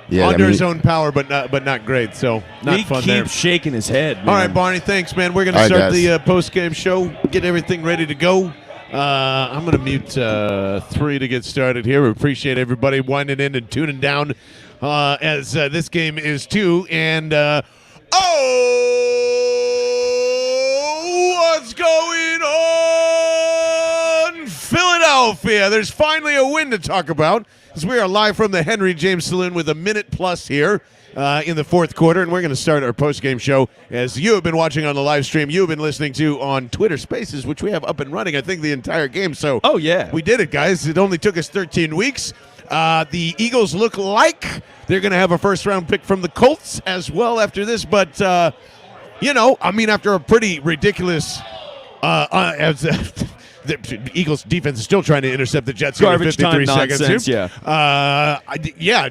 under his own power, but not great. So not fun there. He keeps shaking his head. Man. All right, Barney, thanks, man. We're gonna start the post game show. Get everything ready to go. I'm gonna mute 3 to get started here. We appreciate everybody winding in and tuning down as this game is 2 and. What's going on, Philadelphia? There's finally a win to talk about as we are live from the Henry James Saloon with a minute plus here in the 4th quarter, and we're going to start our post-game show as you have been watching on the live stream. You have been listening to on Twitter Spaces, which we have up and running, I think, the entire game. So, we did it, guys. It only took us 13 weeks. The Eagles look like they're going to have a first-round pick from the Colts as well after this, but after a pretty ridiculous the Eagles defense is still trying to intercept the Jets in 53 seconds. Nonsense,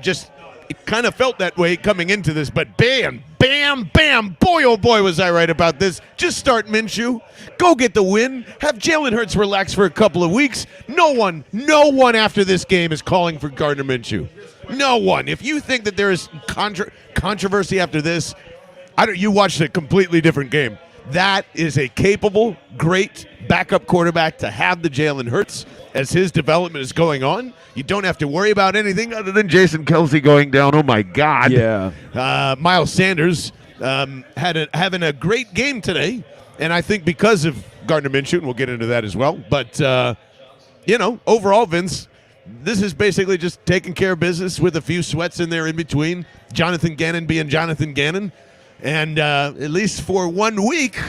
just it kind of felt that way coming into this, but bam, bam, bam, boy, oh boy, was I right about this. Just start Minshew, go get the win, have Jalen Hurts relax for a couple of weeks. No one after this game is calling for Gardner Minshew. No one. If you think that there is controversy after this, you watched a completely different game. That is a capable, great backup quarterback to have the Jalen Hurts as his development is going on. You don't have to worry about anything other than Jason Kelsey going down. Oh, my God. Yeah. Miles Sanders having a great game today, and I think because of Gardner Minshew, and we'll get into that as well. But, overall, Vince, this is basically just taking care of business with a few sweats in there in between. Jonathan Gannon being Jonathan Gannon. And at least for 1 week,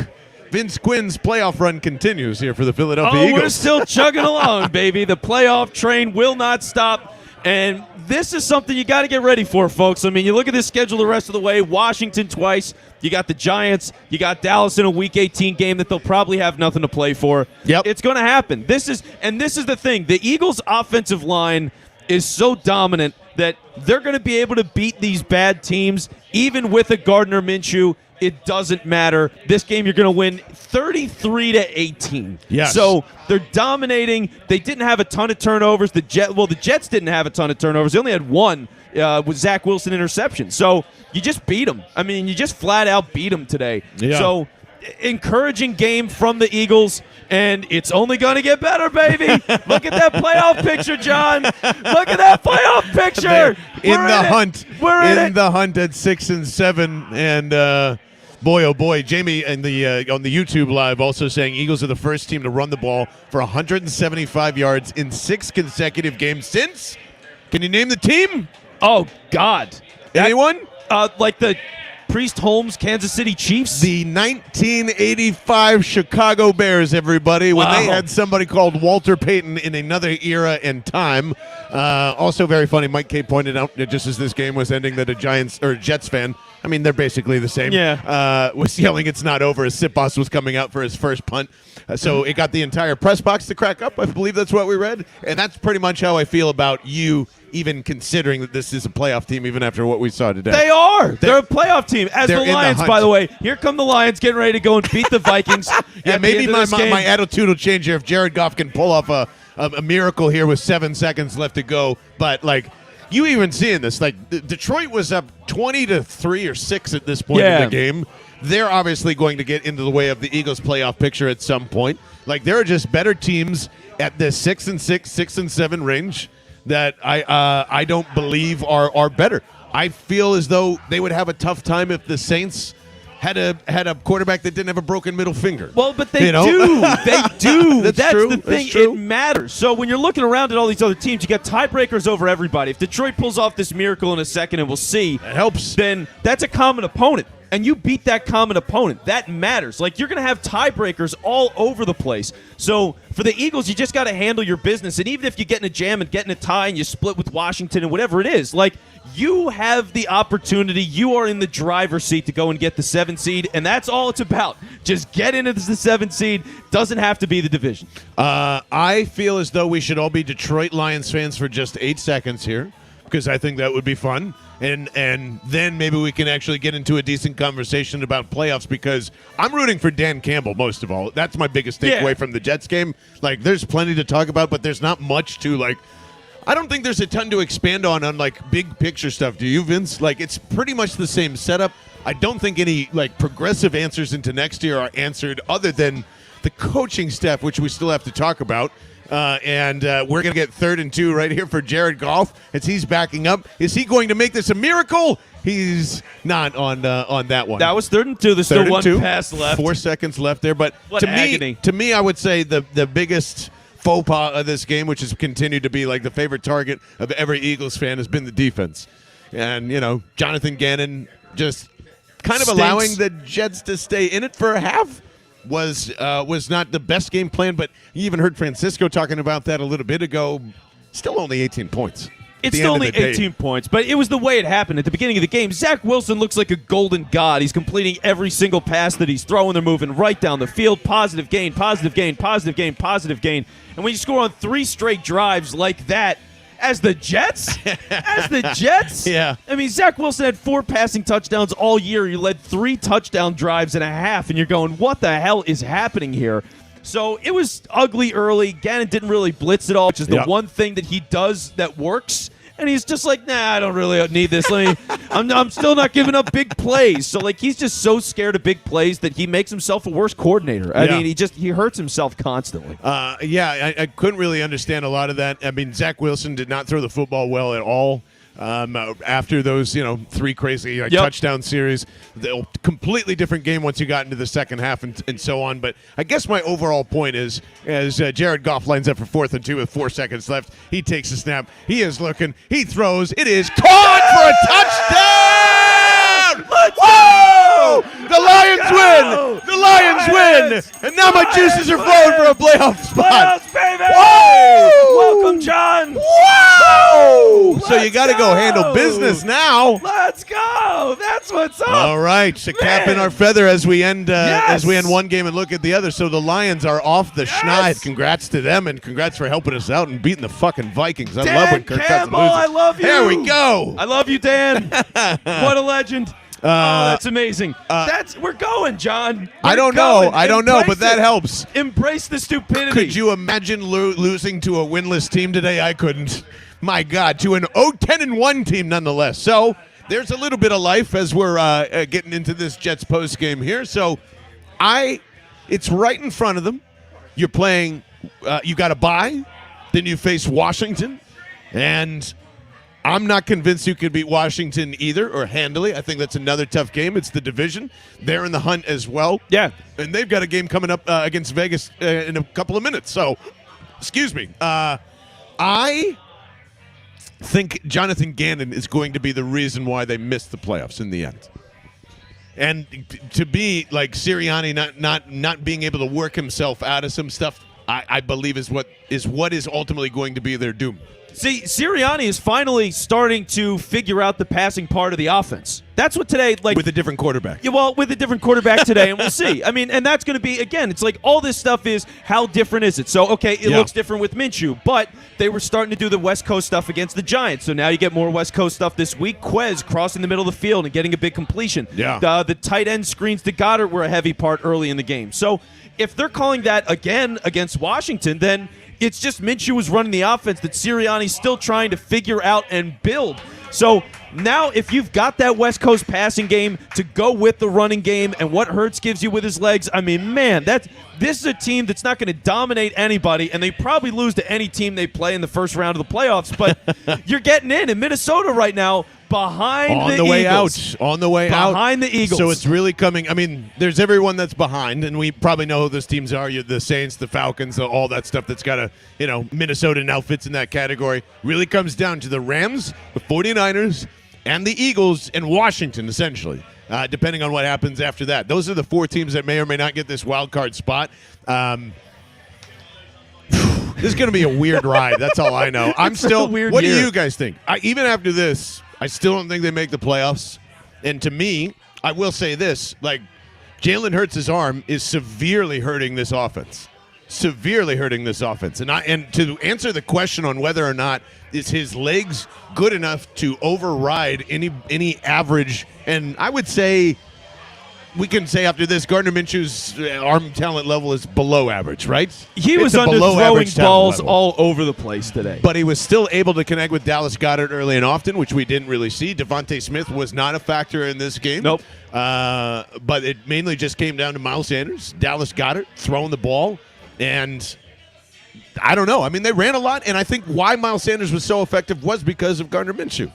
Vince Quinn's playoff run continues here for the Philadelphia Eagles. We're still chugging along, baby. The playoff train will not stop. And this is something you got to get ready for, folks. I mean, you look at this schedule the rest of the way. Washington twice. You got the Giants. You got Dallas in a Week 18 game that they'll probably have nothing to play for. Yep. It's going to happen. This is the thing. The Eagles' offensive line is so dominant that they're going to be able to beat these bad teams even with a Gardner Minshew. It doesn't matter. This game you're going to win 33-18. Yes. So they're dominating. They didn't have a ton of turnovers. The Jets didn't have a ton of turnovers. They only had one with Zach Wilson interception. So you just beat them. I mean, you just flat out beat them today. Yeah. So encouraging game from the Eagles, and it's only going to get better, baby. Look at that playoff picture, John. Look at that playoff picture. We're in the hunt at 6 and 7, and boy, oh boy, Jamie on the YouTube live also saying Eagles are the first team to run the ball for 175 yards in 6 consecutive games since. Can you name the team? Oh God, anyone? Like the Priest Holmes Kansas City Chiefs? The 1985 Chicago Bears, everybody, when they had somebody called Walter Payton in another era and time. Also very funny, Mike K pointed out, just as this game was ending, that a Jets fan I mean, they're basically the same. Yeah. Was yelling it's not over as Sipos was coming out for his first punt. So it got the entire press box to crack up. I believe that's what we read. And that's pretty much how I feel about you even considering that this is a playoff team even after what we saw today. They are. They're a playoff team. As the they're in the Lions, hunt. by the way. Here come the Lions getting ready to go and beat the Vikings. Yeah, at the maybe end of this game. my attitude will change here if Jared Goff can pull off a miracle here with 7 seconds left to go. But, like, you even seeing this, like, Detroit was up 20-3 or 6 at this point in the game. They're obviously going to get into the way of the Eagles' playoff picture at some point. Like, there are just better teams at the 6-6, 6-7 range that I don't believe are better. I feel as though they would have a tough time if the Saints had a quarterback that didn't have a broken middle finger. Well, but they You know? do. They do. That's true. the thing. That's true. It matters. So when you're looking around at all these other teams, you got tiebreakers over everybody. If Detroit pulls off this miracle in a second, and we'll see, It helps. then that's a common opponent. And you beat that common opponent. That matters. Like, you're going to have tiebreakers all over the place. So for the Eagles, you just got to handle your business. And even if you get in a jam and get in a tie and you split with Washington and whatever it is, like, you have the opportunity. You are in the driver's seat to go and get the 7 seed, and that's all it's about. Just get into the 7 seed. Doesn't have to be the division. I feel as though we should all be Detroit Lions fans for just 8 seconds here, because I think that would be fun. And then maybe we can actually get into a decent conversation about playoffs, because I'm rooting for Dan Campbell most of all. That's my biggest takeaway from the Jets game. Like, there's plenty to talk about, but there's not much to, like, I don't think there's a ton to expand on like big picture stuff. Do you, Vince? Like, it's pretty much the same setup. I don't think any like progressive answers into next year are answered other than the coaching staff, which we still have to talk about. And we're going to get 3rd and 2 right here for Jared Goff as he's backing up. Is he going to make this a miracle? He's not on that one. That was 3rd and 2. There's still one pass left. 4 seconds left there. But What to agony. me, I would say the biggest faux pas of this game, which has continued to be like the favorite target of every Eagles fan, has been the defense. And, you know, Jonathan Gannon just kind of Stinks. allowing the Jets to stay in it for a half was not the best game plan, but you even heard Francisco talking about that a little bit ago. Still only 18 points. It's still only 18 points, but it was the way it happened at the beginning of the game. Zach Wilson looks like a golden god. He's completing every single pass that he's throwing. They're moving right down the field. Positive gain, positive gain, positive gain, positive gain. And when you score on 3 straight drives like that, as the Jets? Yeah. I mean, Zach Wilson had 4 passing touchdowns all year. He led 3 touchdown drives and a half, and you're going, what the hell is happening here? So it was ugly early. Gannon didn't really blitz at all, which is the one thing that he does that works. And he's just like, nah, I don't really need this. I'm still not giving up big plays. So, like, he's just so scared of big plays that he makes himself a worse coordinator. I mean, he hurts himself constantly. I couldn't really understand a lot of that. I mean, Zach Wilson did not throw the football well at all. After those, 3 crazy touchdown series, the completely different game once you got into the second half and so on. But I guess my overall point is, as Jared Goff lines up for 4th and 2 with 4 seconds left, he takes a snap. He is looking. He throws. It is caught for a touchdown! Let's Whoa! The Lions win! The Lions win! And now my juices are flowing for a playoff spot. Playoffs, baby! Whoa! Welcome, John! Whoa! So you got to go handle business now. Let's go! That's what's up! All right, so cap in our feather as we end one game and look at the other. So the Lions are off the schneid. Congrats to them, and congrats for helping us out and beating the fucking Vikings. I love when Kirk Cousins Campbell, loses. I love you! There we go. I love you, Dan. What a legend. That's amazing. We're going, John. I don't know, but that helps. Embrace the stupidity. Could you imagine losing to a winless team today? I couldn't. My God, to an 10-1 team nonetheless. So there's a little bit of life as we're getting into this Jets post game here. So it's right in front of them. You're playing. You got a bye, then you face Washington, and I'm not convinced you could beat Washington either or handily. I think that's another tough game. It's the division. They're in the hunt as well. Yeah. And they've got a game coming up against Vegas in a couple of minutes. So, excuse me. I think Jonathan Gannon is going to be the reason why they missed the playoffs in the end. And to be like Sirianni not being able to work himself out of some stuff, I believe is what is ultimately going to be their doom. See, Sirianni is finally starting to figure out the passing part of the offense. That's what today, like, with a different quarterback. Yeah, well, with a different quarterback today, and we'll see. I mean, and that's going to be, again, it's like all this stuff is how different is it? So, okay, it looks different with Minshew, but they were starting to do the West Coast stuff against the Giants. So now you get more West Coast stuff this week. Quez crossing the middle of the field and getting a big completion. Yeah. The tight end screens to Goddard were a heavy part early in the game. So if they're calling that again against Washington, then it's just Minshew was running the offense that Sirianni's still trying to figure out and build. So now if you've got that West Coast passing game to go with the running game and what Hurts gives you with his legs, I mean, man, this is a team that's not going to dominate anybody, and they probably lose to any team they play in the first round of the playoffs. But you're getting in Minnesota right now behind on the way out. On the way out. Behind the Eagles. So it's really coming. I mean, there's everyone that's behind, and we probably know who those teams are. The Saints, the Falcons, all that stuff that's got Minnesota now fits in that category. Really comes down to the Rams, the 49ers, and the Eagles and Washington, essentially, depending on what happens after that. Those are the 4 teams that may or may not get this wild card spot. This is going to be a weird ride. That's all I know. I'm still. What do you guys think? Even after this, I still don't think they make the playoffs. And to me, I will say this: like, Jalen Hurts' arm is severely hurting this offense. Severely hurting this offense. And to answer the question on whether or not is his legs good enough to override any average, and I would say we can say after this, Gardner Minshew's arm talent level is below average, right? He was underthrowing balls all over the place today. But he was still able to connect with Dallas Goedert early and often, which we didn't really see. Devontae Smith was not a factor in this game. Nope. But it mainly just came down to Miles Sanders, Dallas Goedert throwing the ball. And I don't know. I mean, they ran a lot, and I think why Miles Sanders was so effective was because of Gardner Minshew.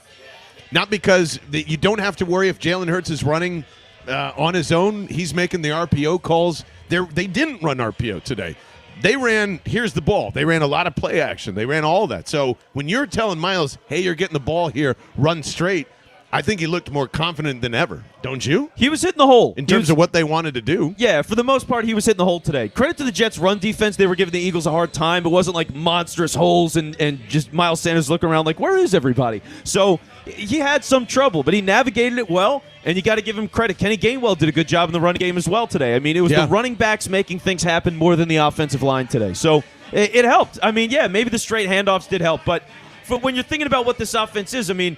Not because you don't have to worry if Jalen Hurts is running on his own. He's making the RPO calls. They didn't run RPO today. They ran, here's the ball. They ran a lot of play action. They ran all that. So when you're telling Miles, hey, you're getting the ball here, run straight, I think he looked more confident than ever. Don't you? He was hitting the hole. In terms of what they wanted to do. Yeah, for the most part, he was hitting the hole today. Credit to the Jets' run defense. They were giving the Eagles a hard time. It wasn't like monstrous holes and just Miles Sanders looking around like, where is everybody? So he had some trouble, but he navigated it well, and you got to give him credit. Kenny Gainwell did a good job in the running game as well today. I mean, it was the running backs making things happen more than the offensive line today. So it helped. I mean, yeah, maybe the straight handoffs did help, but when you're thinking about what this offense is, I mean,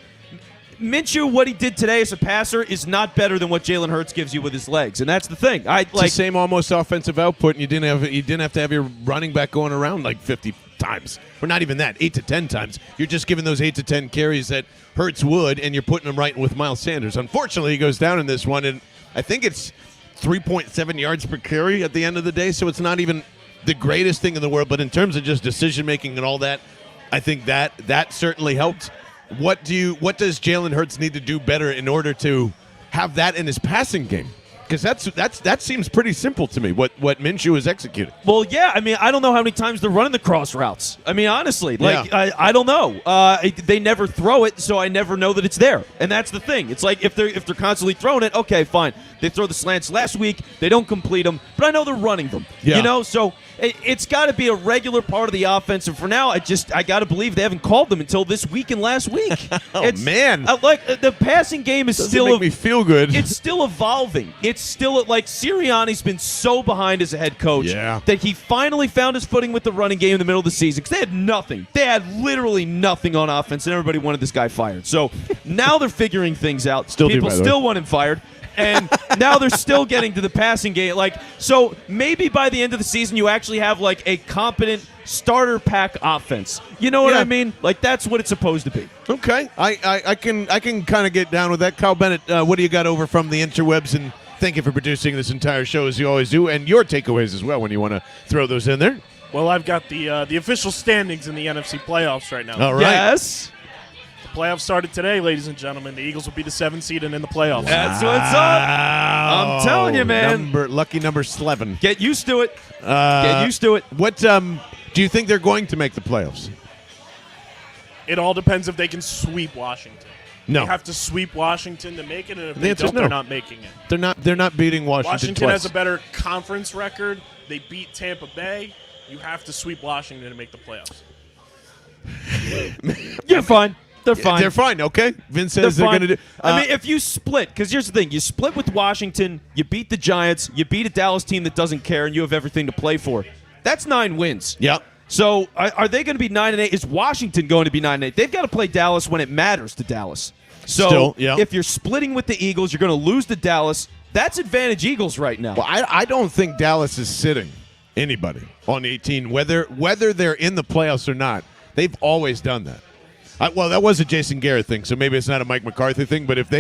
Minshew, what he did today as a passer is not better than what Jalen Hurts gives you with his legs, and that's the thing. It's the same almost offensive output, and you didn't have to have your running back going around like 50 times, or not even that, 8 to 10 times. You're just giving those 8 to 10 carries that Hurts would, and you're putting them right with Miles Sanders. Unfortunately, he goes down in this one, and I think it's 3.7 yards per carry at the end of the day, so it's not even the greatest thing in the world. But in terms of just decision making and all that, I think that certainly helped. What does Jalen Hurts need to do better in order to have that in his passing game? Because that seems pretty simple to me, what Minshew is executing. Well, yeah, I mean, I don't know how many times they're running the cross routes. I mean, honestly, I don't know. They never throw it, so I never know that it's there. And that's the thing. It's like if they're constantly throwing it, okay, fine. They throw the slants last week, they don't complete them, but I know they're running them. Yeah. You know, so it's got to be a regular part of the offense. And for now, I got to believe they haven't called them until this week and last week. Man, the passing game is still make me feel good. It's still evolving. It's still like Sirianni's been so behind as a head coach that he finally found his footing with the running game in the middle of the season because they had nothing. They had literally nothing on offense, and everybody wanted this guy fired. So now they're figuring things out. People still want him fired. And now they're still getting to the passing game. So maybe by the end of the season, you actually have like a competent starter pack offense. You know what I mean? Like that's what it's supposed to be. Okay, I can kind of get down with that. Kyle Bennett, what do you got over from the interwebs? And thank you for producing this entire show as you always do, and your takeaways as well when you want to throw those in there. Well, I've got the official standings in the NFC playoffs right now. All right. Yes. Playoffs started today, ladies and gentlemen. The Eagles will be the 7th seed and in the playoffs. That's what's up. I'm telling you, man. Lucky number 11. Get used to it. Get used to it. What do you think they're going to make the playoffs? It all depends if they can sweep Washington. No. They have to sweep Washington to make it, and if they don't, they're not making it. They're not beating Washington Washington twice. has a better conference record. They beat Tampa Bay. You have to sweep Washington to make the playoffs. You're fine. They're fine. They're fine. Okay. Vince says they're fine. going to do. I mean, if you split, because here's the thing: you split with Washington, you beat the Giants, you beat a Dallas team that doesn't care, and you have everything to play for. That's 9 wins. Yep. So are they going to be 9-8? Is Washington going to be 9-8? They've got to play Dallas when it matters to Dallas. So Still, yeah. if you're splitting with the Eagles, you're going to lose to Dallas. That's advantage Eagles right now. Well, I don't think Dallas is sitting anybody on 18, whether they're in the playoffs or not. They've always done that. Well, that was a Jason Garrett thing, so maybe it's not a Mike McCarthy thing. But if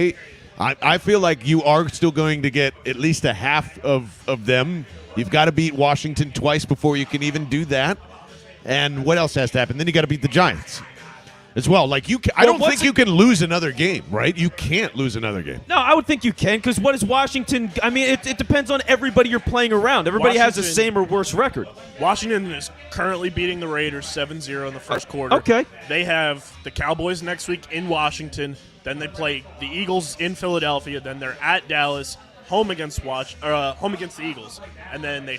I feel like you are still going to get at least a half of them. You've got to beat Washington twice before you can even do that. And what else has to happen? Then you got to beat the Giants as well. Like I don't think you can lose another game, right? You can't lose another game. No, I would think you can, because what is Washington? I mean, it depends on everybody you're playing around. Everybody has the same or worse record. Washington is currently beating the Raiders 7-0 in the first quarter. Okay. They have the Cowboys next week in Washington. Then they play the Eagles in Philadelphia. Then they're at Dallas, home against the Eagles, and then they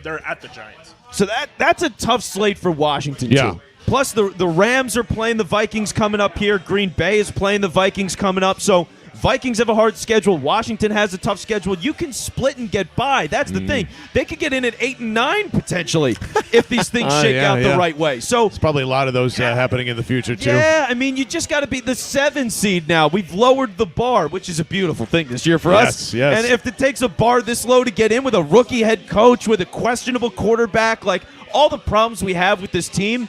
they're at the Giants. So that's a tough slate for Washington Yeah. too. Plus the Rams are playing the Vikings coming up here. Green Bay is playing the Vikings coming up. So Vikings have a hard schedule. Washington has a tough schedule. You can split and get by. That's the thing. They could get in at 8 and 9 potentially if these things shake out the right way. So There's probably a lot of those happening in the future too. yeah, I mean, you just got to be the 7 seed now. We've lowered the bar, which is a beautiful thing this year for us. Yes. And if it takes a bar this low to get in with a rookie head coach, with a questionable quarterback, like all the problems we have with this team,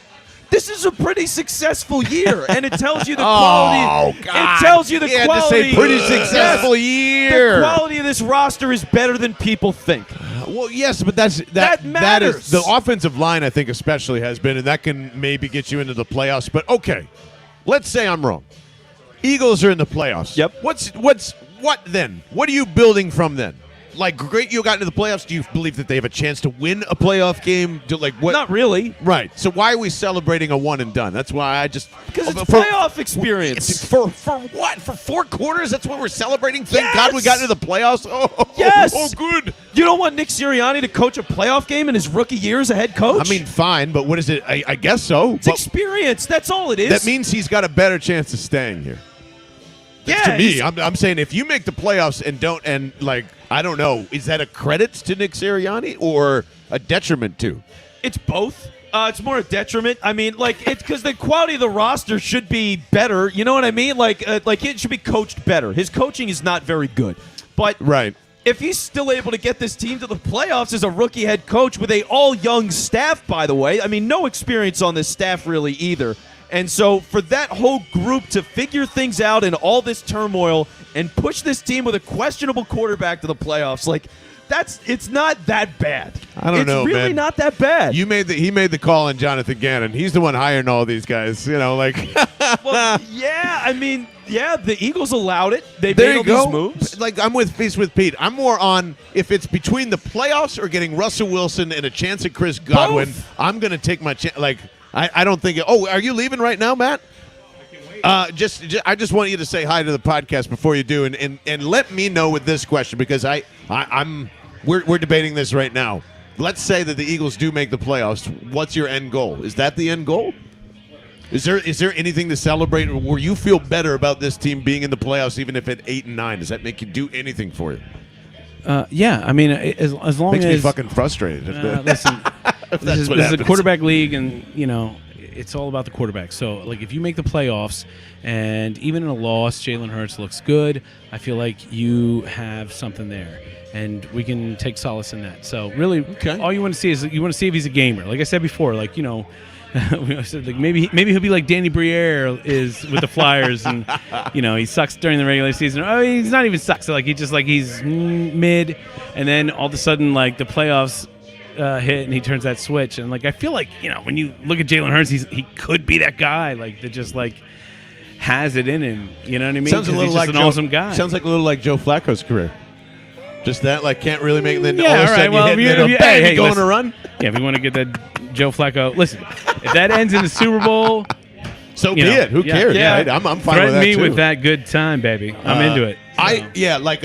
this is a pretty successful year, and it tells you the quality. Oh, God. It tells you the He had to quality. say pretty successful year. The quality of this roster is better than people think. Well, yes, but that That matters. is the offensive line. I think especially has been, and that can maybe get you into the playoffs. But okay, let's say I'm wrong. Eagles are in the playoffs. Yep. What then? What are you building from then? Like, great, you got into the playoffs. Do you believe that they have a chance to win a playoff game? What? Not really. Right. So why are we celebrating a one and done? That's why I just Because it's playoff experience. For what? For 4 quarters? That's what we're celebrating? Thank Yes! God we got into the playoffs. Oh, Yes! Oh, good. You don't want Nick Sirianni to coach a playoff game in his rookie year as a head coach? I mean, fine, but what is it? I guess so. it's experience. That's all it is. That means he's got a better chance of staying here. yeah, To me, he's- I'm saying if you make the playoffs and I don't know, is that a credit to Nick Sirianni or a detriment to? it's both. It's more a detriment. I mean, like, it's because the quality of the roster should be better. You know what I mean? Like it should be coached better. His coaching is not very good. But Right. if he's still able to get this team to the playoffs as a rookie head coach with a all-young staff, by the way, I mean, no experience on this staff really either. And so for that whole group to figure things out in all this turmoil and push this team with a questionable quarterback to the playoffs, like, it's not that bad. I don't know, It's really man. not that bad. He made the call on Jonathan Gannon. He's the one hiring all these guys. You know, like Well, yeah, I mean, yeah, the Eagles allowed it. They there made you all go. these moves. Like I'm with Pete. I'm more on if it's between the playoffs or getting Russell Wilson and a chance at Chris Godwin. Both. I'm going to take my chance. Like I don't think. Oh, are you leaving right now, Matt? I just want you to say hi to the podcast before you do, and let me know with this question because we're debating this right now. Let's say that the Eagles do make the playoffs. What's your end goal? Is that the end goal? Is there anything to celebrate, or where you feel better about this team being in the playoffs, even if at 8 and 9? Does that make you do anything for you? Yeah, I mean, as long Makes as me fucking frustrated. listen, If this that's is what a happens. quarterback league, and it's all about the quarterback. So, like, if you make the playoffs, and even in a loss, Jalen Hurts looks good, I feel like you have something there, and we can take solace in that. So, really, all you want to see is you want to see if he's a gamer. Like I said before, like I said, like maybe he'll be like Danny Briere is with the Flyers, and he sucks during the regular season. Oh, he's not even sucks. Like he's mid, and then all of a sudden, like the playoffs hit, and he turns that switch. And like I feel like when you look at Jalen Hurts, he could be that guy, like that just like has it in him. You know what I mean? Sounds a 'Cause little he's just like an awesome guy. Sounds like a little like Joe Flacco's career. Just that, like, can't really make. Then Yeah, all of a all sudden right. Well, you hit, if you- bang, hey, you go on listen. a run. Yeah, if we want to get that Joe Flacco, listen, if that ends in the Super Bowl, So be it. Who cares? Yeah. Right? I'm fine with Threaten that me too. with that good time, baby. I'm into it. I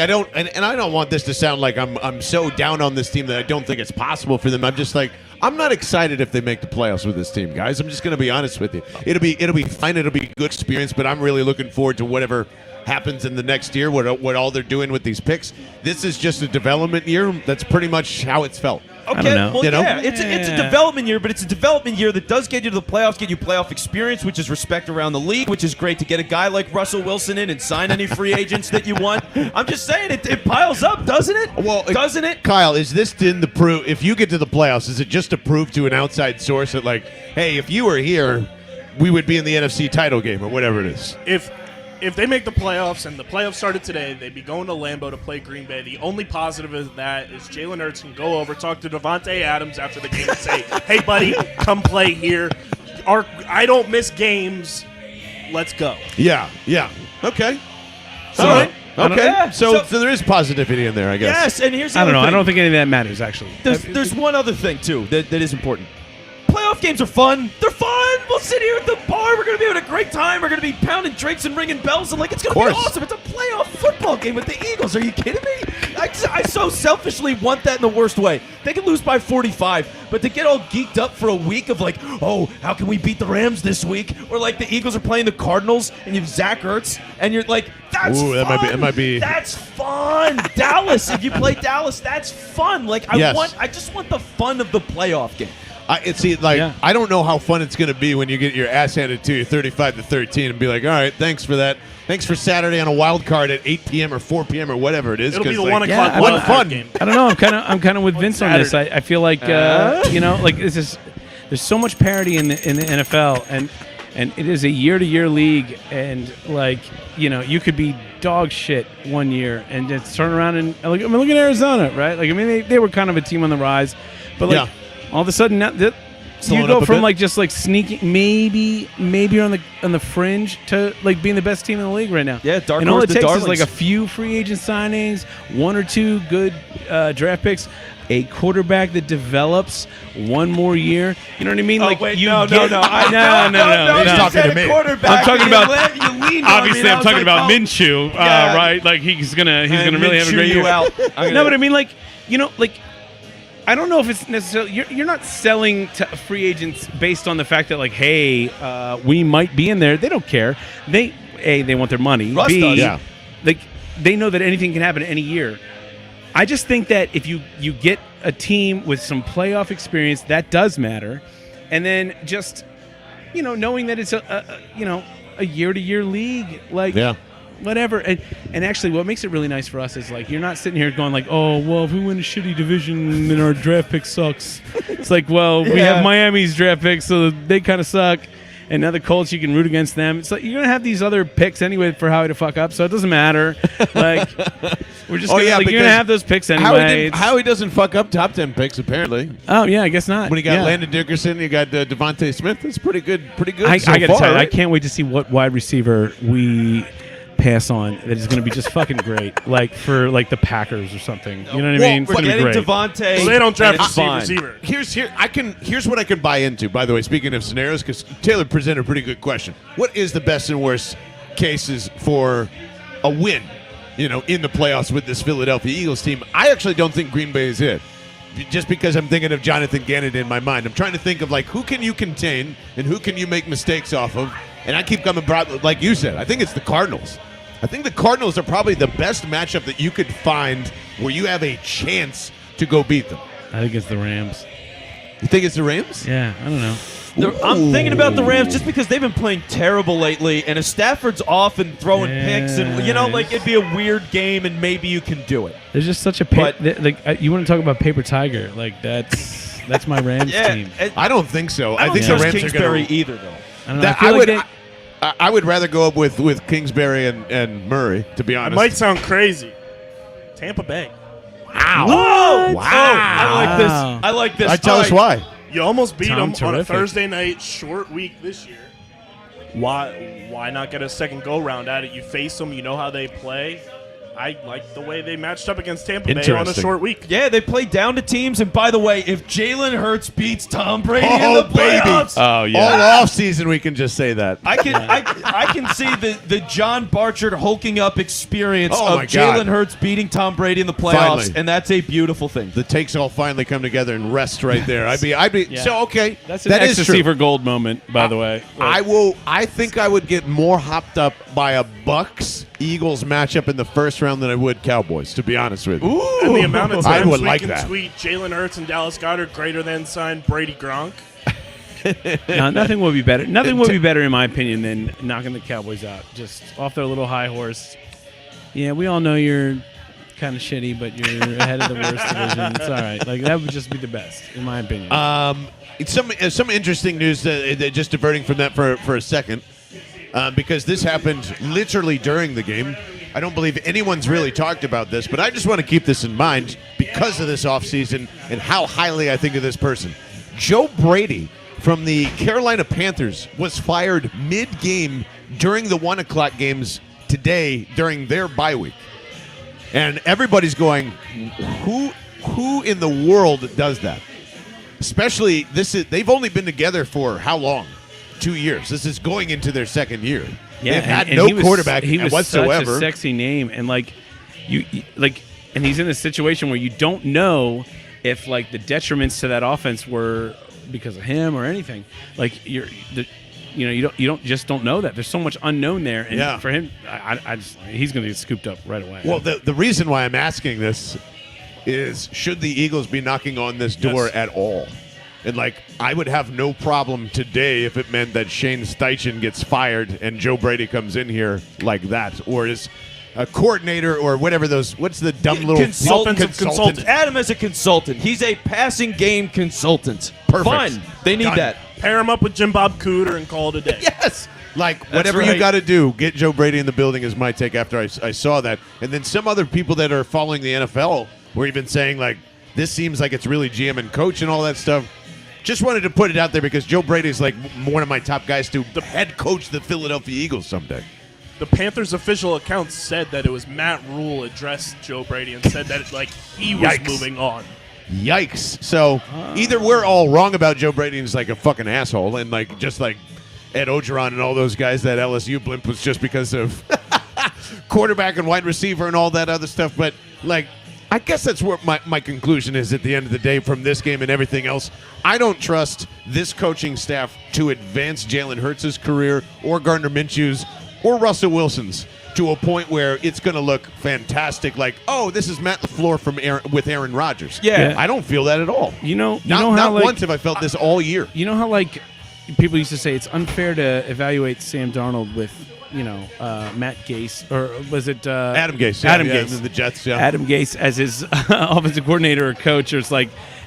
don't and I don't want this to sound like I'm so down on this team that I don't think it's possible for them. I'm just like I'm not excited if they make the playoffs with this team, guys. I'm just going to be honest with you. It'll be fine. It'll be a good experience, but I'm really looking forward to whatever happens in the next year. What all they're doing with these picks. This is just a development year. That's pretty much how it's felt. Okay, I don't know. well, You know? yeah, it's a development year, but it's a development year that does get you to the playoffs, get you playoff experience, which is respect around the league, which is great to get a guy like Russell Wilson in and sign any free agents that you want. I'm just saying, it piles up, doesn't it? Well, doesn't it? Kyle, is this in the proof? If you get to the playoffs, is it just to prove to an outside source that, like, hey, if you were here, we would be in the NFC title game or whatever it is? If they make the playoffs and the playoffs started today, they'd be going to Lambeau to play Green Bay. The only positive of that is Jalen Hurts can go over, talk to Devontae Adams after the game and say, hey, buddy, come play here. I don't miss games. Let's go. Yeah. Okay. So- All right. Okay. Yeah, So so- there is positivity in there, I guess. Yes, and here's the I don't other know. I thing. don't think any of that matters, actually. There's one other thing, too, that is important. Playoff games are fun. They're fun. We'll sit here at the bar. We're going to be having a great time. We're going to be pounding drinks and ringing bells. And, it's going to be awesome. It's a playoff football game with the Eagles. Are you kidding me? I so selfishly want that in the worst way. They could lose by 45, but to get all geeked up for a week of how can we beat the Rams this week? Or the Eagles are playing the Cardinals and you have Zach Ertz and you're like, that's Ooh, fun. that might be. That's fun. Dallas, if you play Dallas, that's fun. I just want the fun of the playoff game. I don't know how fun it's going to be when you get your ass handed to you 35-13 and be like, all right, thanks for that. Thanks for Saturday on a wild card at 8 p.m. or 4 p.m. or whatever it is. It'll be the 1 o'clock yeah, wild fun. card game. I don't know. I'm kind of with Vince on this. I feel like this is there's so much parity in the NFL and it is a year-to-year league and you could be dog shit one year and just turn around and look at Arizona, right? They were kind of a team on the rise, but all of a sudden now you go from just sneaking maybe on the fringe to being the best team in the league right now. Yeah, dark and all horse it to takes darlings. is a few free agent signings, 1 or 2 good draft picks, a quarterback that develops one more year. You know what I mean? No. No. He's talking to me. I'm talking about obviously. I'm talking about Minshew, right? He's gonna really have a great year. No, but I mean, I don't know if it's necessarily you're not selling to free agents based on the fact that hey, we might be in there. They don't care. They want their money. Russ B, does. they know that anything can happen any year. I just think that if you get a team with some playoff experience, that does matter, and then just knowing that it's a year-to-year league, whatever. And actually, what makes it really nice for us is you're not sitting here going oh well, if we win a shitty division, then our draft pick sucks. It's we have Miami's draft picks, so they kind of suck. And now the Colts, you can root against them. So you're gonna have these other picks anyway for Howie to fuck up, so it doesn't matter. We're just you're gonna have those picks anyway. Howie doesn't fuck up top 10 picks apparently. Oh yeah, I guess not. When you got Landon Dickerson, you got Devontae Smith. That's pretty good. I so gotta far, tell you, right? I can't wait to see what wide receiver we pass on that is going to be just fucking great, for the Packers or something. You know what I mean? It's But going to be getting great. Devontae, Well, they don't draft and it's fine. receiver. Here's what I can buy into. By the way, speaking of scenarios, because Taylor presented a pretty good question. What is the best and worst cases for a win? In the playoffs with this Philadelphia Eagles team. I actually don't think Green Bay is it. Just because I'm thinking of Jonathan Gannon in my mind. I'm trying to think of who can you contain and who can you make mistakes off of. And I keep coming back, like you said, I think it's the Cardinals. I think the Cardinals are probably the best matchup that you could find where you have a chance to go beat them. I think it's the Rams. You think it's the Rams? Yeah, I don't know. I'm thinking about the Rams just because they've been playing terrible lately, and if Stafford's off and throwing picks, and it'd be a weird game, and maybe you can do it. There's just such a you want to talk about paper tiger? That's my Rams team. I don't think so. I don't think trust the Rams Kingsbury are going either, though. I don't know. I would rather go up with Kingsbury and Murray, to be It honest. might sound crazy. Tampa Bay. Wow. Oh, Wow. I like this. Tell us why. You almost beat them Tom, on a terrific. Thursday night short week this year. Why not get a second go round at it? You face them, you know how they play. I like the way they matched up against Tampa Bay on a short week. Yeah, they played down to teams. And by the way, if Jalen Hurts beats Tom Brady in the playoffs, all off season we can just say that. I can see the John Barchard hulking up experience Oh of my God. Jalen Hurts beating Tom Brady in the playoffs, Finally. and that's a beautiful thing. The takes all finally come together and rest right there. I'd be so okay. That's an that is ecstasy true. for gold moment, by the way. I think I would get more hopped up by a Bucks-Eagles matchup in the first round than I would Cowboys, to be honest with you. And the amount of I times would we like can that. tweet Jalen Hurts and Dallas Goedert greater than sign Brady Gronk. No, nothing would be better. Nothing would be better, in my opinion, than knocking the Cowboys out, just off their little high horse. Yeah, we all know you're kind of shitty, but you're ahead of the worst division. It's all right. Like that would just be the best, in my opinion. It's some interesting news. Just diverting from that for a second, because this happened literally during the game. I don't believe anyone's really talked about this, but I just want to keep this in mind because of this offseason and how highly I think of this person. Joe Brady from the Carolina Panthers was fired mid-game during the 1 o'clock games today during their bye week. And everybody's going, who in the world does that? Especially, they've only been together for how long? 2 years. This is going into their second year. Yeah, They've had and no he was, quarterback he was whatsoever. Such a sexy name, and and he's in a situation where you don't know if like the detriments to that offense were because of him or anything. Like you don't know that. There's so much unknown there, and for him, he's going to get scooped up right away. Well, the reason why I'm asking this is, should the Eagles be knocking on this door at all? And, I would have no problem today if it meant that Shane Steichen gets fired and Joe Brady comes in here like that. Or is a coordinator or whatever what's the dumb little consultant. Adam is a consultant. He's a passing game consultant. Perfect. Fine. They need Done. that. Pair him up with Jim Bob Cooter and call it a day. Yes. Whatever you got to do, get Joe Brady in the building is my take after I saw that. And then some other people that are following the NFL were even saying, this seems like it's really GM and coach and all that stuff. Just wanted to put it out there because Joe Brady's one of my top guys to head coach the Philadelphia Eagles someday. The Panthers' official account said that it was Matt Rule addressed Joe Brady and said that he was moving on. Yikes. So either we're all wrong about Joe Brady and he's like a fucking asshole, and just like Ed Ogeron and all those guys, that LSU blimp was just because of quarterback and wide receiver and all that other stuff. But I guess that's what my conclusion is at the end of the day from this game and everything else. I don't trust this coaching staff to advance Jalen Hurts' career or Gardner Minshew's or Russell Wilson's to a point where it's going to look fantastic. This is Matt LaFleur with Aaron Rodgers. Yeah. I don't feel that at all. Not once have I felt this all year. You know how people used to say it's unfair to evaluate Sam Darnold with Matt Gase, or was it Adam Gase? Adam Gase, the Jets. Yeah. Adam Gase as his offensive coordinator or coach. Or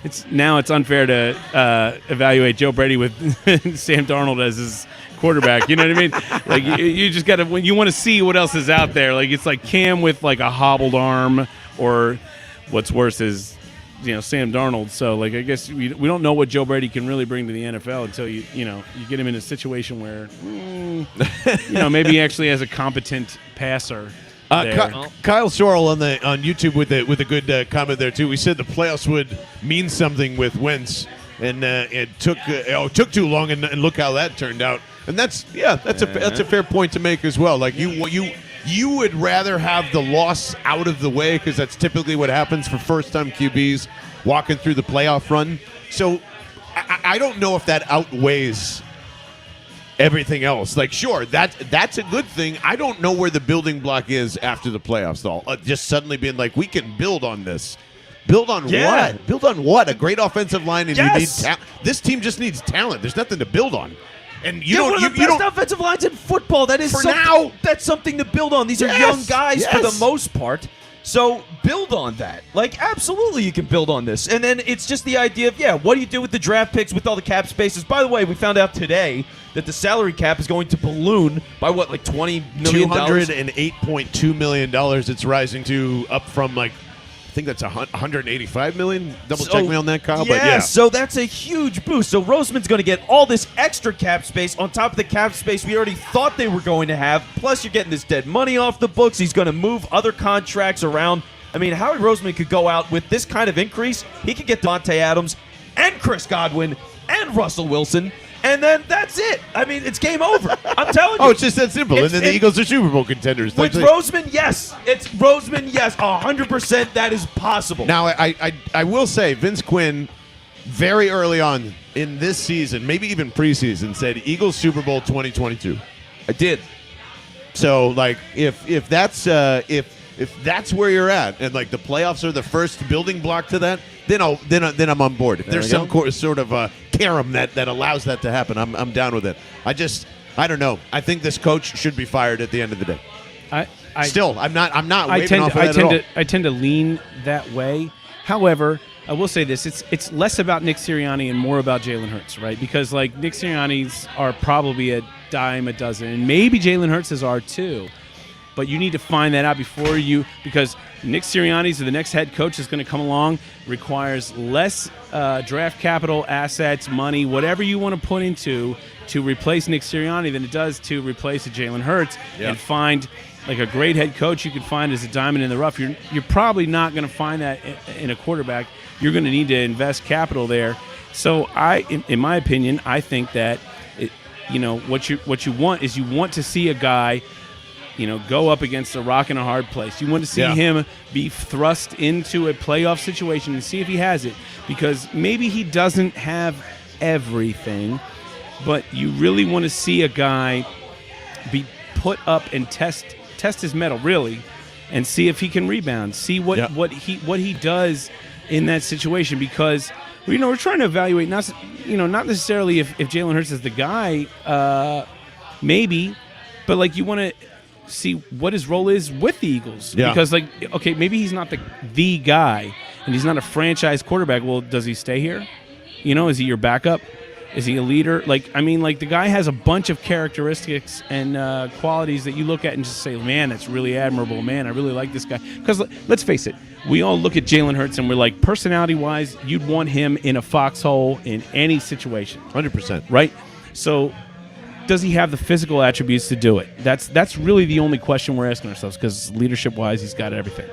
it's unfair to evaluate Joe Brady with Sam Darnold as his quarterback. You know what I mean? You just got to, when you want to see what else is out there. It's like Cam with a hobbled arm, or what's worse is Sam Darnold. So I guess we don't know what Joe Brady can really bring to the NFL until you get him in a situation where maybe he actually has a competent passer. Kyle Sorrell on YouTube with a good comment there too. We said the playoffs would mean something with Wentz, and it took too long, and look how that turned out. And that's a fair point to make as well. You would rather have the loss out of the way because that's typically what happens for first-time QBs walking through the playoff run. So I don't know if that outweighs everything else. Sure, that's a good thing. I don't know where the building block is after the playoffs, though. Just suddenly being we can build on this. Build on what? Build on what? A great offensive line, and you need talent. This team just needs talent. There's nothing to build on. And one of the best offensive lines in football. That is now. That's something to build on. These are young guys for the most part. So build on that. Absolutely you can build on this. And then it's just the idea of, what do you do with the draft picks with all the cap spaces? By the way, we found out today that the salary cap is going to balloon by $20 million? $208.2 million. It's rising to up from I think that's $185 million. Double check me on that, Kyle. Yeah, but yeah, so that's a huge boost. So Roseman's going to get all this extra cap space on top of the cap space we already thought they were going to have. Plus, you're getting this dead money off the books. He's going to move other contracts around. I mean, Howie Roseman could go out with this kind of increase. He could get Devontae Adams and Chris Godwin and Russell Wilson. And then that's it. I mean, it's game over. I'm telling you. Oh, it's just that simple. And then the Eagles are Super Bowl contenders. With Roseman, yes. It's Roseman, yes. 100% that is possible. Now, I will say, Vince Quinn, very early on in this season, maybe even preseason, said Eagles Super Bowl 2022. I did. So, like, if that's where you're at, and like the playoffs are the first building block to that, then I'm on board. If there's some sort of carom that allows that to happen, I'm down with it. I don't know. I think this coach should be fired at the end of the day. I'm not waving off of that at all. I tend to lean that way. However, I will say this: it's less about Nick Sirianni and more about Jalen Hurts, right? Because like Nick Sirianni's are probably a dime a dozen, and maybe Jalen Hurts' are too. But you need to find that out because Nick Sirianni's or the next head coach is going to come along, requires less draft capital, assets, money, whatever you want to put into to replace Nick Sirianni than it does to replace a Jalen Hurts and find like a great head coach you could find as a diamond in the rough. You're probably not going to find that in a quarterback. You're going to need to invest capital there. So in my opinion, I think that what you want is you want to see a guy go up against a rock and a hard place. You want to see him be thrust into a playoff situation and see if he has it, because maybe he doesn't have everything, but you really want to see a guy be put up and test his mettle really, and see if he can rebound. See what he does in that situation, because we're trying to evaluate not necessarily if Jalen Hurts is the guy, maybe, but like you want to see what his role is with the Eagles. Because, maybe he's not the guy, and he's not a franchise quarterback. Well, does he stay here? Is he your backup? Is he a leader? The guy has a bunch of characteristics and qualities that you look at and just say, man, that's really admirable. Man, I really like this guy. Because let's face it, we all look at Jalen Hurts and we're like, personality-wise, you'd want him in a foxhole in any situation. 100%. Right? So does he have the physical attributes to do it? That's really the only question we're asking ourselves, because leadership-wise, he's got everything.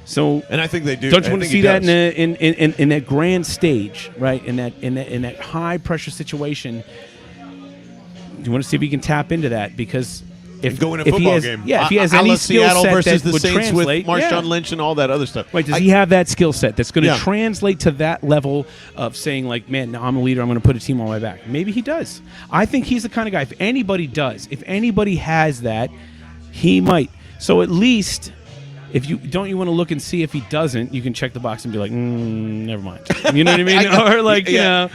So, and I think they do. Don't you want to see that in that grand stage, right? In that high pressure situation? You want to see if he can tap into that, because if go in a football game, if he has any skill Seattle set versus that the would Saints translate, with Marshawn Lynch and all that other stuff. Right? Does he have that skill set that's going to translate to that level of saying, like, man, now I'm a leader, I'm going to put a team on my back? Maybe he does. I think he's the kind of guy. If anybody has that, he might. So at least, if you want to look and see if he doesn't, you can check the box and be like, never mind. You know what I mean? Or like, I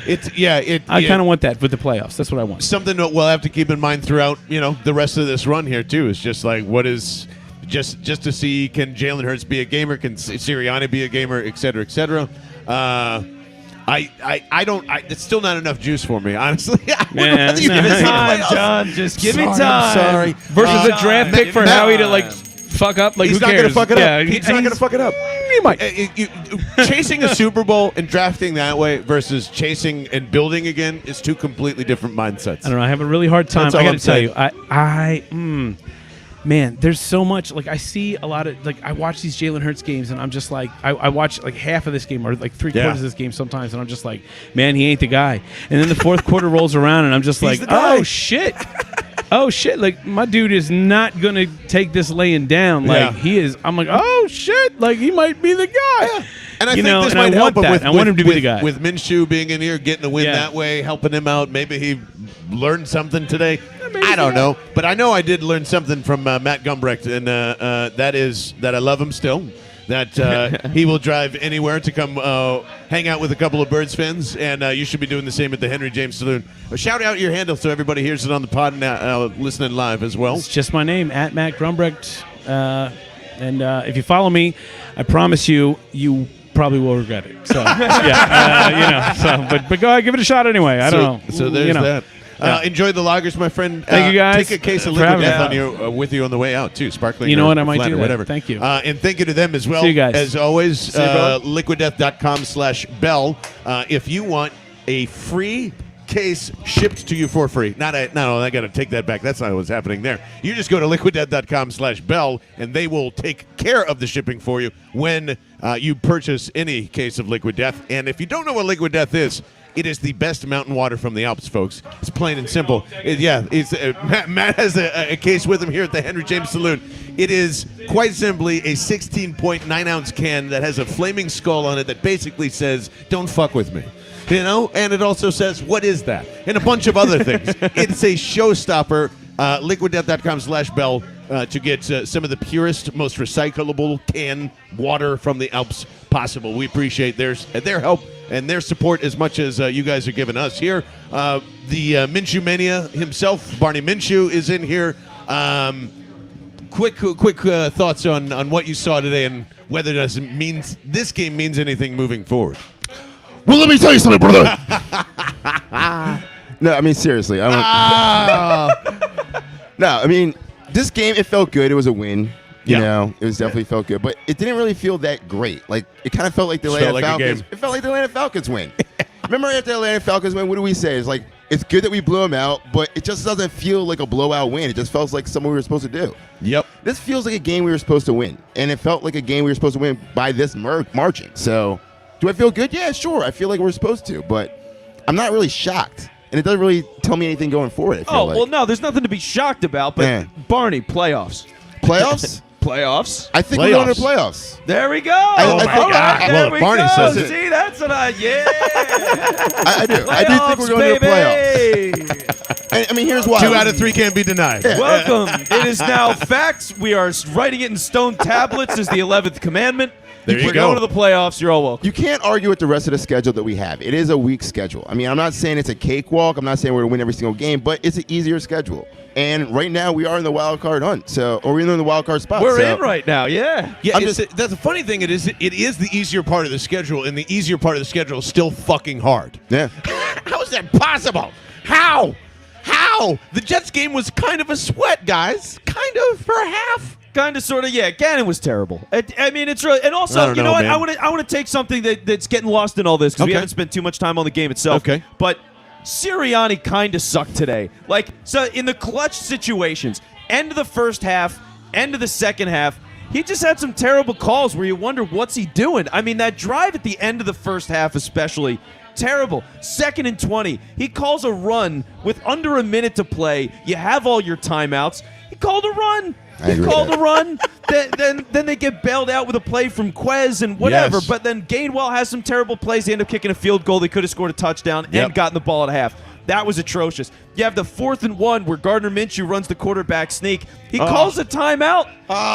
kind of want that with the playoffs. That's what I want. Something that we'll have to keep in mind throughout, the rest of this run here too, is just like, what is just to see, can Jalen Hurts be a gamer? Can Sirianni be a gamer? Et cetera, et cetera. It's still not enough juice for me, honestly. Give it time, John. Just give me time. I'm sorry. Versus a draft pick for Howie to fuck up. Like, he's who not cares? going to fuck it up. Yeah, He's not going to fuck it up. He might. Chasing a Super Bowl and drafting that way versus chasing and building again is two completely different mindsets. I don't know. I have a really hard time. I got to tell you, man, there's so much. Like, I see a lot of, I watch these Jalen Hurts games, and I'm just like, I watch half of this game or three-quarters of this game sometimes, and I'm just like, man, he ain't the guy. And then the fourth quarter rolls around, and I'm just like, oh shit. Oh shit! Like, my dude is not gonna take this laying down. He is. I'm like, oh shit! Like, he might be the guy. Yeah. And I think this might help him I want him to be the guy. With Minshew being in here, getting a win that way, helping him out. Maybe he learned something today. I don't know, but I know I did learn something from Matt Gumbrecht, and that is that I love him still. That he will drive anywhere to come hang out with a couple of Birds fans, and you should be doing the same at the Henry James Saloon. Shout out your handle so everybody hears it on the pod and listening live as well. It's just my name, at Matt Gumbrecht. And if you follow me, I promise you probably will regret it. So, but go ahead, give it a shot anyway. I don't know. So there's that. Enjoy the lagers, my friend. Thank you, guys, Take a case of for Liquid having Death with you on the way out, too. Sparkling. You know or what? I might flat do or that. whatever. Thank you. And thank you to them as well. See you guys. As always, See you, brother. liquiddeath.com/bell. If you want a free case shipped to you for free. No, I got to take that back. That's not what's happening there. You just go to liquiddeath.com/bell, and they will take care of the shipping for you when you purchase any case of Liquid Death. And if you don't know what Liquid Death is, it is the best mountain water from the Alps, folks. It's plain and simple. Matt has a case with him here at the Henry James Saloon. It is quite simply a 16.9-ounce can that has a flaming skull on it that basically says, "Don't fuck with me." And it also says, "What is that?" and a bunch of other things. It's a showstopper. Liquiddeath.com/bell to get some of the purest, most recyclable can water from the Alps possible. We appreciate their help and their support as much as you guys are giving us here. The Minshew Mania himself, Barney Minshew, is in here. Quick thoughts on what you saw today and whether this game means anything moving forward. Well, let me tell you something, brother. No, I mean, seriously. No, I mean, this game, it felt good. It was a win. You know, it was definitely felt good. But it didn't really feel that great. Like, it kind of felt like the Atlanta Falcons. It felt like the Atlanta Falcons win. Remember after the Atlanta Falcons win, what do we say? It's like, it's good that we blew them out, but it just doesn't feel like a blowout win. It just felt like something we were supposed to do. Yep. This feels like a game we were supposed to win. And it felt like a game we were supposed to win by this margin. So, do I feel good? Yeah, sure. I feel like we're supposed to, but I'm not really shocked. And it doesn't really tell me anything going forward, I feel like. Well, no, there's nothing to be shocked about, but Barney, playoffs. Playoffs? Playoffs. I think we're going to playoffs. There we go. I think, There we Barney go. says it. See, that's what I I do. Playoffs, I do think we're going to playoffs. I mean, here's why. 2 out of 3 can't be denied. Welcome. It is now facts. We are writing it in stone tablets as the 11th commandment. There you We're go. going to the playoffs. You're all welcome. You can't argue with the rest of the schedule that we have. It is a weak schedule. I mean, I'm not saying it's a cakewalk. I'm not saying we're going to win every single game, but it's an easier schedule. And right now, we are in the wild card hunt. Or we're in the wild card spot. We're in right now, yeah. Yeah, that's the funny thing. It is the easier part of the schedule, and the easier part of the schedule is still fucking hard. Yeah. How is that possible? How? The Jets game was kind of a sweat, guys. Kind of for half. Kind of, sort of, yeah. Gannon was terrible. I mean, it's really, and also, you know what? I want to take something that's getting lost in all this because we haven't spent too much time on the game itself. Okay. But Sirianni kind of sucked today. Like, so in the clutch situations, end of the first half, end of the second half, he just had some terrible calls where you wonder what's he doing. I mean, that drive at the end of the first half, especially. Terrible. 2nd and 20. He calls a run with under a minute to play. You have all your timeouts. He called a run. He called a run. Then they get bailed out with a play from Quez and whatever. Yes. But then Gainwell has some terrible plays. They end up kicking a field goal. They could have scored a touchdown and gotten the ball at half. That was atrocious. You have the 4th and 1 where Gardner Minshew runs the quarterback sneak. He calls a timeout.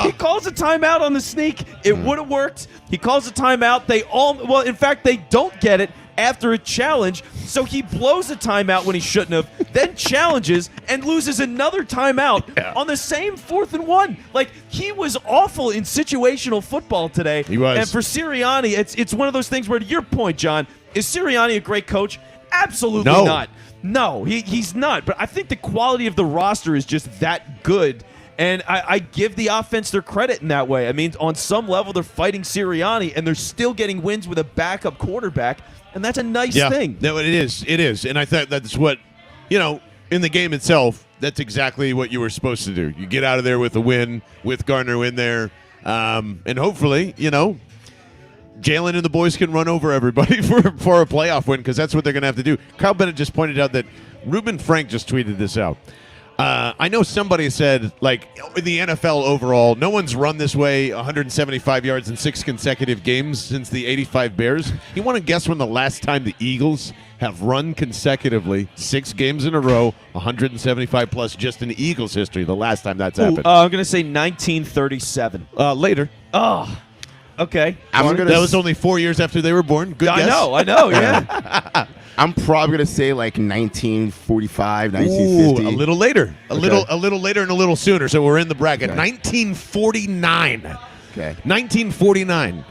He calls a timeout on the sneak. It would have worked. He calls a timeout. In fact, they don't get it after a challenge, so he blows a timeout when he shouldn't have, then challenges and loses another timeout on the same 4th and 1. Like, he was awful in situational football today. He was. And for Sirianni, it's one of those things where, to your point, John, is Sirianni a great coach? Absolutely not. No, he's not. But I think the quality of the roster is just that good. And I give the offense their credit in that way. I mean, on some level, they're fighting Sirianni, and they're still getting wins with a backup quarterback. And that's a nice thing. No, it is. It is. And I thought that's what, in the game itself, that's exactly what you were supposed to do. You get out of there with a win, with Gardner in there. And hopefully, Jalen and the boys can run over everybody for a playoff win because that's what they're going to have to do. Kyle Bennett just pointed out that Reuben Frank just tweeted this out. I know somebody said, like, in the NFL overall, no one's run this way 175 yards in 6 consecutive games since the 85 Bears. You want to guess when the last time the Eagles have run consecutively 6 games in a row, 175 plus just in Eagles history, the last time that's happened? I'm going to say 1937. Later. Oh, okay. That was only 4 years after they were born. Good guess. I know, yeah. I'm probably going to say like 1945, 1950. A little later. A little later and a little sooner. So we're in the bracket. 1949. Okay. 1949.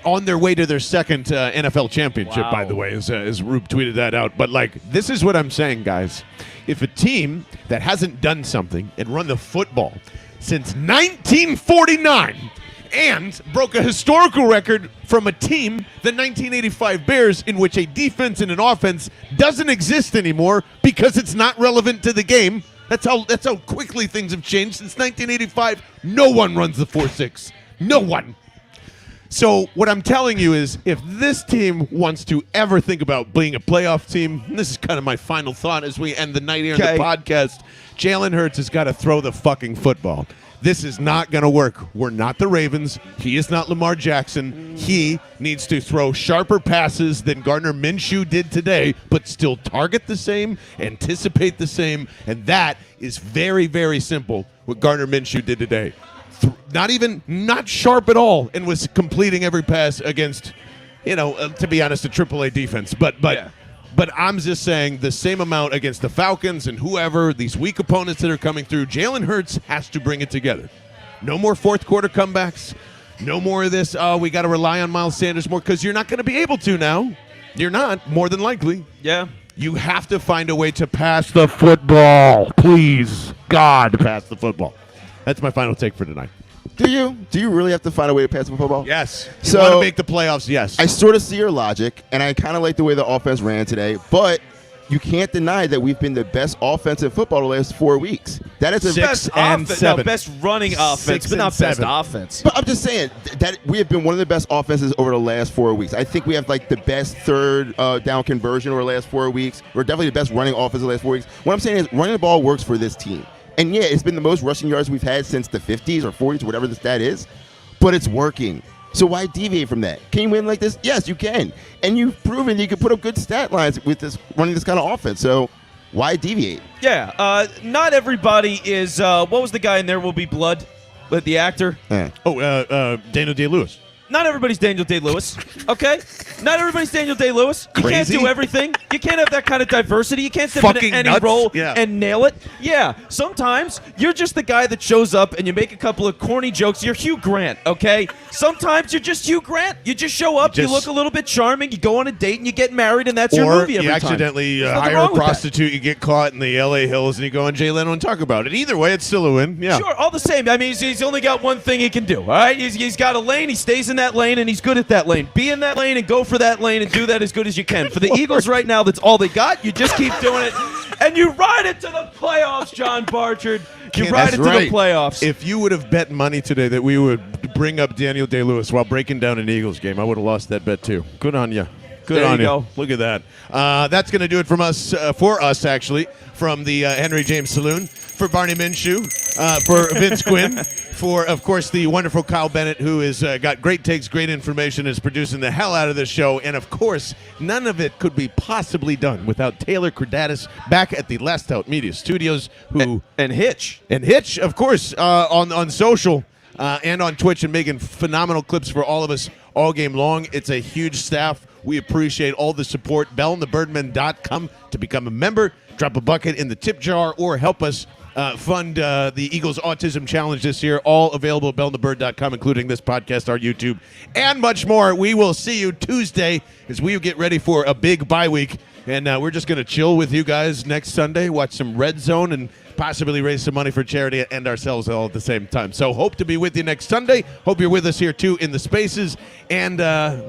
on their way to their second NFL championship, by the way, as Rube tweeted that out. But, this is what I'm saying, guys. If a team that hasn't done something and run the football since 1949 and broke a historical record from a team, the 1985 Bears, in which a defense and an offense doesn't exist anymore because it's not relevant to the game. That's how quickly things have changed. Since 1985, no one runs the 4-6. No one. So what I'm telling you is, if this team wants to ever think about being a playoff team, and this is kind of my final thought as we end the night here in the podcast, Jalen Hurts has got to throw the fucking football. This is not going to work. We're not the Ravens. He is not Lamar Jackson. He needs to throw sharper passes than Gardner Minshew did today, but still target the same, anticipate the same, and that is very, very simple what Gardner Minshew did today. Not sharp at all, and was completing every pass against, to be honest, a AAA defense. But I'm just saying the same amount against the Falcons and whoever, these weak opponents that are coming through, Jalen Hurts has to bring it together. No more fourth quarter comebacks. No more of this, we got to rely on Miles Sanders more, because you're not going to be able to now. You're not, more than likely. Yeah. You have to find a way to pass the football. Please, God, pass the football. That's my final take for tonight. Do you? Do you really have to find a way to pass the football? Yes. If you want to make the playoffs, yes. I sort of see your logic, and I kind of like the way the offense ran today, but you can't deny that we've been the best offense in football the last 4 weeks. That is best running offense, but not best offense. But I'm just saying that we have been one of the best offenses over the last 4 weeks. I think we have the best third down conversion over the last 4 weeks. We're definitely the best running offense the last 4 weeks. What I'm saying is running the ball works for this team. And yeah, it's been the most rushing yards we've had since the 50s or 40s, whatever the stat is, but it's working. So why deviate from that? Can you win like this? Yes, you can. And you've proven you can put up good stat lines with this running this kind of offense. So why deviate? Yeah, not everybody is. What was the guy in There Will Be Blood? With the actor? Daniel Day-Lewis. Not everybody's Daniel Day-Lewis, okay? Not everybody's Daniel Day-Lewis. You can't do everything. You can't have that kind of diversity. You can't step into any role and nail it. Yeah, sometimes you're just the guy that shows up and you make a couple of corny jokes. You're Hugh Grant, okay? Sometimes you're just Hugh Grant. You just show up, you look a little bit charming, you go on a date and you get married, and that's your movie every time. Or you accidentally hire a prostitute, you get caught in the L.A. hills, and you go on Jay Leno and talk about it. Either way, it's still a win. Yeah. Sure, all the same. I mean, he's only got one thing he can do, all right? He's got a lane, he stays in that lane, and he's good at that lane. Be in that lane and go for that lane and do that as good as you can. For the Eagles right now, that's all they got. You just keep doing it, and you ride it to the playoffs, John Barchard. You ride it to the playoffs. If you would have bet money today that we would bring up Daniel Day-Lewis while breaking down an Eagles game, I would have lost that bet too. Good on you. Good on you. Go. Look at that. That's going to do it from us, for us, actually, from the Henry James Saloon. For Barney Minshew, for Vince Quinn, for, of course, the wonderful Kyle Bennett, who has got great takes, great information, is producing the hell out of this show. And, of course, none of it could be possibly done without Taylor Cordatis back at the Last Out Media Studios. And Hitch. And Hitch, of course, on social and on Twitch, and making phenomenal clips for all of us all game long. It's a huge staff. We appreciate all the support. BellandTheBirdman.com to become a member. Drop a bucket in the tip jar or help us fund the Eagles Autism Challenge this year. All available at BellandTheBird.com, including this podcast, our YouTube, and much more. We will see you Tuesday as we get ready for a big bye week. And we're just going to chill with you guys next Sunday, watch some Red Zone, and possibly raise some money for charity and ourselves all at the same time. So hope to be with you next Sunday. Hope you're with us here, too, in the spaces and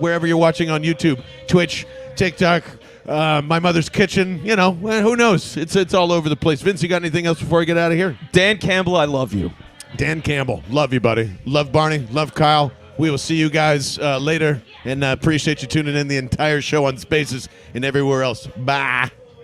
wherever you're watching on YouTube, Twitch, TikTok, My Mother's Kitchen. Who knows? It's all over the place. Vince, you got anything else before I get out of here? Dan Campbell, I love you. Dan Campbell, love you, buddy. Love Barney, love Kyle. We will see you guys later, and appreciate you tuning in the entire show on Spaces and everywhere else. Bye.